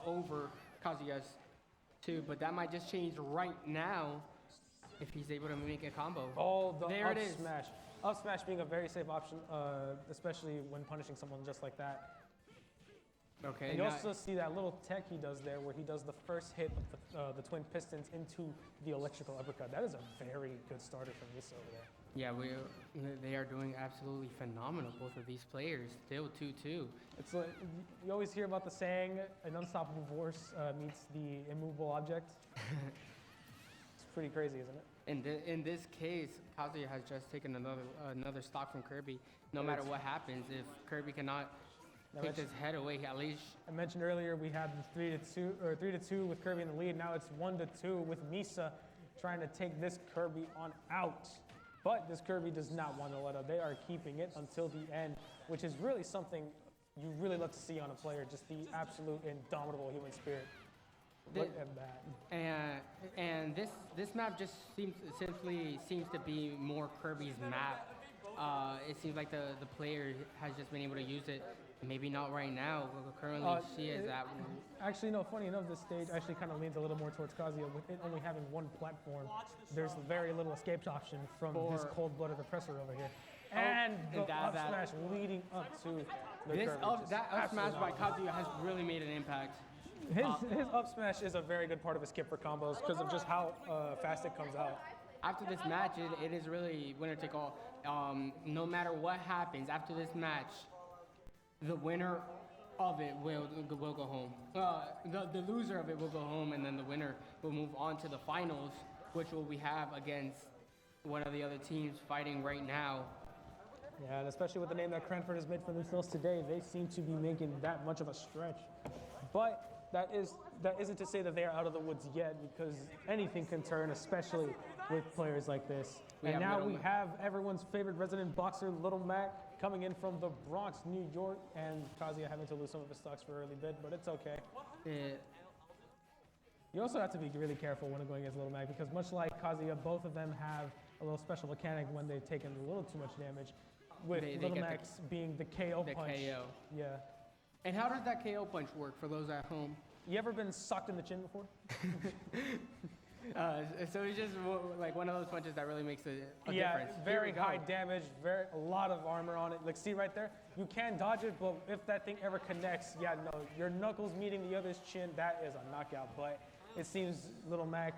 Speaker 10: over Kazuya's 2. But that might just change right now if he's able to make a combo.
Speaker 11: There it is. Smash. Up smash being a very safe option, especially when punishing someone just like that.
Speaker 10: Okay.
Speaker 11: And you
Speaker 10: now-
Speaker 11: also see that little tech he does there where he does the first hit of the twin pistons into the electrical uppercut. That is a very good starter from Misa over there.
Speaker 10: Yeah, they are doing absolutely phenomenal, both of these players. Still 2-2.
Speaker 11: It's like, you always hear about the saying, an unstoppable force meets the immovable object. It's pretty crazy, isn't it?
Speaker 10: In this case, Kazuya has just taken another stock from Kirby. No matter what happens, if Kirby cannot take his head away, at least.
Speaker 11: I mentioned earlier we had the 3-2 with Kirby in the lead. Now it's 1-2 with Misa trying to take this Kirby on out. But this Kirby does not want to let up. They are keeping it until the end, which is really something you really love to see on a player, just the absolute indomitable human spirit. Look at that.
Speaker 10: And this map just simply seems to be more Kirby's map. It seems like the player has just been able to use it. Maybe not right now. Currently, she is at.
Speaker 11: Actually, no, funny enough, this stage actually kind of leans a little more towards Kazuya. With it only having one platform, there's very little escape option from his cold-blooded oppressor over here. And the up smash leading up to the Kirby.
Speaker 10: That up smash by Kazuya has really made an impact.
Speaker 11: His up smash is a very good part of his kit for combos because of just how fast it comes out.
Speaker 10: After this match, it is really winner take all. No matter what happens after this match, the winner of it will go home. The loser of it will go home, and then the winner will move on to the finals, which we have against one of the other teams fighting right now.
Speaker 11: Yeah, and especially with the name that Cranford has made for themselves today, they seem to be making that much of a stretch. But that isn't to say that they are out of the woods yet, because anything can turn, especially with players like this. And now we have everyone's favorite resident boxer, Little Mac, coming in from the Bronx, New York, and Kazuya having to lose some of his stocks for early bid, but it's okay. You also have to be really careful when going against Little Mac, because much like Kazuya, both of them have a little special mechanic when they've taken a little too much damage, with Little Mac's being the KO punch.
Speaker 10: KO.
Speaker 11: Yeah.
Speaker 10: And how does that KO punch work for those at home?
Speaker 11: You ever been socked in the chin before?
Speaker 10: So it's just like one of those punches that really makes a difference.
Speaker 11: Yeah, very high damage, a lot of armor on it. Like, see right there? You can dodge it, but if that thing ever connects, yeah, no, your knuckles meeting the other's chin, that is a knockout. But it seems Little Mac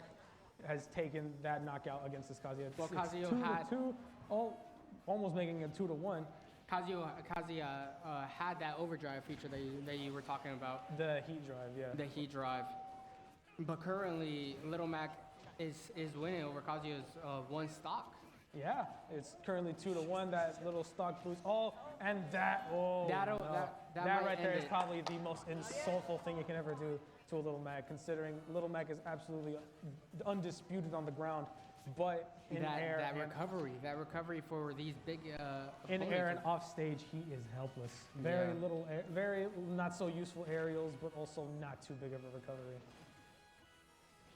Speaker 11: has taken that knockout against this Kazuya.
Speaker 10: Well, Kazuya had
Speaker 11: 2-2, almost making it 2-1.
Speaker 10: Kazuya had that overdrive feature that you were talking about.
Speaker 11: The heat drive, yeah.
Speaker 10: The heat drive. But currently, Little Mac is winning over Kazuya's one stock.
Speaker 11: Yeah, it's currently 2-1. That little stock boost. And that right there is probably the most insultful thing you can ever do to a Little Mac, considering Little Mac is absolutely undisputed on the ground. But in air,
Speaker 10: that recovery for these big
Speaker 11: in air and off stage, he is helpless. Very little, very not so useful aerials, but also not too big of a recovery.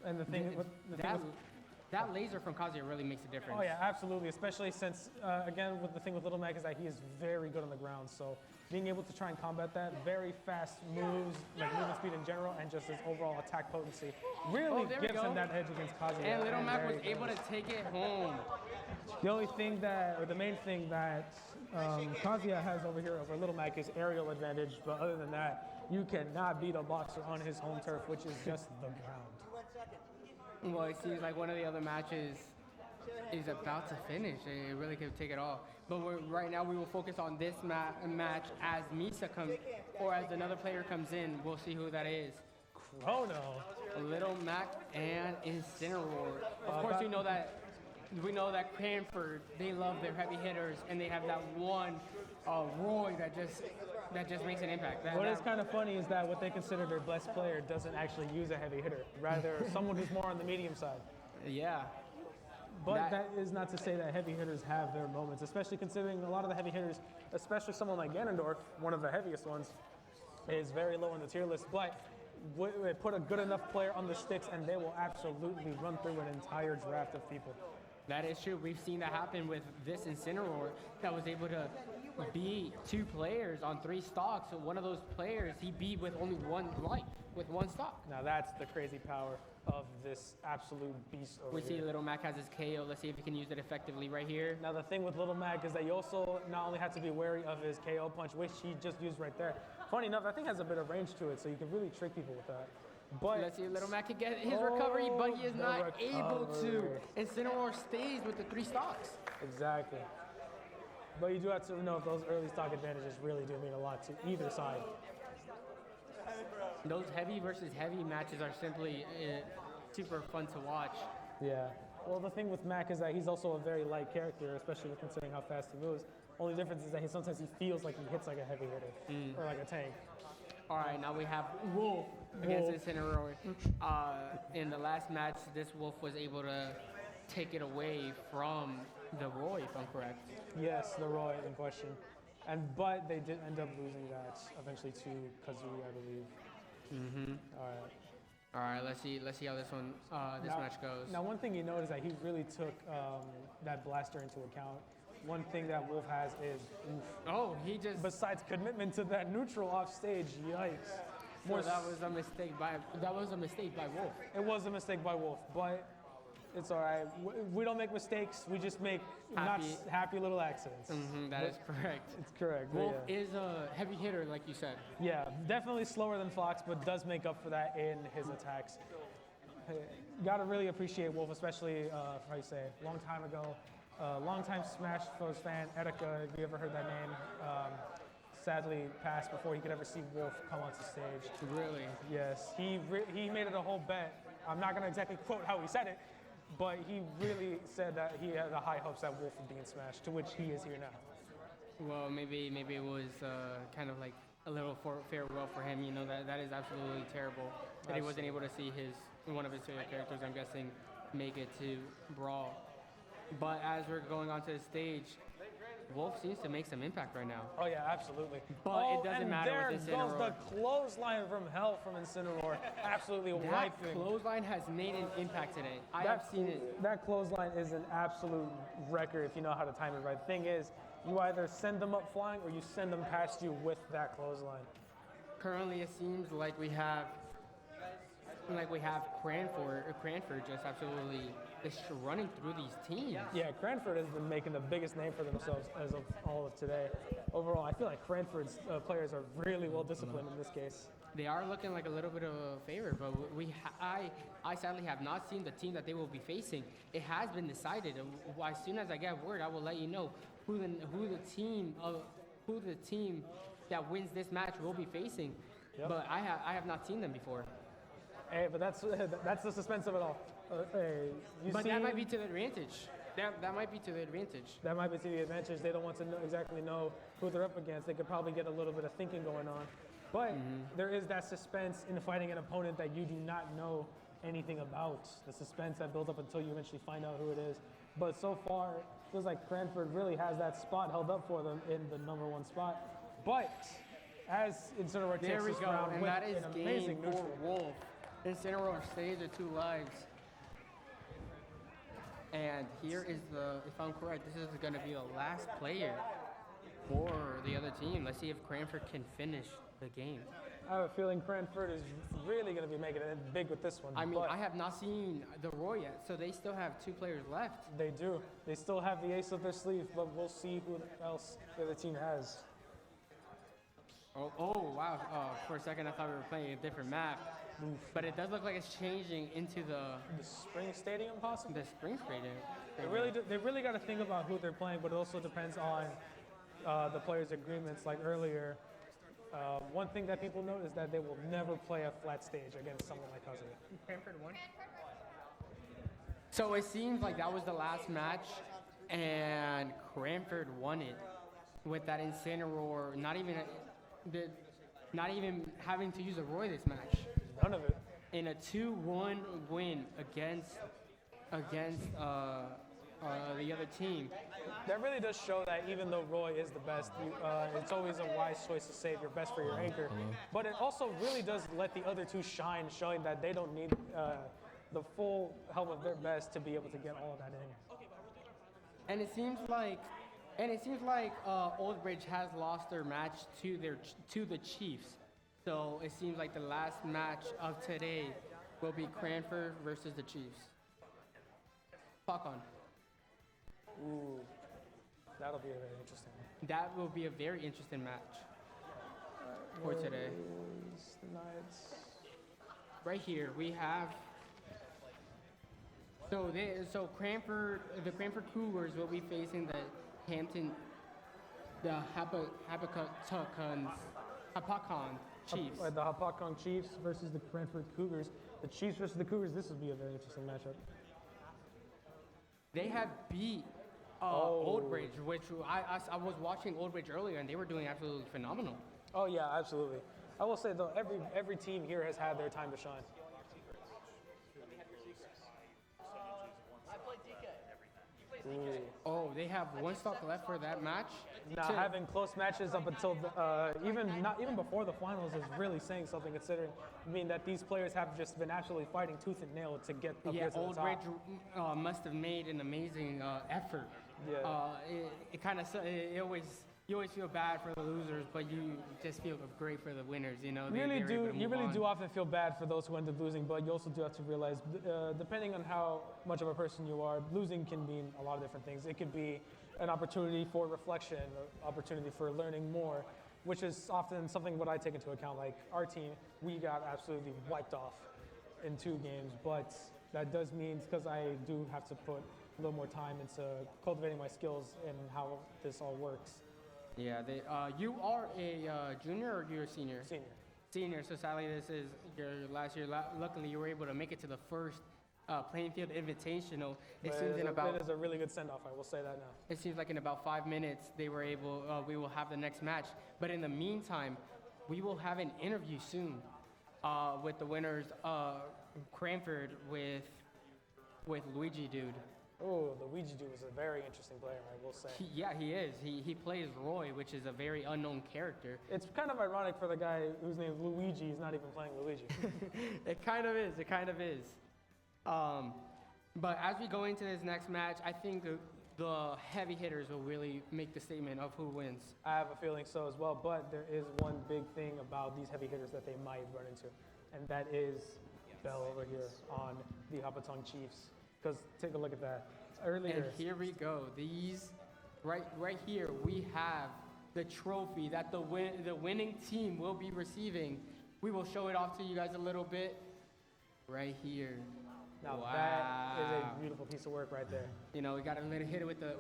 Speaker 11: And the thing
Speaker 10: that laser from Kazuya really makes a difference.
Speaker 11: Oh yeah, absolutely. Especially since again, with the thing with Little Mac is that he is very good on the ground. So being able to try and combat that, very fast moves, like movement speed in general, and just his overall attack potency, really gives him that edge against Kazuya.
Speaker 10: And Little Mac was able to take it home.
Speaker 11: The only thing the main thing that Kazuya has over here over Little Mac is aerial advantage. But other than that, you cannot beat a boxer on his home turf, which is just the ground.
Speaker 10: Well, it seems like one of the other matches is about to finish. It really could take it all. But right now we will focus on this match as Misa comes, or as another player comes in. We'll see who that is.
Speaker 11: Chrono.
Speaker 10: Little Mac and Incineroar. Of course, we know that Cranford, they love their heavy hitters, and they have that one Roy that just makes an impact.
Speaker 11: What is kind of funny is that what they consider their best player doesn't actually use a heavy hitter, rather someone who's more on the medium side.
Speaker 10: Yeah.
Speaker 11: But that is not to say that heavy hitters have their moments, especially considering a lot of the heavy hitters, especially someone like Ganondorf, one of the heaviest ones, is very low on the tier list. But put a good enough player on the sticks and they will absolutely run through an entire draft of people.
Speaker 10: That is true. We've seen that happen with this Incineroar that was able to beat 2 players on 3 stocks. So one of those players he beat with only 1 life, with 1 stock.
Speaker 11: Now that's the crazy power of this absolute beast over here.
Speaker 10: We see Little Mac has his KO. Let's see if he can use it effectively right here.
Speaker 11: Now the thing with Little Mac is that you also not only have to be wary of his KO punch, which he just used right there. funny enough, that thing has a bit of range to it, so you can really trick people with that. But
Speaker 10: Let's see if Little Mac can get his recovery, but he is
Speaker 11: the
Speaker 10: not able to.
Speaker 11: recovery.
Speaker 10: Incineroar stays with the 3 stocks.
Speaker 11: Exactly. But you do have to know if those early stock advantages really do mean a lot to either side.
Speaker 10: Those heavy versus heavy matches are simply super fun to watch.
Speaker 11: Yeah. Well, the thing with Mac is that he's also a very light character, especially considering how fast he moves. Only difference is that sometimes he feels like he hits like a heavy hitter or like a tank.
Speaker 10: All right, now we have Wolf against Incineroar. In the last match, this Wolf was able to take it away from the Roy, if I'm correct.
Speaker 11: Yes, the Roy in question. But they did end up losing that eventually to Kazooie, I believe.
Speaker 10: Mm-hmm.
Speaker 11: All right.
Speaker 10: All right, let's see how this match goes.
Speaker 11: Now, one thing you note is that he really took that blaster into account. One thing that Wolf has is,
Speaker 10: he just
Speaker 11: besides commitment to that neutral off stage, yikes.
Speaker 10: So that was a mistake by Wolf.
Speaker 11: It was a mistake by Wolf, but it's all right. We don't make mistakes. We just make happy little accidents.
Speaker 10: That is correct.
Speaker 11: It's correct.
Speaker 10: Wolf is a heavy hitter, like you said.
Speaker 11: Yeah, definitely slower than Fox, but does make up for that in his attacks. Gotta really appreciate Wolf, especially, how you say, long time ago. Longtime Smash Bros. Fan, Etika, if you ever heard that name, sadly passed before he could ever see Wolf come onto stage.
Speaker 10: Really?
Speaker 11: Yes. He made it a whole bet. I'm not going to exactly quote how he said it, but he really said that he had the high hopes that Wolf would be in Smash, to which he is here now.
Speaker 10: Well, maybe it was kind of like a little farewell for him. You know, that is absolutely terrible that he wasn't able to see one of his favorite characters, I'm guessing, make it to Brawl. But as we're going onto the stage, Wolf seems to make some impact right now.
Speaker 11: Oh yeah, absolutely.
Speaker 10: But it doesn't matter with Incineroar.
Speaker 11: There goes the clothesline from hell from Incineroar, absolutely wiping.
Speaker 10: That clothesline has made an impact today. I have seen it.
Speaker 11: That clothesline is an absolute record if you know how to time it right. Thing is, you either send them up flying or you send them past you with that clothesline.
Speaker 10: Currently, it seems like we have Cranford just absolutely just running through these teams.
Speaker 11: Yeah, Cranford has been making the biggest name for themselves as of all of today. Overall, I feel like Cranford's players are really well disciplined in this case.
Speaker 10: They are looking like a little bit of a favorite, but I sadly have not seen the team that they will be facing. It has been decided. As soon as I get word, I will let you know who the team that wins this match will be facing. Yep. But I have not seen them before.
Speaker 11: Hey, but that's the suspense of it all.
Speaker 10: That might be to the advantage. That might be to the advantage.
Speaker 11: That might be to the advantage. They don't want to exactly know who they're up against. They could probably get a little bit of thinking going on. But there is that suspense in fighting an opponent that you do not know anything about. The suspense that builds up until you eventually find out who it is. But so far, it feels like Cranford really has that spot held up for them in the #1 spot. But as Incineroar takes this round
Speaker 10: and
Speaker 11: with
Speaker 10: that is
Speaker 11: an amazing
Speaker 10: game
Speaker 11: neutral.
Speaker 10: for Wolf. Incineroar stays at 2 lives. And here is if I'm correct, this is going to be the last player for the other team. Let's see if Cranford can finish the game.
Speaker 11: I have a feeling Cranford is really going to be making it big with this one.
Speaker 10: I mean, I have not seen the Roy yet, so they still have 2 players left.
Speaker 11: They do. They still have the ace up their sleeve, but we'll see who else the other team has.
Speaker 10: Oh wow. For a second, I thought we were playing a different map. Oof. But it does look like it's changing into the
Speaker 11: Spring Stadium, possibly?
Speaker 10: The Spring Stadium.
Speaker 11: They really got to think about who they're playing, but it also depends on the players' agreements. Like earlier, one thing that people note is that they will never play a flat stage against someone like Kazooie.
Speaker 10: Cranford won. So it seems like that was the last match, and Cranford won it with that Incineroar. Not even having to use a Roy this match.
Speaker 11: None of it.
Speaker 10: In a 2-1 win against the other team.
Speaker 11: That really does show that even though Roy is the best, it's always a wise choice to save your best for your anchor. But it also really does let the other two shine, showing that they don't need the full help of their best to be able to get all of that in.
Speaker 10: And it seems like Old Bridge has lost their match to the Chiefs. So it seems like the last match of today will be Cranford versus the Chiefs. Fuck on.
Speaker 11: Ooh, that'll be a very interesting one.
Speaker 10: That will be a very interesting match. for today. Right here we have. So Cranford, the Cranford Cougars will be facing the Hapakon Chiefs.
Speaker 11: The Hapakon Chiefs versus the Cranford Cougars. The Chiefs versus the Cougars. This would be a very interesting matchup.
Speaker 10: They have beat Old Bridge, which I was watching Old Bridge earlier, and they were doing absolutely phenomenal.
Speaker 11: Oh yeah, absolutely. I will say though, every team here has had their time to shine.
Speaker 10: Oh, they have one stock left for that match.
Speaker 11: Now having close matches up until even before the finals is really saying something, considering that these players have just been absolutely fighting tooth and nail to get up here to
Speaker 10: Old
Speaker 11: the top.
Speaker 10: Ridge must have made an amazing effort.
Speaker 11: Yeah.
Speaker 10: You always feel bad for the losers, but you just feel great for the winners. You know,
Speaker 11: You really do often feel bad for those who end up losing, but you also do have to realize, depending on how much of a person you are, losing can mean a lot of different things. It could be an opportunity for reflection, an opportunity for learning more, which is often something what I take into account. Like our team, we got absolutely wiped off in 2 games, but that does mean, because I do have to put a little more time into cultivating my skills and how this all works.
Speaker 10: Yeah, you are a junior or you're a senior?
Speaker 11: Senior.
Speaker 10: Senior, so sadly this is your last year. Luckily you were able to make it to the first Plainfield Invitational. It
Speaker 11: is a really good send-off, I will say that now.
Speaker 10: It seems like in about 5 minutes we will have the next match. But in the meantime, we will have an interview soon with the winners, Cranford with Luigi Dude.
Speaker 11: Oh, the Luigi Dude is a very interesting player, I will say.
Speaker 10: He is. He plays Roy, which is a very unknown character.
Speaker 11: It's kind of ironic for the guy whose name is Luigi. He's not even playing Luigi.
Speaker 10: It kind of is. It kind of is. But as we go into this next match, I think the heavy hitters will really make the statement of who wins.
Speaker 11: I have a feeling so as well, but there is one big thing about these heavy hitters that they might run into, and that is Bell over here on the Hapatong Chiefs. Because take a look at that. Earlier.
Speaker 10: And here we go. These, right here, we have the trophy that the winning team will be receiving. We will show it off to you guys a little bit. Right here.
Speaker 11: Now
Speaker 10: wow.
Speaker 11: That is a beautiful piece of work right there.
Speaker 10: You know, we got to hit it with the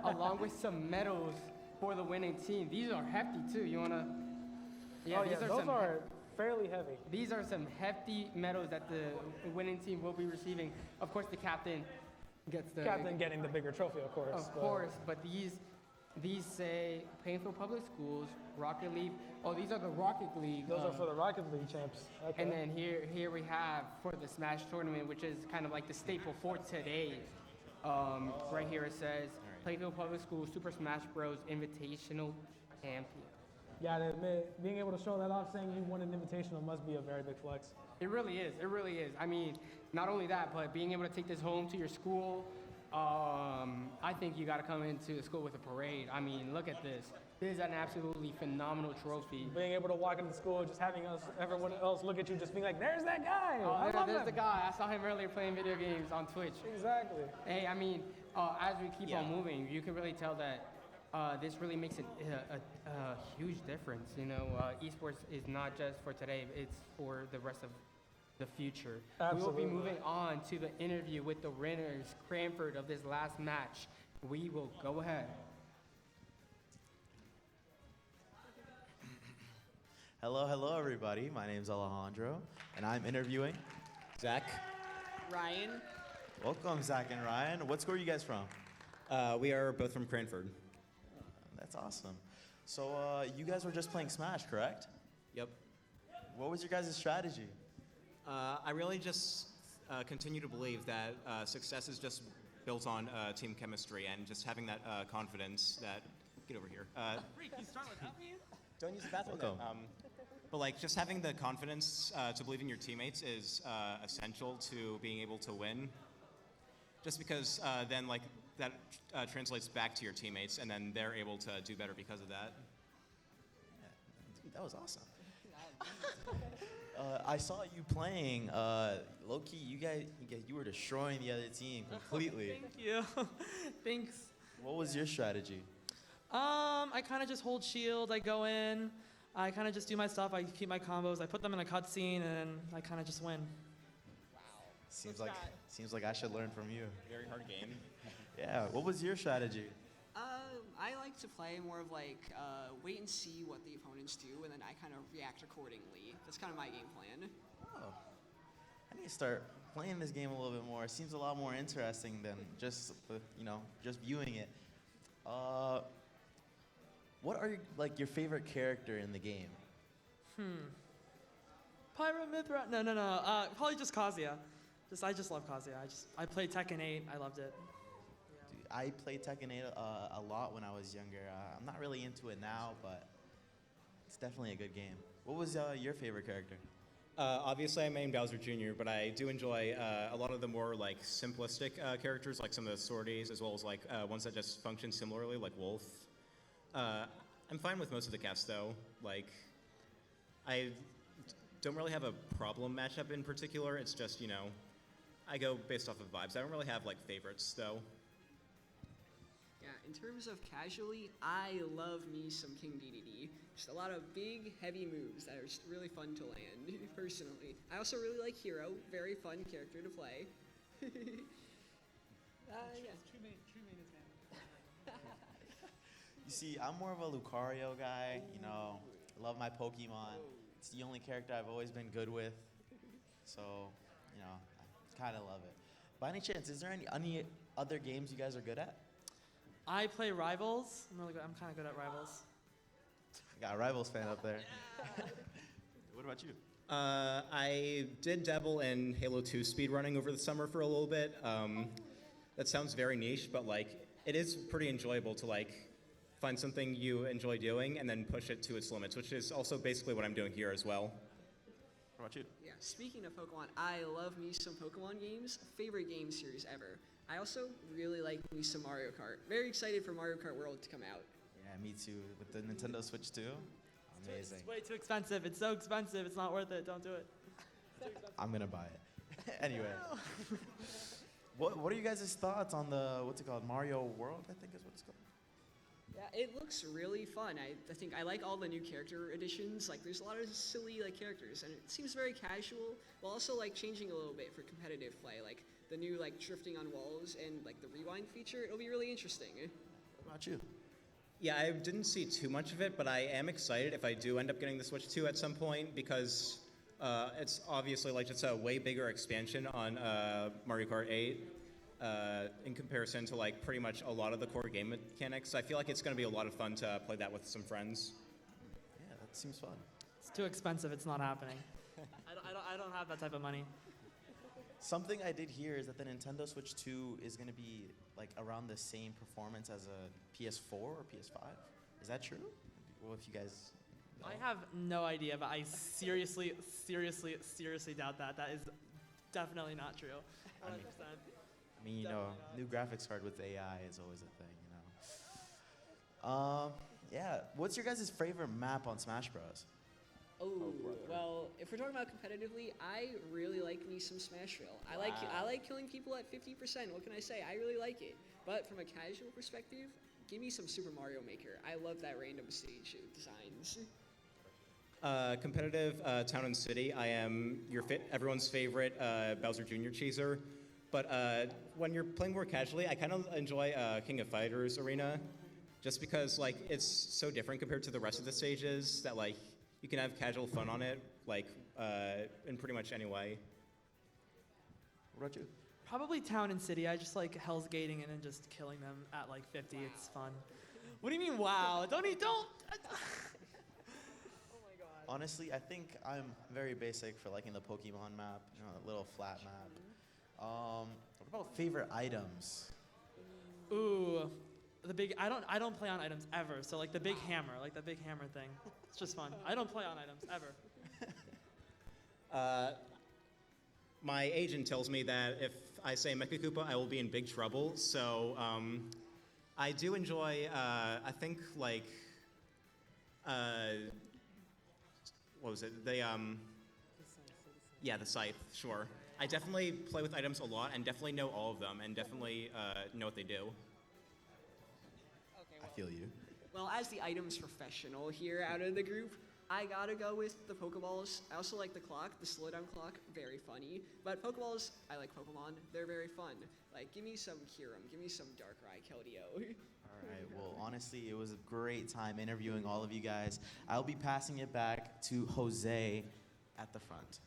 Speaker 10: along with some medals for the winning team. These are hefty too. You wanna?
Speaker 11: Yeah, those are fairly heavy.
Speaker 10: These are some hefty medals that the winning team will be receiving. Of course, the captain gets the
Speaker 11: getting the bigger trophy, of course.
Speaker 10: Of course, but these say Plainfield Public Schools, Rocket League. Oh, these are the Rocket League.
Speaker 11: Those are for the Rocket League champs. Okay.
Speaker 10: And then here we have for the Smash tournament, which is kind of like the staple for today. Right here it says Plainfield Public Schools Super Smash Bros. Invitational Champion.
Speaker 11: Yeah, to admit, being able to show that off, saying you won an invitational must be a very big flex.
Speaker 10: It really is. It really is. I mean, not only that, but being able to take this home to your school, I think you got to come into the school with a parade. I mean, look at this. This is an absolutely phenomenal trophy.
Speaker 11: Being able to walk into school, just having everyone else look at you, just being like, there's that guy.
Speaker 10: There's the guy. I saw him earlier playing video games on Twitch.
Speaker 11: Exactly.
Speaker 10: Hey, I mean, as we keep on moving, you can really tell that this really makes a huge difference. You know, esports is not just for today, it's for the rest of the future.
Speaker 11: Absolutely.
Speaker 10: We will be moving on to the interview with the winners, Cranford, of this last match. We will go ahead.
Speaker 4: Hello, everybody. My name's Alejandro, and I'm interviewing Zach.
Speaker 14: Ryan.
Speaker 4: Welcome, Zach and Ryan. What school are you guys from?
Speaker 14: We are both from Cranford.
Speaker 4: That's awesome. So you guys were just playing Smash, correct?
Speaker 14: Yep.
Speaker 4: What was your guys' strategy?
Speaker 14: I really just continue to believe that success is just built on team chemistry and just having that confidence that, get over here.
Speaker 10: Freak, you start without me?
Speaker 14: Don't use the bathroom then. But like just having the confidence to believe in your teammates is essential to being able to win. Just because then like that translates back to your teammates and then they're able to do better because of that.
Speaker 4: Yeah, dude, that was awesome. I saw you playing. Low-key, you were destroying the other team completely.
Speaker 15: Thank you. Thanks.
Speaker 4: What was your strategy?
Speaker 15: I kind of just hold shield. I go in. I kind of just do my stuff. I keep my combos. I put them in a cutscene, and I kind of just win.
Speaker 4: Seems like I should learn from you.
Speaker 14: Very hard game.
Speaker 4: Yeah. What was your strategy?
Speaker 16: I like to play more of like wait and see what the opponents do, and then I kind of react accordingly. That's kind of my game plan.
Speaker 4: Oh, I need to start playing this game a little bit more. It seems a lot more interesting than just just viewing it. What are your favorite character in the game?
Speaker 15: Pyro Mithra? No. Probably just Kazuya. I just love Kazuya. I played Tekken 8. I loved it.
Speaker 4: Dude, I played Tekken 8 a lot when I was younger. I'm not really into it now, but it's definitely a good game. What was your favorite character?
Speaker 14: Obviously, I main Bowser Jr., but I do enjoy a lot of the more simplistic characters, like some of the swordies, as well as ones that just function similarly, like Wolf. I'm fine with most of the cast though. I don't really have a problem matchup in particular. It's just I go based off of vibes. I don't really have favorites though.
Speaker 16: Yeah, in terms of casually, I love me some King DDD. Just a lot of big, heavy moves that are just really fun to land, personally. I also really like Hero. Very fun character to play. Yeah.
Speaker 10: True main is man.
Speaker 4: You see, I'm more of a Lucario guy. I love my Pokemon. It's the only character I've always been good with. So, I kind of love it. By any chance, is there any other games you guys are good at?
Speaker 15: I play Rivals. I'm really good. I'm kind of good at Rivals.
Speaker 4: Got a Rivals fan up there. What about you?
Speaker 14: I did dabble in Halo 2 speedrunning over the summer for a little bit. That sounds very niche, but it is pretty enjoyable to find something you enjoy doing and then push it to its limits, which is also basically what I'm doing here as well.
Speaker 4: What about you?
Speaker 16: Yeah, speaking of Pokemon, I love me some Pokemon games. Favorite game series ever. I also really like me some Mario Kart. Very excited for Mario Kart World to come out.
Speaker 4: Yeah, me too. With the Nintendo Switch too. Amazing.
Speaker 15: It's way too expensive. It's so expensive. It's not worth it. Don't do it.
Speaker 4: I'm gonna buy it. Anyway. What are you guys' thoughts on the, what's it called, Mario World, I think is what it's called?
Speaker 16: Yeah, it looks really fun. I think I like all the new character additions. There's a lot of silly characters, and it seems very casual, while also changing a little bit for competitive play. The new drifting on walls and the rewind feature. It'll be really interesting.
Speaker 4: What about you?
Speaker 14: Yeah, I didn't see too much of it, but I am excited if I do end up getting the Switch 2 at some point because it's obviously just a way bigger expansion on Mario Kart 8 in comparison to pretty much a lot of the core game mechanics. I feel like it's going to be a lot of fun to play that with some friends.
Speaker 4: Yeah, that seems fun.
Speaker 15: It's too expensive. It's not happening. I don't have that type of money.
Speaker 4: Something I did hear is that the Nintendo Switch 2 is going to be around the same performance as a PS4 or PS5. Is that true? Well, if you guys know.
Speaker 15: I have no idea, but I seriously doubt that. That is definitely not true. 100%.
Speaker 4: I mean, new graphics card with AI is always a thing, Yeah. What's your guys' favorite map on Smash Bros?
Speaker 16: Oh, well, if we're talking about competitively, I really like me some Smashville. I like killing people at 50%. What can I say? I really like it. But from a casual perspective, give me some Super Mario Maker. I love that random stage designs.
Speaker 14: Competitive Town and City, I am everyone's favorite Bowser Jr. cheeser. But when you're playing more casually, I kind of enjoy King of Fighters Arena, just because it's so different compared to the rest of the stages that you can have casual fun on it, in pretty much any way.
Speaker 4: What about you?
Speaker 15: Probably Town and City. I just like Hell's Gating in and just killing them at 50. Wow. It's fun. What do you mean, wow? Don't. Oh my god.
Speaker 4: Honestly, I think I'm very basic for liking the Pokemon map, a little flat map. What about favorite items?
Speaker 15: Ooh, the big. I don't play on items ever. So the big hammer, the big hammer thing. It's just fun. I don't play on items ever.
Speaker 14: My agent tells me that if I say Mecha Koopa, I will be in big trouble. So I do enjoy. I think what was it? The Scythe. Sure. I definitely play with items a lot and definitely know all of them and definitely know what they do.
Speaker 4: I feel you.
Speaker 16: Well, as the items professional here out of the group, I gotta go with the Pokeballs. I also like the clock, the slowdown clock, very funny. But Pokeballs, I like Pokemon, they're very fun. Like, give me some Kyurem, give me some Darkrai, Keldeo.
Speaker 4: All right, well, honestly, it was a great time interviewing all of you guys. I'll be passing it back to Jose at the front.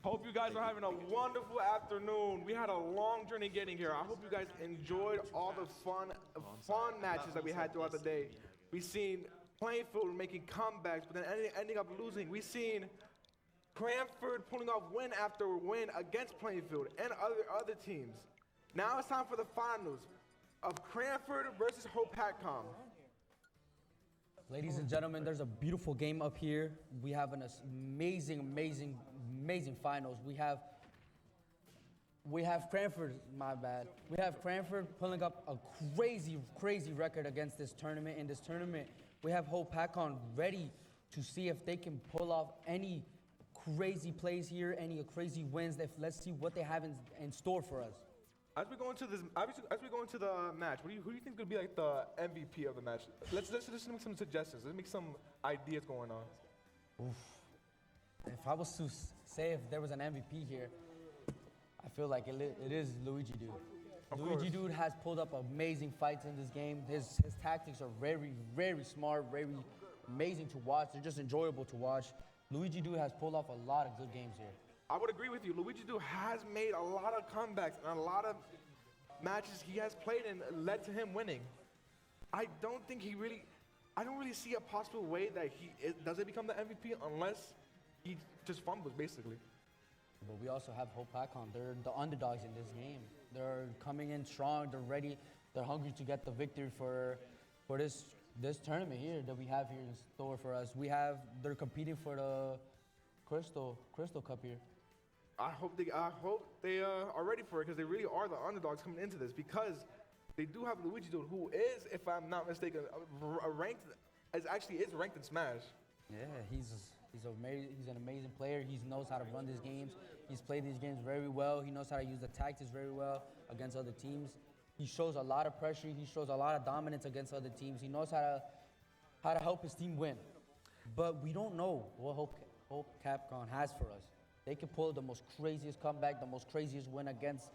Speaker 1: Hope you guys are having a wonderful afternoon. We had a long journey getting here. I hope you guys enjoyed all the fun matches that we had throughout the day. We've seen Plainfield making comebacks, but then ending up losing. We've seen Cranford pulling off win after win against Plainfield and other teams. Now it's time for the finals of Cranford versus Hope Hatcom.
Speaker 2: Ladies and gentlemen, there's a beautiful game up here. We have an amazing finals. We have Cranford, my bad. We have Cranford pulling up a crazy record against this tournament. In this tournament, we have Hope Hakon ready to see if they can pull off any crazy plays here, any crazy wins. Let's see what they have in store for us.
Speaker 1: As we go into the match, who do you think is gonna be like the MVP of the match? Let's just make some suggestions. Let's make some ideas going on.
Speaker 2: Oof. If I was to say if there was an MVP here, I feel like it is Luigi Dude. Luigi Dude has pulled up amazing fights in this game. His tactics are very smart, very amazing to watch. They're just enjoyable to watch. Luigi Dude has pulled off a lot of good games here.
Speaker 1: I would agree with you. Luigi Dude has made a lot of comebacks and a lot of matches he has played and led to him winning. I don't really see a possible way that doesn't become the MVP unless he just fumbles, basically.
Speaker 2: But we also have Hope Hakon. They're the underdogs in this game. They're coming in strong. They're ready. They're hungry to get the victory for this tournament here that we have here in store for us. They're competing for the Crystal Cup here.
Speaker 1: I hope they are ready for it because they really are the underdogs coming into this because they do have Luigi Dude, who is, if I'm not mistaken, ranked in Smash.
Speaker 2: Yeah, he's an amazing player. He knows how to run these games. He's played these games very well. He knows how to use the tactics very well against other teams. He shows a lot of pressure. He shows a lot of dominance against other teams. He knows how to help his team win. But we don't know what Hope Capcom has for us. They could pull the most craziest comeback, the most craziest win against,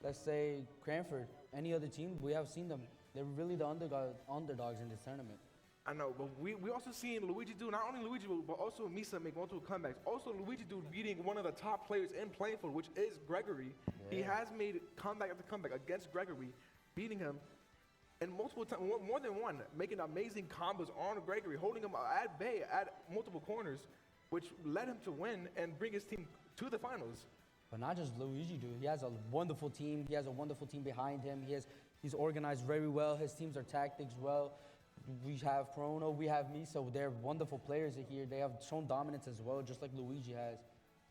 Speaker 2: let's say, Cranford. Any other team, we have seen them. They're really the underdogs in this tournament.
Speaker 1: I know, but we also seen Luigi Dude, not only Luigi, but also Misa make multiple comebacks. Also, Luigi Dude beating one of the top players in Plainfield, which is Gregory. Yeah. He has made comeback after comeback against Gregory, beating him and multiple times, more than one, making amazing combos on Gregory, holding him at bay at multiple corners, which led him to win and bring his team to the finals.
Speaker 2: But not just Luigi Dude. He has a wonderful team. He has a wonderful team behind him. He's organized very well. His teams are tactics well. We have Chrono, we have Misa. They're wonderful players here. They have shown dominance as well, just like Luigi has.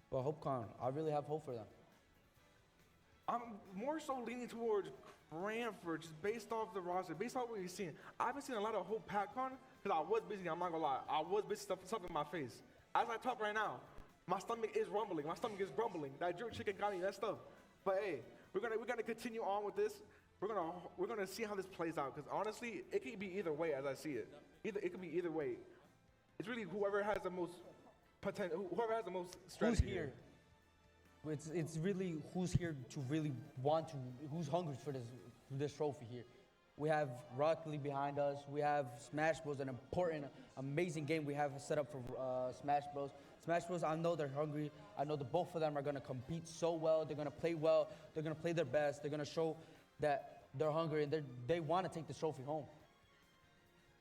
Speaker 2: But HopeCon, I really have hope for them.
Speaker 1: I'm more so leaning towards Cranford, just based off the roster, based off what we've seen. I haven't seen a lot of Hope PatCon because I was busy. I'm not gonna lie, I was busy stuffing my face. As I talk right now, my stomach is rumbling. My stomach is grumbling. That jerk chicken got me, that stuff. But hey, we're gonna continue on with this. We're gonna see how this plays out because honestly, it could be either way as I see it. It could be either way. It's really whoever has the most potential, whoever has the most strategy.
Speaker 2: Who's here? It's really who's here to really who's hungry for this trophy here. We have Rocket League behind us. We have Smash Bros, an important, amazing game we have set up for Smash Bros. Smash Bros, I know they're hungry. I know that both of them are gonna compete so well. They're gonna play well. They're gonna play their best. They're gonna show that they're hungry and they want to take the trophy home.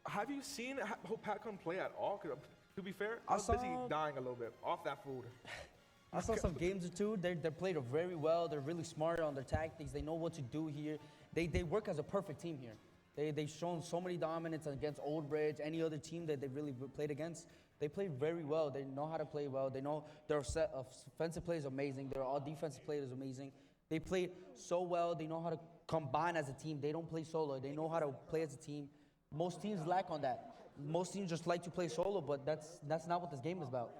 Speaker 1: Have you seen Hope PatCon play at all? 'Cause, to be fair, I was busy dying a little bit off that food.
Speaker 2: I saw some games or two. They played very well. They're really smart on their tactics. They know what to do here. They work as a perfect team here. They've shown so many dominance against Old Bridge, any other team that they really played against. They played very well. They know how to play well. They know their set of offensive play is amazing. Their all defensive play is amazing. They play so well. They know how to combine as a team. They don't play solo. They know how to play as a team. Most teams lack on that. Most teams just like to play solo, but that's not what this game is about.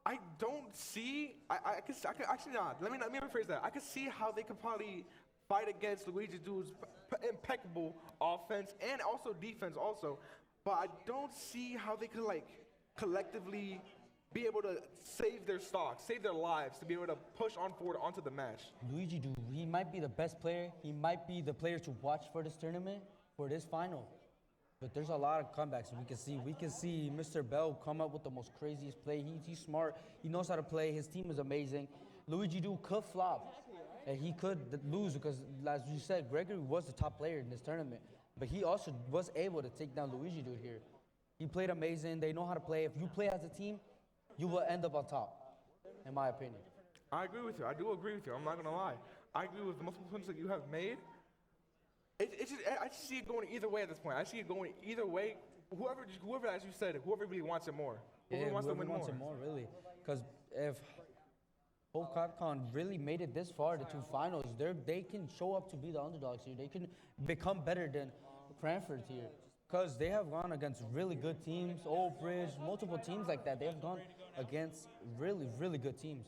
Speaker 1: I don't see. I could actually not. Let me rephrase that. I could see how they could probably fight against Luigi Dude's impeccable offense and also defense also, but I don't see how they could like collectively be able to save their stock, save their lives to be able to push on forward onto the match.
Speaker 2: Luigi Dude, he might be the best player. He might be the player to watch for this tournament, for this final. But there's a lot of comebacks we can see Mr. Bell come up with the most craziest play. He's smart. He knows how to play. His team is amazing. Luigi Dude could flop, and he could lose because, as you said, Gregory was the top player in this tournament. But he also was able to take down Luigi Dude here. He played amazing. They know how to play. If you play as a team, you will end up on top, in my opinion.
Speaker 1: I agree with you. I do agree with you. I'm not gonna lie. I agree with multiple points that you have made. I just see it going either way at this point. I see it going either way. Whoever, as you said, whoever really wants it more. Whoever wants to win more.
Speaker 2: Wants it more, really. Because if Hope Capcom really made it this far, the two finals, they can show up to be the underdogs here. They can become better than Cranford here. Because they have gone against really good teams, Old Bridge, multiple teams like that. They have gone against really, really good teams.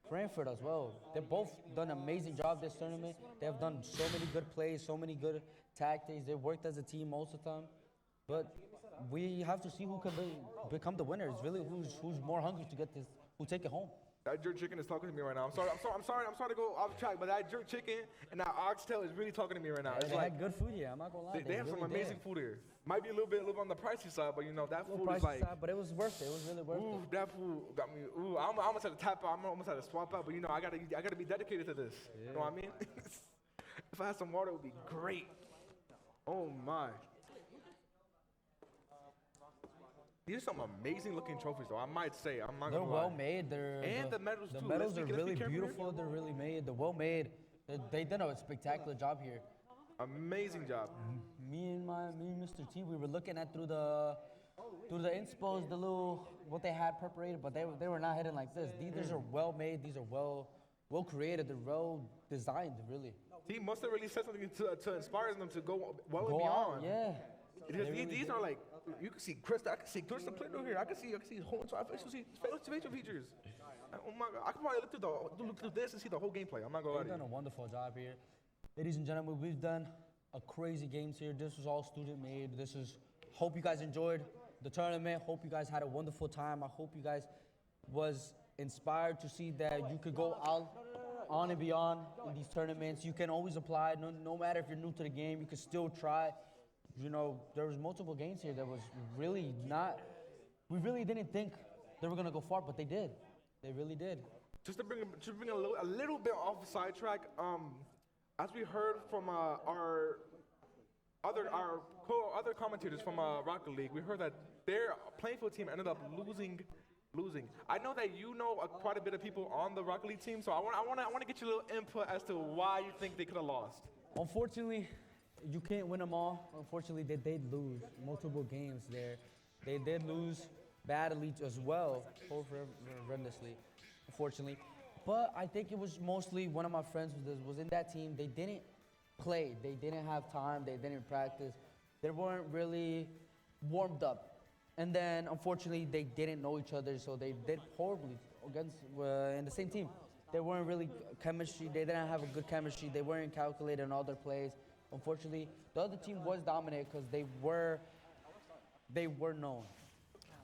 Speaker 2: Cranford as well. They've both done an amazing job this tournament. They have done so many good plays, so many good tactics. They worked as a team most of the time. But we have to see who can become the winner. It's really who's more hungry to get this, who take it home.
Speaker 1: That jerk chicken is talking to me right now. I'm sorry to go off track, but that jerk chicken and that oxtail is really talking to me right now.
Speaker 2: Yeah, they had good food here. I'm not gonna lie.
Speaker 1: They have some amazing food here. Might be a little bit on the pricey side, but you know that food is like.
Speaker 2: Side, but it was worth it. It was really worth it.
Speaker 1: That food got me. I almost had to tap out. I almost had to swap out, but you know I gotta be dedicated to this. Yeah. You know what I mean? If I had some water, it would be great. Oh my. These are some amazing looking trophies, though. I might say. I'm not
Speaker 2: They're
Speaker 1: gonna
Speaker 2: well
Speaker 1: lie.
Speaker 2: made.
Speaker 1: The medals too.
Speaker 2: The medals are really beautiful. They're really made. They're well made. They did a spectacular job here.
Speaker 1: Amazing job.
Speaker 2: Me and Mr. T, we were looking at through the inspos, the little what they had preparated, but they were not hidden like this. These are well made. These are well created. They're well designed, really.
Speaker 1: He must have really said something to inspire them to go well
Speaker 2: Go
Speaker 1: and beyond.
Speaker 2: on, yeah.
Speaker 1: Because
Speaker 2: They really
Speaker 1: these
Speaker 2: did.
Speaker 1: are like, you can see Chris, I can see Kristen Plitter here. I can see his whole entire facial features. Oh my God, I can probably look through this and see the whole gameplay. I'm not gonna lie
Speaker 2: They've
Speaker 1: to
Speaker 2: done
Speaker 1: you.
Speaker 2: a wonderful job here. Ladies and gentlemen, we've done a crazy games here. This was all student made. Hope you guys enjoyed the tournament. Hope you guys had a wonderful time. I hope you guys was inspired to see that you could go out on and beyond in these tournaments. You can always apply. No matter if you're new to the game, you can still try. You know, there was multiple games here that was really not, we really didn't think they were gonna go far, but they did. They really did.
Speaker 1: Just to bring a little bit off the sidetrack, as we heard from our other commentators from Rocket League, we heard that their Plainfield team ended up losing. I know that you know quite a bit of people on the Rocket League team, so I want to get your little input as to why you think they could have lost.
Speaker 2: Unfortunately, you can't win them all. Unfortunately, they did lose multiple games there. They did lose badly as well, horrendously, unfortunately. But I think it was mostly one of my friends was in that team. They didn't play. They didn't have time. They didn't practice. They weren't really warmed up. And then, unfortunately, they didn't know each other, so they did horribly against in the same team. They weren't really chemistry. They didn't have a good chemistry. They weren't calculated in all their plays. Unfortunately, the other team was dominant because they were known.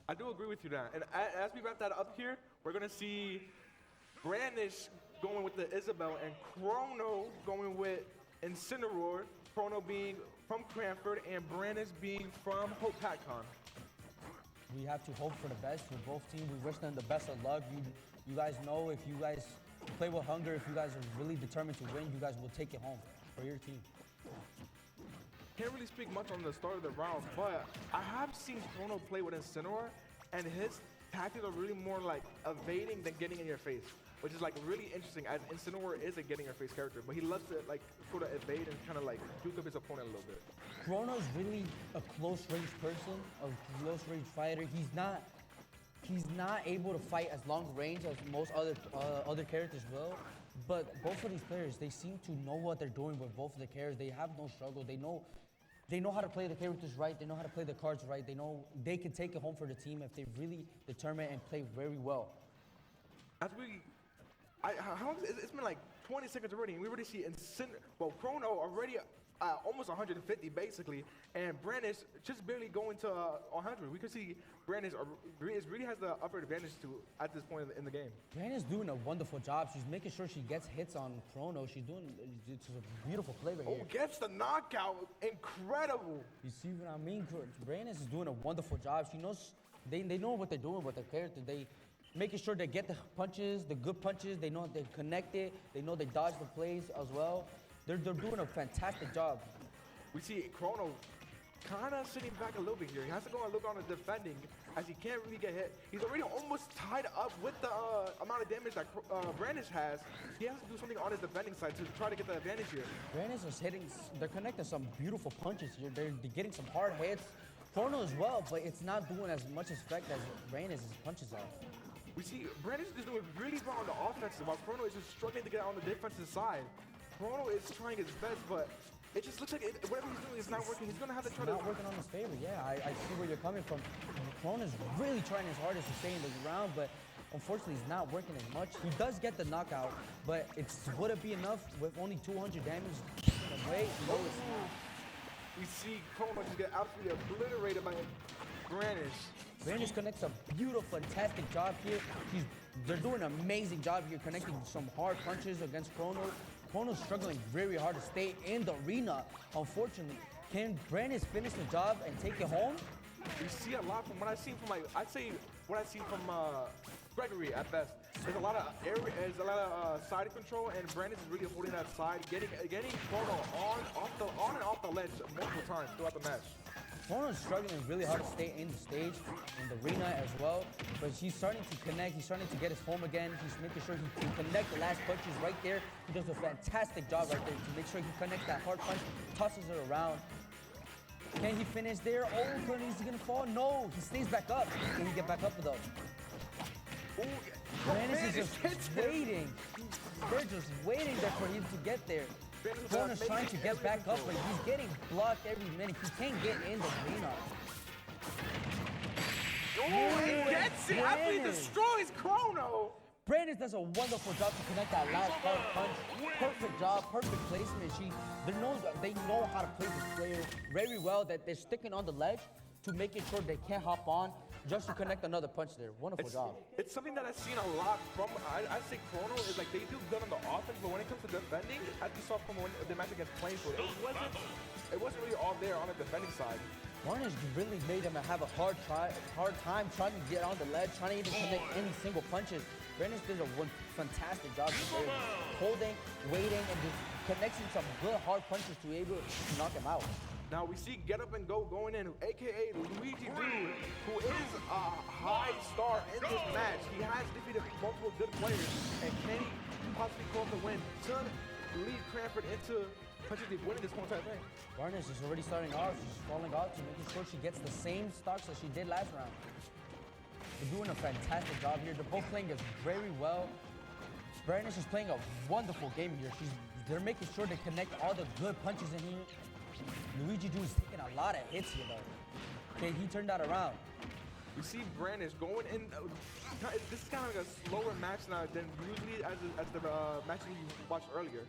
Speaker 1: I do agree with you there. And as we wrap that up here, we're gonna see Brandish going with the Isabel and Chrono going with Incineroar. Chrono being from Cranford and Brandish being from Hope PatCon.
Speaker 2: We have to hope for the best for both teams. We wish them the best of luck. You guys know if you guys play with hunger, if you guys are really determined to win, you guys will take it home for your team.
Speaker 1: Can't really speak much on the start of the round, but I have seen Chrono play with Incineroar, and his tactics are really more like evading than getting in your face, which is like really interesting, as Incineroar is a getting in your face character, but he loves to like sort of evade and kind of like juke up his opponent a little bit.
Speaker 2: Chrono's really a close range person, a close range fighter. He's not able to fight as long range as most other characters will. But both of these players, they seem to know what they're doing with both of the characters. They have no struggle. They know how to play the characters right. They know how to play the cards right. They know they can take it home for the team if they really determine and play very well.
Speaker 1: as we, how long it's been like 20 seconds already, and we already see Chrono already almost 150 basically, and Brandish just barely going to 100. We could see Brandish really has the upper advantage at this point in the game.
Speaker 2: Brandish doing a wonderful job. She's making sure she gets hits on Chrono. It's a beautiful play right here.
Speaker 1: Oh, gets the knockout. Incredible.
Speaker 2: You see what I mean? Brandish is doing a wonderful job. She knows, they know what they're doing with their character. They making sure they get the punches, the good punches. They know they connect it. They know they dodge the plays as well. They're doing a fantastic job.
Speaker 1: We see Chrono kind of sitting back a little bit here. He has to go and look on the defending as he can't really get hit. He's already almost tied up with the amount of damage that Brandish has. He has to do something on his defending side to try to get the advantage here.
Speaker 2: Brandish is hitting, they're connecting some beautiful punches here. They're getting some hard hits. Chrono as well, but it's not doing as much effect as Brandish's punches are.
Speaker 1: We see Brandish is doing really well on the offensive while Chrono is just struggling to get on the defensive side. Chrono is trying his best, but it just looks like whatever he's doing is not working. He's going to have to try
Speaker 2: Not working on his favor, yeah. I see where you're coming from. Chrono's really trying his hardest to stay in the ground, but unfortunately he's not working as much. He does get the knockout, but would it be enough with only 200 damage away? No, it's not.
Speaker 1: We see Chrono just get absolutely obliterated by Brandish.
Speaker 2: Brandish connects a beautiful, fantastic job here. They're doing an amazing job here, connecting some hard punches against Chrono. Chrono's struggling very hard to stay in the arena, unfortunately. Can Brandish finish the job and take it home?
Speaker 1: We see a lot from what I've seen from Gregory at best. There's a lot of side control, and Brandish is really holding that side, getting Chrono on and off the ledge multiple times throughout the match.
Speaker 2: Chrono's struggling really hard to stay in the stage, in the arena as well, but he's starting to connect, he's starting to get his home again, he's making sure he can connect the last punches right there. He does a fantastic job right there to make sure he connects that hard punch, tosses it around. Can he finish there? Oh, is he gonna fall? No, he stays back up. Can he get back up though? Brandish is just waiting. They're just waiting there for him to get there. Chrono's trying to get back up, but he's getting blocked every minute. He can't get in the arena.
Speaker 1: Oh, he gets it! Absolutely destroys Chrono!
Speaker 2: Brandish does a wonderful job to connect that last hard punch. Perfect job, perfect placement. They know how to play this player very well, that they're sticking on the ledge to making sure they can't hop on just to connect another punch there. Wonderful job.
Speaker 1: It's something that I've seen a lot from, I say Chrono is like, they do good on the offense, but when it comes to defending, as you saw from the match against Plainfield, it wasn't really all there on the defending side.
Speaker 2: Brandish really made him have a hard time trying to get on the ledge, trying to even connect any single punches. Brandish did a fantastic job holding, waiting, and just connecting some good hard punches to be able to knock him out.
Speaker 1: Now we see Get Up and Go going in, aka Luigi Dude, who is a high star in this match. He has defeated multiple good players, and can he possibly call the win to lead Cranford into potentially winning this whole entire thing?
Speaker 2: Brandish is already starting off. She's falling off to making sure she gets the same stocks as she did last round. They're doing a fantastic job here. They're both playing this very well. Brandish is playing a wonderful game here. They're making sure they connect all the good punches in here. Luigi Dude is taking a lot of hits here though. Okay, he turned that around.
Speaker 1: We see Brandish going in. This is kind of like a slower match now than usually as the matches you watched earlier.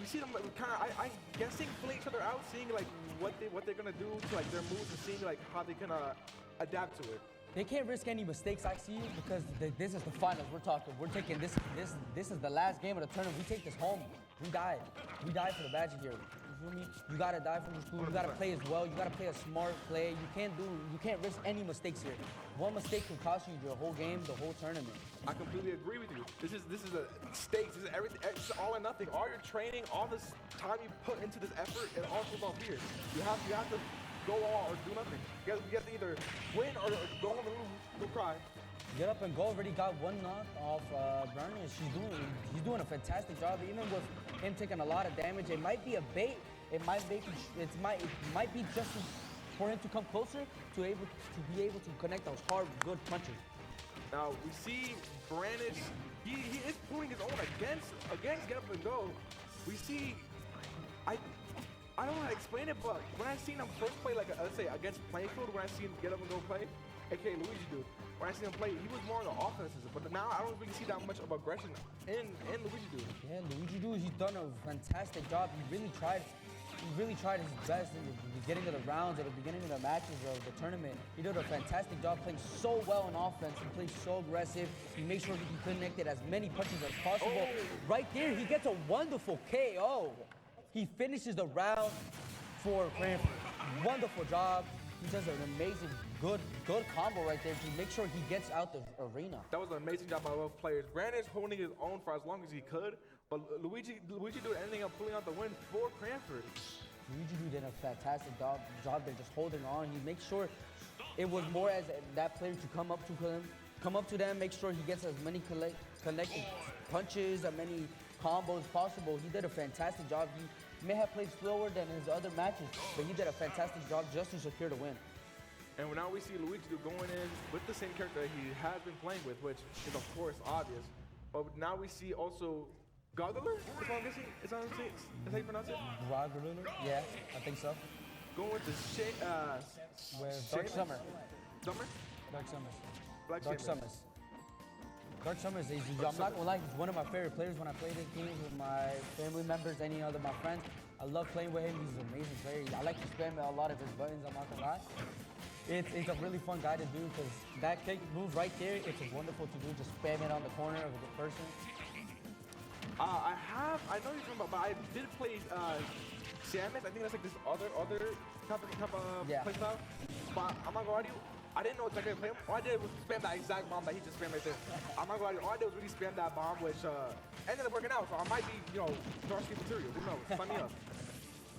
Speaker 1: We see them kind of, I'm guessing, filling each other out, seeing like what they're gonna do to like their moves, and seeing like how they can adapt to it.
Speaker 2: They can't risk any mistakes, I see, because this is the finals. We're taking this is the last game of the tournament. We take this home. We die for the badge here. You feel me? You gotta die for your school. You gotta play as well. You gotta play a smart play. You can't risk any mistakes here. One mistake can cost you your whole game, the whole tournament.
Speaker 1: I completely agree with you. This is a stakes. This is everything. It's all or nothing. All your training, all this time you put into this effort, it all goes off here. You have to go all or do nothing. You have to either win or go home and lose. Go cry.
Speaker 2: Get Up and Go already got one knock off Brandish. He's doing a fantastic job, even with him taking a lot of damage. It might be a bait. It might be just for him to come closer to be able to connect those hard, good punches.
Speaker 1: Now we see Brandish. He is pulling his own against Get Up and Go. We see. I don't know how to explain it, but when I seen him first play, like let's say against Plainfield, when I seen Get Up and Go play, aka Luigi Dude, when when I see him play, he was more on the offenses, but now I don't really see that much of aggression in Luigi Dude.
Speaker 2: Yeah, Luigi Dude, he's done a fantastic job. He really tried his best in the beginning of the rounds, at the beginning of the matches of the tournament. He did a fantastic job playing so well on offense. He plays so aggressive. He makes sure he can connect it as many punches as possible. Right there, he gets a wonderful KO. He finishes the round for Cranford. Wonderful job. He does an amazing, good combo right there to make sure he gets out the arena.
Speaker 1: That was an amazing job by both players. Brandon's holding his own for as long as he could, but Luigi did anything up pulling out the win for Cranford.
Speaker 2: Luigi did a fantastic job there, just holding on. He makes sure it was more as that player to come up to them, make sure he gets as many connected punches, as many combos possible. He did a fantastic job. He may have played slower than his other matches, but he did a fantastic job just to secure the win.
Speaker 1: And now we see Luigi going in with the same character that he has been playing with, which is of course obvious. But now we see also Goggler, is what I'm guessing? Is that how you pronounce it?
Speaker 2: Goggler? Yeah, I think so.
Speaker 1: Going with the
Speaker 2: with Dark Summer.
Speaker 1: Summer?
Speaker 2: Dark Summers.
Speaker 1: Dark Summers.
Speaker 2: Dark Summers, I'm not gonna lie, he's one of my favorite players when I play this game with my family members, any other my friends. I love playing with him. He's an amazing player. I like to spam a lot of his buttons, I'm not gonna lie. It's a really fun guy to do because that kick move right there, it's wonderful to do, just spam it on the corner of the person.
Speaker 1: I know you're talking about, but I did play Samus. I think that's like this other type of play style. But I'm not gonna lie to you, I didn't know exactly how to play him. All I did was spam that exact bomb that he just spammed right there. I'm not gonna lie to you, all I did was really spam that bomb, which ended up working out. So I might be, varsity material. Who knows? Sign me up.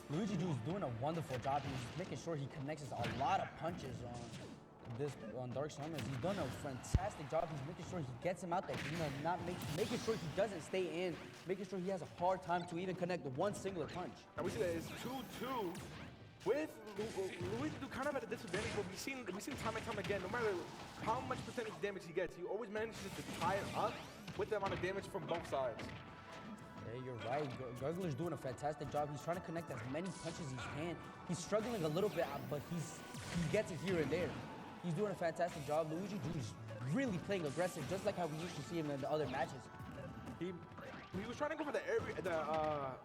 Speaker 2: Luigi Dude's doing a wonderful job. He's making sure he connects a lot of punches on Dark Summers. He's done a fantastic job. He's making sure he gets him out there. Making sure he doesn't stay in. Making sure he has a hard time to even connect the one singular punch.
Speaker 1: And we see that it's 2-2 with Luigi Dude kind of at a disadvantage, but we've seen time and time again, no matter how much percentage damage he gets, he always manages to tie it up with the amount of damage from both sides.
Speaker 2: Yeah, you're right. Gurgler's doing a fantastic job. He's trying to connect as many punches as he can. He's struggling a little bit, but he gets it here and there. He's doing a fantastic job. Luigi Dude is really playing aggressive, just like how we used to see him in the other matches.
Speaker 1: He was trying to go for the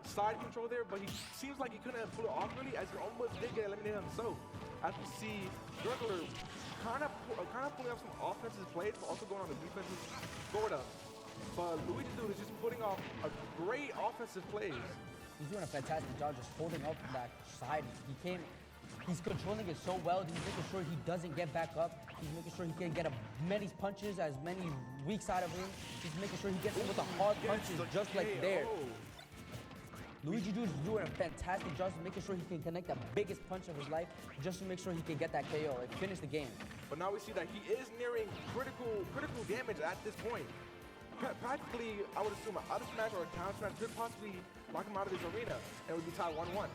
Speaker 1: side control there, but he seems like he couldn't pull it off really, as he almost did get eliminated himself. As we see Gurgler kind of pulling up some offensive plays, but also going on the defensive forward up. But Luigi Dude is just putting off a great offensive plays.
Speaker 2: He's doing a fantastic job just holding up that side. He's controlling it so well. He's making sure he doesn't get back up. He's making sure he can get as many punches, as many weaks out of him. He's making sure he gets him with the hard punches, just like there. Luigi Dude is doing a fantastic job, making sure he can connect the biggest punch of his life, just to make sure he can get that KO and finish the game.
Speaker 1: But now we see that he is nearing critical damage at this point. Practically, I would assume an out smash or a counter smash could possibly knock him out of this arena, and it would be tied 1-1.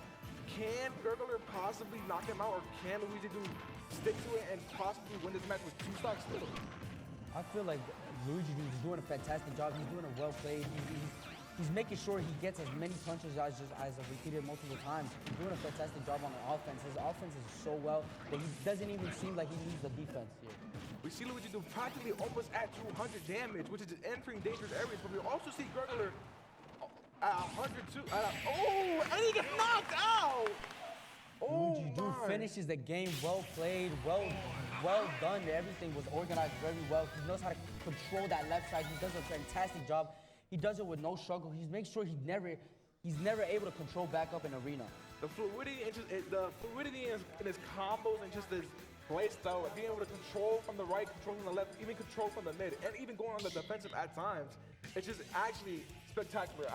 Speaker 1: Can Gurgler possibly knock him out, or can Luigi Dude stick to it and possibly win this match with 2 stocks still?
Speaker 2: I feel like Luigi Dude is doing a fantastic job. He's doing a well played. He's making sure he gets as many punches as I've repeated multiple times. He's doing a fantastic job on the offense. His offense is so well that he doesn't even seem like he needs the defense here.
Speaker 1: We see Luigi Dude practically almost at 200 damage, which is entering dangerous areas, but we also see Gurgler at 102. And he gets knocked out!
Speaker 2: Luigi Dude finishes the game well played, well done. Everything was organized very well. He knows how to control that left side. He does a fantastic job. He does it with no struggle. He makes sure he's never able to control back up in arena.
Speaker 1: The fluidity in his combos and just his play style, being able to control from the right, control from the left, even control from the mid, and even going on the defensive at times, it's just actually spectacular.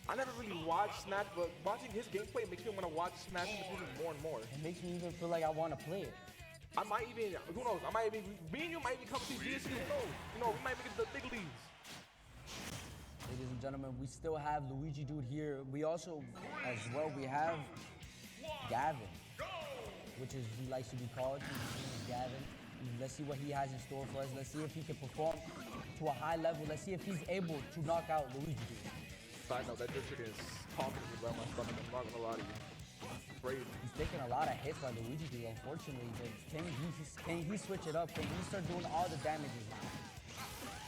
Speaker 1: I never really watched Smash, but watching his gameplay makes me want to watch Smash more and more.
Speaker 2: It makes me even feel like I want to play it.
Speaker 1: I might even, who knows, me and you might even come to GSC, who knows? We might make it to the big leagues.
Speaker 2: Ladies and gentlemen, we still have Luigi Dude here. We also, as well, we have Gavin, which is he likes to be called. He's Gavin. Let's see what he has in store for us. Let's see if he can perform to a high level. Let's see if he's able to knock out Luigi Dude.
Speaker 1: Side note, that drip chicken is talking to me about my stomach. I'm not gonna lie to you. crazy.
Speaker 2: He's taking a lot of hits by Luigi, dude, unfortunately. But can he switch it up? Can he start doing all the damages now?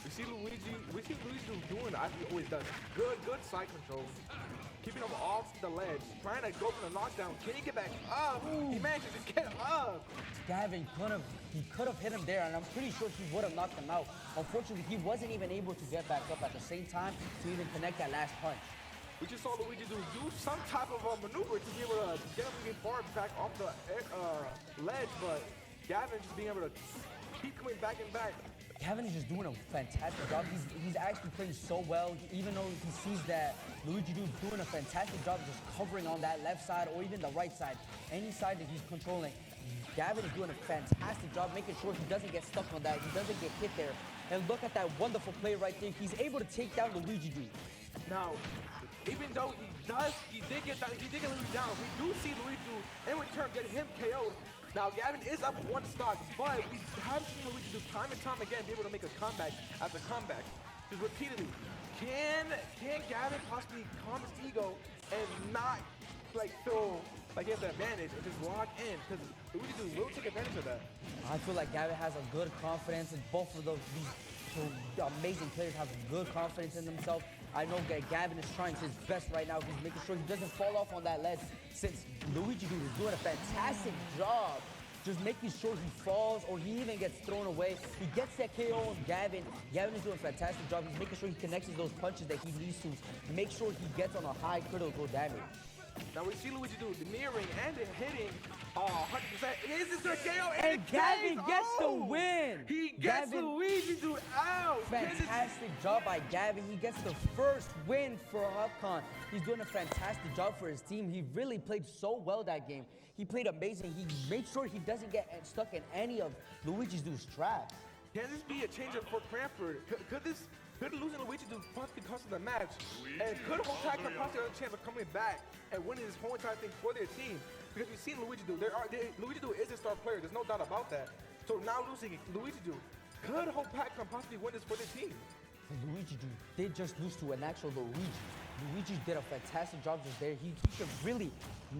Speaker 1: We see Luigi doing as he always does. Good side control. Keeping him off the ledge. Trying to go for the knockdown. Can he get back up? He manages to get up.
Speaker 2: Gavin could have hit him there, and I'm pretty sure he would have knocked him out. Unfortunately, he wasn't even able to get back up at the same time to even connect that last punch.
Speaker 1: We just saw Luigi do some type of maneuver to be able to get him far back off the ledge, but Gavin just being able to keep coming back and back.
Speaker 2: Gavin is just doing a fantastic job. He's actually playing so well, even though he sees that Luigi is doing a fantastic job just covering on that left side or even the right side. Any side that he's controlling, Gavin is doing a fantastic job making sure he doesn't get stuck on that, he doesn't get hit there. And look at that wonderful play right there. He's able to take down the Luigi dude.
Speaker 1: Now, even though he did get Luigi down, we do see Luigi in return get him KO'd. Now, Gavin is up one stock, but we have seen Luigi do time and time again be able to make a comeback after comeback. Just repeatedly. Can Gavin possibly calm his ego and not feel like he has the advantage and just lock in? Because Luigi will take advantage of that.
Speaker 2: I feel like Gavin has a good confidence, and both of these amazing players have good confidence in themselves. I know that Gavin is trying his best right now. He's making sure he doesn't fall off on that ledge, since Luigi dude is doing a fantastic job just making sure he falls or he even gets thrown away. He gets that KO on Gavin. Gavin is doing a fantastic job. He's making sure he connects those punches that he needs to make sure he gets on a high critical damage.
Speaker 1: Now we see Luigi do the mirroring and the hitting 100%. Is this a KO?
Speaker 2: And Gavin gets the win.
Speaker 1: He gets Luigi dude out.
Speaker 2: Fantastic job by Gavin. He gets the first win for Hupcon. He's doing a fantastic job for his team. He really played so well that game. He played amazing. He made sure he doesn't get stuck in any of Luigi's dude's traps.
Speaker 1: Can this be a change up for Cranford? Could losing Luigi do possibly cost the match? And could Hotak possibly have a chance of coming back and winning this whole entire thing for their team? Because we've seen Luigi do. Luigi do is a star player. There's no doubt about that. So now losing Luigi do, could Hotak possibly win this for their team?
Speaker 2: Luigi dude did just lose to an actual Luigi. Luigi did a fantastic job just there. He could really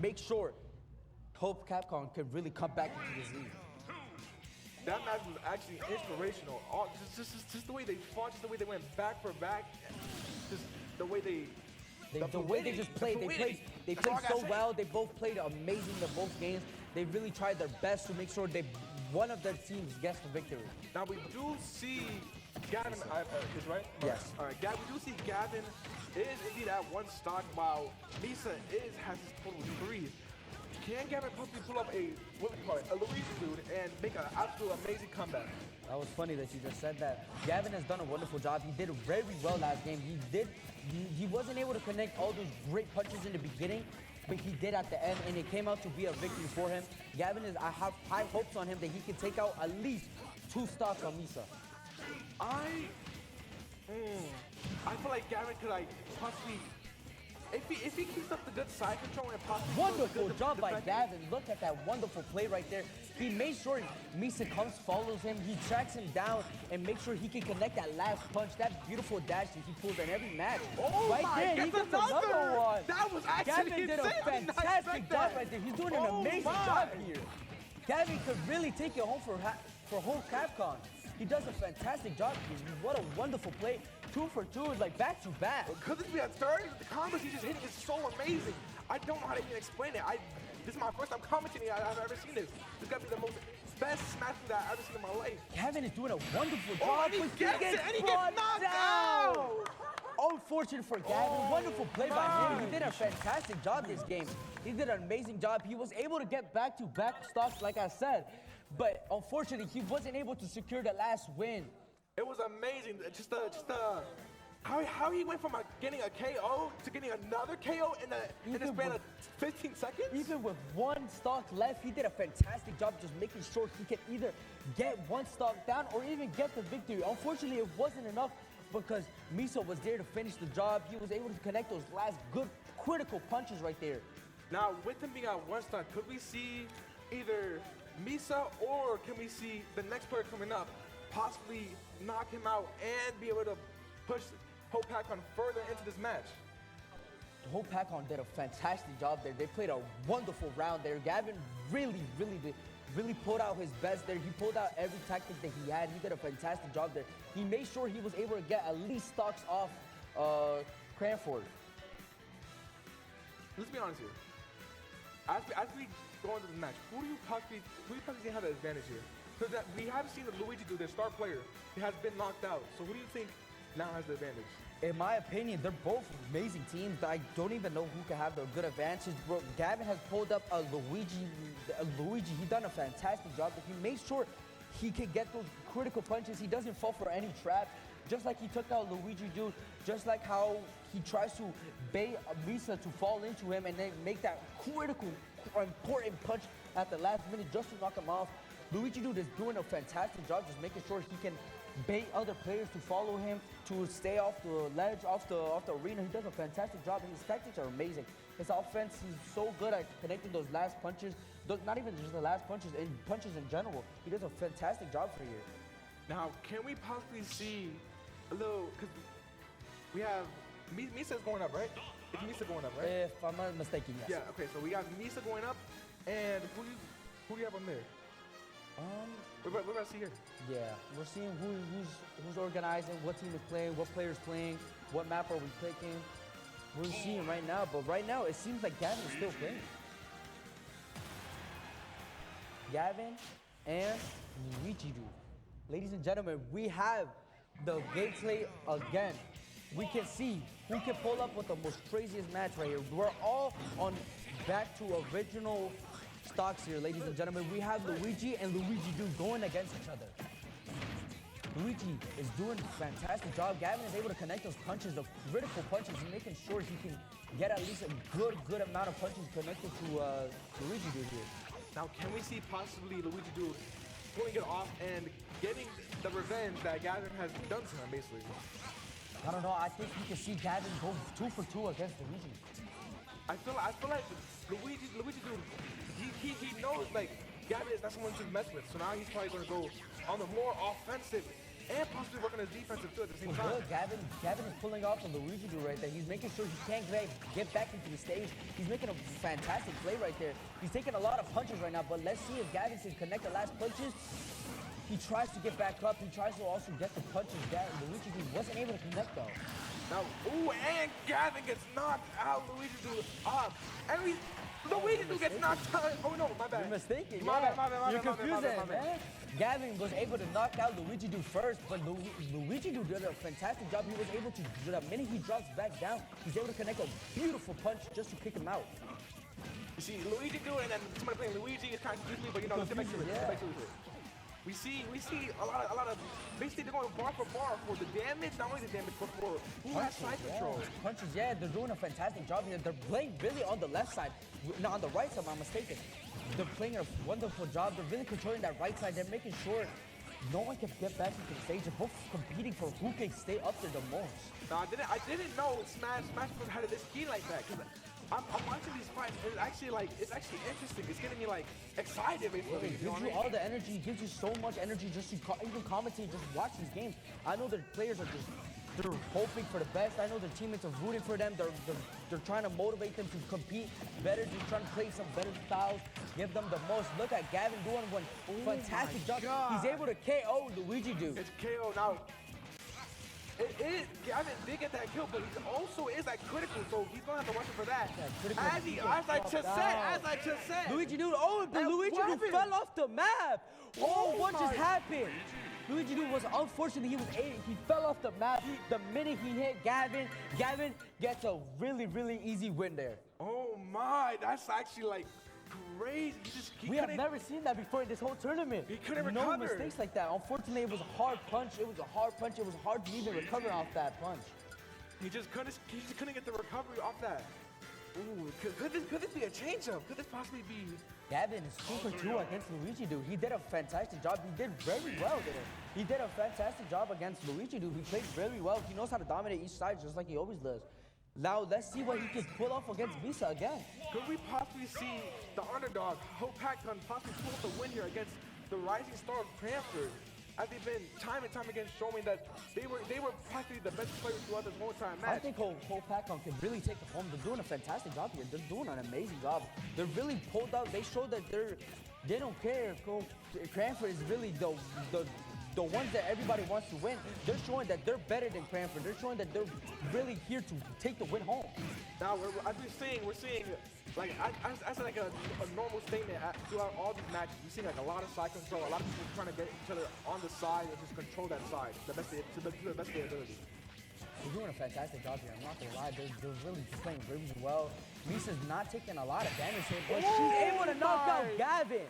Speaker 2: make sure Hope Capcom could really come back into this league.
Speaker 1: That match was actually inspirational. Just the way they fought, just the way they went back for back, just the way they
Speaker 2: just played. They played so well. They both played amazing in both games. They really tried their best to make sure one of their teams gets the victory.
Speaker 1: Now we do see Gavin is right.
Speaker 2: Yes.
Speaker 1: All right. We do see Gavin is indeed at one stock, while Misa has his total 3. Can Gavin possibly pull up a Luigi dude and make an absolute amazing comeback?
Speaker 2: That was funny that you just said that. Gavin has done a wonderful job. He did very well last game. He wasn't able to connect all those great punches in the beginning, but he did at the end, and it came out to be a victory for him. I have high hopes on him that he can take out at least 2 stocks on Misa.
Speaker 1: I feel like Gavin could possibly, if he keeps up the good side control and possibly
Speaker 2: wonderful job by Gavin. Look at that wonderful play right there. He made sure Misa follows him. He tracks him down and makes sure he can connect that last punch. That beautiful dash that he pulls in every match.
Speaker 1: Oh
Speaker 2: right
Speaker 1: my,
Speaker 2: there, he gets another one.
Speaker 1: That was actually
Speaker 2: Gavin did a fantastic job right there. He's doing an amazing job here. Gavin could really take it home for whole Capcom. He does a fantastic job here. What a wonderful play. 2 for 2, like back to back.
Speaker 1: Could this be a third? The combos he just hitting is so amazing. I don't know how to even explain it. This is my first time commenting. I've ever seen this. This got to be the best smash that I've ever seen in my life.
Speaker 2: Gavin is doing a wonderful job.
Speaker 1: And he gets knocked out.
Speaker 2: Unfortunate for Gavin. Wonderful play by him. He did a fantastic job this game. He did an amazing job. He was able to get back-to-back stocks, like I said. But unfortunately, he wasn't able to secure the last win.
Speaker 1: It was amazing. Just how he went from getting a KO to getting another KO in a span of 15 seconds?
Speaker 2: Even with 1 stock left, he did a fantastic job just making sure he could either get 1 stock down or even get the victory. Unfortunately, it wasn't enough because Misa was there to finish the job. He was able to connect those last good critical punches right there.
Speaker 1: Now, with him being at 1 stock, could we see either Misa or can we see the next player coming up possibly knock him out and be able to push Hope Capcom further into this match?
Speaker 2: whole Pac-On did a fantastic job there. They played a wonderful round there. Gavin really pulled out his best there. He pulled out every tactic that he had. He did a fantastic job there. He made sure he was able to get at least stocks off Cranford.
Speaker 1: Let's be honest here. As we go into the match, who do you possibly have the advantage here? Because we haven't seen Luigi do their star player. He has been knocked out. So who do you think now has the advantage?
Speaker 2: In my opinion, they're both amazing teams. I don't even know who can have the good advantage. Bro, Gavin has pulled up a Luigi. He done a fantastic job. But he made sure he can get those critical punches. He doesn't fall for any traps. Just like he took out Luigi, dude. Just like how he tries to bait Misa to fall into him and then make that critical, important punch at the last minute just to knock him off. Luigi, dude, is doing a fantastic job just making sure he can bait other players to follow him, to stay off the ledge, off the arena. He does a fantastic job, and his tactics are amazing. His offense is so good at connecting those last punches. Not even just the last punches, punches in general. He does a fantastic job for you.
Speaker 1: Now, can we possibly see a little, because we have, Misa's going up, right? It's Misa going up, right?
Speaker 2: If I'm not mistaken, yes.
Speaker 1: Yeah, okay, so we got Misa going up, and who do you have on there? What do I see here?
Speaker 2: Yeah, we're seeing who's organizing, what team is playing, what player's playing, what map are we picking. We're seeing right now, but right now it seems like Gavin is still playing. Gavin and Luigi do. Ladies and gentlemen, we have the gameplay again. We can see who can pull up with the most craziest match right here. We're all on back to original stocks here, ladies and gentlemen. We have Luigi and Luigi do going against each other. Luigi is doing a fantastic job. Gavin is able to connect those punches, the critical punches, and making sure he can get at least a good amount of punches connected to Luigi do here.
Speaker 1: Now, can we see possibly Luigi do pulling it off and getting the revenge that Gavin has done to him, basically?
Speaker 2: I don't know. I think we can see Gavin go 2 for 2 against Luigi.
Speaker 1: I feel like Luigi dude, he knows like Gavin is not someone to mess with. So now he's probably going to go on the more offensive and possibly work on his defensive too at the same time.
Speaker 2: Good. Gavin is pulling off on Luigi dude right there. He's making sure he can't get back into the stage. He's making a fantastic play right there. He's taking a lot of punches right now, but let's see if Gavin can connect the last punches. He tries to get back up. He tries to also get the punches that Luigi dude wasn't able to connect though.
Speaker 1: Now, and Gavin gets knocked out. Luigi dude up. And Luigi dude gets knocked out. Oh no, my bad.
Speaker 2: You're mistaken.
Speaker 1: My bad.
Speaker 2: You're confusing, man. Gavin was able to knock out Luigi dude first, but Luigi dude did a fantastic job. He was able to, the minute he drops back down, he's able to connect a beautiful punch just to kick him out.
Speaker 1: You see, Luigi dude, and then somebody playing Luigi is kind of confusing, but you know, let's get back to it. We see a lot of basically they're going bar for bar for the damage, not only the damage, but for who has side control.
Speaker 2: Punches, yeah, they're doing a fantastic job here. They're playing really on the left side, not on the right side, if I'm mistaken. They're playing a wonderful job. They're really controlling that right side. They're making sure no one can get back into the stage. They're both competing for who can stay up there the most.
Speaker 1: No, I didn't know Smash Bros. Had this key like that. Cause I'm watching these fights. It's actually interesting. It's getting me like excited, basically.
Speaker 2: It gives you all the energy. It gives you so much energy just to even commentate, just watch these games. I know their players are they're hoping for the best. I know their teammates are rooting for them. They're trying to motivate them to compete better. They're trying to play some better styles, give them the most. Look at Gavin doing one fantastic job. He's able to KO Luigi dude.
Speaker 1: It's KO now. Gavin did get that kill, but he also is like critical, so he's gonna have to watch it for that. As I just said.
Speaker 2: Luigi dude, but Luigi dude fell off the map. What just happened? Luigi dude was unfortunate. He fell off the map the minute he hit Gavin. Gavin gets a really easy win there.
Speaker 1: Oh my, that's actually like crazy.
Speaker 2: We have never seen that before in this whole tournament.
Speaker 1: He couldn't
Speaker 2: No
Speaker 1: recover.
Speaker 2: mistakes like that. Unfortunately, it was a hard punch. It was hard to even recover off that punch.
Speaker 1: He just couldn't get the recovery off that. Ooh, could this be a change-up? Could this possibly be?
Speaker 2: Gavin is 2 for 2 against Luigi dude. He did a fantastic job. He did very well, He did a fantastic job against Luigi dude. He played very well. He knows how to dominate each side just like he always does. Now let's see what he can pull off against Misa again.
Speaker 1: Could we possibly see the underdog, Hope Pac-On, possibly pull up the win here against the rising star of Cranford? as they've been time and time again showing that they were practically the best players throughout this whole entire match.
Speaker 2: I think whole Packon can really take it home. They're doing a fantastic job here. They're doing an amazing job. They're really pulled out. They show that they don't care. Cranford is really the ones that everybody wants to win. They're showing that they're better than Cranford. They're showing that they're really here to take the win home.
Speaker 1: Now, as we're seeing, like as like a normal statement throughout all these matches, we're seeing like a lot of side control, a lot of people trying to get each other on the side and just control that side to the best of their ability.
Speaker 2: They're doing a fantastic job here. I'm not gonna lie, they're really playing really well. Misa's not taking a lot of damage here, but she's able to knock out Gavin.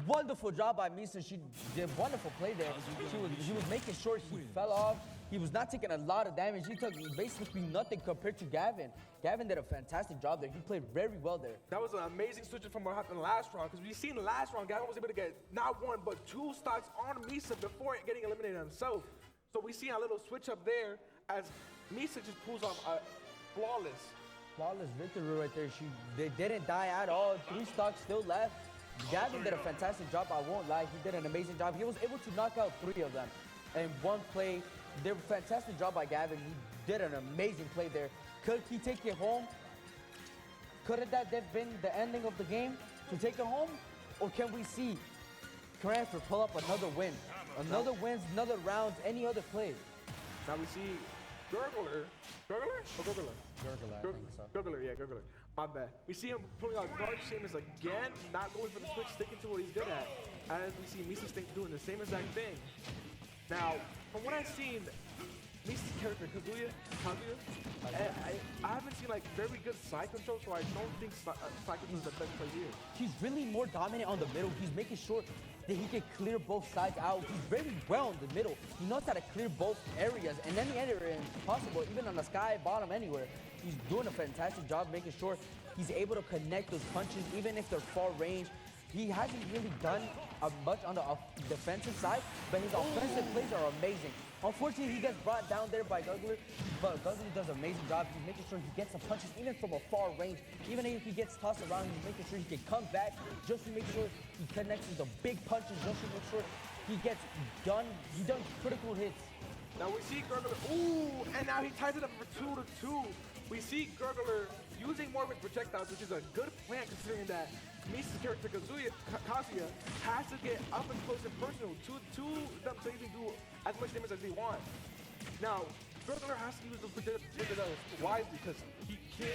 Speaker 2: Wonderful job by Misa. She did wonderful play there. She was making sure he fell off. He was not taking a lot of damage. He took basically nothing compared to Gavin. Gavin did a fantastic job there. He played very well there.
Speaker 1: That was an amazing switch from what happened last round, because we seen the last round, Gavin was able to get not one, but 2 stocks on Misa before getting eliminated himself. So we see a little switch up there as Misa just pulls off a flawless
Speaker 2: victory right there. They didn't die at all. 3 stocks still left. Gavin did a fantastic job, I won't lie. He did an amazing job. He was able to knock out 3 of them in one play. Did a fantastic job by Gavin. He did an amazing play there. Could he take it home? Could that have been the ending of the game to take it home? Or can we see Cranford pull up another win? Another wins, another rounds, any other play?
Speaker 1: Now we see Gurgler, yeah, Gurgler. My bad. We see him pulling out Dark Shamus again, not going for the switch, sticking to what he's good at. As we see Misa doing the same exact thing. Now, from what I've seen, Misa's character, Kazuya, I haven't seen like very good side control, so I don't think side control is the best play here.
Speaker 2: He's really more dominant on the middle. He's making sure that he can clear both sides out. He's very well in the middle. He knows how to clear both areas, and any area possible, even on the sky, bottom, anywhere. He's doing a fantastic job making sure he's able to connect those punches, even if they're far range. He hasn't really done much on the defensive side, but his offensive plays are amazing. Unfortunately, he gets brought down there by Gugler, but Gugler does an amazing job. He's making sure he gets the punches even from a far range. Even if he gets tossed around, he's making sure he can come back just to make sure he connects with the big punches, just to make sure he does critical hits.
Speaker 1: Now we see Gurgler, ooh, and now he ties it up for 2-2. We see Gurgler using more of his projectiles, which is a good plan considering that Misa's character Kazuya has to get up and close and personal to them so he can do as much damage as they want. Now, Gurgler has to use those projectiles wisely because he can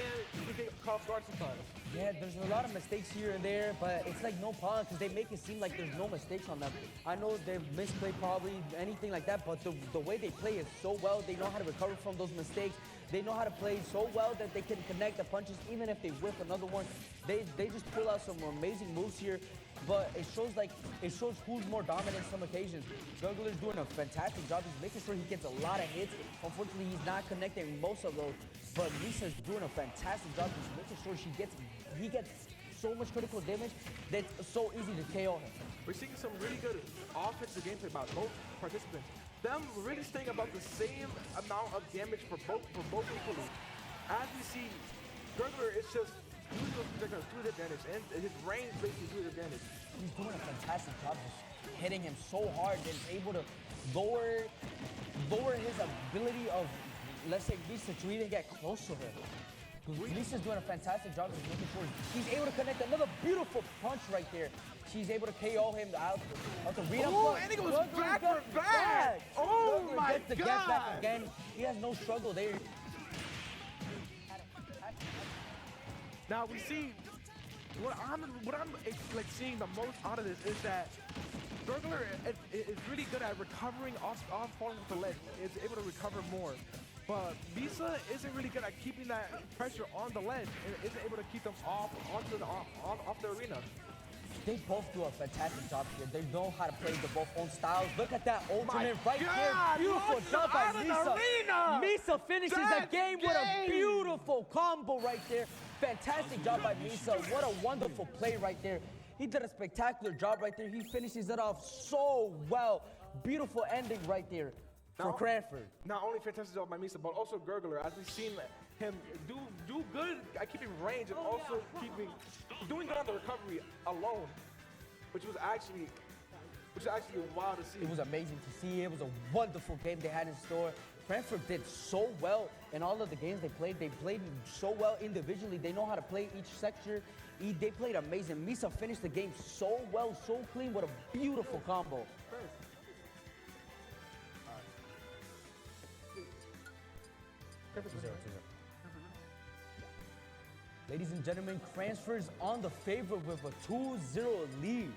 Speaker 1: get caught off guard sometimes.
Speaker 2: Yeah, there's a lot of mistakes here and there, but it's like no problem because they make it seem like there's no mistakes on them. I know they've misplayed probably anything like that, but the way they play is so well. They know how to recover from those mistakes. They know how to play so well that they can connect the punches even if they whiff another one. They just pull out some amazing moves here, but it shows who's more dominant some occasions. Gugler's doing a fantastic job. He's making sure he gets a lot of hits. Unfortunately, he's not connecting most of those, but Misa's doing a fantastic job. He's making sure he gets so much critical damage that it's so easy to KO him.
Speaker 1: We're seeing some really good offensive gameplay by both participants. Them really staying about the same amount of damage for both equally. As we see, Gurgler is just using those projectiles to his advantage, and his range basically to his advantage.
Speaker 2: He's doing a fantastic job just hitting him so hard that he's able to lower his ability of, let's say, Misa to even get close to her. Misa's doing a fantastic job of making sure he's able to connect another beautiful punch right there. She's able to KO him out the arena.
Speaker 1: Oh, and he goes back for back! Oh my
Speaker 2: gets the
Speaker 1: God!
Speaker 2: get back again. He has no struggle there.
Speaker 1: Now we see what I'm like seeing the most out of this is that Gurgler is really good at recovering off falling off the ledge. Is able to recover more. But Misa isn't really good at keeping that pressure on the ledge and isn't able to keep them off the arena.
Speaker 2: They both do a fantastic job here. They know how to play the both own styles. Look at that ultimate right there. Beautiful jump by Misa. Misa finishes the game with a beautiful combo right there. Fantastic job by Misa. What a wonderful play right there. He did a spectacular job right there. He finishes it off so well. Beautiful ending right there for Cranford.
Speaker 1: Not only fantastic job by Misa, but also Gurgler, as we've seen him do good at keeping range and doing good on the recovery alone, which was actually which is actually wild to see.
Speaker 2: It was amazing to see. It was a wonderful game they had in store. Cranford did so well in all of the games they played. They played so well individually. They know how to play each sector. They played amazing. Misa finished the game so well, so clean. What a beautiful combo. Ladies and gentlemen, Cransford's on the favor with a 2-0 lead.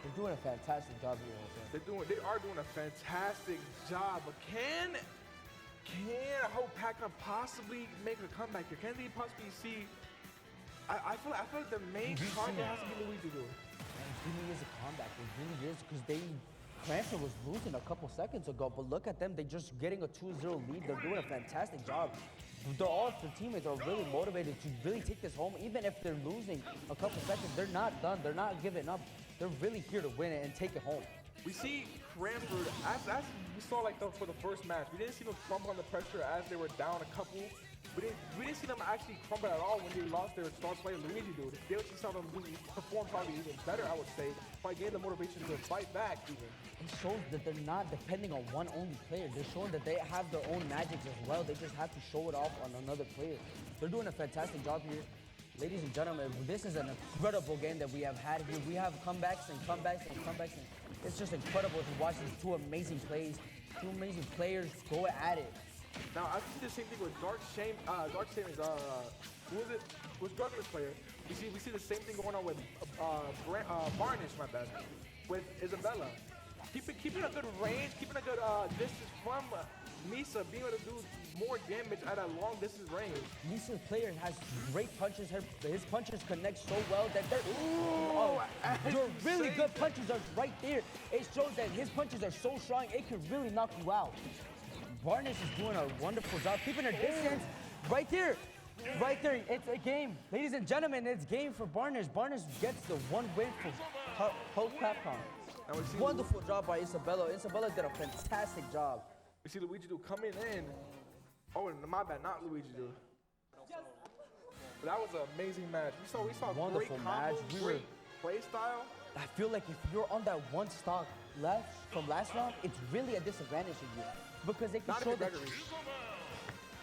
Speaker 2: They're doing a fantastic job here.
Speaker 1: They are doing a fantastic job, but can Hope Packard possibly make a comeback here? Can they possibly see? I feel like the main target has to be Luigi dude.
Speaker 2: It really is a comeback. It really is, because Cranford was losing a couple seconds ago, but look at them. They're just getting a 2-0 lead. They're doing a fantastic job. All the teammates are really motivated to really take this home. Even if they're losing a couple seconds, they're not done. They're not giving up. They're really here to win it and take it home.
Speaker 1: We see Cranford, as we saw for the first match, we didn't see them crumble under pressure as they were down a couple. We didn't see them actually crumble at all when they lost their star player, Luigi dude. They actually saw them perform probably even better, I would say, by getting the motivation to fight back even.
Speaker 2: It shows that they're not depending on one only player. They're showing that they have their own magics as well. They just have to show it off on another player. They're doing a fantastic job here. Ladies and gentlemen, this is an incredible game that we have had here. We have comebacks and comebacks and comebacks. And it's just incredible to watch these two amazing plays, two amazing players go at it.
Speaker 1: Now, I see the same thing with Dark Shame is, was Douglas player. We see the same thing going on with Varnish, my bad, with Isabella. Keeping a good range, keeping a good distance from Misa, being able to do more damage at a long distance range.
Speaker 2: Misa's player has great punches. His punches connect so well that your really good punches are right there. It shows that his punches are so strong, it could really knock you out. Varnish is doing a wonderful job, keeping her distance right there. Right there, it's a game. Ladies and gentlemen, it's game for Varnish. Varnish gets the one win for Hope Capcom. Wonderful job by Isabella. Isabella did a fantastic job.
Speaker 1: We see Luigi dude coming in. Oh, my bad, not Luigi dude. But that was an amazing match. We saw
Speaker 2: wonderful
Speaker 1: great
Speaker 2: match.
Speaker 1: combos, great play style.
Speaker 2: I feel like if you're on that one stock left from last round, it's really a disadvantage for you. Because they can show that.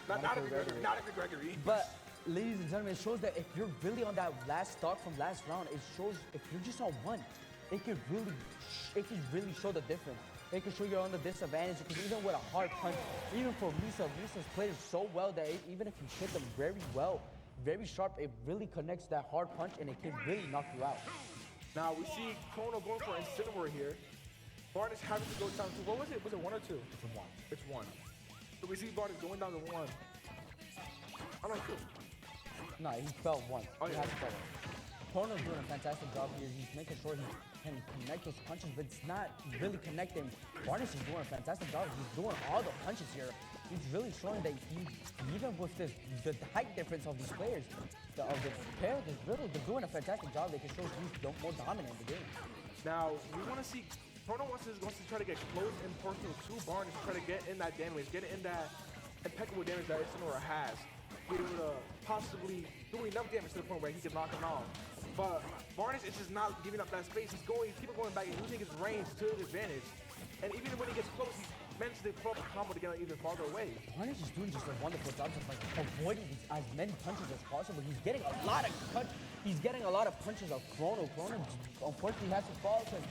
Speaker 1: Not if the Gregory.
Speaker 2: But, ladies and gentlemen, it shows that if you're really on that last stock from last round, it shows if you're just on one, it can really show the difference. It can show you're on the disadvantage because even with a hard punch, even for Misa's played so well that even if you hit them very well, very sharp, it really connects that hard punch and it can really knock you out.
Speaker 1: Now we see Chrono going for Incineroar here. Varnish having to go down to, what was it? Was it 1 or 2?
Speaker 2: It's a 1.
Speaker 1: It's 1. So we see Varnish going down to 1. I don't know.
Speaker 2: No, he fell 1.
Speaker 1: Oh,
Speaker 2: he
Speaker 1: yeah.
Speaker 2: has to fall. Chrono's doing a fantastic job here. He's making sure he can connect those punches, but it's not really connecting. Varnish is doing a fantastic job. He's doing all the punches here. He's really showing that even with the height difference of these players, of the pair, they're doing a fantastic job. They can show he's more dominant in the game.
Speaker 1: Now, we want to see, Chrono wants to try to get close and personal to Varnish, try to get in that damage, get in that impeccable damage that Incineroar has. Be able to possibly do enough damage to the point where he can knock him off. But Varnish is just not giving up that space. He's keeping going back and using his range to his advantage. And even when he gets close, he manages to pull up a combo to get even farther away.
Speaker 2: Varnish is doing just a wonderful job of avoiding as many punches as possible. He's getting a lot of punches of Chrono. Chrono unfortunately has to fall because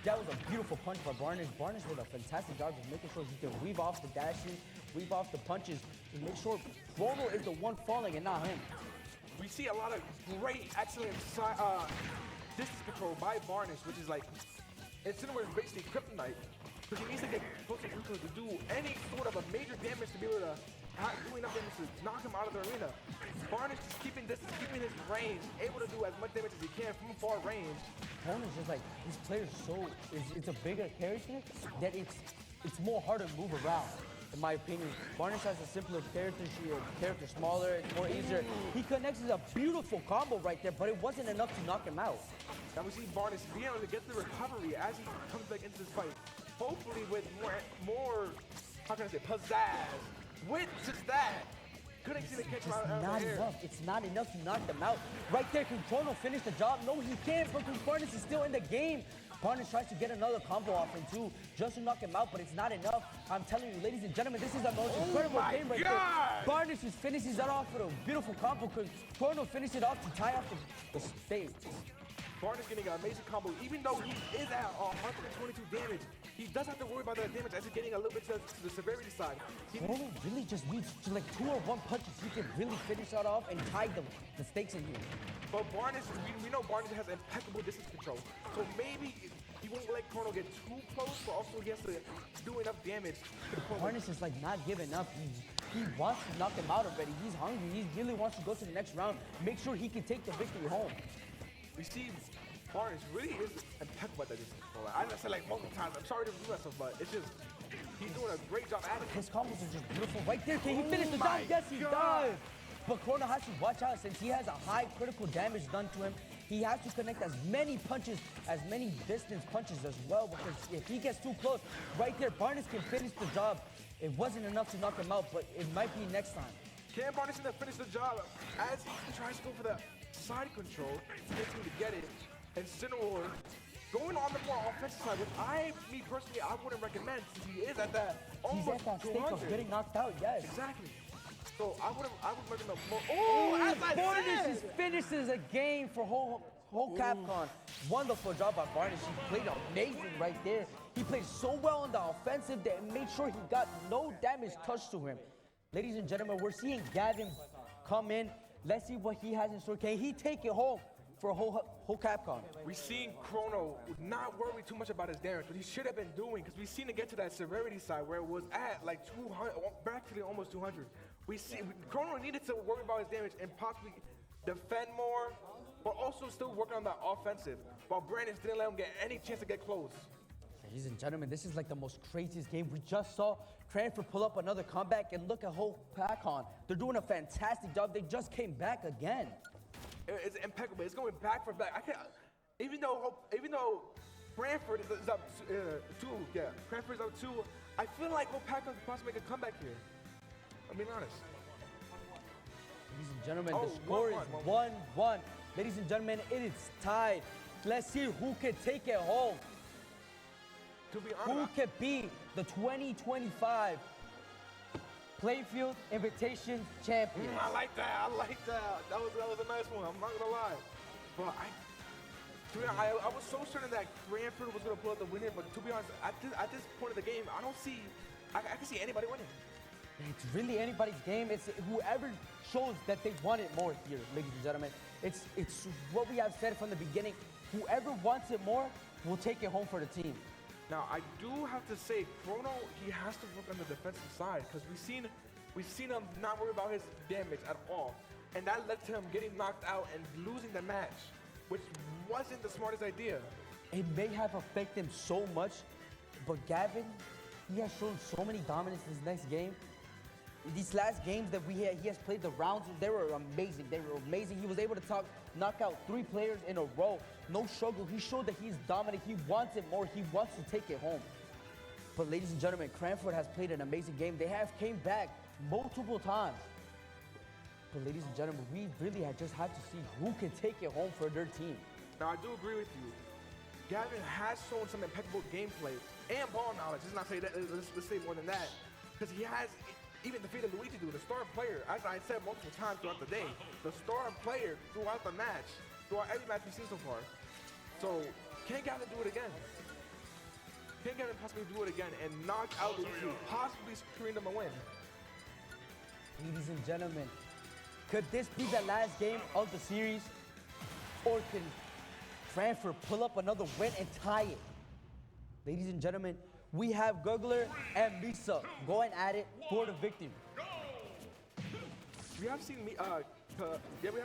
Speaker 2: that was a beautiful punch by Varnish. Varnish did a fantastic job of making sure he can weave off the dashing, weave off the punches, to make sure Chrono is the one falling and not him.
Speaker 1: We see a lot of great, excellent distance control by Varnish, which is like, Incineroar is basically kryptonite. Because he needs to get close to do any sort of a major damage to be able to do enough damage to knock him out of the arena. Varnish is keeping his range, able to do as much damage as he can from far range.
Speaker 2: Chrono's just like, this player's it's a bigger character that it's more hard to move around. In my opinion, Varnish has a simpler character. Character smaller, it's more easier. He connects a beautiful combo right there, but it wasn't enough to knock him out.
Speaker 1: Now we see Varnish being able to get the recovery as he comes back into this fight. Hopefully with more, how can I say, pizzazz. With just that. Couldn't see the catch out of the air.
Speaker 2: It's not enough to knock them out. Right there, can Chrono finish the job? No, he can't, because Varnish is still in the game. Barnes tries to get another combo off him too, just to knock him out, but it's not enough. I'm telling you, ladies and gentlemen, this is the most incredible game right there. Barnes just finishes that off with a beautiful combo. Chrono finished it off to tie off the stage.
Speaker 1: Barnes getting an amazing combo, even though he is at 122 damage. He does have to worry about the damage as he's getting a little bit to the severity side.
Speaker 2: Chrono really just needs like 2 or 1 punches. He can really finish that off and tie the stakes in here.
Speaker 1: But Barnes, we know Barnes has impeccable distance control. So maybe he won't let Chrono get too close, but also he has to do enough damage.
Speaker 2: Barnes is like not giving up. He wants to knock him out already. He's hungry. He really wants to go to the next round. Make sure he can take the victory home.
Speaker 1: We see Barnes really is impeccable at that distance control. I said like multiple times, I'm sorry to do myself, but it's just, he's doing a great job at it.
Speaker 2: His combos are just beautiful right there. Can he finish the job? Yes, he does. But Chrono has to watch out since he has a high critical damage done to him. He has to connect as many punches, as many distance punches as well, because if he gets too close, right there, Barnes can finish the job. It wasn't enough to knock him out, but it might be next time.
Speaker 1: Can Barnes finish the job as he tries to go for the side control, gets him to get it, and Cinnamon going on the more offensive side, which me personally, I wouldn't recommend since he is at that almost
Speaker 2: He's at that state
Speaker 1: 200.
Speaker 2: of getting knocked out, yes.
Speaker 1: Exactly. So I would recommend more. Oh, as I
Speaker 2: Barnes
Speaker 1: said!
Speaker 2: finishes a game for whole Capcom. Wonderful job by Barnes. He played amazing right there. He played so well on the offensive that it made sure he got no damage touched to him. Ladies and gentlemen, we're seeing Gavin come in. Let's see what he has in store. Can he take it home for whole Capcom?
Speaker 1: We've seen Chrono not worry too much about his damage, but he should have been doing, because we've seen it get to that severity side where it was at like 200, practically almost 200. Chrono needed to worry about his damage and possibly defend more, but also still working on that offensive, while Brandon didn't let him get any chance to get close.
Speaker 2: Ladies and gentlemen, this is like the most craziest game. We just saw Cranford pull up another comeback, and look at whole Capcom. They're doing a fantastic job. They just came back again.
Speaker 1: It's impeccable. It's going back for back. Even though Cranford is up 2, Cranford is up 2. I feel like whole Capcom could possibly make a comeback here. I'm being honest.
Speaker 2: Ladies and gentlemen, the score is 1-1. Ladies and gentlemen, it is tied. Let's see who can take it home.
Speaker 1: To be
Speaker 2: Who
Speaker 1: honest,
Speaker 2: can be the 2025 Plainfield Invitation champion?
Speaker 1: I like that. That was a nice one. I'm not gonna lie. But I was so certain that Cranford was gonna pull out the winner. But to be honest, at this point of the game, I can see anybody winning.
Speaker 2: It's really anybody's game. It's whoever shows that they want it more here, ladies and gentlemen. It's what we have said from the beginning. Whoever wants it more will take it home for the team.
Speaker 1: Now, I do have to say, Chrono, he has to work on the defensive side, because we've seen him not worry about his damage at all. And that led to him getting knocked out and losing the match, which wasn't the smartest idea.
Speaker 2: It may have affected him so much, but Gavin, he has shown so many dominance in his next game. These last games that he has played, the rounds, they were amazing. He was able to knock out 3 players in a row. No struggle. He showed that he's dominant. He wants it more. He wants to take it home. But ladies and gentlemen, Cranford has played an amazing game. They have came back multiple times. But ladies and gentlemen, we really just have to see who can take it home for their team.
Speaker 1: Now, I do agree with you. Gavin has shown some impeccable gameplay and ball knowledge. Let's not say that. Let's say more than that, because he has even defeated Luigi, the star player. As I said multiple times throughout the day, the star player throughout the match, throughout every match we've seen so far. So, can Gavin do it again? Can Gavin possibly do it again and knock out Luigi, possibly securing them a win?
Speaker 2: Ladies and gentlemen, could this be the last game of the series? Or can Cranford pull up another win and tie it? Ladies and gentlemen, we have Gugler and Misa going at it for the victory.
Speaker 1: We have seen we have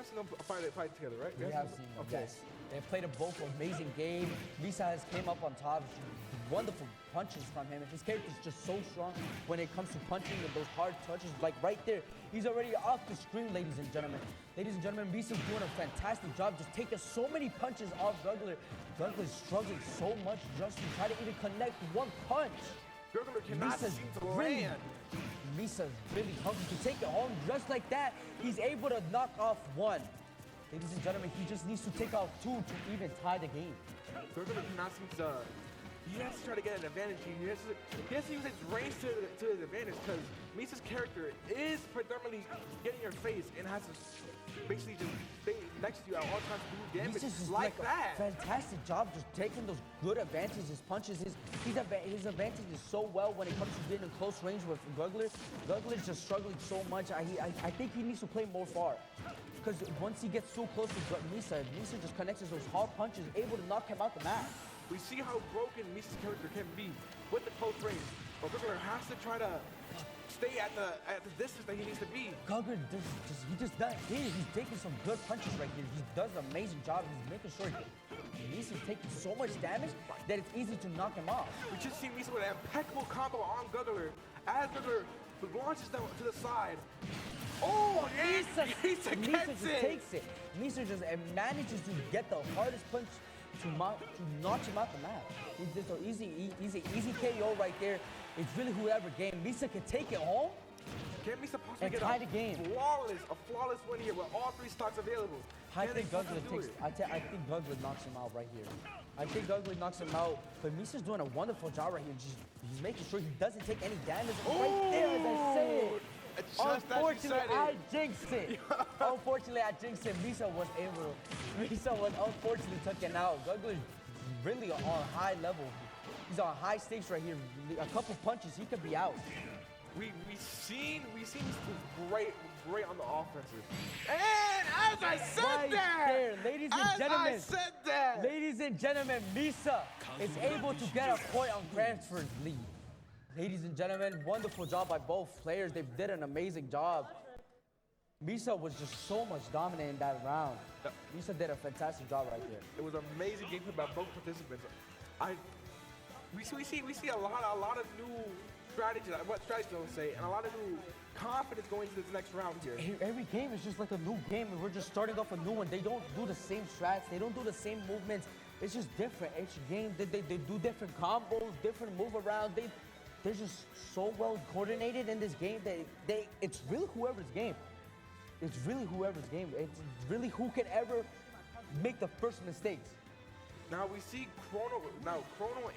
Speaker 1: seen them fight together, right?
Speaker 2: We have seen them, yes. They played a both amazing game. Misa has came up on top. Wonderful punches from him. His character is just so strong when it comes to punching and those hard touches. Like right there, he's already off the screen, ladies and gentlemen. Ladies and gentlemen, Misa's doing a fantastic job, just taking so many punches off Gugler. Gugler's struggling so much just to try to even connect one punch.
Speaker 1: Gugler cannot seem to land.
Speaker 2: Misa's really hungry to take it home just like that. He's able to knock off one. Ladies and gentlemen, he just needs to take out 2 to even tie the game.
Speaker 1: Gurgler cannot seem to. He has to try to get an advantage. He has to use his range to his advantage because Misa's character is predominantly getting your face and has to basically just stay next to you at all times to do damage
Speaker 2: He's just
Speaker 1: like
Speaker 2: a
Speaker 1: that.
Speaker 2: fantastic job just taking those good advantages, his punches, his advantage is so well when it comes to getting in close range with Gurgler. Gurgler's just struggling so much. I think he needs to play more far. Because once he gets so close to Misa just connects those hard punches, able to knock him out the mat.
Speaker 1: We see how broken Misa's character can be with the close range. But Gurgler has to try to stay at the distance that he needs to be.
Speaker 2: Gurgler he's taking some good punches right here. He does an amazing job. He's making sure Misa's taking so much damage that it's easy to knock him off.
Speaker 1: We just see Misa with an impeccable combo on Gurgler. As Gurgler launches them to the side. Oh, Misa
Speaker 2: just takes it. Misa just manages to get the hardest punch to knock him out the mat. It's an easy KO right there. It's really whoever game. Misa can take it home.
Speaker 1: Can Misa possibly
Speaker 2: and
Speaker 1: get
Speaker 2: tie the game?
Speaker 1: A flawless win here with all 3 stocks available?
Speaker 2: I think Gurgler knocks him out right here. I think Gurgler knocks him out, but Misa's doing a wonderful job right here. He's making sure he doesn't take any damage. Right there, as I said. Unfortunately, I jinxed it. Unfortunately, I jinxed it. Misa was unfortunately taken out. Gurgler's really on high level. He's on high stakes right here. A couple punches, he could be out.
Speaker 1: We seen this great on the offensive. And as I said
Speaker 2: right
Speaker 1: that,
Speaker 2: there, ladies and gentlemen,
Speaker 1: I said that.
Speaker 2: Ladies and gentlemen, Misa is able to get a point on Cranford's lead. Ladies and gentlemen, wonderful job by both players. They did an amazing job. Misa was just so much dominant in that round. Misa did a fantastic job right there.
Speaker 1: It was amazing gameplay by both participants. We see a lot of new strategies. What strategies don't say, and a lot of new confidence going into this next round here.
Speaker 2: Every game is just like a new game, and we're just starting off a new one. They don't do the same strats. They don't do the same movements. It's just different. Each game, they do different combos, different move around. They're just so well coordinated in this game that it's really whoever's game. It's really whoever's game. It's really who can ever make the first mistakes.
Speaker 1: Now we see Chrono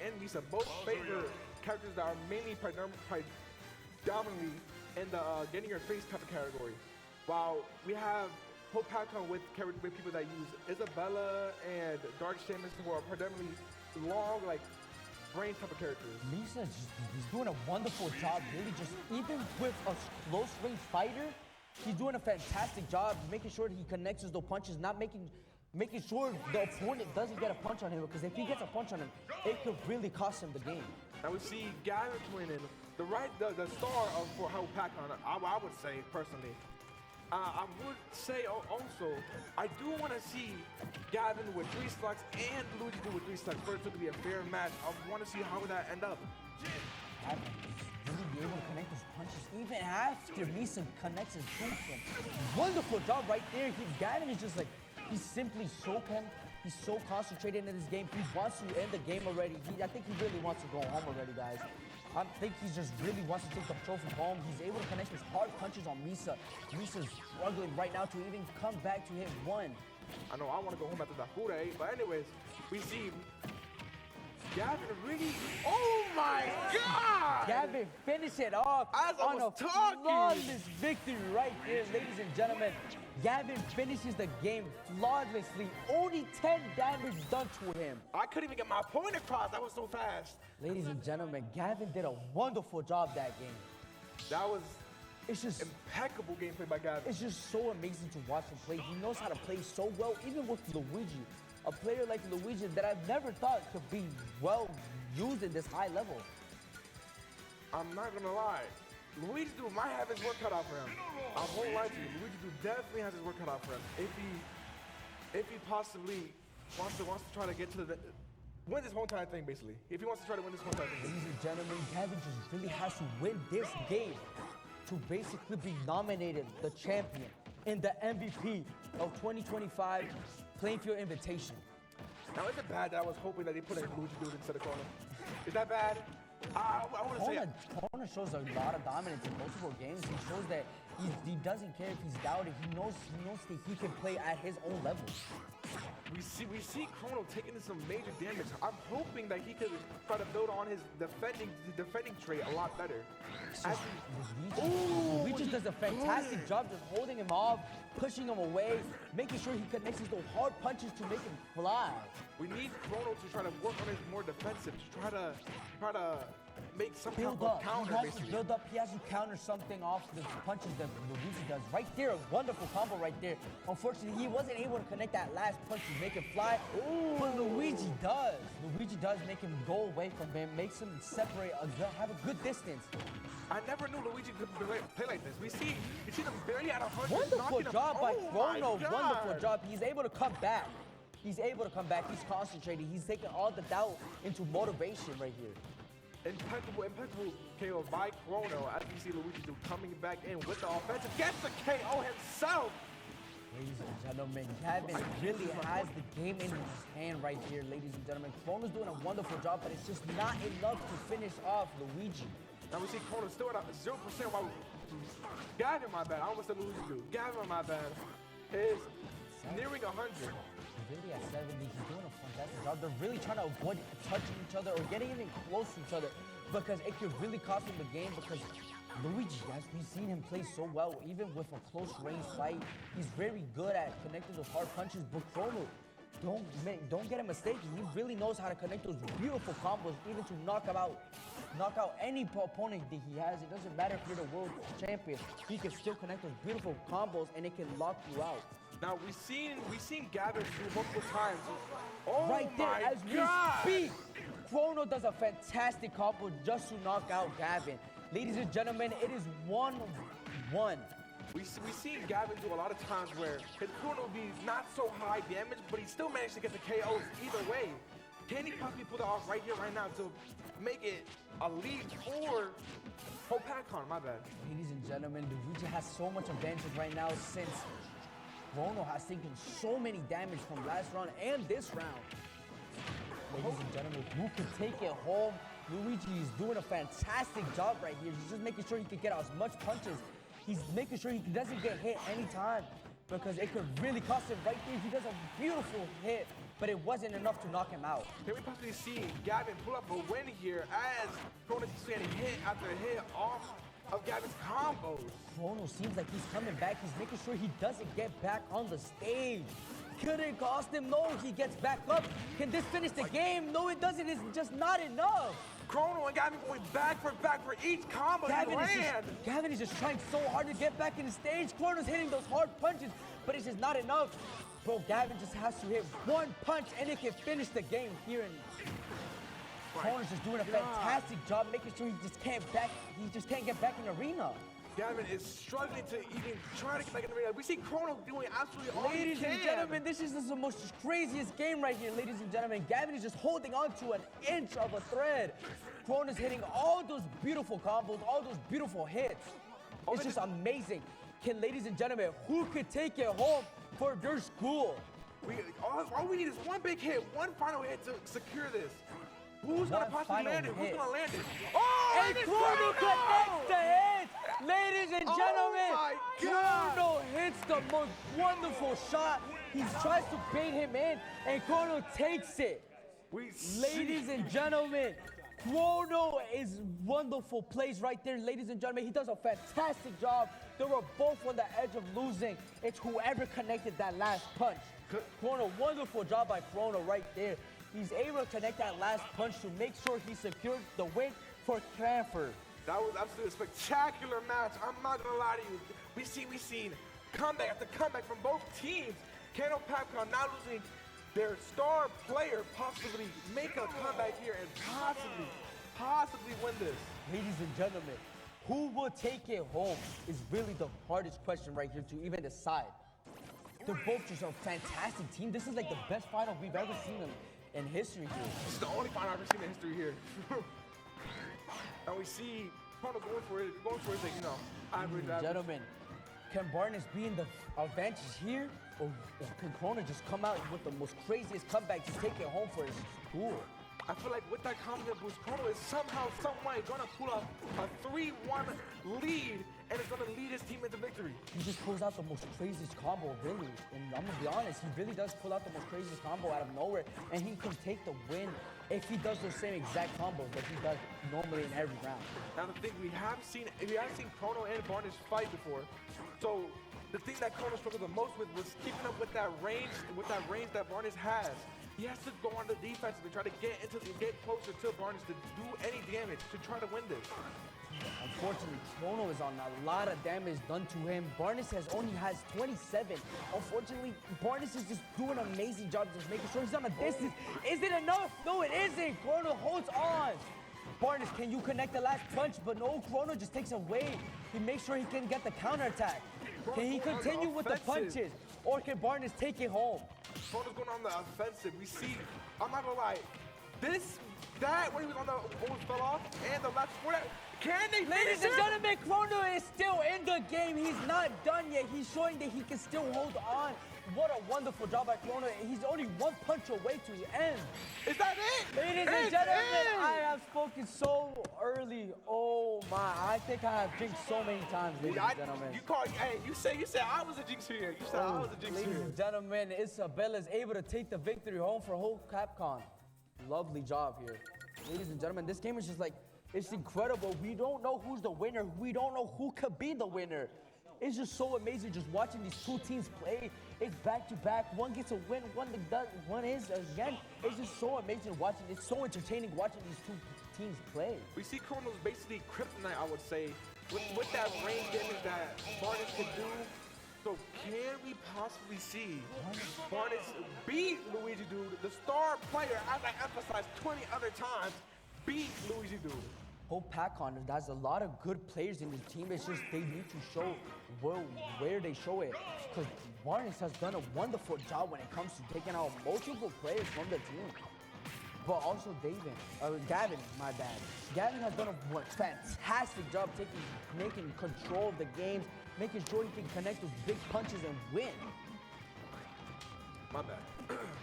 Speaker 1: and Misa both favor characters that are mainly predominantly in the getting your face type of category. While we have Hope Pacon with people that use Isabella and Dark Shamus who are predominantly long, like, brain type of characters.
Speaker 2: Misa, he's doing a wonderful job, really just, even with a close range fighter, he's doing a fantastic job making sure that he connects those punches, making sure the opponent doesn't get a punch on him, because if he gets a punch on him, it could really cost him the game.
Speaker 1: Now we see Gavin winning, the star for Hope Pacon, I would say personally. I would say also, I do want to see Gavin with 3 slugs and Luigi with 3 slugs for it to be a fair match. I want to see how would that end up.
Speaker 2: Gavin really be able to connect his punches even after Misa connects his him. Wonderful job right there. Gavin is just like, he's simply so he's so concentrated in this game. He wants to end the game already. I think he really wants to go home already, guys. I think he just really wants to take the trophy home. He's able to connect his hard punches on Misa. Misa's struggling right now to even come back to hit 1.
Speaker 1: I know I want to go home after that food I ate, but anyways, we see Gavin really, oh my God!
Speaker 2: Gavin finished it off on a flawless victory right here, ladies and gentlemen. Gavin finishes the game flawlessly. Only 10 damage done to him.
Speaker 1: I couldn't even get my point across. That was so fast.
Speaker 2: Ladies and gentlemen, Gavin did a wonderful job that game.
Speaker 1: It's just impeccable gameplay by Gavin.
Speaker 2: It's just so amazing to watch him play. He knows how to play so well, even with Luigi. A player like Luigi that I've never thought could be well used in this high level.
Speaker 1: I'm not gonna lie. Luigi dude might have his work cut out for him. I won't lie to you. Luigi dude definitely has his work cut out for him. If he possibly wants to try to get to win this whole entire thing, basically. If he wants to try to win this whole entire thing.
Speaker 2: Ladies and gentlemen, Gavin just really has to win this game to basically be nominated the champion in the MVP of 2025 Plainfield Invitational.
Speaker 1: Now, is it bad that I was hoping that they put a Luigi dude instead of Kona? Is that bad? I want to say
Speaker 2: Kona shows a lot of dominance in multiple games. He shows that He doesn't care if he's doubted. He knows that he can play at his own level.
Speaker 1: We see Chrono taking some major damage. I'm hoping that he could try to build on his defending trait a lot better.
Speaker 2: Luigi does a fantastic job just holding him off, pushing him away, making sure he connects those hard punches to make him fly.
Speaker 1: We need Chrono to try to work on his more defensive, to try to make some kind
Speaker 2: Build
Speaker 1: of
Speaker 2: up.
Speaker 1: counter,
Speaker 2: He has to
Speaker 1: basically.
Speaker 2: build up. He has to counter something off the punches that Luigi does. Right there, a wonderful combo right there. Unfortunately, he wasn't able to connect that last punch to make him fly. But Luigi does. Luigi does make him go away from him, makes him separate, have a good distance.
Speaker 1: I never knew Luigi could play like this. We see them barely at 100.
Speaker 2: Wonderful job by Chrono.
Speaker 1: my God.
Speaker 2: Wonderful job. He's able to come back. He's able to come back. He's concentrating. He's taking all the doubt into motivation right here.
Speaker 1: Impeccable KO by Chrono, as you see Luigi do coming back in with the offensive. Gets the KO himself.
Speaker 2: Ladies and gentlemen, Gavin really has the game in his hand right here, ladies and gentlemen. Chrono's doing a wonderful job, but it's just not enough to finish off Luigi.
Speaker 1: Now we see Chrono still at 0%. While Gavin, my bad. I almost said Luigi do. Gavin, my bad, is nearing 100.
Speaker 2: Really at 70, he's doing a fantastic job. They're really trying to avoid touching each other or getting even close to each other because it could really cost him the game because Luigi, as we've seen him play so well, even with a close range fight, he's very good at connecting those hard punches. But Chrono, don't get him mistaken. He really knows how to connect those beautiful combos, even to knock out any opponent that he has. It doesn't matter if you're the world champion. He can still connect those beautiful combos and it can lock you out.
Speaker 1: Now we've seen Gavin do multiple times. Oh
Speaker 2: Right there,
Speaker 1: my
Speaker 2: as
Speaker 1: God.
Speaker 2: we speak, Chrono does a fantastic combo just to knock out Gavin. Ladies and gentlemen, it is 1-1.
Speaker 1: We seen Gavin do a lot of times where his Chrono would be not so high damage, but he still managed to get the KOs either way. Can he possibly pull that off right here, right now, to make it a lead for PacCon? My bad.
Speaker 2: Ladies and gentlemen, Luigi has so much advantage right now since Chrono has taken so many damage from last round and this round. Ladies and gentlemen, who can take it home? Luigi is doing a fantastic job right here. He's just making sure he can get as much punches. He's making sure he doesn't get hit anytime because it could really cost him right there. He does a beautiful hit, but it wasn't enough to knock him out.
Speaker 1: Can we possibly see Gavin pull up a win here as Chrono is getting hit after hit off of Gavin's combos?
Speaker 2: Chrono seems like he's coming back. He's making sure he doesn't get back on the stage. Could it cost him? No, he gets back up. Can this finish the game? No, it doesn't. It's just not enough.
Speaker 1: Chrono and Gavin going back for each combo
Speaker 2: Gavin is just trying so hard to get back in the stage. Chrono's hitting those hard punches, but it's just not enough. Bro, Gavin just has to hit one punch and it can finish the game here. And Chrono's just doing a fantastic job making sure he just can't get back in the arena.
Speaker 1: Gavin is struggling to even try to get back in the arena. We see Chrono doing absolutely all he
Speaker 2: Ladies
Speaker 1: can.
Speaker 2: and gentlemen, this is the most craziest game right here, ladies and gentlemen. Gavin is just holding on to an inch of a thread. Chrono's hitting all those beautiful combos, all those beautiful hits. It's just amazing. Ladies and gentlemen, who could take it home for their school?
Speaker 1: All we need is one big hit, one final hit to secure this. Who's gonna possibly land it? Who's gonna land it? Oh,
Speaker 2: and Chrono connects the hit! Ladies and gentlemen, Chrono hits the most wonderful shot. He tries to bait him in, and Chrono takes it. Ladies and gentlemen, Chrono is wonderful plays right there. Ladies and gentlemen, he does a fantastic job. They were both on the edge of losing. It's whoever connected that last punch. Chrono, wonderful job by Chrono right there. He's able to connect that last punch to make sure he secured the win for Cranford.
Speaker 1: That was absolutely a spectacular match. I'm not gonna lie to you. We've seen comeback after comeback from both teams. Annual PacCon now losing their star player, possibly make a comeback here and possibly win this.
Speaker 2: Ladies and gentlemen, who will take it home is really the hardest question right here to even decide. They're both just a fantastic team. This is like the best final we've ever seen in history here.
Speaker 1: This is the only final I've ever seen in history here. And we see Chrono going for it, like, average.
Speaker 2: Gentlemen, can Barnes be in the advantage here? Or can Chrono just come out with the most craziest comeback to take it home for his school?
Speaker 1: I feel like with that confidence boost, Chrono is somehow, some way gonna pull up a 3-1 lead and it's gonna lead his team into victory.
Speaker 2: He just pulls out the most craziest combo, really. And I'm gonna be honest, he really does pull out the most craziest combo out of nowhere, and he can take the win if he does the same exact combos that he does normally in every round.
Speaker 1: Now the thing we have seen Chrono and Varnish fight before, so the thing that Chrono struggled the most with was keeping up with that range that Varnish has. He has to go on the defensive and try to get closer to Varnish to do any damage to try to win this.
Speaker 2: Unfortunately, Chrono is on a lot of damage done to him. Varnish only has 27. Unfortunately, Varnish is just doing an amazing job just making sure he's on a distance. Is it enough? No, it isn't. Chrono holds on. Varnish, can you connect the last punch? But no, Chrono just takes away. He makes sure he can get the counterattack. Can he continue with the punches? Or can Varnish take it home?
Speaker 1: Chrono's going on the offensive. We see, I'm not gonna lie, when he was on the almost fell off, and the last for that, can they
Speaker 2: Ladies and gentlemen, Chrono is still in the game. He's not done yet. He's showing that he can still hold on. What a wonderful job by Chrono. He's only one punch away to the end.
Speaker 1: Is that it?
Speaker 2: Ladies and gentlemen, I have spoken so early. Oh my, I think I have jinxed so many times, ladies and gentlemen.
Speaker 1: You said I was a jinx here. You said I was a jinx here.
Speaker 2: Ladies and gentlemen, Isabella is able to take the victory home for whole Capcom. Lovely job here. Ladies and gentlemen, this game is just like, it's incredible. We don't know who's the winner. We don't know who could be the winner. It's just so amazing just watching these two teams play. It's back to back. One gets a win, one is again. It's just so amazing watching. It's so entertaining watching these two teams play.
Speaker 1: We see Chrono's basically kryptonite, I would say, with that range damage that Varnish can do. So can we possibly see Varnish beat Luigi Dude, the star player, as I emphasized 20 other times, beat Luigi Dude?
Speaker 2: Whole Pac-On has a lot of good players in the team. It's just they need to show where they show it. Because Varnish has done a wonderful job when it comes to taking out multiple players from the team. But also Gavin, my bad. Gavin has done a fantastic job making control of the games, making sure he can connect those big punches and win.
Speaker 1: My bad.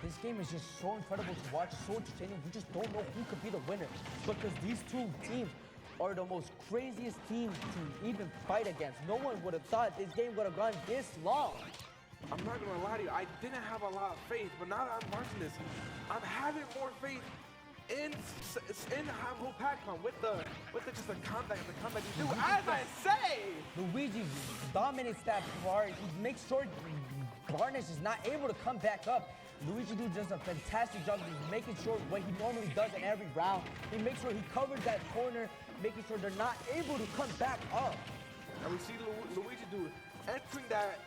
Speaker 2: This game is just so incredible to watch, so entertaining. We just don't know who could be the winner because these two teams are the most craziest teams to even fight against. No one would have thought this game would have gone this long.
Speaker 1: I'm not gonna lie to you, I didn't have a lot of faith, but now that I'm watching this, I'm having more faith in whole Pac-On with the combat you do. As I say,
Speaker 2: Luigi dominates that part. He makes sure Varnish is not able to come back up. Luigi Dude does a fantastic job of making sure what he normally does in every round. He makes sure he covers that corner, making sure they're not able to come back up.
Speaker 1: And we see Luigi Dude entering that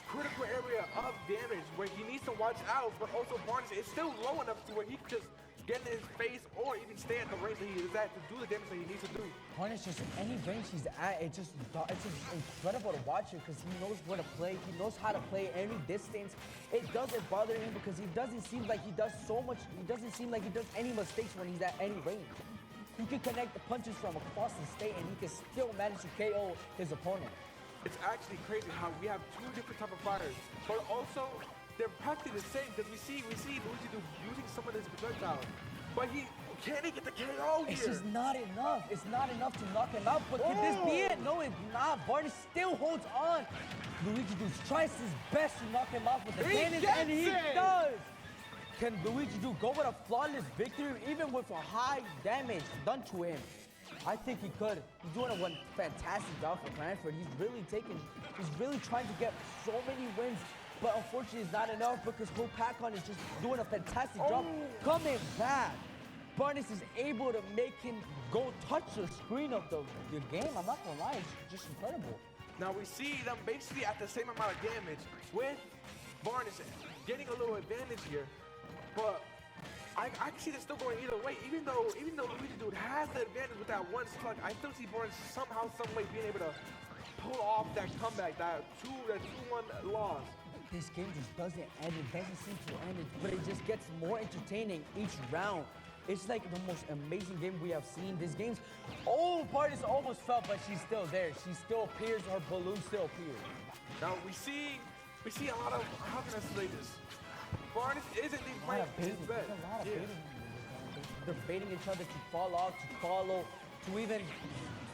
Speaker 1: critical area of damage where he needs to watch out, but also Varnish is still low enough to where he can just get in his face or even stay at the range that he is at to do the damage that he needs to do.
Speaker 2: Varnish, just any range he's at, it's just incredible to watch it because he knows where to play. He knows how to play any distance. It doesn't bother him because he doesn't seem like he does so much. He doesn't seem like he does any mistakes when he's at any range. He can connect the punches from across the state and he can still manage to KO his opponent.
Speaker 1: It's actually crazy how we have two different type of fighters, but also they're practically the same because we see Luigi Dude using some of his projectiles, but can't he get the KO here?
Speaker 2: It's just not enough. It's not enough to knock him out, but could this be it? No, it's not. Varnish still holds on. Luigi Dude tries his best to knock him off with the damage, and he does. Can Luigi Dude go with a flawless victory even with a high damage done to him? I think he could. He's doing a fantastic job for Cranford. He's really trying to get so many wins, but unfortunately it's not enough because whole Pac-On is just doing a fantastic job coming back. Varnish is able to make him go touch the screen of the game. I'm not gonna lie, it's just incredible.
Speaker 1: Now we see them basically at the same amount of damage with Varnish getting a little advantage here, but I can see this still going either way. Even though Luigi Dude has the advantage with that one slug, I still see Varnish somehow, some way being able to pull off that comeback, that 2-1 loss.
Speaker 2: This game just doesn't end. It doesn't seem to end, but it just gets more entertaining each round. It's like the most amazing game we have seen. This game's Varnish almost fell, but she's still there. She still appears. Her balloon still appears.
Speaker 1: Now we see a lot of, how can I say this? Varnish isn't even
Speaker 2: A lot
Speaker 1: playing
Speaker 2: of baiting.
Speaker 1: his
Speaker 2: There's
Speaker 1: best.
Speaker 2: a lot of baiting. They're baiting each other to fall off, to follow, to even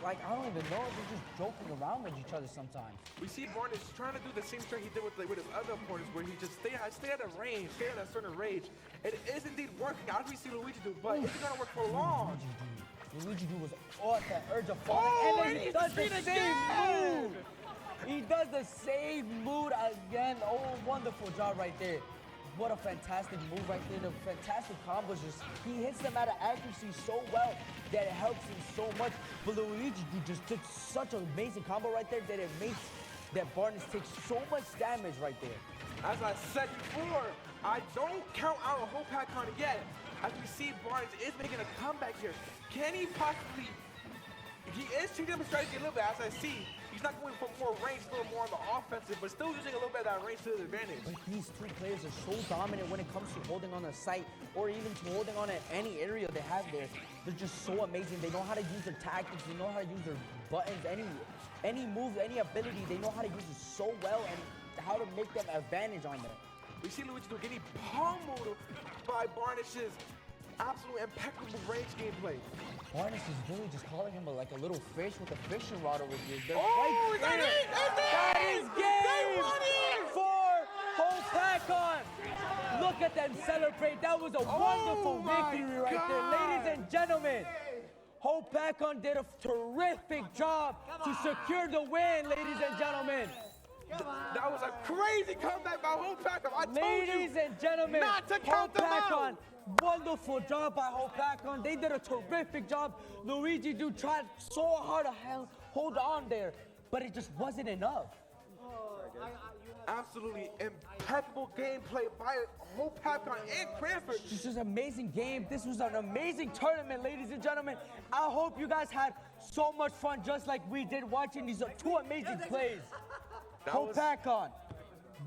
Speaker 2: like, I don't even know. They're just joking around with each other sometimes.
Speaker 1: We see Barnes trying to do the same thing he did with his other opponents, where he just stay at a range, stay at a certain range. It is indeed working, as we see Luigi do, but is it gonna work for long?
Speaker 2: Luigi was at that urge of falling,
Speaker 1: Oh,
Speaker 2: and then he does the same move. He does the same move again. Oh, wonderful job right there. What a fantastic move right there. The fantastic combos. He hits them at an accuracy so well that it helps him so much. But Luigi just took such an amazing combo right there that it makes that Barnes take so much damage right there.
Speaker 1: As I said before, I don't count out Hopakon yet. As we see, Barnes is making a comeback here. Can he possibly... He is changing up his strategy a little bit, as I see. He's not going for more range, a little more on the offensive, but still using a little bit of that range to his advantage.
Speaker 2: But these two players are so dominant when it comes to holding on a site or even to holding on at any area they have there. They're just so amazing. They know how to use their tactics. They know how to use their buttons, any move, any ability. They know how to use it so well and how to make them advantage on them.
Speaker 1: We see Luigi getting pummeled by Barnish's absolute impeccable range gameplay.
Speaker 2: Barnes is really just calling him like a little fish with a fishing rod over here. They're
Speaker 1: Oh,
Speaker 2: right there. That is game for Hopakon. Look at them celebrate. That was a wonderful victory right there, ladies and gentlemen. Hopakon did a terrific job to secure the win, ladies and gentlemen.
Speaker 1: That was a crazy comeback by Hopakon. I told you
Speaker 2: Ladies and gentlemen,
Speaker 1: not to count them out.
Speaker 2: Hopakon, wonderful job by Hopakon. They did a terrific job. Luigi tried so hard to hold on there, but it just wasn't enough.
Speaker 1: Absolutely impeccable gameplay by Hopakon and Cranford.
Speaker 2: This was an amazing game. This was an amazing tournament, ladies and gentlemen. I hope you guys had so much fun just like we did watching these two amazing plays. Hopakon,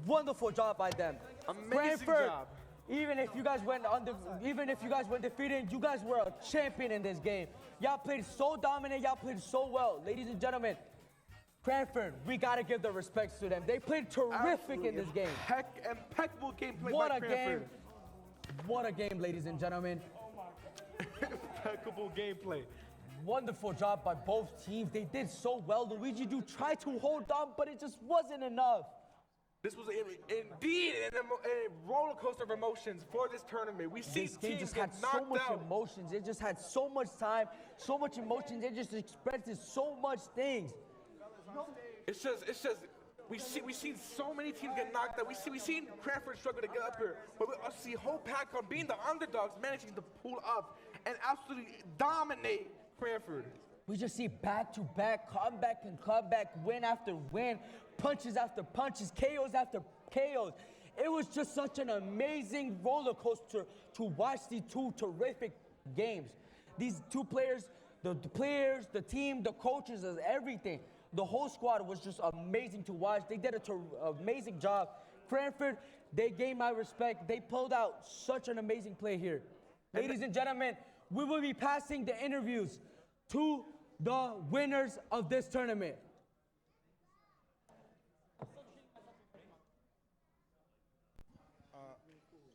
Speaker 2: wonderful job by them.
Speaker 1: Amazing
Speaker 2: Cranford,
Speaker 1: job.
Speaker 2: Even if you guys went defeated, you guys were a champion in this game. Y'all played so dominant. Y'all played so well, ladies and gentlemen. Cranford, we gotta give the respects to them. They played terrific in this game.
Speaker 1: Impeccable gameplay
Speaker 2: What
Speaker 1: by
Speaker 2: a game!
Speaker 1: Cranford.
Speaker 2: What a game, ladies and gentlemen.
Speaker 1: Impeccable gameplay.
Speaker 2: Wonderful job by both teams. They did so well. Luigi tried to hold on, but it just wasn't enough.
Speaker 1: This was indeed a roller coaster of emotions for this tournament. We see
Speaker 2: This game
Speaker 1: teams
Speaker 2: just
Speaker 1: get
Speaker 2: had so
Speaker 1: knocked
Speaker 2: much
Speaker 1: out.
Speaker 2: emotions. It just had so much time, so much emotions. It just expressed so much things.
Speaker 1: It's just we seen so many teams get knocked out. We seen Cranford struggle to get up here, but we also see Hopakon being the underdogs, managing to pull up and absolutely dominate Cranford.
Speaker 2: We just see back-to-back, comeback and comeback, win after win, punches after punches, KOs after KOs. It was just such an amazing roller coaster to watch these two terrific games. These two players, the players, the team, the coaches, everything. The whole squad was just amazing to watch. They did an amazing job. Cranford, they gained my respect. They pulled out such an amazing play here. Ladies and gentlemen, we will be passing the interviews to the winners of this tournament.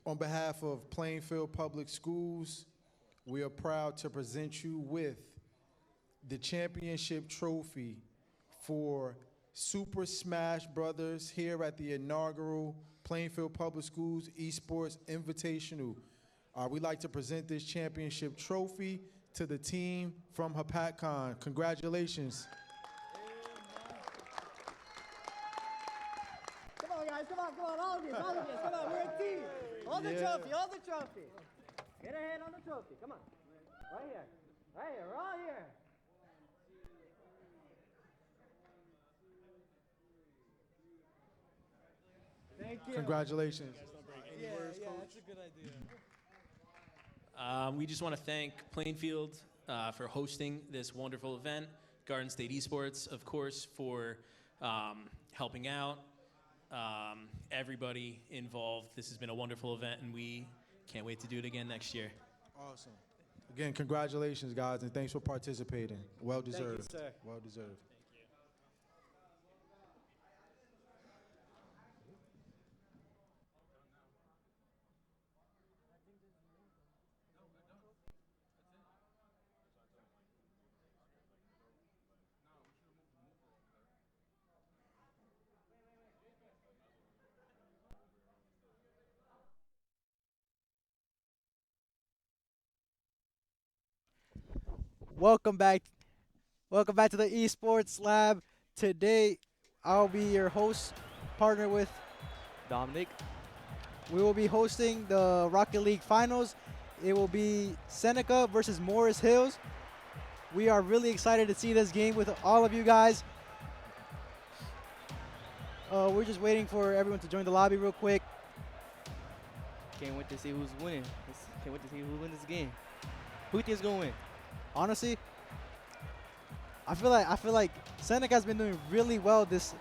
Speaker 17: On behalf of Plainfield Public Schools, we are proud to present you with the championship trophy for Super Smash Brothers here at the inaugural Plainfield Public Schools Esports Invitational. We'd like to present this championship trophy to the team from Hopakon. Congratulations.
Speaker 8: Come on, guys, come on, all of you, come on, we're a team. Hold the trophy, hold the trophy. Get a hand on the trophy, come on. Right here, we're all here. Thank you.
Speaker 17: Congratulations.
Speaker 8: Yeah, that's a good idea.
Speaker 18: We just want to thank Plainfield for hosting this wonderful event, Garden State Esports, of course, for helping out everybody involved. This has been a wonderful event, and we can't wait to do it again next year.
Speaker 17: Awesome. Again, congratulations, guys, and thanks for participating. Well deserved.
Speaker 8: Thank you, sir.
Speaker 17: Well deserved.
Speaker 8: Welcome back. Welcome back to the Esports Lab. Today, I'll be your host, partner with
Speaker 13: Dominic.
Speaker 8: We will be hosting the Rocket League Finals. It will be Seneca versus Morris Hills. We are really excited to see this game with all of you guys. We're just waiting for everyone to join the lobby real quick.
Speaker 13: Can't wait to see who's winning. Can't wait to see who wins this game. Who do you think is gonna win?
Speaker 8: Honestly, I feel like Seneca's been doing really well this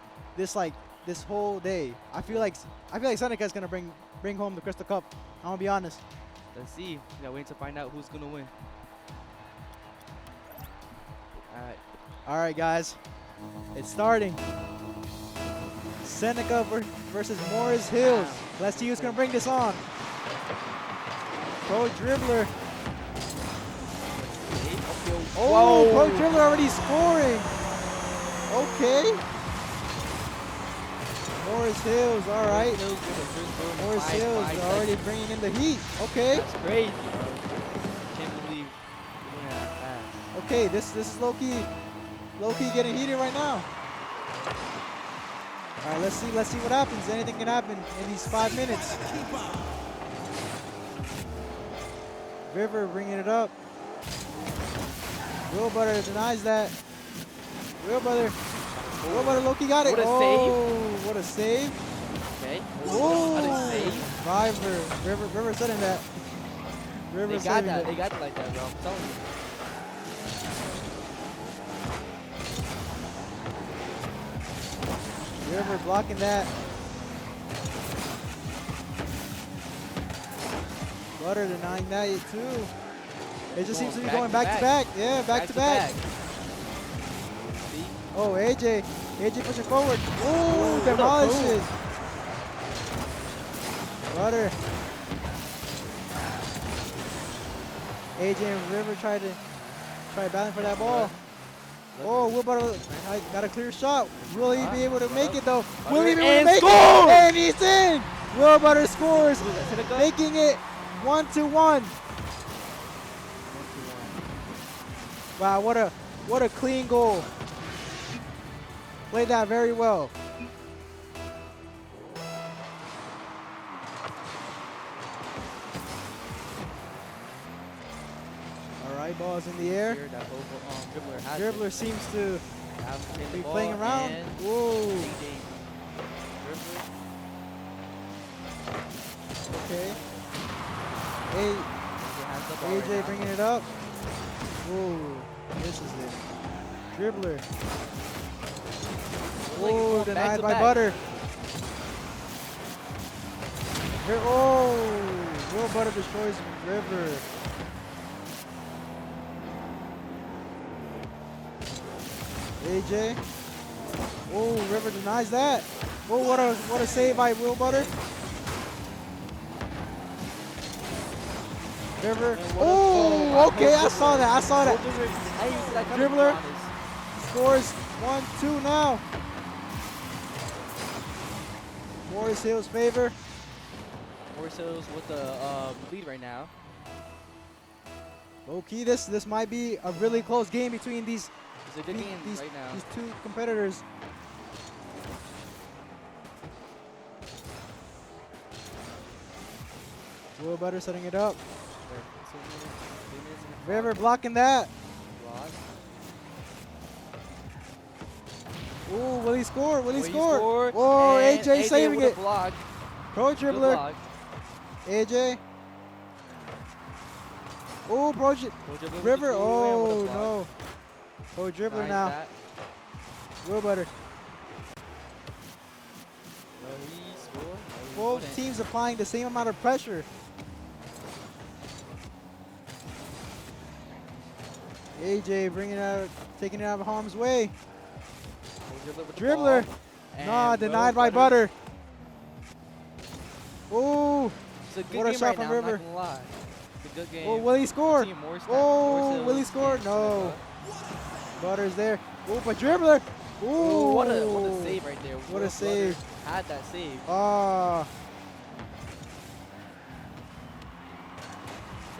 Speaker 8: whole day. I feel like Seneca's gonna bring home the Crystal Cup. I'm gonna be honest.
Speaker 13: Let's see. We gotta wait to find out who's gonna win.
Speaker 8: All right, guys. It's starting. Seneca versus Morris Hills. Let's see who's gonna bring this on. Pro Dribbler. Oh, Pro Dribbler already scoring. Okay. Morris Hills, all right. Morris Hills already bringing in the heat. Okay.
Speaker 13: That's great. Can't believe we're winning that fast.
Speaker 8: Okay, this is low key getting heated right now. All right, let's see what happens. Anything can happen in these 5 minutes. River bringing it up. Will Butter denies that. Will Butter low-key got it.
Speaker 13: What a
Speaker 8: save. What a save.
Speaker 13: Okay.
Speaker 8: Oh,
Speaker 13: What a save.
Speaker 8: River setting that. River
Speaker 13: They got
Speaker 8: saving
Speaker 13: that.
Speaker 8: it.
Speaker 13: They got it like that, bro. I'm telling you.
Speaker 8: River blocking that. Butter denying that too. It just seems to be going back to back. Yeah, back to back. Oh, AJ pushing forward. Oh, demolishes. Butter. AJ and River try battling for that ball. Oh, Will Butter got a clear shot. Will he be able to make it though? Will he be able to make it? And he's in. Will Butter scores, making it 1-1. Wow, what a clean goal. Played that very well. All right, ball's in the air. Dribbler seems to be playing around. Whoa. Okay. AJ bringing it up. Whoa. This is it. Dribbler. Oh, denied by Butter. Oh, Will Butter destroys River. AJ. Oh, River denies that. Oh, what a save by Will Butter. River. Oh, okay, I saw that. Dribbler scores 1-2 now. Morris Hills favor.
Speaker 13: Morris Hills with the lead right now.
Speaker 8: Okay, this might be a really close game between these
Speaker 13: It's a good game right now.
Speaker 8: these two competitors. Will Butter setting it up. River blocking that. Ooh, will he score? Will he score? Oh, AJ saving it. Pro Dribbler. AJ. Oh, River. Oh, no. Pro Dribbler now. Will Butter. Both teams applying the same amount of pressure. AJ bringing it out, taking it out of harm's way. Dribbler. Nah, denied by Butter. Ooh. What a shot from River.
Speaker 13: It's a good game.
Speaker 8: Oh, will he score? Oh, will he
Speaker 13: Hills
Speaker 8: score?
Speaker 13: and
Speaker 8: No. Butter's there. Oh, but Dribbler. Ooh.
Speaker 13: What a save right there.
Speaker 8: What a save.
Speaker 13: Had that save.
Speaker 8: Ah.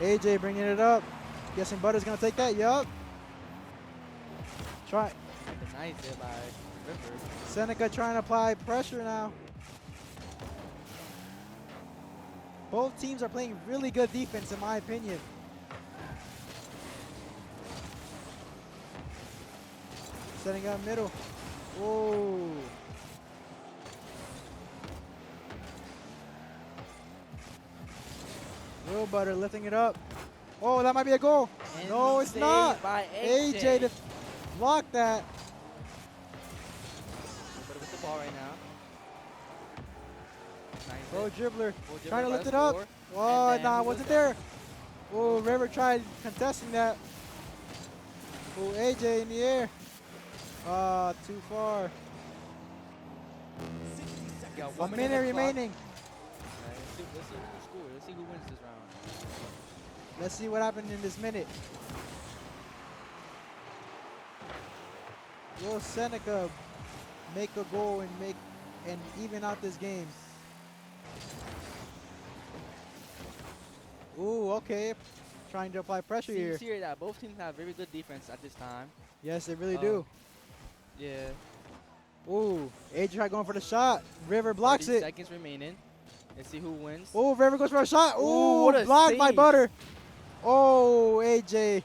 Speaker 8: AJ bringing it up. Guessing Butter's going to take that. Yup.
Speaker 13: Try.
Speaker 19: Denies it by River.
Speaker 13: Seneca trying to apply pressure now. Both teams are playing really good defense, in my opinion. Setting up middle. Whoa. Will Butter lifting it up. Oh, that might be a goal.
Speaker 19: And
Speaker 13: No, it's
Speaker 19: saved
Speaker 13: not.
Speaker 19: by
Speaker 13: AJ to block that.
Speaker 19: But with the ball right now. Nice
Speaker 13: Bro
Speaker 19: hit.
Speaker 13: dribbler
Speaker 19: Bro
Speaker 13: trying to
Speaker 19: by
Speaker 13: lift
Speaker 19: the
Speaker 13: it up.
Speaker 19: score.
Speaker 13: Oh,
Speaker 19: And then
Speaker 13: nah,
Speaker 19: who
Speaker 13: wasn't
Speaker 19: was
Speaker 13: there. Oh, River tried contesting that. Oh, AJ in the air. Ah, too far.
Speaker 19: Got
Speaker 13: A
Speaker 19: 1
Speaker 13: minute
Speaker 19: on the clock.
Speaker 13: remaining.
Speaker 19: Let's see who scores. Let's see who wins this round.
Speaker 13: Let's see what happened in this minute. Will Seneca make a goal and even out this game? Ooh, okay. Trying to apply pressure here.
Speaker 19: Seems here that both teams have very good defense at this time.
Speaker 13: Yes, they really do.
Speaker 19: Yeah.
Speaker 13: Ooh, AJ tried going for the shot. River blocks
Speaker 19: 30
Speaker 13: it.
Speaker 19: seconds remaining. Let's see who wins.
Speaker 13: Oh, River goes for a shot.
Speaker 19: Ooh,
Speaker 13: Ooh,
Speaker 19: what a
Speaker 13: blocked by
Speaker 19: save.
Speaker 13: Butter. Oh, AJ.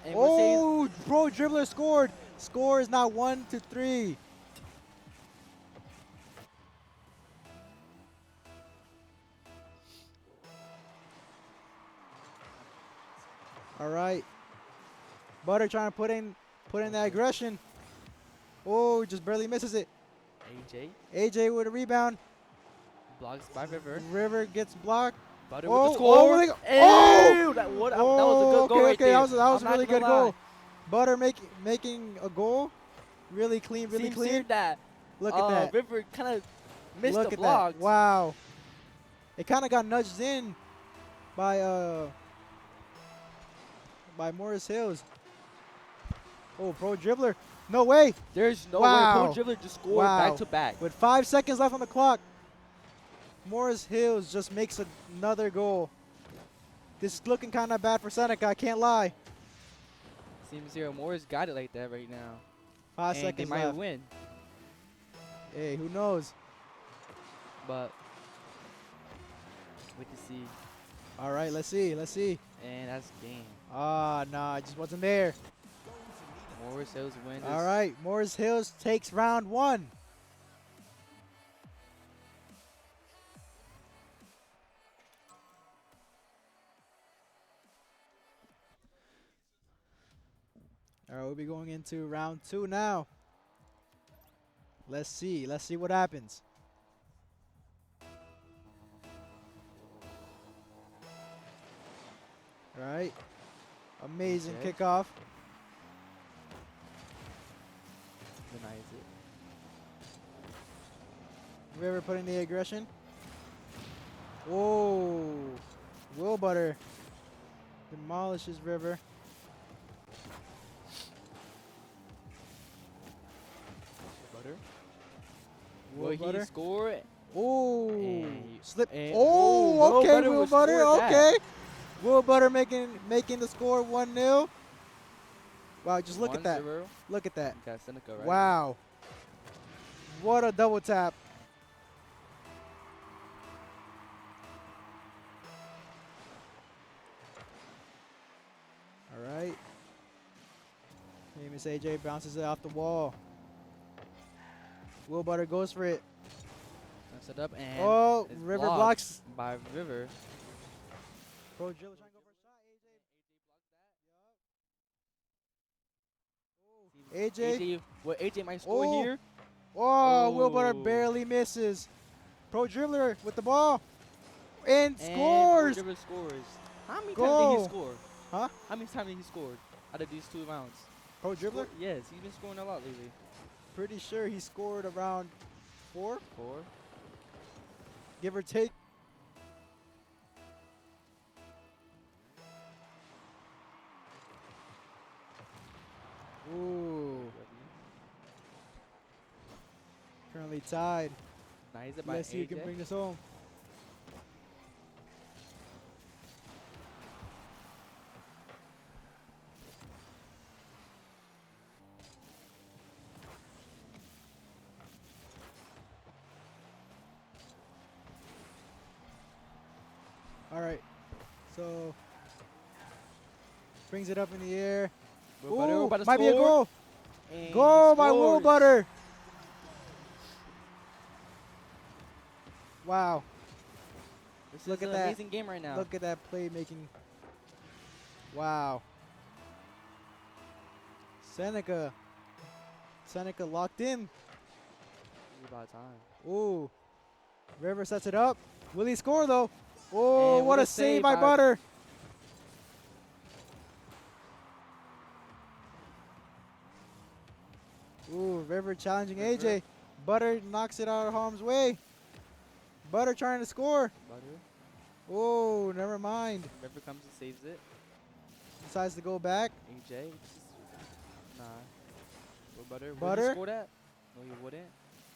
Speaker 19: And we'll say-
Speaker 13: Oh, Pro Dribbler scored. Score is now 1-3. All right. Butter trying to put in the aggression. Oh, just barely misses it.
Speaker 19: AJ.
Speaker 13: AJ with a rebound.
Speaker 19: Blocks by River.
Speaker 13: River gets blocked.
Speaker 19: Butter
Speaker 13: oh,
Speaker 19: with the score.
Speaker 13: Oh,
Speaker 19: Ew, that was a good goal
Speaker 13: okay,
Speaker 19: right
Speaker 13: okay,
Speaker 19: there.
Speaker 13: that was a
Speaker 19: I'm not
Speaker 13: really
Speaker 19: gonna
Speaker 13: good
Speaker 19: lie.
Speaker 13: goal. Butter making a goal. Really clean, really
Speaker 19: Seems
Speaker 13: clean.
Speaker 19: here that
Speaker 13: Look at that.
Speaker 19: River kind of missed
Speaker 13: Look
Speaker 19: the
Speaker 13: at
Speaker 19: block.
Speaker 13: that. Wow. It kind of got nudged in by Morris Hills. Oh, Pro Dribbler. No way.
Speaker 19: There's no
Speaker 13: wow.
Speaker 19: way. Pro Dribbler just scored back to back.
Speaker 13: With 5 seconds left on the clock, Morris Hills just makes another goal. This is looking kind of bad for Seneca, I can't lie.
Speaker 19: Seems here Morris got it like that right now.
Speaker 13: 5
Speaker 19: and
Speaker 13: seconds
Speaker 19: they might
Speaker 13: left.
Speaker 19: win.
Speaker 13: Hey, who knows?
Speaker 19: But wait to see.
Speaker 13: All right, let's see. Let's see.
Speaker 19: And that's game.
Speaker 13: Ah, nah, it just wasn't there.
Speaker 19: Morris Hills wins.
Speaker 13: All right, Morris Hills takes round 1. All right, we'll be going into round 2 now. Let's see. Let's see what happens. All right. Amazing
Speaker 19: Okay.
Speaker 13: kickoff.
Speaker 19: Denies it.
Speaker 13: River putting the aggression. Whoa. Will Butter demolishes River.
Speaker 19: Butter.
Speaker 13: Will
Speaker 19: Will
Speaker 13: Butter.
Speaker 19: he score?
Speaker 13: Oh, slip.
Speaker 19: and-
Speaker 13: Oh,
Speaker 19: Will
Speaker 13: okay,
Speaker 19: Butter
Speaker 13: Will
Speaker 19: will
Speaker 13: Butter.
Speaker 19: score that.
Speaker 13: Okay, Will Butter making the score 1-0. Wow, just look at that.
Speaker 19: 1-0.
Speaker 13: Look at that.
Speaker 19: Got Seneca right.
Speaker 13: Wow. What a double tap. All right. Famous AJ bounces it off the wall. Will Butter goes for it.
Speaker 19: That's it up and
Speaker 13: Oh,
Speaker 19: it's
Speaker 13: River
Speaker 19: blocked
Speaker 13: blocks.
Speaker 19: by River.
Speaker 13: Pro Jill trying to go for a shot. AJ.
Speaker 19: Well, AJ might score
Speaker 13: Oh.
Speaker 19: here.
Speaker 13: Oh, Will Butter
Speaker 19: Oh.
Speaker 13: barely misses. Pro Dribbler with the ball. And
Speaker 19: And
Speaker 13: scores.
Speaker 19: River scores. How many times did
Speaker 13: Goal.
Speaker 19: he score?
Speaker 13: Huh?
Speaker 19: How many times did he score out of these 2 rounds?
Speaker 13: Pro Dribbler?
Speaker 19: Yes, he's been scoring a lot lately.
Speaker 13: Pretty sure he scored around 4,
Speaker 19: 4.
Speaker 13: give or take. Ooh. Currently tied.
Speaker 19: Nice by
Speaker 13: Let's see who can
Speaker 19: AJ.
Speaker 13: bring this home. right. So brings it up in the air.
Speaker 19: Will Butter
Speaker 13: Ooh,
Speaker 19: about to
Speaker 13: might be a
Speaker 19: score.
Speaker 13: goal.
Speaker 19: And
Speaker 13: Goal
Speaker 19: he
Speaker 13: by Will
Speaker 19: scores.
Speaker 13: Butter. Wow.
Speaker 19: This
Speaker 13: Look
Speaker 19: is
Speaker 13: at
Speaker 19: an
Speaker 13: that.
Speaker 19: amazing game right now.
Speaker 13: Look at that playmaking. Wow. Seneca locked in.
Speaker 19: It's about time.
Speaker 13: Ooh. River sets it up. Will he score though? Oh,
Speaker 19: And
Speaker 13: what a save by Butter. Ooh, River challenging AJ. Butter knocks it out of harm's way. Butter trying to score.
Speaker 19: Butter.
Speaker 13: Oh, never mind.
Speaker 19: River comes and saves it.
Speaker 13: Decides to go back.
Speaker 19: AJ. Nah. Will Butter. Would
Speaker 13: Butter.
Speaker 19: he score that? No, he wouldn't.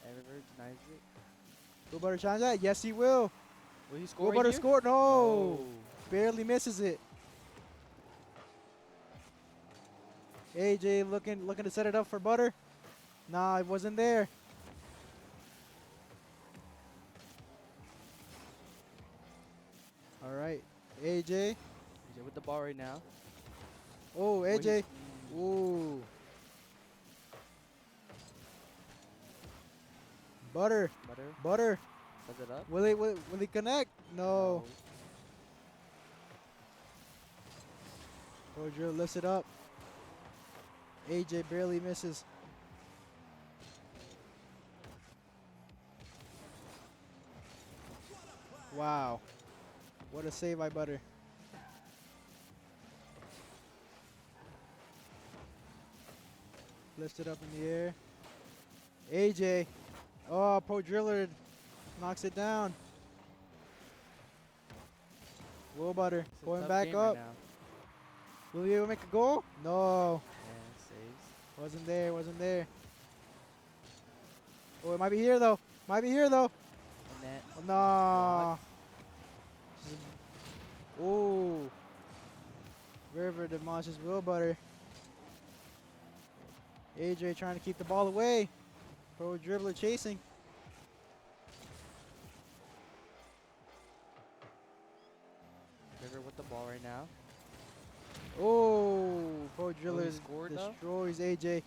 Speaker 19: And River denies it.
Speaker 13: Will Butter challenge that? Yes, he will.
Speaker 19: Will he score
Speaker 13: Will
Speaker 19: right
Speaker 13: Butter
Speaker 19: here?
Speaker 13: score? No.
Speaker 19: No.
Speaker 13: Barely misses it. AJ looking to set it up for Butter. Nah, it wasn't there. All right, AJ.
Speaker 19: AJ with the ball right now.
Speaker 13: Oh,
Speaker 19: Wait,
Speaker 13: AJ. Ooh. Butter. Butter.
Speaker 19: Sets it up.
Speaker 13: Will he connect? No. Roger lifts it up. AJ barely misses. Wow. What a save by Butter. Lifts it up in the air. AJ. Oh, Pro Driller knocks it down. Will Butter
Speaker 19: It's a
Speaker 13: going
Speaker 19: tough
Speaker 13: back
Speaker 19: game right
Speaker 13: up.
Speaker 19: now.
Speaker 13: Will he ever make a goal? No.
Speaker 19: And saves.
Speaker 13: Wasn't there, wasn't there. Oh, it might be here though. Might be here though.
Speaker 19: And that.
Speaker 13: Oh, no. Ooh. River demolishes Will Butter. AJ trying to keep the ball away. Pro Dribbler chasing.
Speaker 19: River with the ball right now.
Speaker 13: Oh, Pro Driller
Speaker 19: scored, though?
Speaker 13: destroys AJ.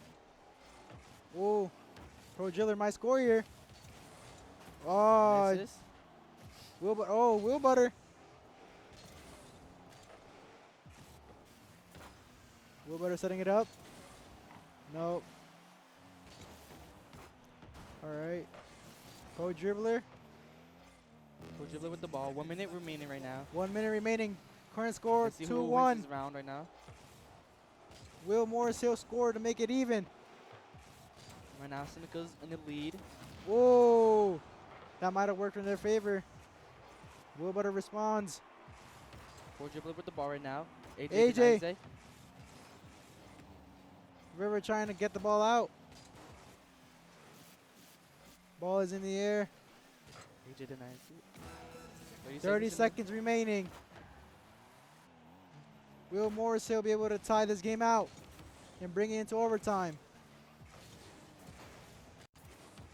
Speaker 13: Oh, Pro Driller might score here. Oh,
Speaker 19: Misses.
Speaker 13: Will Butter. Will Butter setting it up. Nope. All right. Pro Dribbler.
Speaker 19: Pro Dribbler with the ball. 1 minute remaining right now.
Speaker 13: 1 minute remaining. Current score
Speaker 19: Let's see who
Speaker 13: 2-1.
Speaker 19: wins this round right now.
Speaker 13: Will Morris Hill score to make it even.
Speaker 19: Right now, Seneca's in the lead.
Speaker 13: Whoa. That might have worked in their favor. Will Butter responds.
Speaker 19: Pro Dribbler with the ball right now.
Speaker 13: AJ.
Speaker 19: denies it.
Speaker 13: River trying to get the ball out. Ball is in the air.
Speaker 19: AJ denies it.
Speaker 13: 30 seconds remaining. Will Morris Hill be able to tie this game out and bring it into overtime?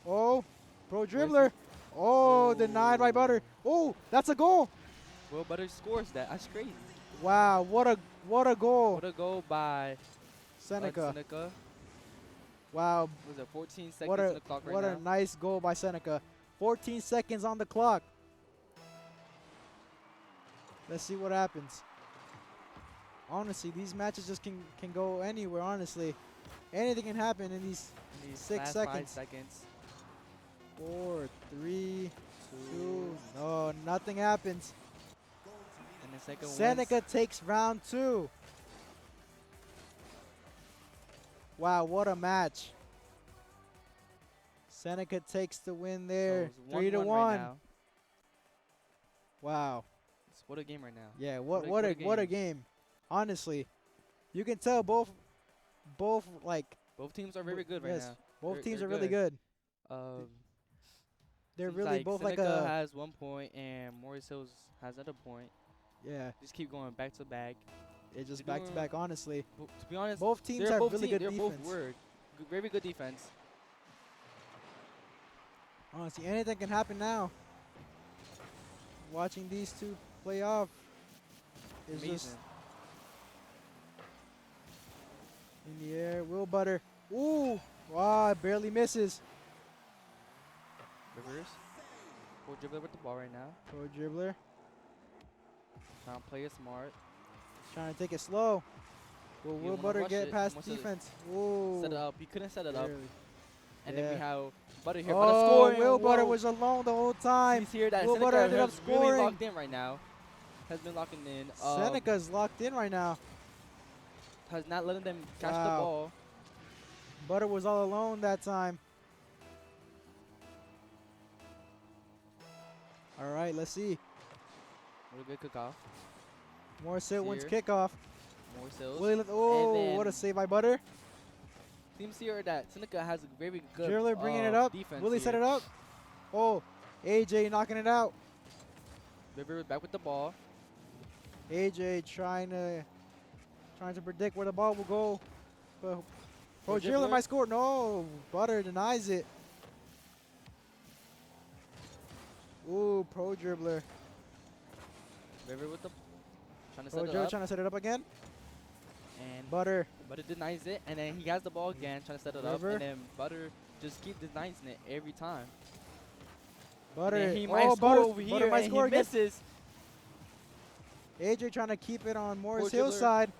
Speaker 13: Oh, Pro Dribbler. Oh, denied by Butter. Oh, that's a goal.
Speaker 19: Will Butter scores that. That's crazy.
Speaker 13: Wow, what a goal.
Speaker 19: What a goal by
Speaker 13: Seneca.
Speaker 19: Seneca.
Speaker 13: Wow.
Speaker 19: Was it 14 seconds
Speaker 13: What
Speaker 19: on
Speaker 13: a
Speaker 19: the clock right
Speaker 13: what
Speaker 19: now?
Speaker 13: a nice goal by Seneca. 14 seconds on the clock. Let's see what happens. Honestly, these matches just can go anywhere, honestly. Anything can happen in these 6
Speaker 19: last
Speaker 13: seconds.
Speaker 19: 5 seconds.
Speaker 13: 4, 3, 2. No, nothing happens.
Speaker 19: And then Seneca wins.
Speaker 13: Seneca takes round 2. Wow, what a match. Seneca takes the win there.
Speaker 19: So
Speaker 13: 3
Speaker 19: it's
Speaker 13: to
Speaker 19: 1-1
Speaker 13: 1.
Speaker 19: right now.
Speaker 13: Wow.
Speaker 19: What a game right now.
Speaker 13: Yeah, what a game. Honestly. You can tell both like
Speaker 19: both teams are very good right
Speaker 13: yes,
Speaker 19: now.
Speaker 13: Both teams
Speaker 19: they're
Speaker 13: are really good. They're
Speaker 19: seems
Speaker 13: really both like
Speaker 19: Seneca
Speaker 13: a
Speaker 19: has 1 point and Morris Hills has another point.
Speaker 13: Yeah.
Speaker 19: Just keep going back to back.
Speaker 13: It's just
Speaker 19: They're
Speaker 13: back to
Speaker 19: doing-
Speaker 13: back, honestly.
Speaker 19: To be honest,
Speaker 13: both teams
Speaker 19: they're
Speaker 13: have
Speaker 19: both
Speaker 13: really
Speaker 19: team-
Speaker 13: good
Speaker 19: they're
Speaker 13: defense.
Speaker 19: both very good defense.
Speaker 13: Honestly, anything can happen now. Watching these two playoff is just
Speaker 19: Amazing.
Speaker 13: in the air. Will Butter. Ooh. Wow, it barely misses.
Speaker 19: Rivers. Full dribbler with the ball right now.
Speaker 13: Pro dribbler.
Speaker 19: Trying to play it smart.
Speaker 13: Trying to take it slow. Will
Speaker 19: He
Speaker 13: Will
Speaker 19: don't wanna
Speaker 13: Butter
Speaker 19: rush
Speaker 13: get
Speaker 19: it.
Speaker 13: past
Speaker 19: Wants to
Speaker 13: defense? Ooh.
Speaker 19: Set it up. He couldn't set it up.
Speaker 13: Barely.
Speaker 19: And then we
Speaker 13: Yeah.
Speaker 19: have Butter here. Butter
Speaker 13: Oh,
Speaker 19: scoring.
Speaker 13: Will Butter
Speaker 19: Whoa.
Speaker 13: was alone the whole time.
Speaker 19: He's here. That
Speaker 13: Will Butter
Speaker 19: Seneca
Speaker 13: ended up
Speaker 19: has really
Speaker 13: scoring.
Speaker 19: locked in right now. Has been locking in.
Speaker 13: Seneca's locked in right now.
Speaker 19: Has not letting them catch the
Speaker 13: Wow.
Speaker 19: ball.
Speaker 13: Butter was all alone that time. All right, let's see.
Speaker 19: What a good kickoff.
Speaker 13: Morris Hill wins
Speaker 19: Here.
Speaker 13: kickoff.
Speaker 19: More sales.
Speaker 13: Oh, what a save by Butter.
Speaker 19: Seems here that Seneca has a very good
Speaker 13: Dribbler bringing it up.
Speaker 19: defense
Speaker 13: Willie set
Speaker 19: here.
Speaker 13: it up. Oh, AJ knocking it out.
Speaker 19: River back with the ball.
Speaker 13: AJ trying to predict where the ball will go. But Pro
Speaker 19: Pro
Speaker 13: Dribbler
Speaker 19: dribbler.
Speaker 13: might score. No, Butter denies it. Ooh, Pro Dribbler.
Speaker 19: River with the trying to
Speaker 13: Pro
Speaker 19: set it
Speaker 13: Dribbler
Speaker 19: up.
Speaker 13: trying to set it up again.
Speaker 19: And
Speaker 13: Butter.
Speaker 19: Butter denies it, and then he has the ball again, trying to set it
Speaker 13: River.
Speaker 19: up, and then Butter just keep denying it every time.
Speaker 13: Butter.
Speaker 19: And then he might
Speaker 13: Oh,
Speaker 19: score
Speaker 13: Butter,
Speaker 19: over
Speaker 13: Butter
Speaker 19: here,
Speaker 13: might
Speaker 19: and
Speaker 13: score
Speaker 19: he
Speaker 13: again.
Speaker 19: misses.
Speaker 13: AJ trying to keep it on Morris
Speaker 19: Pro
Speaker 13: Hill's
Speaker 19: dribbler.
Speaker 13: side.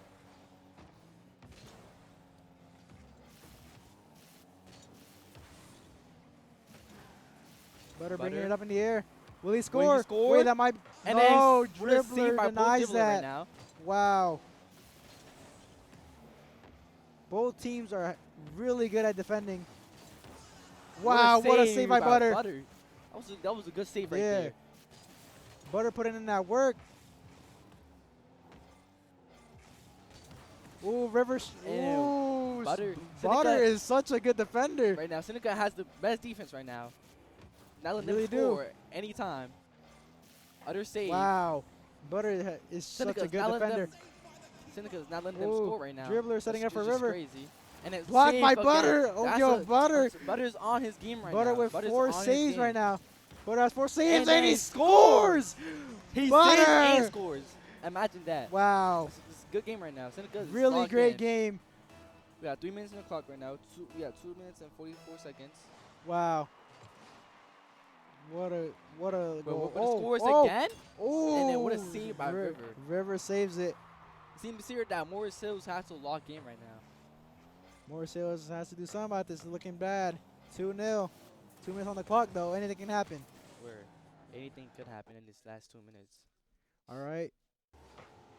Speaker 13: Butter bringing
Speaker 19: Butter.
Speaker 13: it up in the air. Will he
Speaker 19: Will
Speaker 13: score?
Speaker 19: he score?
Speaker 13: Wait, that might.
Speaker 19: And
Speaker 13: no,
Speaker 19: then what a save
Speaker 13: Dribbler
Speaker 19: by Pro
Speaker 13: denies
Speaker 19: Dribbler
Speaker 13: that.
Speaker 19: right now.
Speaker 13: Wow. Both teams are really good at defending. Wow, what a save by Butter.
Speaker 19: That was a good save right
Speaker 13: Yeah.
Speaker 19: there.
Speaker 13: Butter putting in that work. Ooh, Rivers. Ooh,
Speaker 19: Butter.
Speaker 13: Butter
Speaker 19: Seneca-
Speaker 13: is such a good defender.
Speaker 19: Right now, Seneca has the best defense right now. Not letting
Speaker 13: Really
Speaker 19: them
Speaker 13: do.
Speaker 19: score anytime. Utter save.
Speaker 13: Wow. Butter is such a
Speaker 19: Seneca's
Speaker 13: good
Speaker 19: not letting
Speaker 13: defender.
Speaker 19: them- Seneca's not letting them
Speaker 13: Ooh,
Speaker 19: score right now.
Speaker 13: Dribbler setting
Speaker 19: That's
Speaker 13: up for
Speaker 19: just
Speaker 13: River.
Speaker 19: Crazy. And it's
Speaker 13: Blocked
Speaker 19: save
Speaker 13: by
Speaker 19: again.
Speaker 13: Butter. Oh,
Speaker 19: That's
Speaker 13: yo, Butter.
Speaker 19: Butter's on his game right
Speaker 13: Butter
Speaker 19: now.
Speaker 13: with
Speaker 19: Butter's
Speaker 13: 4
Speaker 19: on his
Speaker 13: saves
Speaker 19: game.
Speaker 13: right now. Butter has 4 saves and,
Speaker 19: then
Speaker 13: he
Speaker 19: he
Speaker 13: scores.
Speaker 19: He
Speaker 13: Butter.
Speaker 19: saves and scores. Imagine that.
Speaker 13: Wow.
Speaker 19: It's a good game right now. Seneca's
Speaker 13: Really
Speaker 19: locked
Speaker 13: great
Speaker 19: in.
Speaker 13: game.
Speaker 19: We got 3 minutes on the clock right now. We got 2 minutes and 44 seconds.
Speaker 13: Wow. What a goal.
Speaker 19: What a scores again?
Speaker 13: Oh.
Speaker 19: And then what a save by River.
Speaker 13: River saves it.
Speaker 19: It seems here that Morris Hills has to lock in right now.
Speaker 13: Morris Hills has to do something about this. It's looking bad. 2-0. 2 minutes on the clock, though. Anything can happen.
Speaker 19: Where anything could happen in this last 2 minutes.
Speaker 13: All right.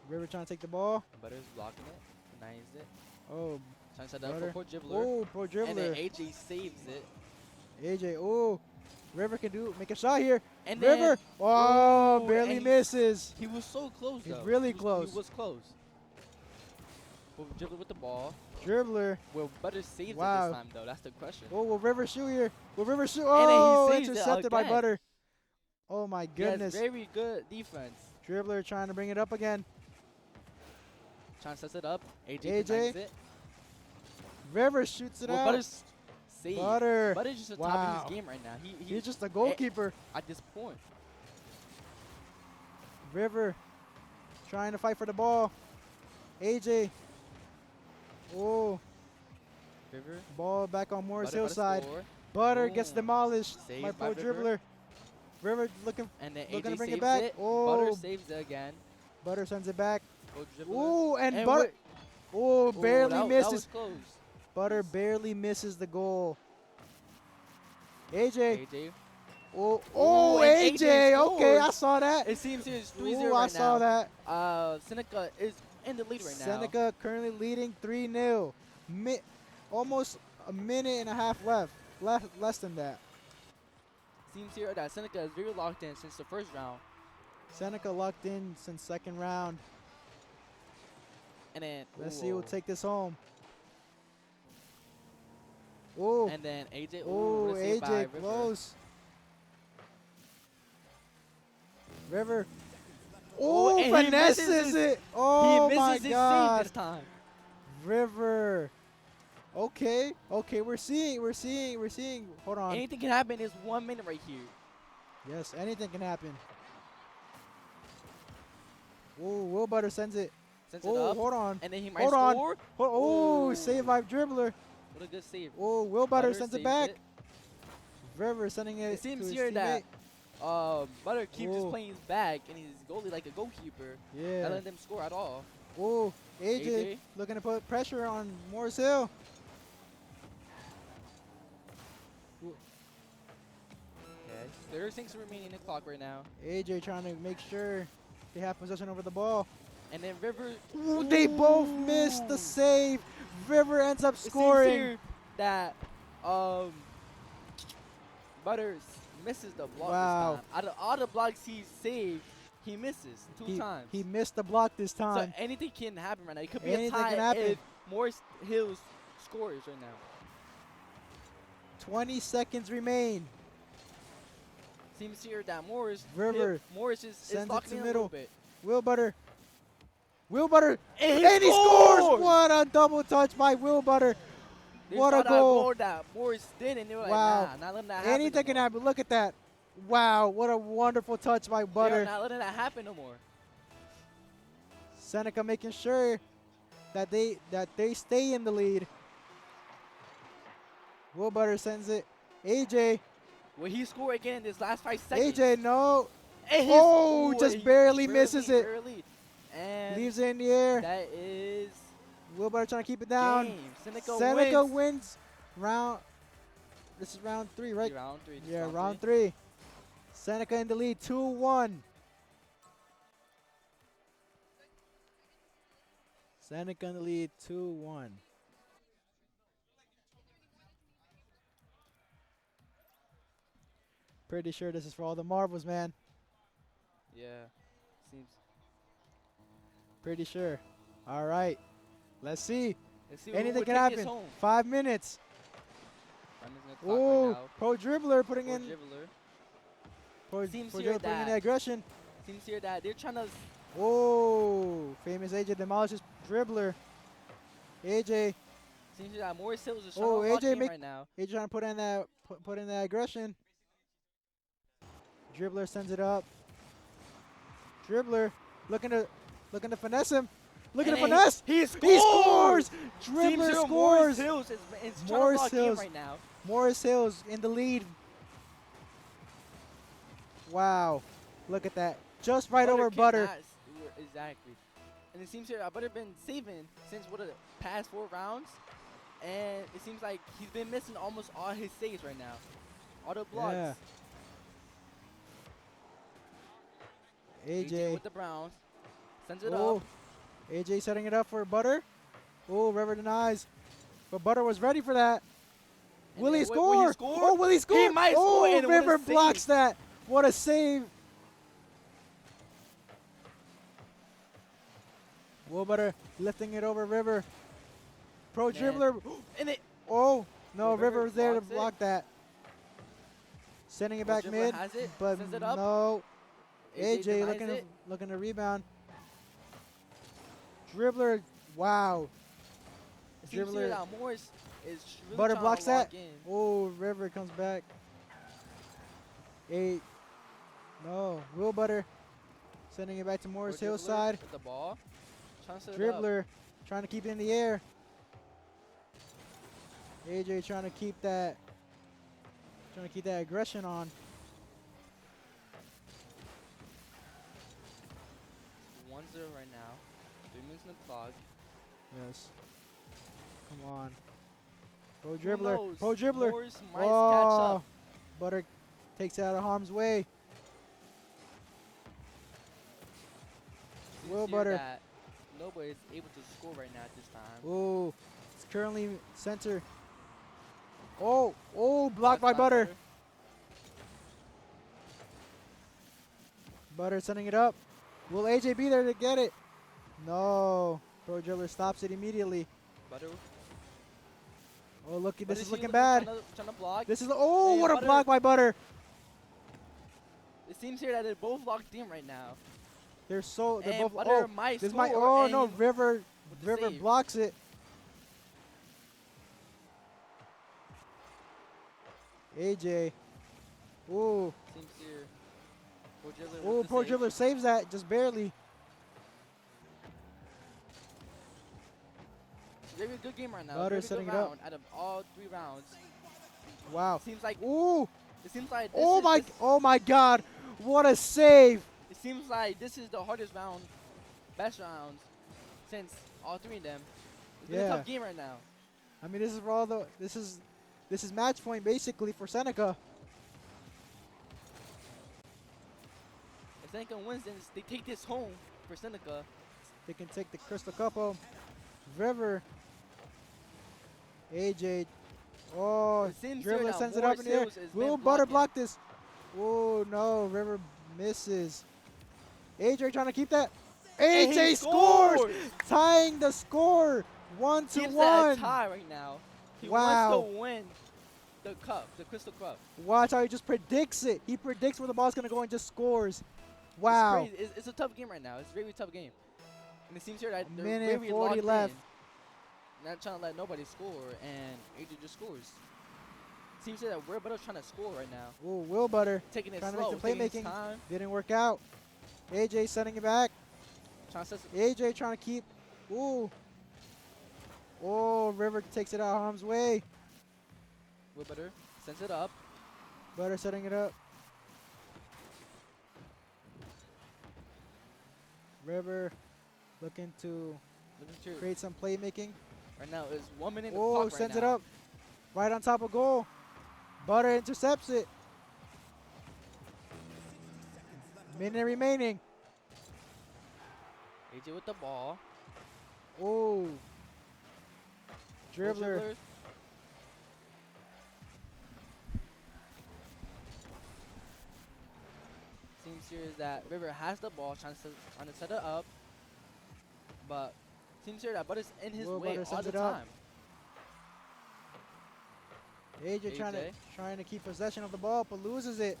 Speaker 13: River trying to take the ball.
Speaker 19: Butter's blocking it, denies it.
Speaker 13: Oh.
Speaker 19: Trying to set that up
Speaker 13: Butter.
Speaker 19: for Pro Dribbler.
Speaker 13: Oh, Pro Dribbler.
Speaker 19: And then AJ saves it.
Speaker 13: AJ, oh. River can make a shot here.
Speaker 19: And
Speaker 13: River.
Speaker 19: then,
Speaker 13: Oh,
Speaker 19: ooh,
Speaker 13: barely
Speaker 19: and
Speaker 13: misses.
Speaker 19: He was so close,
Speaker 13: He's
Speaker 19: though.
Speaker 13: really close.
Speaker 19: He was close. Pro Dribbler with the ball.
Speaker 13: Dribbler.
Speaker 19: Will Butter saves it
Speaker 13: Wow.
Speaker 19: this time, though? That's the question.
Speaker 13: Oh, will River shoot here? Will River shoot?
Speaker 19: And then he
Speaker 13: Oh,
Speaker 19: saves it
Speaker 13: intercepted by
Speaker 19: again.
Speaker 13: Butter. Oh, my
Speaker 19: He has
Speaker 13: goodness.
Speaker 19: very good defense.
Speaker 13: Dribbler trying to bring it up again.
Speaker 19: Trying to set it up. AJ
Speaker 13: AJ.
Speaker 19: denies it.
Speaker 13: River shoots it
Speaker 19: Well,
Speaker 13: out.
Speaker 19: Butter's saved.
Speaker 13: Butter.
Speaker 19: Butter's just the
Speaker 13: Wow.
Speaker 19: top of his game right now.
Speaker 13: He's just a goalkeeper.
Speaker 19: At this point.
Speaker 13: River trying to fight for the ball. AJ. Oh.
Speaker 19: River.
Speaker 13: Ball back on Morris
Speaker 19: Butter,
Speaker 13: Hill's
Speaker 19: Butter
Speaker 13: side.
Speaker 19: score.
Speaker 13: Butter gets
Speaker 19: Boom.
Speaker 13: demolished
Speaker 19: Saved
Speaker 13: by Pro
Speaker 19: by River.
Speaker 13: Dribbler. River looking
Speaker 19: And then
Speaker 13: to
Speaker 19: AJ
Speaker 13: bring
Speaker 19: saves
Speaker 13: it back.
Speaker 19: it.
Speaker 13: Oh.
Speaker 19: Butter saves it again.
Speaker 13: Butter sends it back.
Speaker 19: Pro Dribbler.
Speaker 13: Ooh, and
Speaker 19: And
Speaker 13: Butter. Oh, barely
Speaker 19: that
Speaker 13: misses.
Speaker 19: was close.
Speaker 13: Butter barely misses the goal. AJ.
Speaker 19: AJ.
Speaker 13: Oh,
Speaker 19: Ooh, and
Speaker 13: AJ. Okay, I
Speaker 19: scores.
Speaker 13: saw that.
Speaker 19: It seems it's 3-0
Speaker 13: Ooh,
Speaker 19: right
Speaker 13: I saw
Speaker 19: now.
Speaker 13: that.
Speaker 19: Seneca is in the lead right now.
Speaker 13: Seneca currently leading 3-0. Almost a minute and a half left. Less than that.
Speaker 19: Seems here that Seneca is very locked in since the first round.
Speaker 13: Seneca locked in since second round.
Speaker 19: And then
Speaker 13: Let's see who'll take this home. Oh.
Speaker 19: And then AJ.
Speaker 13: Oh,
Speaker 19: what a save by
Speaker 13: AJ
Speaker 19: River.
Speaker 13: close. River.
Speaker 19: Oh,
Speaker 13: Oh,
Speaker 19: and he
Speaker 13: finesses
Speaker 19: misses
Speaker 13: it. Oh,
Speaker 19: he
Speaker 13: my
Speaker 19: misses his
Speaker 13: God.
Speaker 19: save this time.
Speaker 13: River. Okay. Okay, we're seeing. Hold on.
Speaker 19: Anything can happen. It's 1 minute right here.
Speaker 13: Yes, anything can happen. Ooh, Will Butter sends it.
Speaker 19: Sends it
Speaker 13: Oh,
Speaker 19: up,
Speaker 13: hold on.
Speaker 19: and then he might
Speaker 13: hold on.
Speaker 19: score.
Speaker 13: Oh,
Speaker 19: Ooh.
Speaker 13: save by Dribbler.
Speaker 19: What a good save.
Speaker 13: Oh, Will Butter sends it
Speaker 19: saves
Speaker 13: back. River sending it
Speaker 19: It seems
Speaker 13: to his
Speaker 19: here
Speaker 13: teammate.
Speaker 19: that Butter keeps just
Speaker 13: Ooh.
Speaker 19: playing his back, and he's goalie like a goalkeeper.
Speaker 13: Yeah.
Speaker 19: Not letting them score at all.
Speaker 13: Oh, AJ
Speaker 19: AJ.
Speaker 13: looking to put pressure on Morris Hill.
Speaker 19: Okay, 36 remaining in the clock right now.
Speaker 13: AJ trying to make sure they have possession over the ball.
Speaker 19: And then River.
Speaker 13: Ooh, they both missed the save. River ends up
Speaker 19: It seems
Speaker 13: scoring.
Speaker 19: here that Butters misses the block
Speaker 13: Wow.
Speaker 19: this time. Out of all the blocks he saved, he misses two times.
Speaker 13: He missed the block this
Speaker 19: So
Speaker 13: time.
Speaker 19: anything can happen right now. It could be
Speaker 13: Anything
Speaker 19: a tie
Speaker 13: can happen.
Speaker 19: if Morris Hills scores right now.
Speaker 13: 20 seconds remain.
Speaker 19: Seems here that Morris
Speaker 13: River
Speaker 19: is
Speaker 13: sends it
Speaker 19: locking
Speaker 13: to
Speaker 19: in a
Speaker 13: middle.
Speaker 19: little bit.
Speaker 13: Will Butter. Will Butter.
Speaker 19: And
Speaker 13: he scores!
Speaker 19: scores!
Speaker 13: What a double touch by Will Butter.
Speaker 19: They
Speaker 13: What
Speaker 19: saw
Speaker 13: a
Speaker 19: that
Speaker 13: goal.
Speaker 19: that Morris did, and they were
Speaker 13: Wow.
Speaker 19: like, nah, not letting that happen.
Speaker 13: Anything can happen. Look at that. Wow, what a wonderful touch by
Speaker 19: They're
Speaker 13: Butter.
Speaker 19: not letting that happen no more.
Speaker 13: Seneca making sure that they stay in the lead. Will Butter sends it. AJ.
Speaker 19: Will he score again in this last 5 seconds?
Speaker 13: AJ, no.
Speaker 19: And he's-
Speaker 13: Oh,
Speaker 19: ooh,
Speaker 13: just
Speaker 19: he
Speaker 13: barely misses it.
Speaker 19: barely. And
Speaker 13: Leaves it in the air.
Speaker 19: that is
Speaker 13: Will Butter trying to keep it down.
Speaker 19: game. Seneca
Speaker 13: wins. Round. This is round 3, right?
Speaker 19: Round 3.
Speaker 13: Yeah, round 3. Seneca in the lead, 2-1. Seneca in the lead, 2-1. Pretty sure this is for all the marbles, man.
Speaker 19: Yeah, seems.
Speaker 13: Pretty sure. All right. Let's see.
Speaker 19: Let's see who
Speaker 13: Anything
Speaker 19: would
Speaker 13: can
Speaker 19: take this
Speaker 13: happen.
Speaker 19: home.
Speaker 13: 5 minutes.
Speaker 19: I'm just gonna clock
Speaker 13: Ooh,
Speaker 19: right now.
Speaker 13: Pro Dribbler putting
Speaker 19: Pro
Speaker 13: in.
Speaker 19: dribbler.
Speaker 13: Pro
Speaker 19: Seems
Speaker 13: Dribbler
Speaker 19: here
Speaker 13: putting in
Speaker 19: that
Speaker 13: the aggression.
Speaker 19: Seems here that they're trying to.
Speaker 13: Oh, famous AJ demolishes Dribbler. AJ.
Speaker 19: Seems here that Morris Hills is trying
Speaker 13: Oh,
Speaker 19: to lock
Speaker 13: AJ
Speaker 19: in
Speaker 13: make
Speaker 19: right now.
Speaker 13: AJ trying to put in that put in that aggression. Dribbler sends it up. Dribbler looking to finesse him. Look at the
Speaker 19: And
Speaker 13: finesse.
Speaker 19: He
Speaker 13: scores.
Speaker 19: Seems
Speaker 13: Dribbler
Speaker 19: here
Speaker 13: scores.
Speaker 19: Morris Hills is trying to
Speaker 13: Morris
Speaker 19: lock
Speaker 13: Hills
Speaker 19: in right now.
Speaker 13: Morris Hills in the lead. Wow. Look at that. Just right over Butter.
Speaker 19: Exactly. And it seems here that Butter been saving since what the past 4 rounds. And it seems like he's been missing almost all his saves right now. All the blocks.
Speaker 13: Yeah.
Speaker 19: AJ with the Browns. Sends it
Speaker 13: Oh,
Speaker 19: up.
Speaker 13: AJ setting it up for Butter. Oh, River denies. But Butter was ready for that. Will he score?
Speaker 19: Will he score?
Speaker 13: Oh, will he score?
Speaker 19: He might
Speaker 13: oh,
Speaker 19: score, and what a
Speaker 13: River
Speaker 19: save.
Speaker 13: blocks that. What a save. Will Butter lifting it over River. Pro
Speaker 19: Man.
Speaker 13: dribbler.
Speaker 19: And it.
Speaker 13: Oh, no,
Speaker 19: River
Speaker 13: River was there to
Speaker 19: blocks it.
Speaker 13: block that. Sending it
Speaker 19: Pro
Speaker 13: back
Speaker 19: dribbler
Speaker 13: mid,
Speaker 19: has it,
Speaker 13: but
Speaker 19: sends it up.
Speaker 13: no.
Speaker 19: AJ
Speaker 13: AJ
Speaker 19: denies
Speaker 13: looking
Speaker 19: it.
Speaker 13: looking to rebound. Dribbler, wow.
Speaker 19: It seems here
Speaker 13: Dribbler.
Speaker 19: that Morris is really
Speaker 13: Butter
Speaker 19: trying
Speaker 13: blocks
Speaker 19: to lock
Speaker 13: that.
Speaker 19: in.
Speaker 13: Oh, River comes back. 8. No, Will Butter sending it back to Morris
Speaker 19: Pro dribbler
Speaker 13: Hillside.
Speaker 19: with the ball. Trying to set it up.
Speaker 13: Dribbler trying to keep it in the air. AJ trying to keep that aggression on.
Speaker 19: 1-0 right now. 3 minutes in the clock.
Speaker 13: Yes. Come on. Pro
Speaker 19: Who
Speaker 13: dribbler.
Speaker 19: knows?
Speaker 13: Pro dribbler.
Speaker 19: Morris might catch up.
Speaker 13: Butter takes it out of harm's way.
Speaker 19: Seems
Speaker 13: Will
Speaker 19: here
Speaker 13: Butter.
Speaker 19: that nobody's able to score right now at this time.
Speaker 13: Oh, it's currently center. Oh, blocked by Butter. Butter sending it up. Will AJ be there to get it? No. Pro dribbler stops it immediately.
Speaker 19: Butter.
Speaker 13: Oh, look,
Speaker 19: Butter
Speaker 13: this is
Speaker 19: see
Speaker 13: looking
Speaker 19: looking
Speaker 13: bad.
Speaker 19: trying to block.
Speaker 13: This is,
Speaker 19: And
Speaker 13: what a
Speaker 19: Butter-
Speaker 13: block by Butter.
Speaker 19: It seems here that they're both locked in right now.
Speaker 13: They're
Speaker 19: And
Speaker 13: both,
Speaker 19: Butter might
Speaker 13: this
Speaker 19: score,
Speaker 13: oh no,
Speaker 19: and
Speaker 13: River
Speaker 19: the save.
Speaker 13: blocks it. AJ. Ooh.
Speaker 19: Seems here. Pro dribbler
Speaker 13: Ooh,
Speaker 19: with the
Speaker 13: Pro
Speaker 19: save.
Speaker 13: dribbler saves that just barely.
Speaker 19: very good game right now.
Speaker 13: Butter
Speaker 19: Very good
Speaker 13: setting it up.
Speaker 19: round out of all 3 rounds.
Speaker 13: Wow.
Speaker 19: Seems like
Speaker 13: Ooh.
Speaker 19: it seems like
Speaker 13: Oh my God. What a save.
Speaker 19: it seems like this is the hardest round, best rounds since all 3 of them. It's been a
Speaker 13: Yeah.
Speaker 19: tough game right now.
Speaker 13: I mean, this is for all the. This is match point basically for Seneca.
Speaker 19: If Seneca wins, then they take this home for Seneca.
Speaker 13: They can take the Crystal Cup home. River. AJ. Oh,
Speaker 19: It seems here
Speaker 13: Dribbler
Speaker 19: now
Speaker 13: sends it up in the air.
Speaker 19: Morris Hills has
Speaker 13: Will
Speaker 19: been
Speaker 13: Butter
Speaker 19: blocking.
Speaker 13: block this? Oh no, River misses. AJ trying to keep that.
Speaker 19: And he
Speaker 13: AJ scores,
Speaker 19: scores!
Speaker 13: tying the score 1-1.
Speaker 19: Seems like a tie right now. He
Speaker 13: Wow.
Speaker 19: wants to win the cup, the Crystal Cup.
Speaker 13: Watch how he just predicts it. He predicts where the ball's gonna go and just scores. Wow.
Speaker 19: It's crazy. It's a tough game right now. It's a very tough game. And it seems here that they're
Speaker 13: Minute
Speaker 19: very
Speaker 13: 40
Speaker 19: locked
Speaker 13: left.
Speaker 19: in, not trying to let nobody score, and AJ just scores. Seems here that we're better trying to score right now.
Speaker 13: Oh, Will Butter
Speaker 19: Taking it
Speaker 13: trying
Speaker 19: slow,
Speaker 13: to make
Speaker 19: taking
Speaker 13: the
Speaker 19: his
Speaker 13: playmaking.
Speaker 19: time.
Speaker 13: Didn't work out. AJ sending it back.
Speaker 19: Trying to
Speaker 13: AJ trying to keep. Ooh. Oh, River takes it out of harm's way.
Speaker 19: Will Butter sends it up.
Speaker 13: Butter setting it up. River looking to create some playmaking.
Speaker 19: Right now is 1 minute.
Speaker 13: Oh,
Speaker 19: clock right
Speaker 13: sends
Speaker 19: now.
Speaker 13: it up. Right on top of goal. Butter intercepts it. Minute remaining.
Speaker 19: AJ with the ball.
Speaker 13: Oh. Dribbler.
Speaker 19: Dribblers. Seems here is that River has the ball, trying to set it up, but seems here that Butter's in his
Speaker 13: Will
Speaker 19: way
Speaker 13: Butter
Speaker 19: all
Speaker 13: sends
Speaker 19: the
Speaker 13: it up.
Speaker 19: time.
Speaker 13: AJ
Speaker 19: AJ.
Speaker 13: trying to keep possession of the ball, but loses it.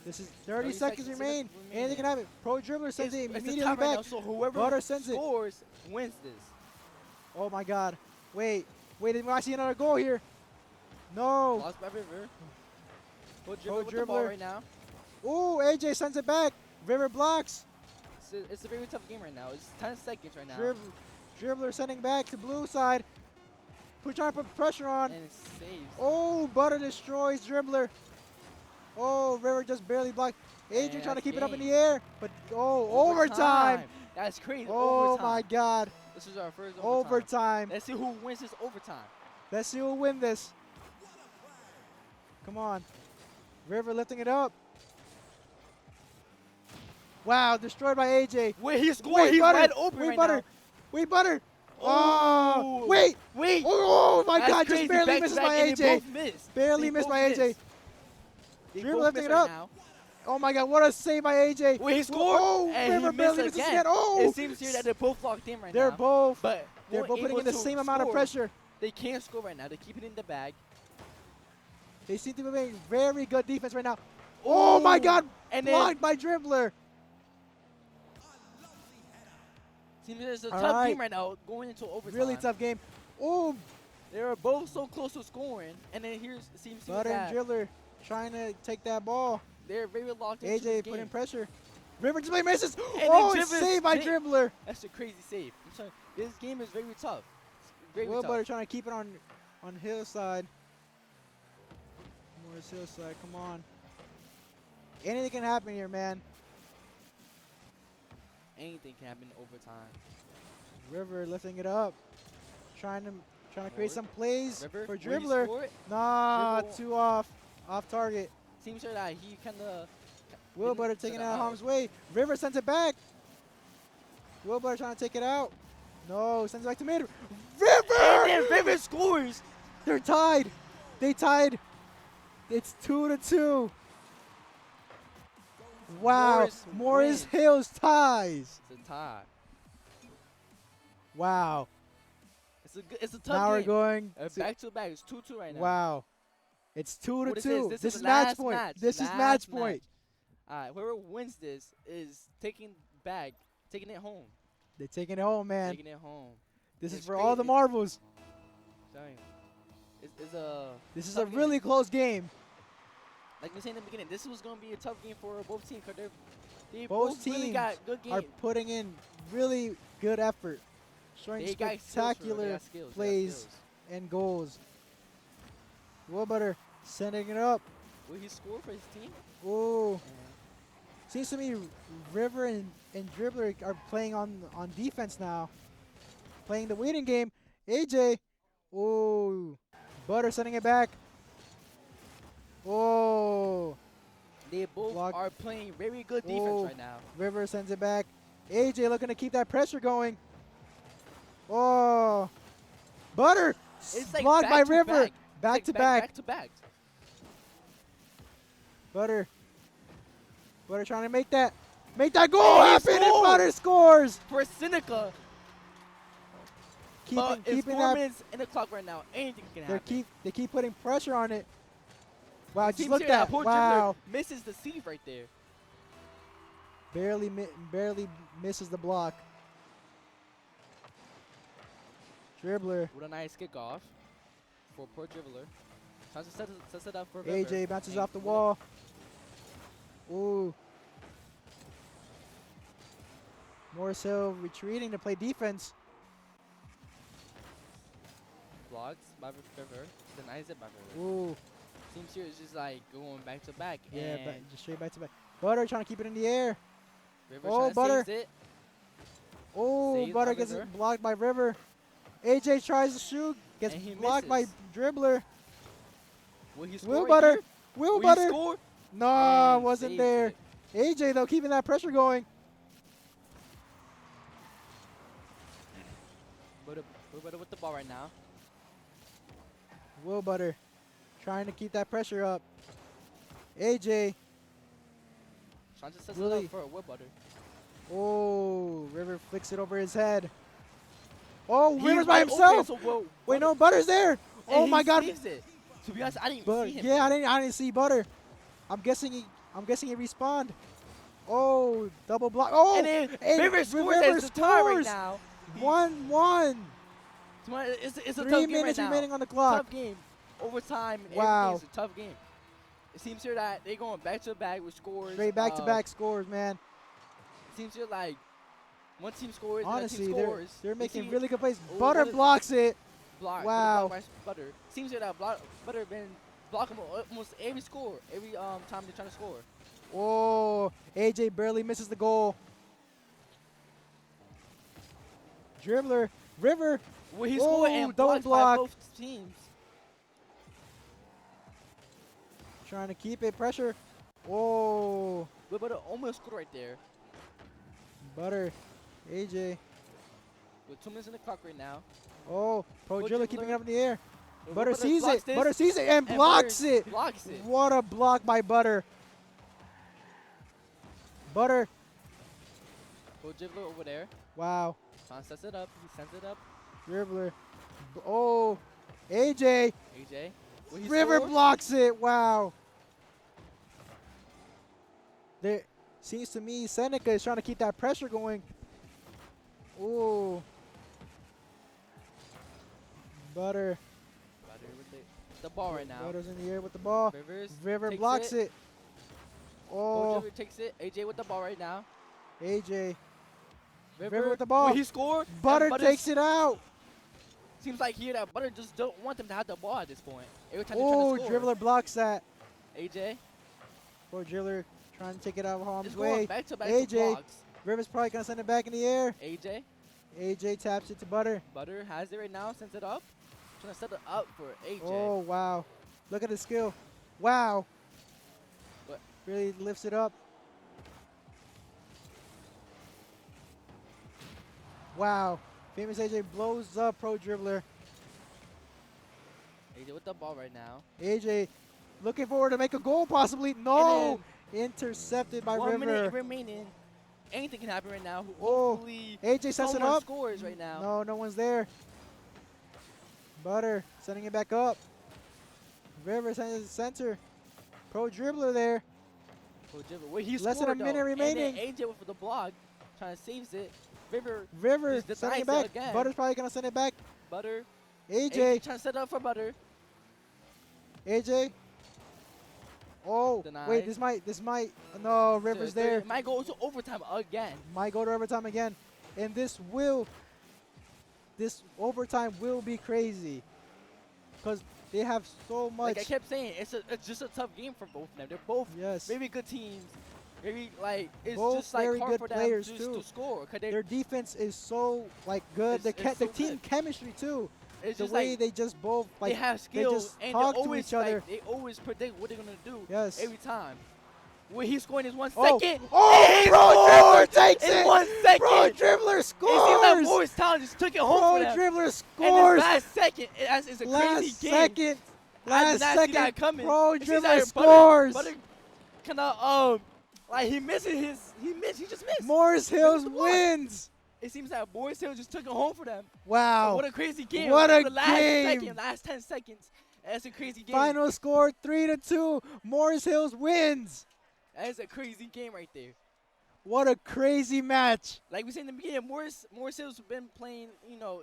Speaker 13: This is 30
Speaker 19: 30
Speaker 13: seconds
Speaker 19: seconds
Speaker 13: remain. Anything can happen. Pro dribbler sends it
Speaker 19: It's a
Speaker 13: immediately
Speaker 19: tie right
Speaker 13: back.
Speaker 19: now, so whoever
Speaker 13: Butter sends it.
Speaker 19: scores wins this.
Speaker 13: Oh my God. Wait, I see another goal here. No.
Speaker 19: Lost by River. Full
Speaker 13: Pro
Speaker 19: dribbler with the ball
Speaker 13: dribbler.
Speaker 19: right now.
Speaker 13: Ooh, AJ sends it back. River blocks.
Speaker 19: It's a very tough game right now. It's 10 seconds right now.
Speaker 13: Dribbler sending back to blue side. Trying to put pressure on.
Speaker 19: And it saves.
Speaker 13: Oh, Butter destroys Dribbler. Oh, River just barely blocked. AJ
Speaker 19: And
Speaker 13: trying to
Speaker 19: that's
Speaker 13: keep it up in
Speaker 19: game.
Speaker 13: the air, but overtime.
Speaker 19: That's crazy.
Speaker 13: Oh
Speaker 19: overtime.
Speaker 13: my God.
Speaker 19: This is our first
Speaker 13: Overtime.
Speaker 19: Let's see who wins this overtime.
Speaker 13: Let's see who will win this. Come on. River lifting it up. Wow, destroyed by AJ.
Speaker 19: Wait, he scored. He's
Speaker 13: Butter.
Speaker 19: wide open
Speaker 13: Wait,
Speaker 19: right
Speaker 13: Butter.
Speaker 19: now.
Speaker 13: Wait, Butter.
Speaker 19: Oh.
Speaker 13: Oh, wait.
Speaker 19: Wait.
Speaker 13: Oh, my
Speaker 19: That's
Speaker 13: God,
Speaker 19: crazy.
Speaker 13: just barely
Speaker 19: Back to
Speaker 13: misses
Speaker 19: back,
Speaker 13: by
Speaker 19: and they
Speaker 13: AJ.
Speaker 19: both missed.
Speaker 13: Barely
Speaker 19: They
Speaker 13: missed
Speaker 19: both
Speaker 13: by AJ.
Speaker 19: missed. They
Speaker 13: Dribble
Speaker 19: both
Speaker 13: lifting
Speaker 19: missed
Speaker 13: it
Speaker 19: right
Speaker 13: up.
Speaker 19: now.
Speaker 13: Oh my God, what a save by AJ.
Speaker 19: Wait, he scored.
Speaker 13: Oh,
Speaker 19: and
Speaker 13: River
Speaker 19: he
Speaker 13: barely
Speaker 19: missed
Speaker 13: misses
Speaker 19: again.
Speaker 13: again. Oh.
Speaker 19: It seems here that they're both locked in right
Speaker 13: They're
Speaker 19: now.
Speaker 13: both.
Speaker 19: But
Speaker 13: They're
Speaker 19: weren't
Speaker 13: both putting
Speaker 19: able
Speaker 13: in the
Speaker 19: to
Speaker 13: same amount of
Speaker 19: score.
Speaker 13: pressure.
Speaker 19: They can't score right now. They keep it in the bag.
Speaker 13: They seem to be making very good defense right now. Oh my God,
Speaker 19: And then-
Speaker 13: blocked by Dribbler.
Speaker 19: Seems there's a
Speaker 13: All
Speaker 19: tough
Speaker 13: right.
Speaker 19: game right now going into overtime.
Speaker 13: Really tough game. Oh,
Speaker 19: They are both so close to scoring, and then here's seems to be
Speaker 13: Butter
Speaker 19: that
Speaker 13: and Dribbler trying to take that ball.
Speaker 19: they're very locked into
Speaker 13: AJ
Speaker 19: this
Speaker 13: putting
Speaker 19: game.
Speaker 13: pressure. River just misses.
Speaker 19: And
Speaker 13: Oh,
Speaker 19: then
Speaker 13: it's
Speaker 19: Dribbler's
Speaker 13: saved by
Speaker 19: sa-
Speaker 13: Dribbler.
Speaker 19: That's a crazy save. I'm sorry. This game is very tough. It's very
Speaker 13: Will
Speaker 19: tough.
Speaker 13: Butter trying to keep it on Hillside. Morris Hillside, come on. Anything can happen here, man.
Speaker 19: Anything can happen in overtime.
Speaker 13: River lifting it up. Trying to create some plays
Speaker 19: River,
Speaker 13: for
Speaker 19: will he
Speaker 13: Dribbler.
Speaker 19: score it?
Speaker 13: Nah,
Speaker 19: Dribble.
Speaker 13: too off target.
Speaker 19: Seems here that he kind of
Speaker 13: Will Butter taking it out of harm's way. River sends it back. Will Butter trying to take it out. No, sends it back to mid. River!
Speaker 19: And then River scores.
Speaker 13: They're tied. They tied. It's 2-2. Wow. Morris
Speaker 19: wins.
Speaker 13: Hills ties.
Speaker 19: It's a tie.
Speaker 13: Wow.
Speaker 19: It's a tough
Speaker 13: Now we're
Speaker 19: game.
Speaker 13: going to-
Speaker 19: back to back. It's 2-2 right now.
Speaker 13: Wow. It's 2-2.
Speaker 19: This
Speaker 13: This
Speaker 19: is
Speaker 13: is
Speaker 19: the
Speaker 13: match
Speaker 19: last
Speaker 13: point.
Speaker 19: match.
Speaker 13: This is
Speaker 19: Last
Speaker 13: match point.
Speaker 19: All right, whoever wins this is taking it home.
Speaker 13: They're taking it home, man.
Speaker 19: Taking it home.
Speaker 13: This is
Speaker 19: It's
Speaker 13: for
Speaker 19: great.
Speaker 13: all the marbles.
Speaker 19: Sorry. It's a.
Speaker 13: This is
Speaker 19: tough
Speaker 13: a
Speaker 19: game.
Speaker 13: really close game.
Speaker 19: Like we said in the beginning, this was going to be a tough game for both teams because they
Speaker 13: Both
Speaker 19: both really
Speaker 13: teams
Speaker 19: got good games.
Speaker 13: are putting in really good effort. showing
Speaker 19: They got skills for real. They
Speaker 13: spectacular
Speaker 19: got skills. They got
Speaker 13: plays
Speaker 19: skills.
Speaker 13: and goals. Will Butter sending it up.
Speaker 19: Will he score for his team?
Speaker 13: Ooh. Seems to me River and Dribbler are playing on defense now. Playing the waiting game. AJ. Ooh. Butter sending it back. Oh.
Speaker 19: They both are playing very good defense
Speaker 13: Oh.
Speaker 19: right now.
Speaker 13: River sends it back. AJ looking to keep that pressure going. Oh. Butter.
Speaker 19: It's like
Speaker 13: Blocked by
Speaker 19: back to
Speaker 13: River.
Speaker 19: back.
Speaker 13: Back
Speaker 19: It's
Speaker 13: to
Speaker 19: like
Speaker 13: back.
Speaker 19: Back to back.
Speaker 13: Butter. Butter trying to make that goal happen, and Butter scores.
Speaker 19: For Seneca. But it's
Speaker 13: Keeping
Speaker 19: 4
Speaker 13: that.
Speaker 19: minutes in the clock right now. Anything can happen.
Speaker 13: They keep putting pressure on it. Wow,
Speaker 19: It
Speaker 13: just
Speaker 19: seems
Speaker 13: look
Speaker 19: here
Speaker 13: at that.
Speaker 19: poor
Speaker 13: Wow.
Speaker 19: dribbler misses the seed right there.
Speaker 13: Barely misses the block. Dribbler.
Speaker 19: What a nice kickoff for poor dribbler. Tries to set it up for
Speaker 13: AJ
Speaker 19: River.
Speaker 13: bounces
Speaker 19: And
Speaker 13: off the wall. Ooh. Morris Hill retreating to play defense.
Speaker 19: Blocks by River. Denies it by River.
Speaker 13: Ooh.
Speaker 19: Seems here is just like going back to back.
Speaker 13: Yeah,
Speaker 19: and
Speaker 13: just straight back to back. Butter trying to keep it in the air.
Speaker 19: River
Speaker 13: Oh,
Speaker 19: trying to
Speaker 13: Butter.
Speaker 19: save it.
Speaker 13: Oh,
Speaker 19: Saved
Speaker 13: Butter
Speaker 19: by
Speaker 13: gets
Speaker 19: River.
Speaker 13: it blocked by River. AJ tries to shoot. Gets
Speaker 19: And he
Speaker 13: blocked by
Speaker 19: misses.
Speaker 13: Dribbler.
Speaker 19: Will he
Speaker 13: Will
Speaker 19: score
Speaker 13: Butter.
Speaker 19: here?
Speaker 13: Will
Speaker 19: Will
Speaker 13: Butter.
Speaker 19: he score?
Speaker 13: No,
Speaker 19: And
Speaker 13: wasn't
Speaker 19: saves
Speaker 13: there.
Speaker 19: it.
Speaker 13: AJ, though, keeping that pressure going.
Speaker 19: Butter with the ball right now.
Speaker 13: Will Butter trying to keep that pressure up. AJ.
Speaker 19: Trying to set it
Speaker 13: Willie.
Speaker 19: up for Will Butter.
Speaker 13: Oh, River flicks it over his head. Oh,
Speaker 19: He's
Speaker 13: River's by
Speaker 19: wide open,
Speaker 13: himself.
Speaker 19: so Will
Speaker 13: Wait, no, Butter's there.
Speaker 19: And
Speaker 13: Oh
Speaker 19: he
Speaker 13: my God.
Speaker 19: saves it. To be honest, I didn't
Speaker 13: But
Speaker 19: see him.
Speaker 13: yeah,
Speaker 19: there.
Speaker 13: I didn't see Butter. I'm guessing he respawned. Oh, double block. Oh,
Speaker 19: And then River scores as the tie right now.
Speaker 13: 1-1.
Speaker 19: It's a
Speaker 13: 3
Speaker 19: tough game
Speaker 13: minutes
Speaker 19: right now.
Speaker 13: remaining on the clock.
Speaker 19: Tough game. Overtime and
Speaker 13: Wow.
Speaker 19: everything is a tough game. It seems here that they're going back to back with scores.
Speaker 13: Straight back-to-back scores, man.
Speaker 19: It seems here like one team scores,
Speaker 13: Honestly,
Speaker 19: the other team scores.
Speaker 13: they're
Speaker 19: You
Speaker 13: making
Speaker 19: see-
Speaker 13: really good plays.
Speaker 19: Oh,
Speaker 13: Butter
Speaker 19: what is-
Speaker 13: blocks it.
Speaker 19: Block.
Speaker 13: Wow.
Speaker 19: Block by Butter. Seems here that Butter been blocking almost every score, every time they're trying to score.
Speaker 13: Oh, AJ barely misses the goal. Dribbler, River.
Speaker 19: Well, he
Speaker 13: oh,
Speaker 19: scored and
Speaker 13: double
Speaker 19: blocked by
Speaker 13: block.
Speaker 19: both teams.
Speaker 13: Trying to keep it pressure. Oh,
Speaker 19: But Butter almost scored right there.
Speaker 13: Butter, AJ.
Speaker 19: With 2 minutes in the clock right now.
Speaker 13: Oh, Pro
Speaker 19: Pro
Speaker 13: Driller
Speaker 19: Dribbler.
Speaker 13: keeping it up in the air.
Speaker 19: Well,
Speaker 13: Butter
Speaker 19: Butter
Speaker 13: sees
Speaker 19: blocks
Speaker 13: it.
Speaker 19: this,
Speaker 13: Butter sees it and
Speaker 19: and
Speaker 13: blocks
Speaker 19: Butter
Speaker 13: it.
Speaker 19: blocks it.
Speaker 13: What a block by Butter. Butter.
Speaker 19: Pro Dribbler over there.
Speaker 13: Wow.
Speaker 19: Trying to set it up. He sends it up.
Speaker 13: Dribbler. Oh, AJ.
Speaker 19: AJ. Will he
Speaker 13: River
Speaker 19: score?
Speaker 13: blocks it. Wow. There seems to me Seneca is trying to keep that pressure going. Ooh. Butter.
Speaker 19: Butter with the ball right now.
Speaker 13: Butter's in the air with the ball. River
Speaker 19: takes
Speaker 13: blocks it.
Speaker 19: Pro
Speaker 13: Oh,
Speaker 19: Dribbler takes it. AJ with the ball right now.
Speaker 13: AJ.
Speaker 19: River,
Speaker 13: River with the ball.
Speaker 19: Will he score?
Speaker 13: Butter
Speaker 19: And
Speaker 13: takes it out.
Speaker 19: Seems like here that Butter just don't want them to have the ball at this point. Every time they're
Speaker 13: Oh,
Speaker 19: trying to score.
Speaker 13: Dribbler blocks that.
Speaker 19: AJ.
Speaker 13: Poor Dribbler trying to take it out of harm's
Speaker 19: It's going
Speaker 13: way.
Speaker 19: back-to-back
Speaker 13: AJ.
Speaker 19: blocks.
Speaker 13: River's probably going to send it back in the air.
Speaker 19: AJ.
Speaker 13: AJ taps it to Butter.
Speaker 19: Butter has it right now. Sends it up. Trying to set it up for AJ.
Speaker 13: Oh, wow. Look at his skill. Wow.
Speaker 19: What?
Speaker 13: Really lifts it up. Wow. Famous AJ blows up Pro Dribbler.
Speaker 19: AJ with the ball right now.
Speaker 13: AJ looking forward to make a goal possibly. No. Intercepted by
Speaker 19: 1 minute
Speaker 13: River.
Speaker 19: remaining. Anything can happen right now.
Speaker 13: Oh,
Speaker 19: Hopefully
Speaker 13: AJ sets it
Speaker 19: someone
Speaker 13: up.
Speaker 19: scores right now.
Speaker 13: No, no one's there. Butter sending it back up. River sending it to the center. Pro Dribbler there.
Speaker 19: Pro Dribbler. Well, he
Speaker 13: Less than a
Speaker 19: scored,
Speaker 13: minute
Speaker 19: though.
Speaker 13: remaining.
Speaker 19: And then AJ with the block. Trying to save it.
Speaker 13: River
Speaker 19: just
Speaker 13: sending it
Speaker 19: denies
Speaker 13: back.
Speaker 19: again.
Speaker 13: Butter's probably going to send it back.
Speaker 19: Butter.
Speaker 13: AJ.
Speaker 19: trying to set up for Butter.
Speaker 13: AJ. Oh,
Speaker 19: Denied.
Speaker 13: wait, this might, no, River's
Speaker 19: So,
Speaker 13: there.
Speaker 19: It might go to overtime again.
Speaker 13: Might go to overtime again. And this will this overtime will be crazy. Because they have so much.
Speaker 19: Like I kept saying, it's just a tough game for both of them. They're both very good teams. Very it's
Speaker 13: both
Speaker 19: just like
Speaker 13: very
Speaker 19: hard
Speaker 13: good
Speaker 19: for
Speaker 13: players
Speaker 19: them
Speaker 13: too.
Speaker 19: to score. 'Cause
Speaker 13: Their defense is so like good. The
Speaker 19: it's so
Speaker 13: team
Speaker 19: good.
Speaker 13: chemistry too.
Speaker 19: It's
Speaker 13: The
Speaker 19: just
Speaker 13: way
Speaker 19: like
Speaker 13: they just both like
Speaker 19: they have
Speaker 13: they
Speaker 19: skills
Speaker 13: just
Speaker 19: and
Speaker 13: talk
Speaker 19: they
Speaker 13: to
Speaker 19: always
Speaker 13: each other.
Speaker 19: like, they always predict what they're gonna do.
Speaker 13: Yes.
Speaker 19: Every time. When he's scoring is 1
Speaker 13: Oh.
Speaker 19: second.
Speaker 13: Oh,
Speaker 19: and he
Speaker 13: Pro
Speaker 19: scores
Speaker 13: Dribbler takes
Speaker 19: in
Speaker 13: it.
Speaker 19: 1 second.
Speaker 13: Pro Dribbler
Speaker 19: It seems like
Speaker 13: scores.
Speaker 19: Morristown just took it home
Speaker 13: Pro
Speaker 19: for them.
Speaker 13: Dribbler
Speaker 19: And
Speaker 13: scores.
Speaker 19: this last second, it's a crazy game.
Speaker 13: Last second.
Speaker 19: I did not see that coming.
Speaker 13: Pro
Speaker 19: It seems
Speaker 13: Dribbler
Speaker 19: like
Speaker 13: scores.
Speaker 19: Butter kind like he just missed.
Speaker 13: Morris Hills wins.
Speaker 19: It seems like Morris Hill just took it home for them.
Speaker 13: Wow.
Speaker 19: What a crazy game.
Speaker 13: What a
Speaker 19: the last
Speaker 13: game.
Speaker 19: second, last 10 seconds. That's a crazy game.
Speaker 13: Final score 3-2. Morris Hills wins.
Speaker 19: That is a crazy game right there.
Speaker 13: What a crazy match.
Speaker 19: Like we said in the beginning, Morris Hill's been playing,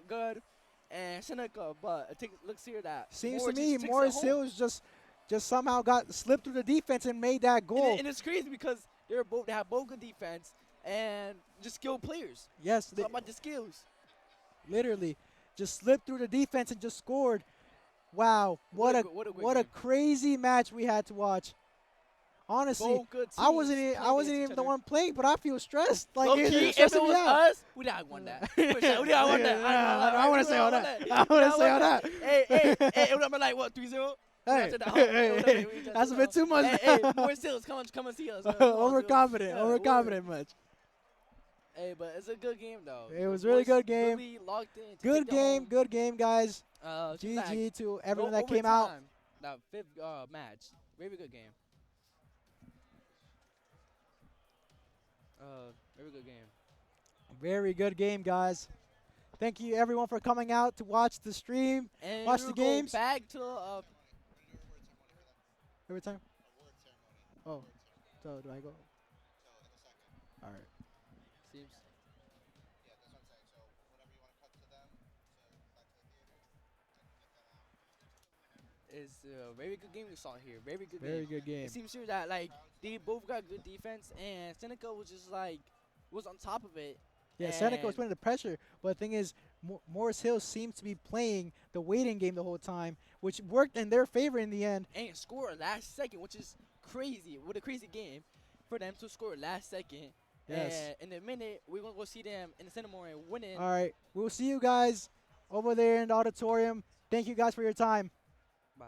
Speaker 19: good, and Seneca, but looks here that
Speaker 13: Seems
Speaker 19: Morris
Speaker 13: to me
Speaker 19: just takes it
Speaker 13: Morris
Speaker 19: home.
Speaker 13: Hills just somehow got slipped through the defense and made that goal.
Speaker 19: And it's crazy because they have both good defense and just skilled players.
Speaker 13: Yes,
Speaker 19: It's all about the skills.
Speaker 13: literally just slipped through the defense and just scored. Wow, what a
Speaker 19: great
Speaker 13: crazy match we had to watch. Honestly,
Speaker 19: Both good
Speaker 13: I wasn't
Speaker 19: teams
Speaker 13: I
Speaker 19: playing
Speaker 13: wasn't
Speaker 19: against
Speaker 13: even
Speaker 19: each
Speaker 13: the
Speaker 19: other.
Speaker 13: one playing, but I feel stressed. Like
Speaker 19: Low-key,
Speaker 13: it's
Speaker 19: if it
Speaker 13: stressing
Speaker 19: was
Speaker 13: me out.
Speaker 19: us, we done won that. We done won that.
Speaker 13: I want to say all that. I want to say all that.
Speaker 19: Hey, it would have been like, what, 3-0?
Speaker 13: Hey, that's a bit too much.
Speaker 19: Hey, Morris Hills, come and see us.
Speaker 13: Overconfident much.
Speaker 19: Hey, but it's a good game though.
Speaker 13: It was a really good game.
Speaker 19: Really locked in to
Speaker 13: Good
Speaker 19: take it home.
Speaker 13: good game, guys.
Speaker 19: Seems like
Speaker 13: GG to everyone
Speaker 19: no
Speaker 13: that came out.
Speaker 19: overtime. That fifth match. Very good game. Very good game.
Speaker 13: Very good game, guys. Thank you everyone for coming out to watch the stream,
Speaker 19: And
Speaker 13: watch
Speaker 19: we'll
Speaker 13: the
Speaker 19: go
Speaker 13: games.
Speaker 19: back to
Speaker 13: Every time. Oh, so do I go? All right.
Speaker 19: seems. It's a very good game we saw here. Very good game.
Speaker 13: Very good game.
Speaker 19: It seems here that like they both got good defense and Seneca was just like was on top of it.
Speaker 13: Yeah, Seneca was putting the pressure, but the thing is, Morris Hill seems to be playing the waiting game the whole time, which worked in their favor in the end.
Speaker 19: And score last second, which is crazy. What a crazy game for them to score last second.
Speaker 13: Yes.
Speaker 19: And in a minute, we're going to go see them in the Cinnamon and winning.
Speaker 13: All right, we'll see you guys over there in the auditorium. Thank you guys for your time.
Speaker 19: Bye.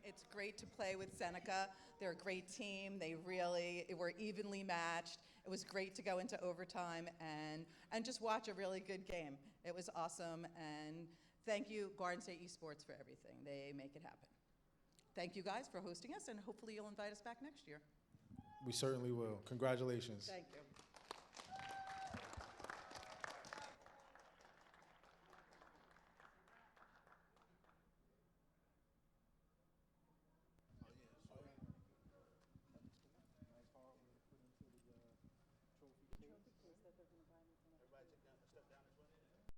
Speaker 20: It's great to play with Seneca. They're a great team. They really were evenly matched. It was great to go into overtime and just watch a really good game. It was awesome, and thank you, Garden State Esports, for everything. They make it happen. Thank you guys for hosting us, and hopefully you'll invite us back next year.
Speaker 17: We certainly will. Congratulations.
Speaker 20: Thank you.